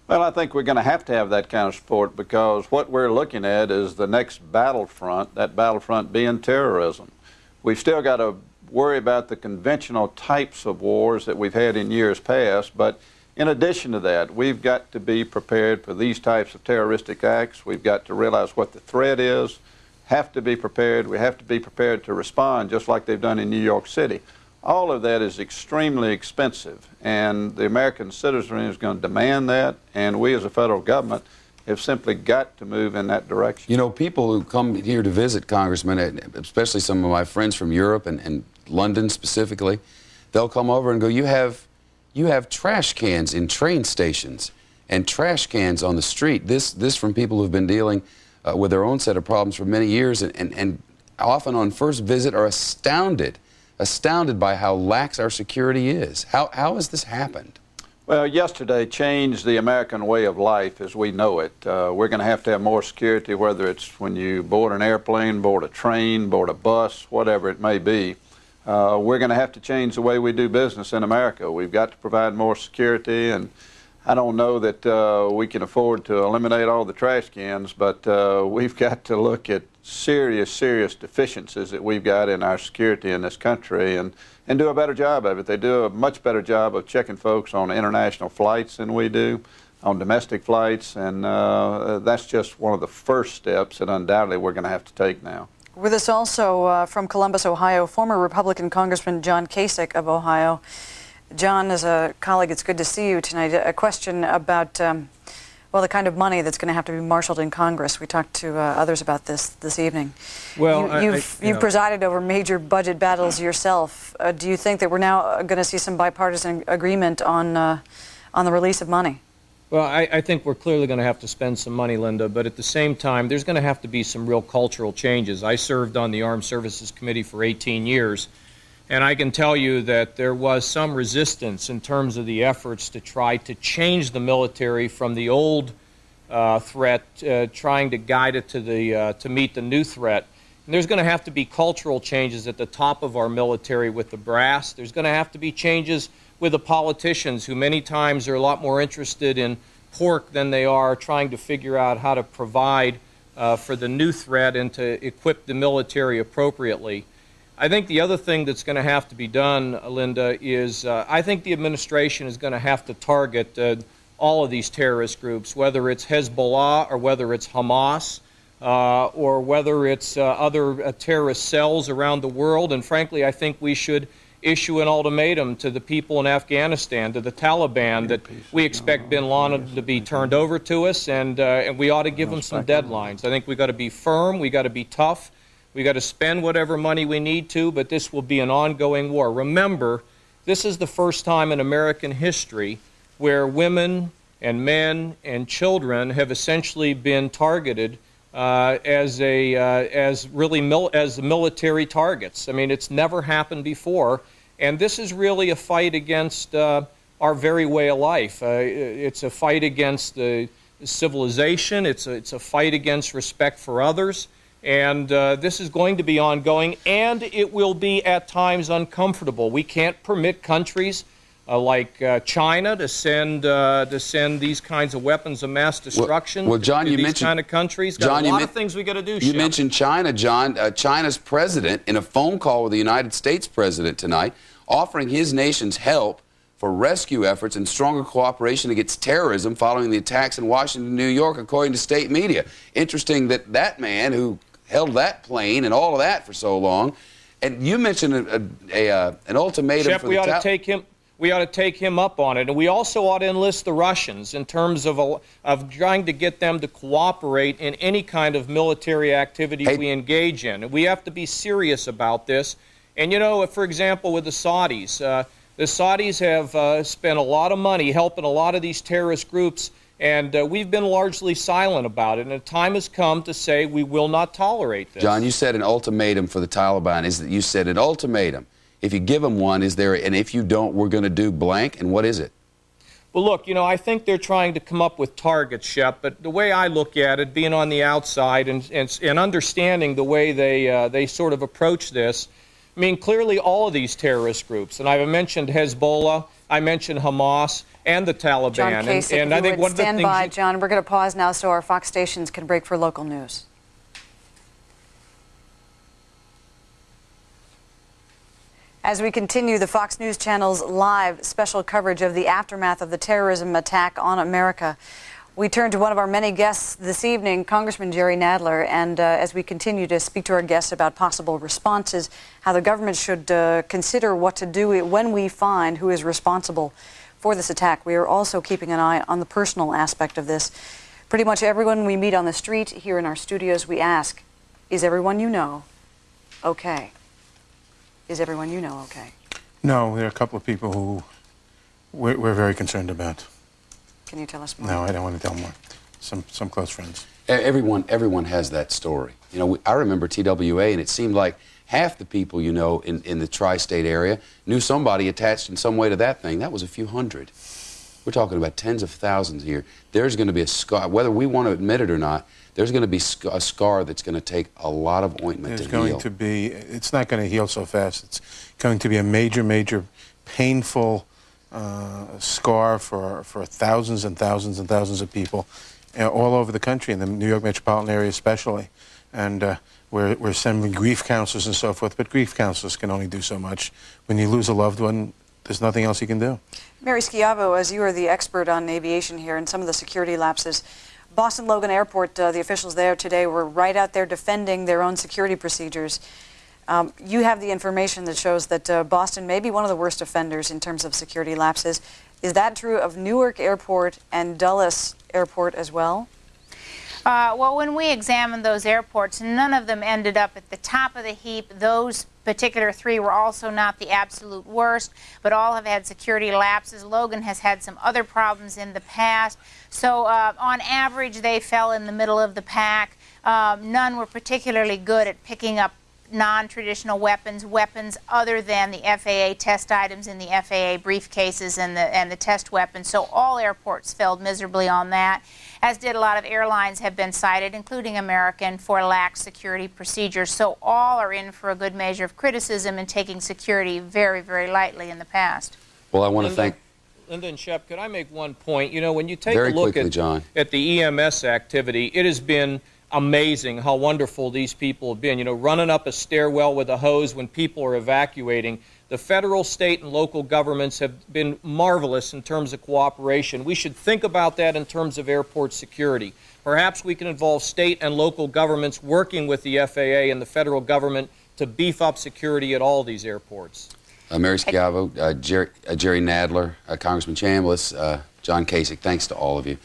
Well, I think we're going to have that kind of support, because what we're looking at is the next battlefront, that battlefront being terrorism. We've still got to worry about the conventional types of wars that we've had in years past, but in addition to that, we've got to be prepared for these types of terroristic acts. We've got to realize what the threat is, have to be prepared. We have to be prepared to respond just like they've done in New York City. All of that is extremely expensive, and the American citizenry is going to demand that, and we as a federal government have simply got to move in that direction. You know, people who come here to visit, Congressman, especially some of my friends from Europe and London specifically, they'll come over and go, you have trash cans in train stations and trash cans on the street. This from people who've been dealing with their own set of problems for many years, and often on first visit are astounded by how lax our security is. How has this happened? Well, yesterday changed the American way of life as we know it. We're going to have more security, whether it's when you board an airplane, board a train, board a bus, whatever it may be. We're going to have to change the way we do business in America. We've got to provide more security, and I don't know that we can afford to eliminate all the trash cans, but we've got to look at serious deficiencies that we've got in our security in this country and do a better job of it. They do a much better job of checking folks on international flights than we do, on domestic flights, and that's just one of the first steps that undoubtedly we're going to have to take now. With us also from Columbus, Ohio, former Republican Congressman John Kasich of Ohio. John, as a colleague, it's good to see you tonight. A question about, well, the kind of money that's going to have to be marshaled in Congress. We talked to others about this evening. Well, you've presided over major budget battles yourself. Do you think that we're now going to see some bipartisan agreement on the release of money? Well, I think we're clearly going to have to spend some money, Linda, but at the same time, there's going to have to be some real cultural changes. I served on the Armed Services Committee for 18 years. And I can tell you that there was some resistance in terms of the efforts to try to change the military from the old threat, trying to guide it to meet the new threat. And there's going to have to be cultural changes at the top of our military with the brass. There's going to have to be changes with the politicians, who many times are a lot more interested in pork than they are trying to figure out how to provide for the new threat and to equip the military appropriately. I think the other thing that's going to have to be done, Linda, is I think the administration is going to have to target all of these terrorist groups, whether it's Hezbollah or whether it's Hamas or whether it's other terrorist cells around the world. And frankly, I think we should issue an ultimatum to the people in Afghanistan, to the Taliban, that we expect bin Laden to be turned over to us, and we ought to give them some deadlines. I think we've got to be firm, we've got to be tough. We've got to spend whatever money we need to, but this will be an ongoing war. Remember, this is the first time in American history where women and men and children have essentially been targeted as military targets. I mean, it's never happened before, and this is really a fight against our very way of life. It's a fight against the civilization. It's a fight against respect for others. And this is going to be ongoing, and it will be at times uncomfortable. We can't permit countries like China to send these kinds of weapons of mass destruction John, to you these mentioned, kind of countries. John, Got a lot of things we got to do. You mentioned China, John. China's president, in a phone call with the United States president tonight, offering his nation's help for rescue efforts and stronger cooperation against terrorism following the attacks in Washington and New York, according to state media. Interesting that that man who held that plane and all of that for so long, and you mentioned an ultimatum Shep, for we ought to take him. We ought to take him up on it, and we also ought to enlist the Russians in terms of trying to get them to cooperate in any kind of military activity we engage in. And we have to be serious about this. And you know, for example, with the Saudis have spent a lot of money helping a lot of these terrorist groups. And we've been largely silent about it, and the time has come to say we will not tolerate this. John, you said an ultimatum for the Taliban. You said an ultimatum. If you give them one, and if you don't, we're going to do blank, and what is it? Well, look, you know, I think they're trying to come up with targets, Shep, but the way I look at it, being on the outside and understanding the way they sort of approach this, I mean, clearly all of these terrorist groups, and I've mentioned Hezbollah, I mentioned Hamas, and the Taliban. John Kasich, and I think one of the stand by, John. We're going to pause now so our Fox stations can break for local news. As we continue the Fox News Channel's live special coverage of the aftermath of the terrorism attack on America, we turn to one of our many guests this evening, Congressman Jerry Nadler, and as we continue to speak to our guests about possible responses, how the government should consider what to do when we find who is responsible for this attack. We are also keeping an eye on the personal aspect of this. Pretty much everyone we meet on the street here in our studios, we ask, is everyone you know okay? Is everyone you know okay? No, there are a couple of people who we're very concerned about. Can you tell us more? No, I don't want to tell more. Some close friends. Everyone has that story. You know, I remember TWA, and it seemed like half the people you know in the tri-state area knew somebody attached in some way to that thing. That was a few hundred. We're talking about tens of thousands here. There's going to be a scar, whether we want to admit it or not, there's going to be a scar that's going to take a lot of ointment to heal. It's not going to heal so fast. It's going to be a major, major, painful scar for thousands and thousands and thousands of people all over the country, in the New York metropolitan area especially. And we're sending grief counselors and so forth, but grief counselors can only do so much. When you lose a loved one, there's nothing else you can do. Mary Schiavo, as you are the expert on aviation here and some of the security lapses, Boston Logan Airport, the officials there today were right out there defending their own security procedures. You have the information that shows that Boston may be one of the worst offenders in terms of security lapses. Is that true of Newark Airport and Dulles Airport as well? Well, when we examined those airports, none of them ended up at the top of the heap. Those particular three were also not the absolute worst, but all have had security lapses. Logan has had some other problems in the past. So on average, they fell in the middle of the pack. None were particularly good at picking up non-traditional weapons other than the FAA test items in the FAA briefcases and the test weapons. So all airports failed miserably on that, as did a lot of airlines have been cited, including American, for lax security procedures. So all are in for a good measure of criticism and taking security very, very lightly in the past. Well, I want to thank Linda and Shep, could I make one point? You know, when you take very a look quickly, at the EMS activity, it has been amazing how wonderful these people have been. You know, running up a stairwell with a hose when people are evacuating. The federal, state, and local governments have been marvelous in terms of cooperation. We should think about that in terms of airport security. Perhaps we can involve state and local governments working with the FAA and the federal government to beef up security at all these airports. Mary Schiavo, Jerry Nadler, Congressman Chambliss, John Kasich, thanks to all of you.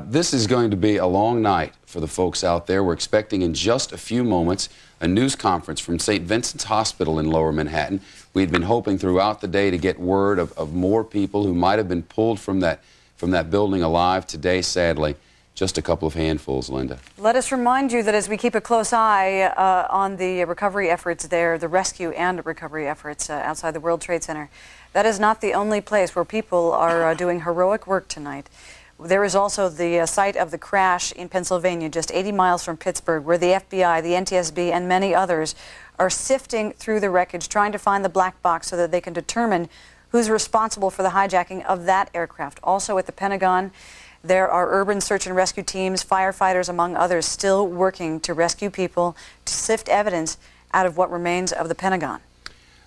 This is going to be a long night for the folks out there. We're expecting in just a few moments a news conference from St. Vincent's Hospital in Lower Manhattan. We'd been hoping throughout the day to get word of more people who might have been pulled from that building alive. Today, sadly, just a couple of handfuls, Linda. Let us remind you that as we keep a close eye on the recovery efforts there, the rescue and recovery efforts outside the World Trade Center, that is not the only place where people are doing heroic work tonight. There is also the site of the crash in Pennsylvania, just 80 miles from Pittsburgh, where the FBI, the NTSB, and many others are sifting through the wreckage, trying to find the black box so that they can determine who's responsible for the hijacking of that aircraft. Also at the Pentagon, there are urban search and rescue teams, firefighters, among others, still working to rescue people, to sift evidence out of what remains of the Pentagon.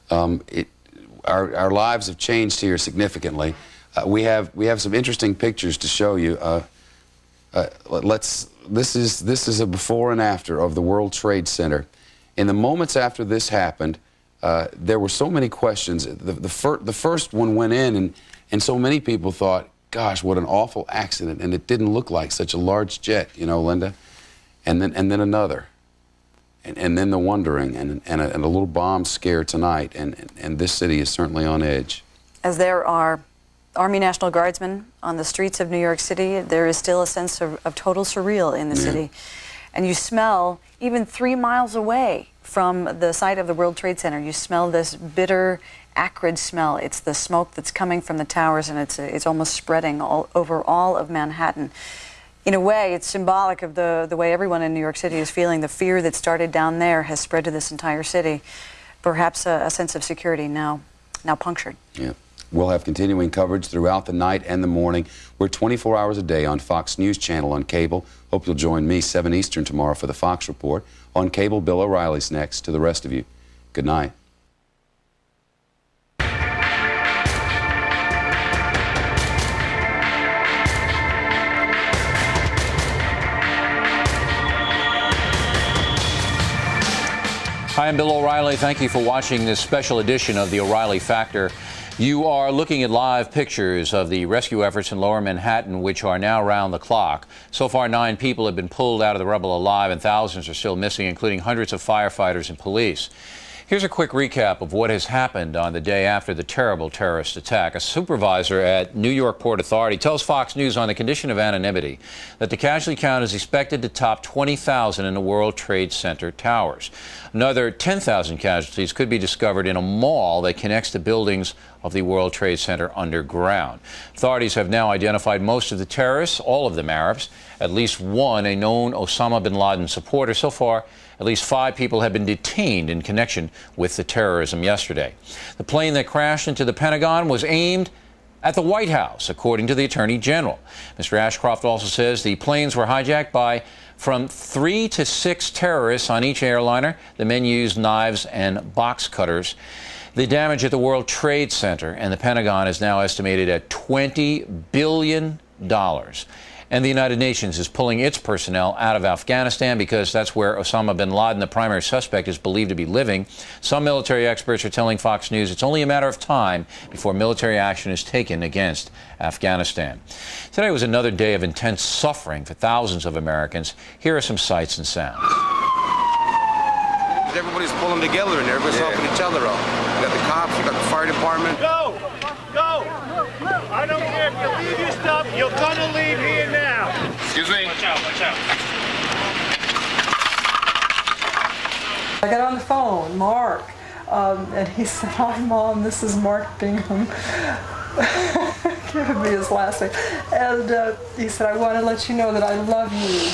Our lives have changed here significantly. We have some interesting pictures to show you. This is a before and after of the World Trade Center. In the moments after this happened, there were so many questions. The first one went in, and so many people thought, "Gosh, what an awful accident!" And it didn't look like such a large jet, you know, Linda. And then another, and then the wondering, and a little bomb scare tonight. And this city is certainly on edge. As there are Army National Guardsmen on the streets of New York City, there is still a sense of total surreal in the city. And you smell, even 3 miles away from the site of the World Trade Center, you smell this bitter, acrid smell. It's the smoke that's coming from the towers, and it's almost spreading over all of Manhattan. In a way, it's symbolic of the way everyone in New York City is feeling. The fear that started down there has spread to this entire city. Perhaps a sense of security now punctured. Yeah. We'll have continuing coverage throughout the night and the morning. We're 24 hours a day on Fox News Channel on cable. Hope you'll join me 7 Eastern tomorrow for the Fox Report. On cable, Bill O'Reilly's next. To the rest of you, good night. Hi, I'm Bill O'Reilly. Thank you for watching this special edition of the O'Reilly Factor. You are looking at live pictures of the rescue efforts in Lower Manhattan, which are now round the clock. So far, 9 people have been pulled out of the rubble alive, and thousands are still missing, including hundreds of firefighters and police. Here's a quick recap of what has happened on the day after the terrible terrorist attack. A supervisor at New York Port Authority tells Fox News on the condition of anonymity that the casualty count is expected to top 20,000 in the World Trade Center towers. Another 10,000 casualties could be discovered in a mall that connects the buildings of the World Trade Center underground. Authorities have now identified most of the terrorists, all of them Arabs, at least one a known Osama bin Laden supporter. So far, at least 5 people have been detained in connection with the terrorism yesterday. The plane that crashed into the Pentagon was aimed at the White House, according to the Attorney General. Mr. Ashcroft also says the planes were hijacked by from 3 to 6 terrorists on each airliner. The men used knives and box cutters. The damage at the World Trade Center and the Pentagon is now estimated at $20 billion. And the United Nations is pulling its personnel out of Afghanistan because that's where Osama bin Laden, the primary suspect, is believed to be living. Some military experts are telling Fox News it's only a matter of time before military action is taken against Afghanistan. Today was another day of intense suffering for thousands of Americans. Here are some sights and sounds. Everybody's pulling together and everybody's helping each other out. You got the cops, you got the fire department. Go! Go! I don't care if you leave your stuff, you're gonna leave here now. Excuse me? Watch out, watch out. I got on the phone, Mark, and he said, "Hi, Mom, this is Mark Bingham." Giving me his last name. And he said, "I want to let you know that I love you."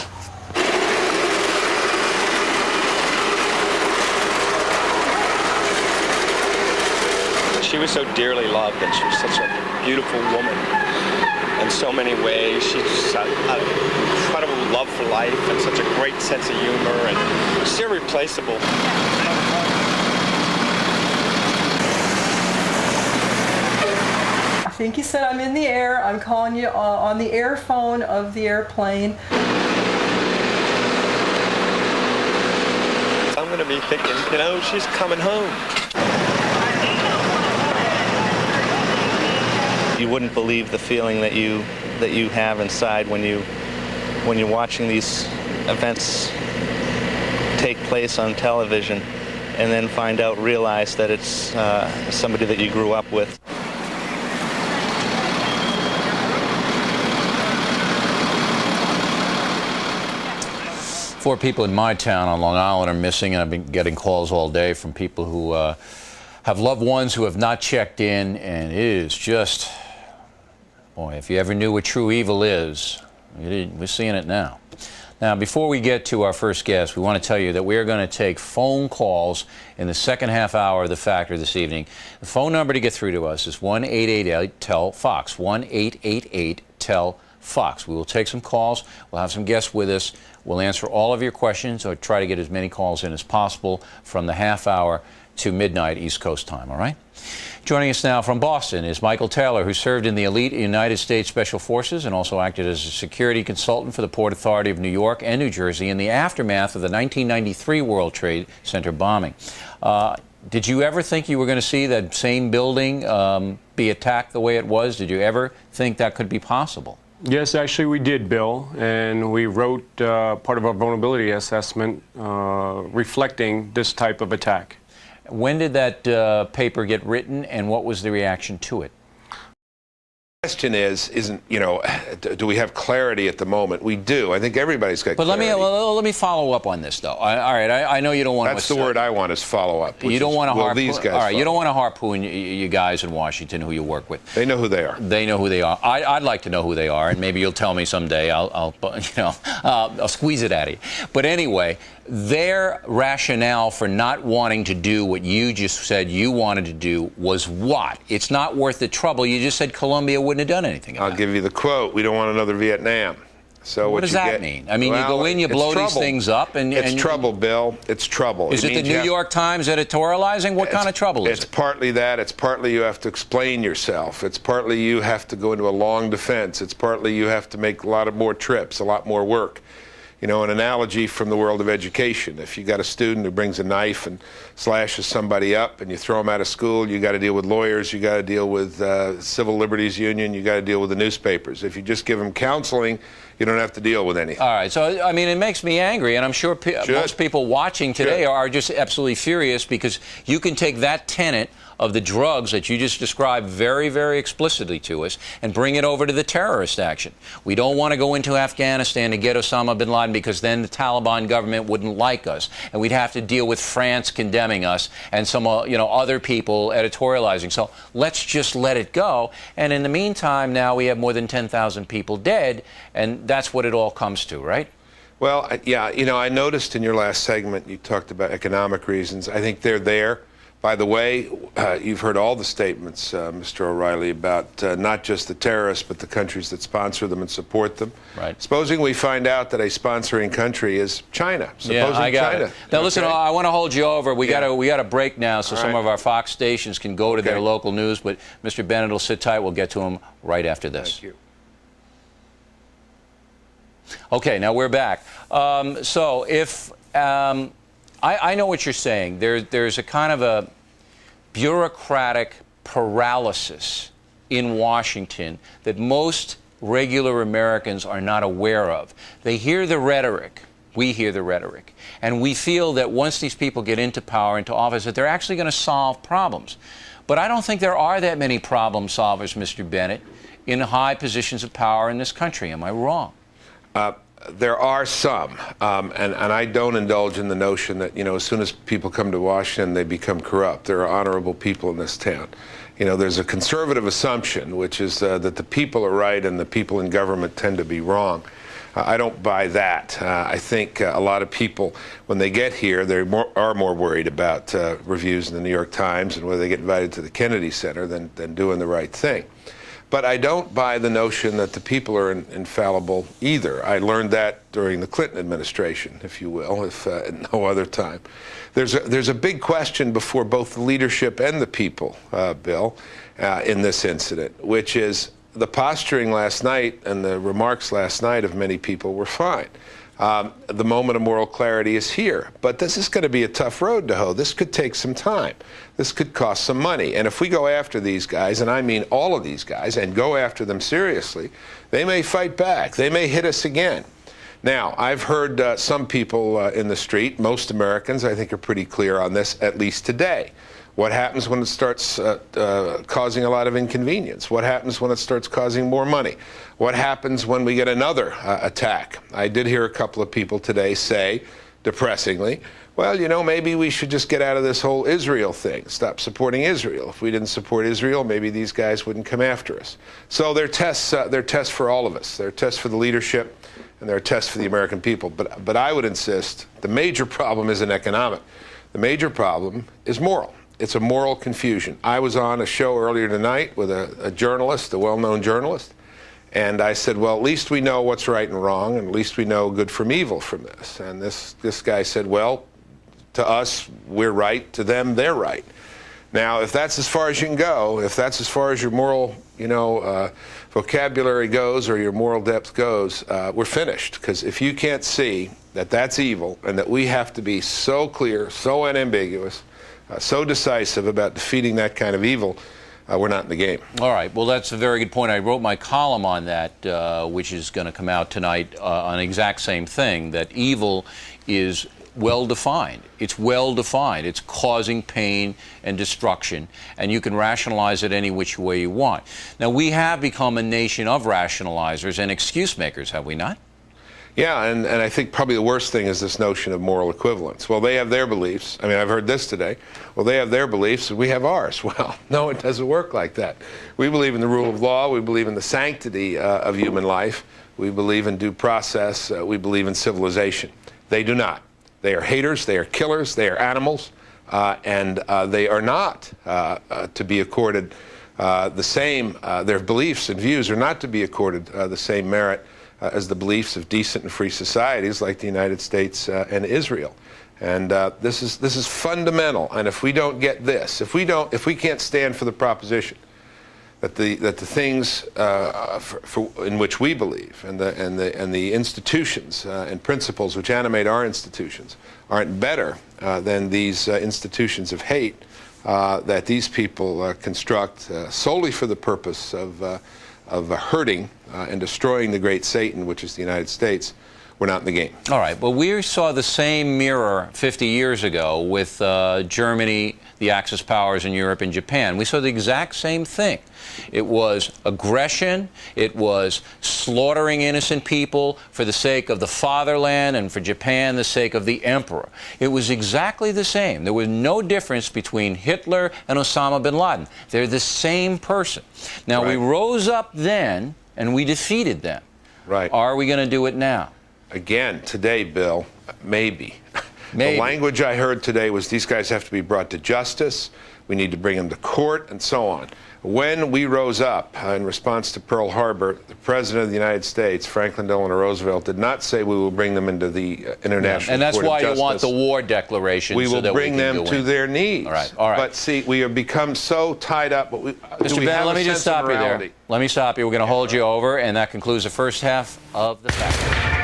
She was so dearly loved, and she was such a beautiful woman in so many ways. She's just an incredible love for life and such a great sense of humor, and she's irreplaceable. I think he said, "I'm in the air. I'm calling you on the air phone of the airplane." I'm going to be thinking, you know, she's coming home. You wouldn't believe the feeling that you have inside when you're watching these events take place on television, and then realize that it's somebody that you grew up with. Four people in my town on Long Island are missing, and I've been getting calls all day from people who have loved ones who have not checked in, and it is just, boy, if you ever knew what true evil is, we're seeing it now. Now, before we get to our first guest, we want to tell you that we are going to take phone calls in the second half hour of The Factor this evening. The phone number to get through to us is 1-888-TEL-FOX, 1-888-TEL-FOX. We will take some calls. We'll have some guests with us. We'll answer all of your questions, or try to get as many calls in as possible from the half hour to midnight East Coast time, all right? Joining us now from Boston is Michael Taylor, who served in the elite United States Special Forces and also acted as a security consultant for the Port Authority of New York and New Jersey in the aftermath of the 1993 World Trade Center bombing. Did you ever think you were going to see that same building be attacked the way it was? Did you ever think that could be possible? Yes, actually we did, Bill, and we wrote part of our vulnerability assessment reflecting this type of attack. When did that paper get written, and what was the reaction to it? The question isn't, you know, do we have clarity at the moment? We do. I think everybody's got clarity. But let me follow up on this, though. All right, I know you don't want to. That's the word I want is follow up. You don't want to harpoon. These guys. All right, you don't want to harpoon you guys in Washington who you work with. They know who they are. They know who they are. I'd like to know who they are, and maybe you'll tell me someday. I'll squeeze it at you. But anyway, their rationale for not wanting to do what you just said you wanted to do was what? It's not worth the trouble. You just said Colombia wouldn't have done anything about it. I'll give you the quote. We don't want another Vietnam. So what does that mean? I mean, you go in, you blow these things up, and it's trouble, Bill. It's trouble. Is it the New York Times editorializing? What kind of trouble is it? It's partly that. It's partly you have to explain yourself. It's partly you have to go into a long defense. It's partly you have to make a lot more trips, a lot more work. You know, an analogy from the world of education. If you got a student who brings a knife and slashes somebody up and you throw them out of school, you got to deal with lawyers, you got to deal with Civil Liberties Union, you got to deal with the newspapers. If you just give them counseling, you don't have to deal with anything. All right. So, I mean, it makes me angry, and I'm sure most people watching today are just absolutely furious because you can take that tenet of the drugs that you just described very, very explicitly to us and bring it over to the terrorist action. We don't want to go into Afghanistan to get Osama bin Laden because then the Taliban government wouldn't like us, and we'd have to deal with France condemning us and some other people editorializing. So let's just let it go. And in the meantime, now we have more than 10,000 people dead, and that's what it all comes to, right? Well, yeah, I noticed in your last segment you talked about economic reasons. I think they're there. By the way, you've heard all the statements, Mr. O'Reilly, about not just the terrorists, but the countries that sponsor them and support them. Right. Supposing we find out that a sponsoring country is China. Supposing Yeah, I got China. it. Now, listen, I want to hold you over. We got to break now, so All some right. of our Fox stations can go to their local news. But Mr. Bennett will sit tight. We'll get to him right after this. Thank you. Okay, now we're back. So if I know what you're saying, there's a kind of a bureaucratic paralysis in Washington that most regular Americans are not aware of. They hear the rhetoric. We hear the rhetoric. And we feel that once these people get into power, into office, that they're actually going to solve problems. But I don't think there are that many problem solvers, Mr. Bennett, in high positions of power in this country. Am I wrong? There are some, and I don't indulge in the notion that, as soon as people come to Washington, they become corrupt. There are honorable people in this town. There's a conservative assumption, which is that the people are right and the people in government tend to be wrong. I don't buy that. I think a lot of people, when they get here, they are more worried about reviews in the New York Times and whether they get invited to the Kennedy Center than doing the right thing. But I don't buy the notion that the people are infallible either. I learned that during the Clinton administration, if you will, if at no other time. There's a big question before both the leadership and the people, Bill, in this incident, which is the posturing last night and the remarks last night of many people were fine. The moment of moral clarity is here. But this is going to be a tough road to hoe. This could take some time. This could cost some money. And if we go after these guys, and I mean all of these guys, and go after them seriously, they may fight back. They may hit us again. Now, I've heard some people in the street, most Americans, I think, are pretty clear on this, at least today. What happens when it starts causing a lot of inconvenience? What happens when it starts causing more money? What happens when we get another attack? I did hear a couple of people today say, depressingly, well, maybe we should just get out of this whole Israel thing, stop supporting Israel. If we didn't support Israel, maybe these guys wouldn't come after us. So they're tests for all of us. They're tests for the leadership, and they're tests for the American people. But I would insist the major problem isn't economic. The major problem is moral. It's a moral confusion. I was on a show earlier tonight with a journalist, a well-known journalist, and I said, well, at least we know what's right and wrong, and at least we know good from evil from this. And this guy said, well, to us, we're right. To them, they're right. Now, if that's as far as you can go, if that's as far as your moral, vocabulary goes or your moral depth goes, we're finished. Because if you can't see that that's evil and that we have to be so clear, so unambiguous, so decisive about defeating that kind of evil, we're not in the game. All right. Well, that's a very good point. I wrote my column on that, which is going to come out tonight, on the exact same thing, that evil is well-defined. It's well-defined. It's causing pain and destruction, and you can rationalize it any which way you want. Now, we have become a nation of rationalizers and excuse makers, have we not? Yeah, and I think probably the worst thing is this notion of moral equivalence. Well, they have their beliefs. I mean, I've heard this today. Well, they have their beliefs, and we have ours. Well, no, it doesn't work like that. We believe in the rule of law. We believe in the sanctity of human life. We believe in due process. We believe in civilization. They do not. They are haters. They are killers. They are animals. And they are not to be accorded the same, their beliefs and views are not to be accorded the same merit as the beliefs of decent and free societies like the United States and Israel. And this is fundamental. And if we don't get this, if we can't stand for the proposition that the things in which we believe and the institutions and principles which animate our institutions aren't better than these institutions of hate that these people construct solely for the purpose of hurting and destroying the great Satan, which is the United States, we're not in the game. All right. Well, we saw the same mirror 50 years ago with Germany, the Axis powers in Europe, and Japan. We saw the exact same thing. It was aggression. It was slaughtering innocent people for the sake of the fatherland, and for Japan, the sake of the emperor. It was exactly the same. There was no difference between Hitler and Osama bin Laden. They're the same person. Now, we rose up then, and we defeated them. Right. Are we going to do it now? Again, today, Bill, maybe. Maybe. The language I heard today was these guys have to be brought to justice. We need to bring them to court, and so on. When we rose up in response to Pearl Harbor, the President of the United States, Franklin Delano Roosevelt, did not say we will bring them into the International And that's Court of why Justice. you want the war declaration. We so will that bring them to their knees. All right. All right. But see, we have become so tied up. But Mr. Ben, let me just stop you there. Let me stop you. We're going to hold you over, and that concludes the first half of the Factor.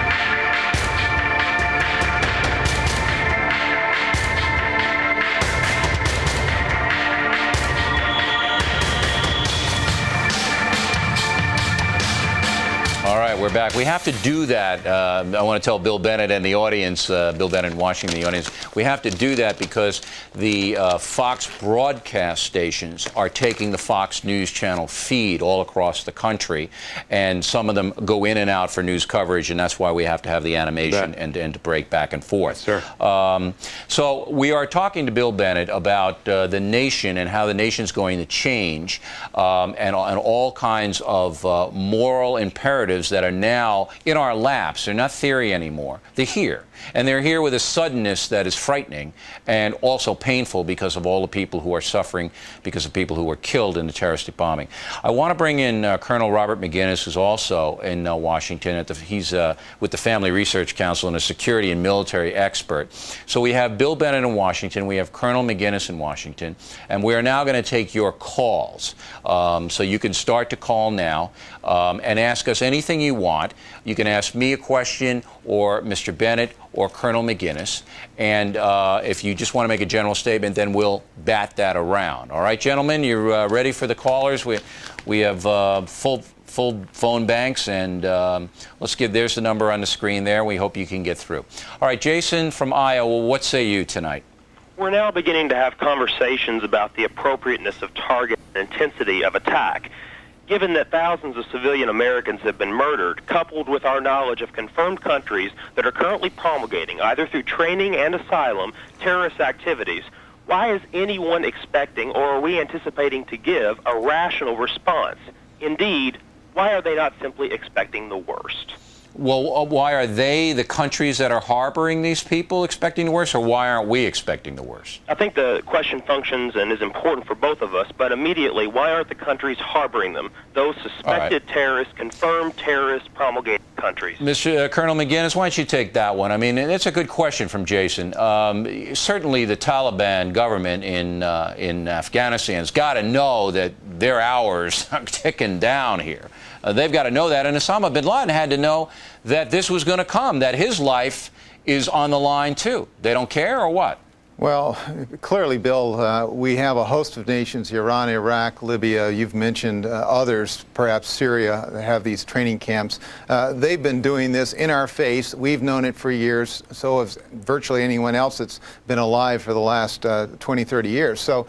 All right, we're back. We have to do that. I want to tell Bill Bennett and the audience, Bill Bennett in Washington, the audience, we have to do that because the Fox broadcast stations are taking the Fox News Channel feed all across the country, and some of them go in and out for news coverage, and that's why we have to have the animation and to break back and forth. Sure. So we are talking to Bill Bennett about the nation and how the nation's going to change, and all kinds of moral imperatives that are now in our laps. They're not theory anymore. They're here. And they're here with a suddenness that is frightening and also painful because of all the people who are suffering, because of people who were killed in the terroristic bombing. I want to bring in Colonel Robert McGinnis, who's also in Washington. He's with the Family Research Council and a security and military expert. So we have Bill Bennett in Washington. We have Colonel McGinnis in Washington. And we are now going to take your calls. So you can start to call now and ask us anything you want. You can ask me a question, or Mr. Bennett, or Colonel McGinnis. And if you just want to make a general statement, then we'll bat that around. All right, gentlemen, you're ready for the callers? We have full phone banks, and there's the number on the screen there. We hope you can get through. All right, Jason from Iowa, what say you tonight? We're now beginning to have conversations about the appropriateness of target and intensity of attack. Given that thousands of civilian Americans have been murdered, coupled with our knowledge of confirmed countries that are currently promulgating, either through training and asylum, terrorist activities, why is anyone expecting, or are we anticipating to give, a rational response? Indeed, why are they not simply expecting the worst? Well, why are they, the countries that are harboring these people, expecting the worst, or why aren't we expecting the worst? I think the question functions and is important for both of us, but immediately, why aren't the countries harboring them? Those suspected terrorists, confirmed terrorists, promulgated countries. Mr. Colonel McGinnis, why don't you take that one? I mean, it's a good question from Jason. Certainly the Taliban government in Afghanistan has got to know that their hours are ticking down here. They've got to know that, and Osama bin Laden had to know that this was going to come, that his life is on the line too. They don't care, or what? Well, clearly, Bill, we have a host of nations, Iran, Iraq, Libya, you've mentioned others, perhaps Syria, that have these training camps. They've been doing this in our face. We've known it for years. So has virtually anyone else that's been alive for the last 20, 30 years. So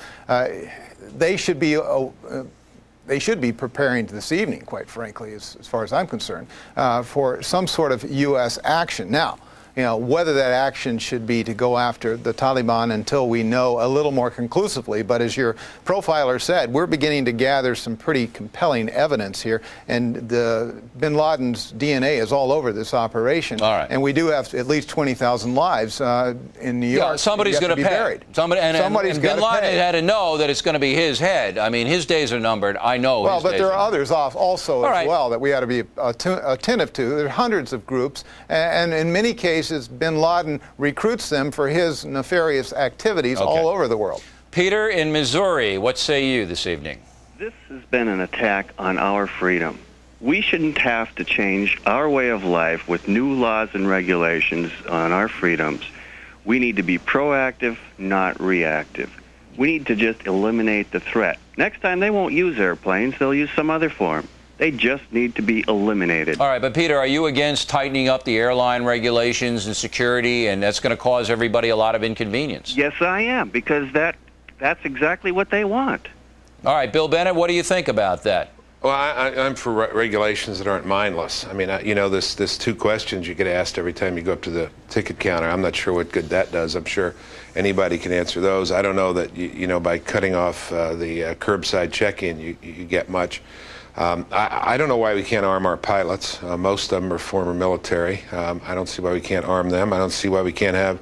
they should be preparing this evening, quite frankly, as far as I'm concerned, for some sort of U.S. action. Now, whether that action should be to go after the Taliban until we know a little more conclusively. But as your profiler said, we're beginning to gather some pretty compelling evidence here. And bin Laden's DNA is all over this operation. All right. And we do have at least 20,000 lives in New York. Yeah, somebody's going to pay. Buried. And bin Laden had to know that it's going to be his head. I mean, his days are numbered. I know. Well, but there are others also as well that we ought to be attentive to. There are hundreds of groups, and in many cases, bin Laden recruits them for his nefarious activities all over the world. Peter in Missouri, what say you this evening? This has been an attack on our freedom. We shouldn't have to change our way of life with new laws and regulations on our freedoms. We need to be proactive, not reactive. We need to just eliminate the threat. Next time they won't use airplanes, they'll use some other form. They just need to be eliminated. All right, but Peter, are you against tightening up the airline regulations and security, and that's going to cause everybody a lot of inconvenience? Yes, I am, because that's exactly what they want. All right, Bill Bennett, what do you think about that? Well, I'm for regulations that aren't mindless. I mean, you know, this 2 questions you get asked every time you go up to the ticket counter. I'm not sure what good that does. I'm sure anybody can answer those. I don't know that, you know, by cutting off the curbside check-in, you get much. I don't know why we can't arm our pilots. Most of them are former military. I don't see why we can't arm them. I don't see why we can't have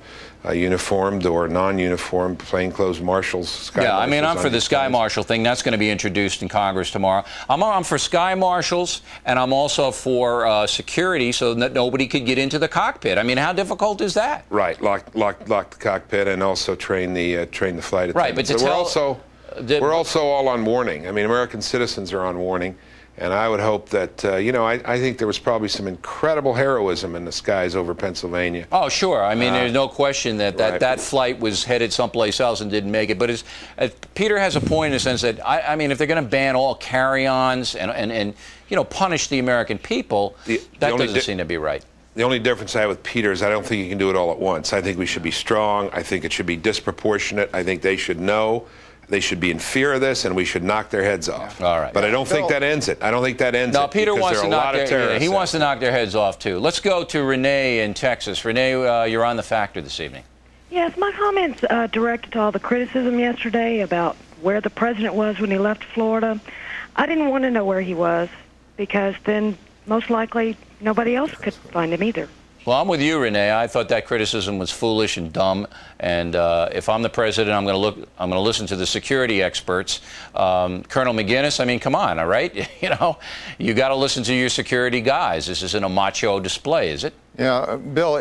uniformed or non-uniformed plainclothes marshals. Sky yeah, I mean, I'm marshals for the Sky Marshal thing. That's going to be introduced in Congress tomorrow. I'm for Sky Marshals, and I'm also for security so that nobody could get into the cockpit. I mean, how difficult is that? Right, lock the cockpit and also train the flight attendants. Right, but to so we're also all on warning. I mean, American citizens are on warning. And I would hope that, you know, I think there was probably some incredible heroism in the skies over Pennsylvania. Oh, sure. I mean, there's no question that flight was headed someplace else and didn't make it. But Peter has a point in the sense that, I mean, if they're going to ban all carry-ons and you know, punish the American people, that doesn't seem to be right. The only difference I have with Peter is I don't think you can do it all at once. I think we should be strong. I think it should be disproportionate. I think they should know. They should be in fear of this, and we should knock their heads off. All right. But I don't think that ends it. I don't think that ends it. No, Peter wants to knock he wants to knock their heads off, too. Let's go to Renee in Texas. Renee, you're on The Factor this evening. Yes, my comments directed to all the criticism yesterday about where the president was when he left Florida. I didn't want to know where he was, because then most likely nobody else could find him either. Well, I'm with you, Renee. I thought that criticism was foolish and dumb. And if I'm the president, I'm going to listen to the security experts. Colonel McGinnis, I mean, come on, all right? You know, you got to listen to your security guys. This isn't a macho display, is it? Yeah, Bill,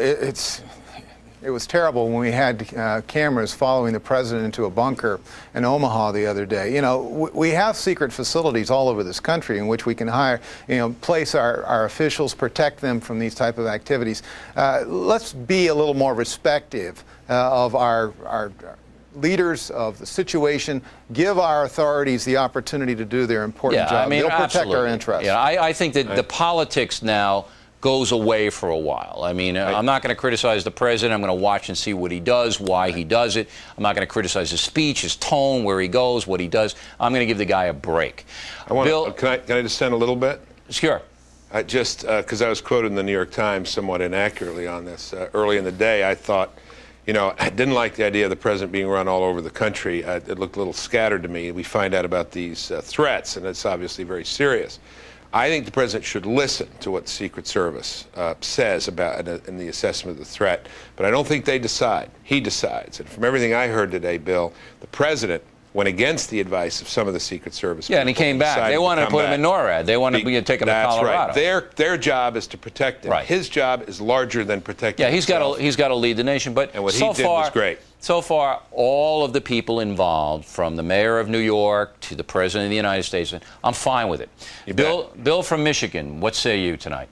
it was terrible when we had cameras following the president into a bunker in Omaha the other day. You know, we have secret facilities all over this country in which we can place our officials, protect them from these type of activities. Let's be a little more respective of our leaders of the situation, give our authorities the opportunity to do their important job. I mean, they'll protect absolutely. our interests. Yeah, I think that the politics now goes away for a while. I mean, I'm not going to criticize the president. I'm going to watch and see what he does, why he does it. I'm not going to criticize his speech, his tone, where he goes, what he does. I'm going to give the guy a break. Bill, can I dissent a little bit? Sure. Just because I was quoted in the New York Times somewhat inaccurately on this early in the day, I thought, you know, I didn't like the idea of the president being run all over the country. It looked a little scattered to me. We find out about these threats, and it's obviously very serious. I think the president should listen to what the Secret Service says about in the assessment of the threat, but I don't think they decide. He decides. And from everything I heard today, Bill, the president went against the advice of some of the Secret Service people. Yeah, and he came back. They wanted to put him in NORAD. They wanted to take him to Colorado. That's right. Their job is to protect him. Right. His job is larger than protecting himself. He's got to lead the nation. But and what he did was great. So far, all of the people involved, from the mayor of New York to the president of the United States, I'm fine with it. Bill from Michigan, what say you tonight?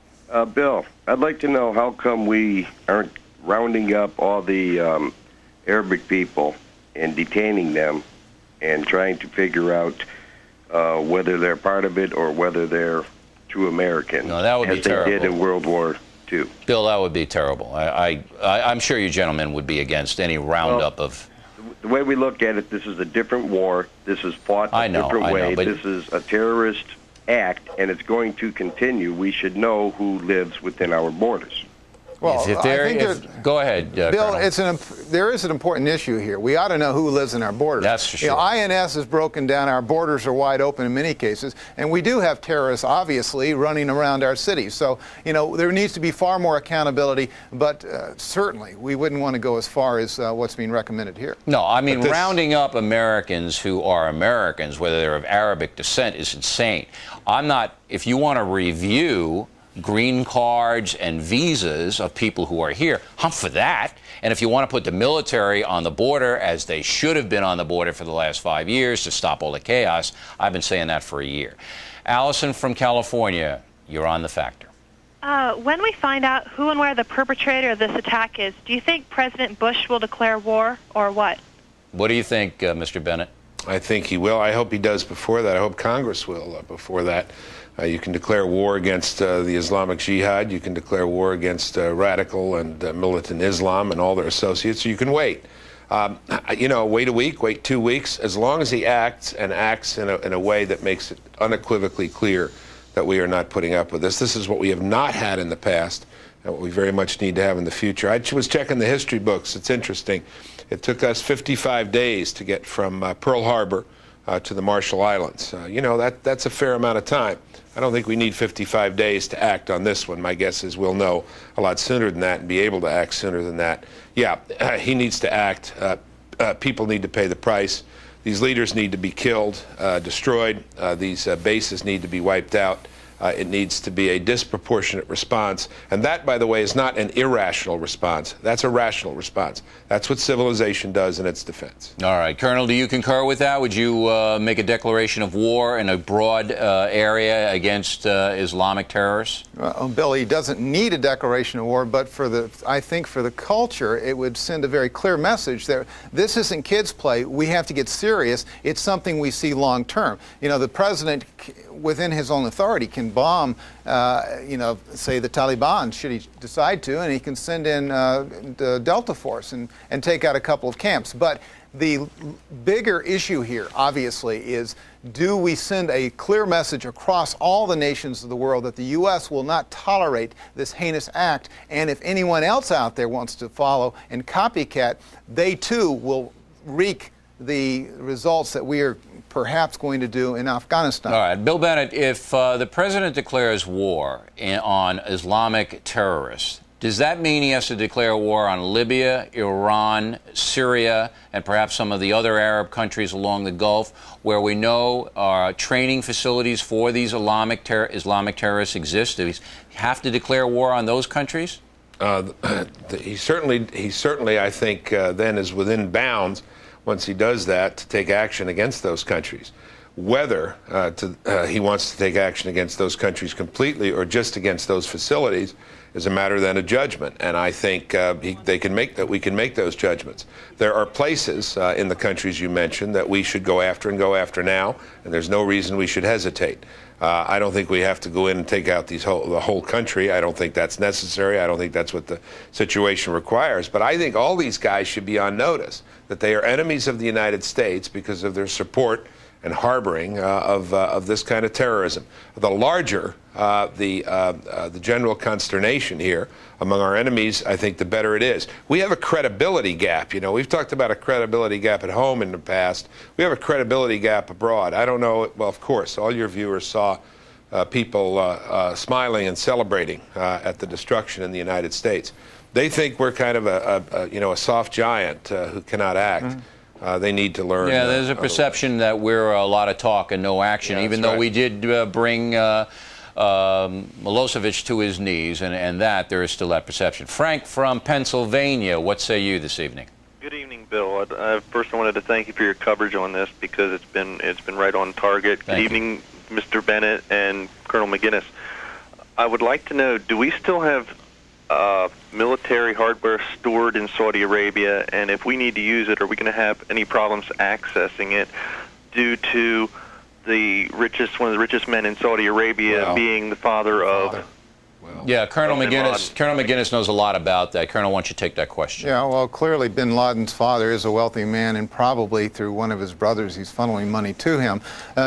Bill, I'd like to know how come we aren't rounding up all the Arabic people and detaining them and trying to figure out whether they're part of it or whether they're true Americans. No, that would be terrible. As they did in World War II. Bill, that would be terrible. I'm sure you gentlemen would be against any roundup of... The way we look at it, this is a different war. This is fought a different way. This is a terrorist act, and it's going to continue. We should know who lives within our borders. Well, go ahead, Bill. Colonel. There is an important issue here. We ought to know who lives in our borders. That's for sure. You know, INS is broken down. Our borders are wide open in many cases, and we do have terrorists, obviously, running around our cities. So, you know, there needs to be far more accountability. But certainly, we wouldn't want to go as far as what's being recommended here. No, I mean, rounding up Americans who are Americans, whether they're of Arabic descent, is insane. I'm not. If you want to review green cards and visas of people who are here, I'm for that. And if you want to put the military on the border, as they should have been on the border for the last 5 years to stop all the chaos, I've been saying that for a year. Allison from California, you're on The Factor. When we find out who and where the perpetrator of this attack is, do you think President Bush will declare war or what? What do you think, Mr. Bennett? I think he will. I hope he does before that. I hope Congress will before that. You can declare war against the Islamic Jihad. You can declare war against radical and militant Islam and all their associates. So you can wait. Wait a week, wait 2 weeks. As long as he acts and acts in a way that makes it unequivocally clear that we are not putting up with this. This is what we have not had in the past and what we very much need to have in the future. I was checking the history books. It's interesting. It took us 55 days to get from Pearl Harbor to the Marshall Islands. That's a fair amount of time. I don't think we need 55 days to act on this one. My guess is we'll know a lot sooner than that and be able to act sooner than that. Yeah, he needs to act. People need to pay the price. These leaders need to be killed, destroyed. These bases need to be wiped out. It needs to be a disproportionate response. And that, by the way, is not an irrational response. That's a rational response. That's what civilization does in its defense. All right. Colonel, do you concur with that? Would you make a declaration of war in a broad area against Islamic terrorists? Well, Bill, he doesn't need a declaration of war, but I think for the culture, it would send a very clear message that this isn't kids' play. We have to get serious. It's something we see long term. The president, within his own authority, can bomb, say the Taliban, should he decide to, and he can send in the Delta Force and take out a couple of camps. But the bigger issue here, obviously, is do we send a clear message across all the nations of the world that the U.S. will not tolerate this heinous act, and if anyone else out there wants to follow and copycat, they too will wreak the results that we are perhaps going to do in Afghanistan. All right. Bill Bennett, if the president declares war on Islamic terrorists, does that mean he has to declare war on Libya, Iran, Syria, and perhaps some of the other Arab countries along the Gulf where we know training facilities for these Islamic terrorists exist? Do he have to declare war on those countries? He certainly, I think, then is within bounds once he does that to take action against those countries. Whether he wants to take action against those countries completely or just against those facilities is a matter then of judgment, and I think we can make those judgments. There are places in the countries you mentioned that we should go after now, and there's no reason we should hesitate. I don't think we have to go in and take out the whole country. I don't think that's necessary. I don't think that's what the situation requires. But I think all these guys should be on notice that they are enemies of the United States because of their support and harboring of this kind of terrorism. The larger the general consternation here among our enemies, I think the better it is. We have a credibility gap. We've talked about a credibility gap at home in the past. We have a credibility gap abroad. I don't know. Well, of course, all your viewers saw people smiling and celebrating at the destruction in the United States. They think we're kind of a soft giant who cannot act. They need to learn. Yeah, there's a perception that we're a lot of talk and no action, even though we did bring Milosevic to his knees, and that there is still that perception. Frank from Pennsylvania, what say you this evening? Good evening, Bill. First, I wanted to thank you for your coverage on this because it's been right on target. Good evening, Mr. Bennett and Colonel McGinnis. I would like to know, do we still have military hardware stored in Saudi Arabia, and if we need to use it, are we going to have any problems accessing it due to one of the richest men in Saudi Arabia being the father of... Yeah, Colonel McGinnis knows a lot about that. Colonel, why don't you take that question? Yeah, well, clearly bin Laden's father is a wealthy man, and probably through one of his brothers, he's funneling money to him.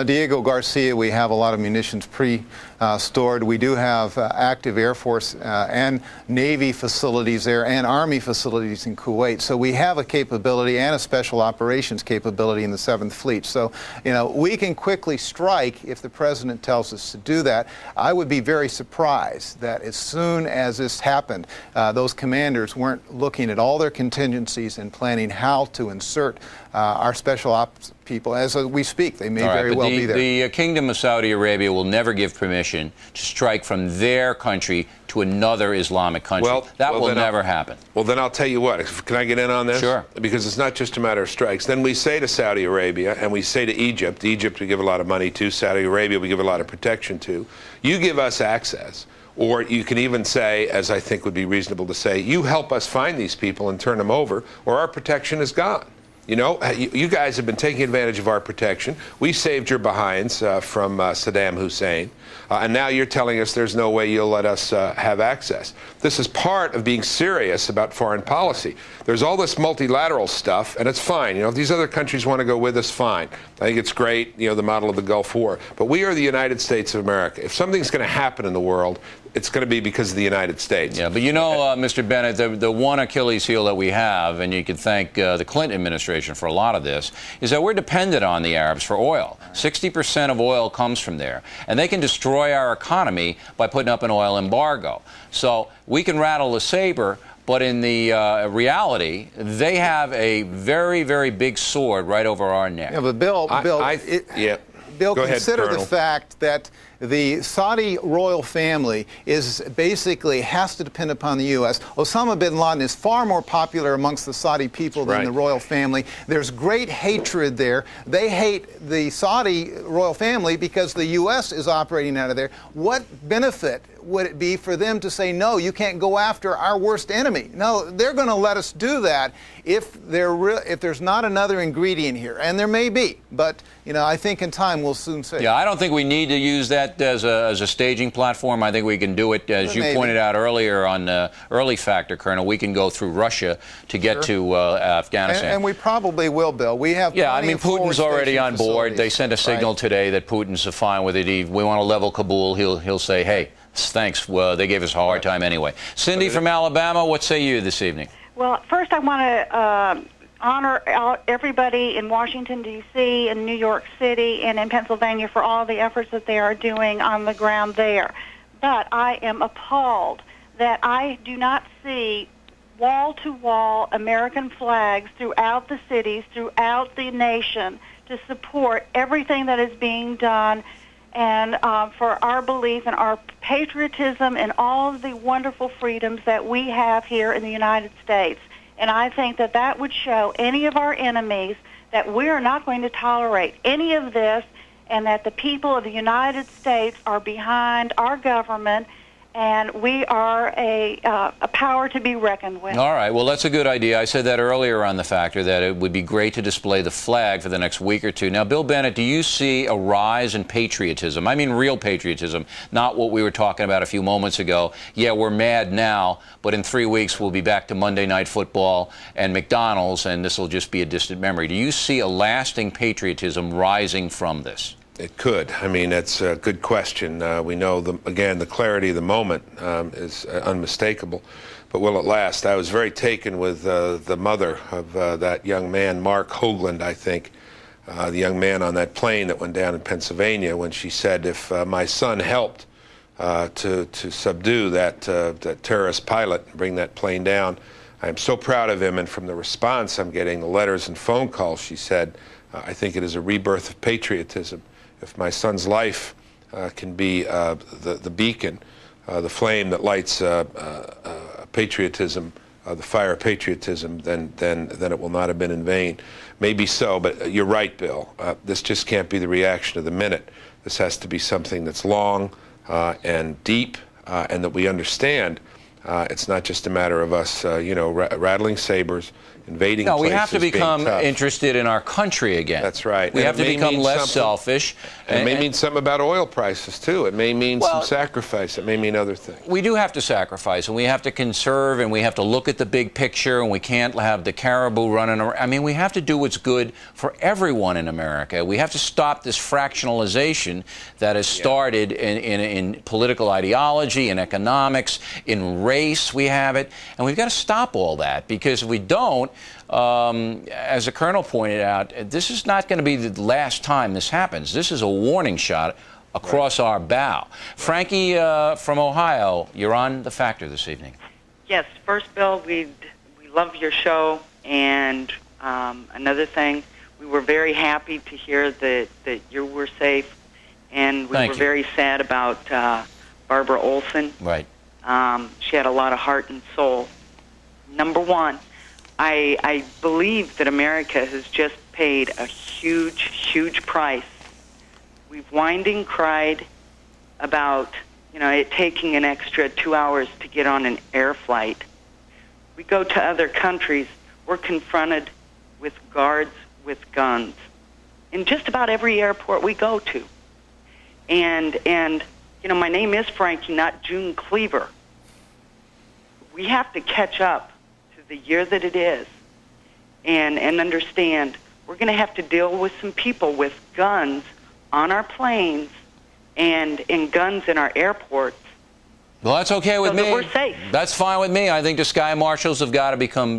Diego Garcia, we have a lot of munitions stored. We do have active Air Force and Navy facilities there and Army facilities in Kuwait. So we have a capability and a special operations capability in the 7th Fleet. So, we can quickly strike if the president tells us to do that. I would be very surprised that as soon as this happened, those commanders weren't looking at all their contingencies and planning how to insert our special ops people. As we speak, they may very well be there. The Kingdom of Saudi Arabia will never give permission to strike from their country to another Islamic country. That will never happen. Well, then I'll tell you what. Can I get in on this? Sure. Because it's not just a matter of strikes. Then we say to Saudi Arabia, and we say to Egypt, we give a lot of money to, Saudi Arabia we give a lot of protection to, you give us access. Or you can even say, as I think would be reasonable to say, you help us find these people and turn them over, or our protection is gone. You know, you guys have been taking advantage of our protection. We saved your behinds from Saddam Hussein. And now you're telling us there's no way you'll let us have access. This is part of being serious about foreign policy. There's all this multilateral stuff, and it's fine. You know, if these other countries want to go with us, fine. I think it's great, you know, the model of the Gulf War. But we are the United States of America. If something's going to happen in the world, it's going to be because of the United States. Yeah, but you know, Mr. Bennett, the one Achilles heel that we have, and you can thank the Clinton administration for a lot of this, is that we're dependent on the Arabs for oil. 60% of oil comes from there. And they can destroy our economy by putting up an oil embargo. So we can rattle the saber, but in the reality, they have a very, very big sword right over our neck. Yeah, but Bill, Bill, Go consider ahead, the fact that the Saudi royal family is basically has to depend upon the U.S. Osama bin Laden is far more popular amongst the Saudi people than the royal family. There's great hatred there. They hate the Saudi royal family because the U.S. is operating out of there. What benefit would it be for them to say, no, you can't go after our worst enemy? No, they're going to let us do that if there's not another ingredient here. And there may be, but you know, I think in time we'll soon see. Yeah, I don't think we need to use that as a staging platform. I think we can do it, as you pointed out earlier on Early Factor, Colonel. We can go through Russia to get to Afghanistan. And we probably will, Bill. We have I mean, Putin's already on board. They sent a signal today that Putin's fine with it. We want to level Kabul. He'll say, hey, thanks. Well, they gave us a hard time anyway. Cindy from Alabama, what say you this evening? Well, first I want to honor everybody in Washington, D.C., in New York City, and in Pennsylvania for all the efforts that they are doing on the ground there. But I am appalled that I do not see wall-to-wall American flags throughout the cities, throughout the nation, to support everything that is being done and for our belief and our patriotism and all of the wonderful freedoms that we have here in the United States. And I think that that would show any of our enemies that we are not going to tolerate any of this, and that the people of the United States are behind our government, and we are a power to be reckoned with. All right. Well, that's a good idea. I said that earlier on the Factor, that it would be great to display the flag for the next week or two. Now, Bill Bennett, do you see a rise in patriotism? I mean real patriotism, not what we were talking about a few moments ago. Yeah, we're mad now, but in 3 weeks we'll be back to Monday Night Football and McDonald's, and this will just be a distant memory. Do you see a lasting patriotism rising from this? It could. I mean, that's a good question. We know, again, the clarity of the moment is unmistakable. But will it last? I was very taken with the mother of that young man, Mark Hoagland, I think, the young man on that plane that went down in Pennsylvania, when she said, if my son helped to subdue that terrorist pilot and bring that plane down, I'm so proud of him. And from the response I'm getting, the letters and phone calls, she said, I think it is a rebirth of patriotism. If my son's life can be the beacon, the flame that lights patriotism, the fire of patriotism, then it will not have been in vain. Maybe so, but you're right, Bill. This just can't be the reaction of the minute. This has to be something that's long and deep, and that we understand. It's not just a matter of us, rattling sabers, invading places. No, we have to become being tough. Interested in our country again. That's right. We have to become less selfish. It may mean something about oil prices, too. It may mean some sacrifice. It may mean other things. We do have to sacrifice, and we have to conserve, and we have to look at the big picture, and we can't have the caribou running around. I mean, we have to do what's good for everyone in America. We have to stop this fractionalization that has started in political ideology, in economics, in race. We have it, and we've got to stop all that, because if we don't, as the Colonel pointed out, this is not going to be the last time this happens. This is a warning shot across our bow. Frankie from Ohio, you're on The Factor this evening. Yes. First, Bill, we love your show. And another thing, we were very happy to hear that you were safe. And we were very sad about Barbara Olson. Right. She had a lot of heart and soul. Number one, I believe that America has just paid a huge, huge price. We've whined and cried about, it taking an extra 2 hours to get on an air flight. We go to other countries, we're confronted with guards with guns in just about every airport we go to. And you know, my name is Frankie, not June Cleaver. We have to catch up to the year that it is and understand we're going to have to deal with some people with guns on our planes and guns in our airports. Well, that's okay with me. We're safe. That's fine with me. I think the Sky Marshals have got to come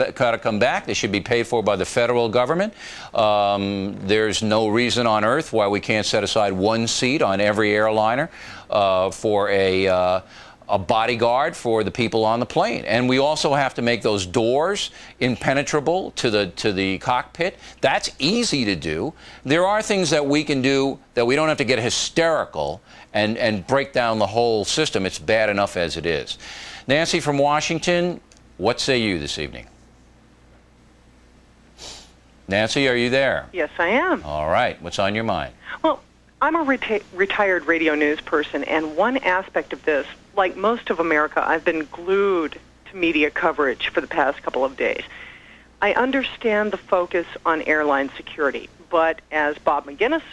back. They should be paid for by the federal government. There's no reason on earth why we can't set aside one seat on every airliner for a bodyguard for the people on the plane. And we also have to make those doors impenetrable to the cockpit. That's easy to do. There are things that we can do that we don't have to get hysterical and break down the whole system. It's bad enough as it is. Nancy from Washington, what say you this evening? Nancy, are you there? Yes, I am. All right. What's on your mind? Well, I'm a retired radio news person, and one aspect of this, like most of America, I've been glued to media coverage for the past couple of days. I understand the focus on airline security, but as Bob McGinnis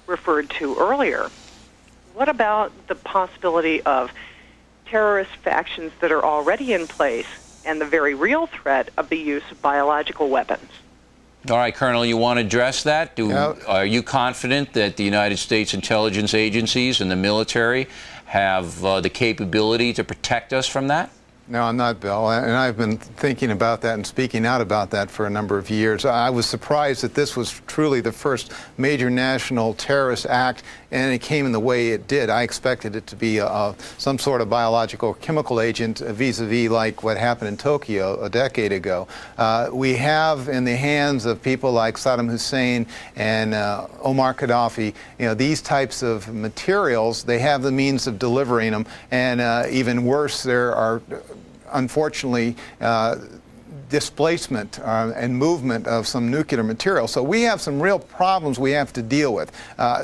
referred to earlier, what about the possibility of terrorist factions that are already in place and the very real threat of the use of biological weapons? All right, Colonel, you want to address that? Are you confident that the United States intelligence agencies and the military have the capability to protect us from that? No, I'm not, Bill, and I've been thinking about that and speaking out about that for a number of years. I was surprised that this was truly the first major national terrorist act, and it came in the way it did. I expected it to be some sort of biological or chemical agent vis-a-vis like what happened in Tokyo a decade ago. We have in the hands of people like Saddam Hussein and Omar Gaddafi, you know, these types of materials. They have the means of delivering them, and even worse, there are unfortunately displacement and movement of some nuclear material. So we have some real problems we have to deal with.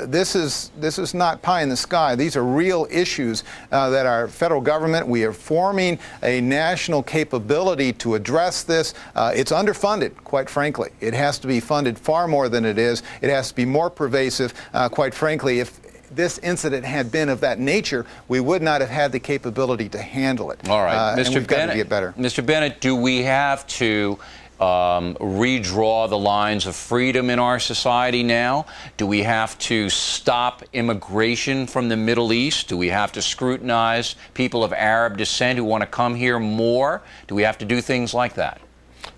This is not pie in the sky. These are real issues that our federal government, we are forming a national capability to address this. It's underfunded, quite frankly. It has to be funded far more than it is. It has to be more pervasive. Quite frankly, if this incident had been of that nature, we would not have had the capability to handle it. All right, Mr. Bennett, got to get better. Mr. Bennett, do we have to redraw the lines of freedom in our society now? Do we have to stop immigration from the Middle East? Do we have to scrutinize people of Arab descent who want to come here more? Do we have to do things like that?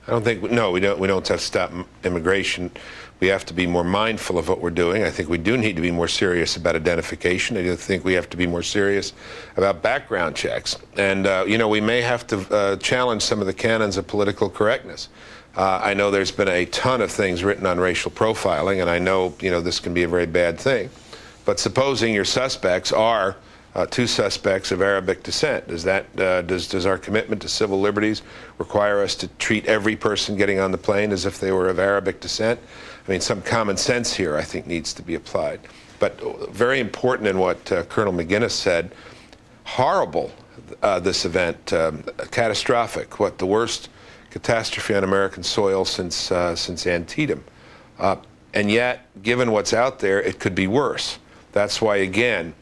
I don't think, no, we don't have to stop immigration. We have to be more mindful of what we're doing. I think we do need to be more serious about identification. I do think we have to be more serious about background checks. And, you know, we may have to challenge some of the canons of political correctness. I know there's been a ton of things written on racial profiling, and I know, you know, this can be a very bad thing. But supposing your suspects are two suspects of Arabic descent, does our commitment to civil liberties require us to treat every person getting on the plane as if they were of Arabic descent? I mean, some common sense here, I think, needs to be applied. But very important in what Colonel McGinnis said, horrible, this event, catastrophic, the worst catastrophe on American soil since Antietam. And yet, given what's out there, it could be worse. That's why, again,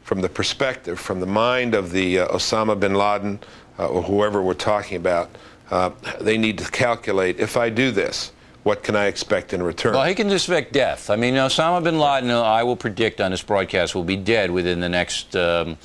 from the perspective, from the mind of the Osama bin Laden or whoever we're talking about, they need to calculate, if I do this, what can I expect in return? Well, he can expect death. I mean, Osama bin Laden, I will predict on this broadcast, will be dead within the next 10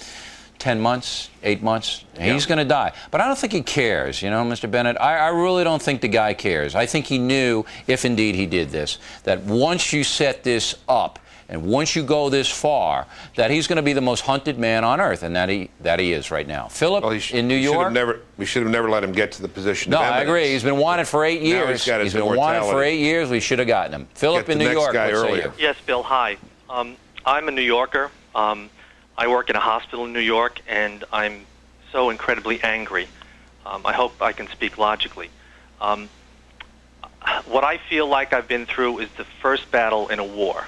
months, 8 months. He's going to die. But I don't think he cares, you know, Mr. Bennett. I really don't think the guy cares. I think he knew, if indeed he did this, that once you set this up, and once you go this far, that he's going to be the most hunted man on earth, and that he is right now. Philip, in New York. We should have never let him get to the position. No, of I agree. He's been wanted for 8 years. Now he's got his been wanted for 8 years. We should have gotten him. Philip in New York. What say you? Yes, Bill. Hi. I'm a New Yorker. I work in a hospital in New York, and I'm so incredibly angry. I hope I can speak logically. What I feel like I've been through is the first battle in a war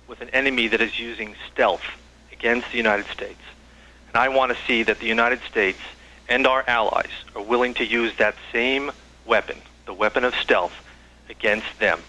with an enemy that is using stealth against the United States. And I want to see that the United States and our allies are willing to use that same weapon, the weapon of stealth, against them.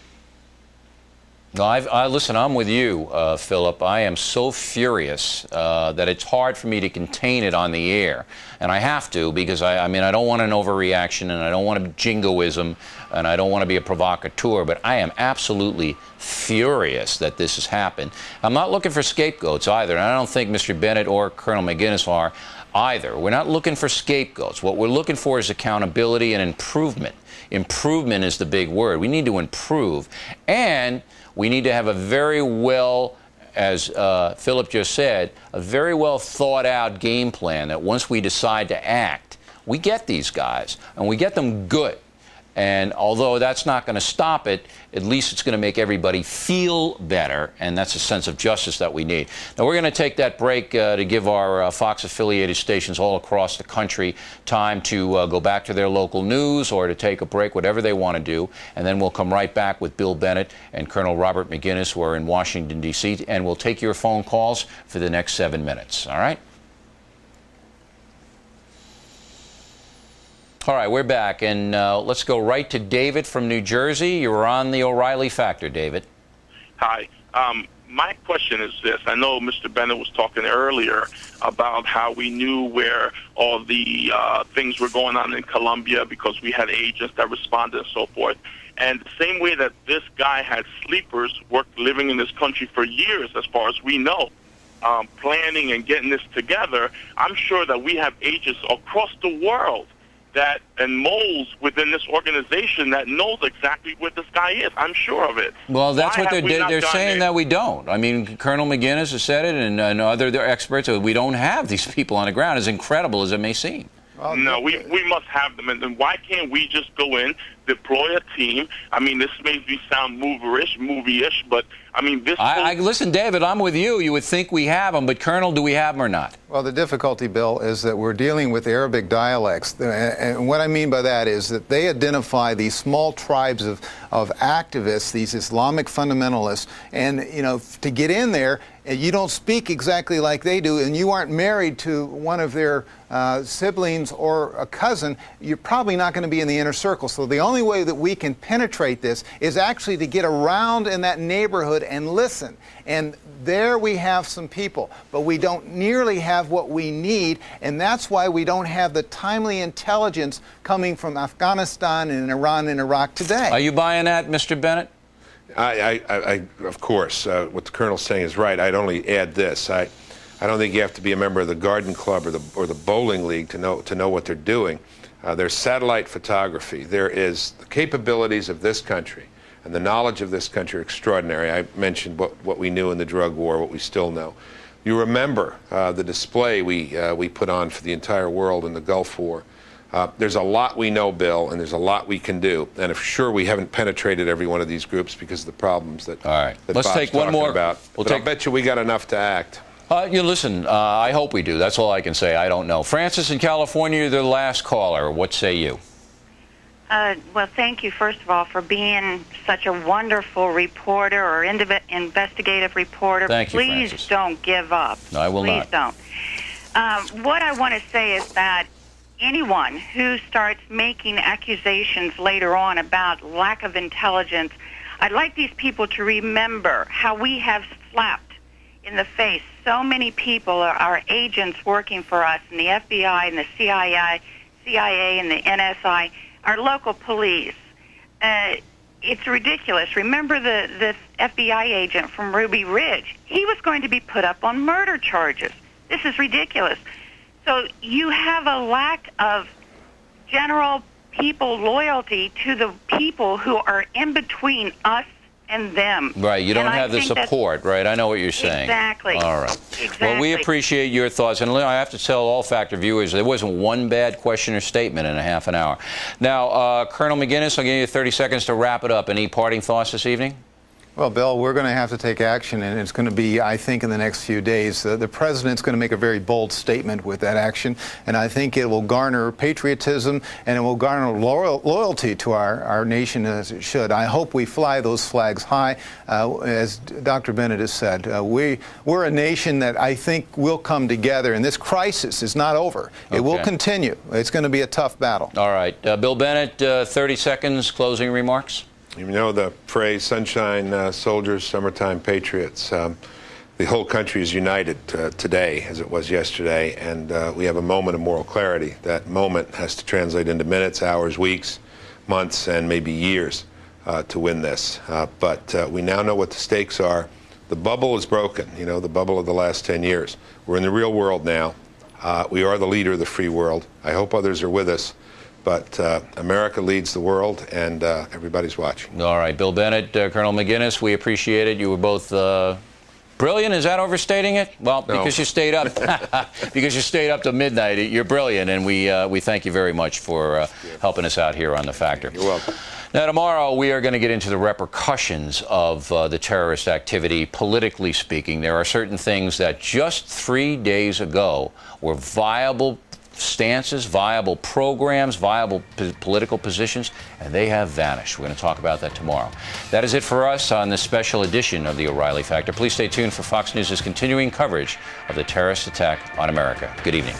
No, listen, I'm with you, Philip. I am so furious that it's hard for me to contain it on the air. And I have to, because I mean, I don't want an overreaction, and I don't want a jingoism, and I don't want to be a provocateur, but I am absolutely furious that this has happened. I'm not looking for scapegoats either, and I don't think Mr. Bennett or Colonel McGinnis are either. We're not looking for scapegoats. What we're looking for is accountability and improvement. Improvement is the big word. We need to improve. And we need to have a very well, as Philip just said, a very well thought out game plan that once we decide to act, we get these guys, and we get them good. And although that's not going to stop it, at least it's going to make everybody feel better, and that's a sense of justice that we need. Now, we're going to take that break to give our Fox-affiliated stations all across the country time to go back to their local news or to take a break, whatever they want to do, and then we'll come right back with Bill Bennett and Colonel Robert McGinnis, who are in Washington, D.C., and we'll take your phone calls for the next 7 minutes. All right? All right, we're back, and let's go right to David from New Jersey. You're on the O'Reilly Factor, David. Hi. My question is this. I know Mr. Bennett was talking earlier about how we knew where all the things were going on in Colombia because we had agents that responded and so forth. And the same way that this guy had sleepers living in this country for years, as far as we know, planning and getting this together, I'm sure that we have agents across the world and moles within this organization that knows exactly what this guy is. I'm sure of it. Well, that's what they're saying that we don't. I mean, Colonel McGinnis has said it, and other experts. We don't have these people on the ground, as incredible as it may seem. Well, no, we must have them. And then why can't we just go in, deploy a team? I mean, this may sound movie-ish, but I mean, this... Listen, David, I'm with you. You would think we have them, but Colonel, do we have them or not? Well, the difficulty, Bill, is that we're dealing with Arabic dialects. And what I mean by that is that they identify these small tribes of activists, these Islamic fundamentalists, and, you know, to get in there, you don't speak exactly like they do, and you aren't married to one of their siblings or a cousin, you're probably not going to be in the inner circle. So the only way that we can penetrate this is actually to get around in that neighborhood and listen. And there we have some people, but we don't nearly have what we need, and that's why we don't have the timely intelligence coming from Afghanistan and Iran and Iraq today. Are you buying that, Mr. Bennett? Of course, what the Colonel's saying is right. I'd only add this. I don't think you have to be a member of the Garden Club or the Bowling League to know what they're doing. There's satellite photography. There is the capabilities of this country and the knowledge of this country are extraordinary. I mentioned what we knew in the drug war, what we still know. You remember the display we put on for the entire world in the Gulf War. There's a lot we know, Bill, and there's a lot we can do. And if sure, we haven't penetrated every one of these groups because of the problems that, that let's Bob's take one more. About. I'll bet you we got enough to act. Listen, I hope we do. That's all I can say. I don't know. Francis in California, you're the last caller. What say you? Well, thank you, first of all, for being such a wonderful reporter or investigative reporter. Thank you, Please Francis. don't give up. No, I will not. Please don't. What I want to say is that anyone who starts making accusations later on about lack of intelligence, I'd like these people to remember how we have slapped in the face so many people, our agents working for us in the FBI and the CIA and the NSI, our local police. It's ridiculous. Remember the FBI agent from Ruby Ridge? He was going to be put up on murder charges. This is ridiculous. So you have a lack of general people loyalty to the people who are in between us and them. Right, you don't have the support, right? I know what you're saying. Exactly. All right. Exactly. Well, we appreciate your thoughts. And I have to tell all Factor viewers, there wasn't one bad question or statement in a half an hour. Now, Colonel McGinnis, I'll give you 30 seconds to wrap it up. Any parting thoughts this evening? Well, Bill, we're going to have to take action, and it's going to be, I think, in the next few days. The president's going to make a very bold statement with that action, and I think it will garner patriotism and it will garner loyalty to our nation as it should. I hope we fly those flags high. As Dr. Bennett has said, we're a nation that I think will come together, and this crisis is not over. Okay. It will continue. It's going to be a tough battle. All right. Bill Bennett, 30 seconds, closing remarks. You know the phrase, sunshine soldiers, summertime patriots. The whole country is united today, as it was yesterday, and we have a moment of moral clarity. That moment has to translate into minutes, hours, weeks, months, and maybe years to win this. But we now know what the stakes are. The bubble is broken, you know, the bubble of the last 10 years. We're in the real world now. We are the leader of the free world. I hope others are with us. But America leads the world, and everybody's watching. All right, Bill Bennett, Colonel McGinnis, we appreciate it. You were both brilliant. Is that overstating it? Well, no. Because you stayed up, because you stayed up to midnight. You're brilliant, and we thank you very much for helping us out here on The Factor. You're welcome. Now, tomorrow we are going to get into the repercussions of the terrorist activity, politically speaking. There are certain things that just 3 days ago were viable stances, viable programs, viable political positions, and they have vanished. We're going to talk about that tomorrow. That is it for us on this special edition of the O'Reilly Factor. Please stay tuned for Fox News' continuing coverage of the terrorist attack on America. Good evening.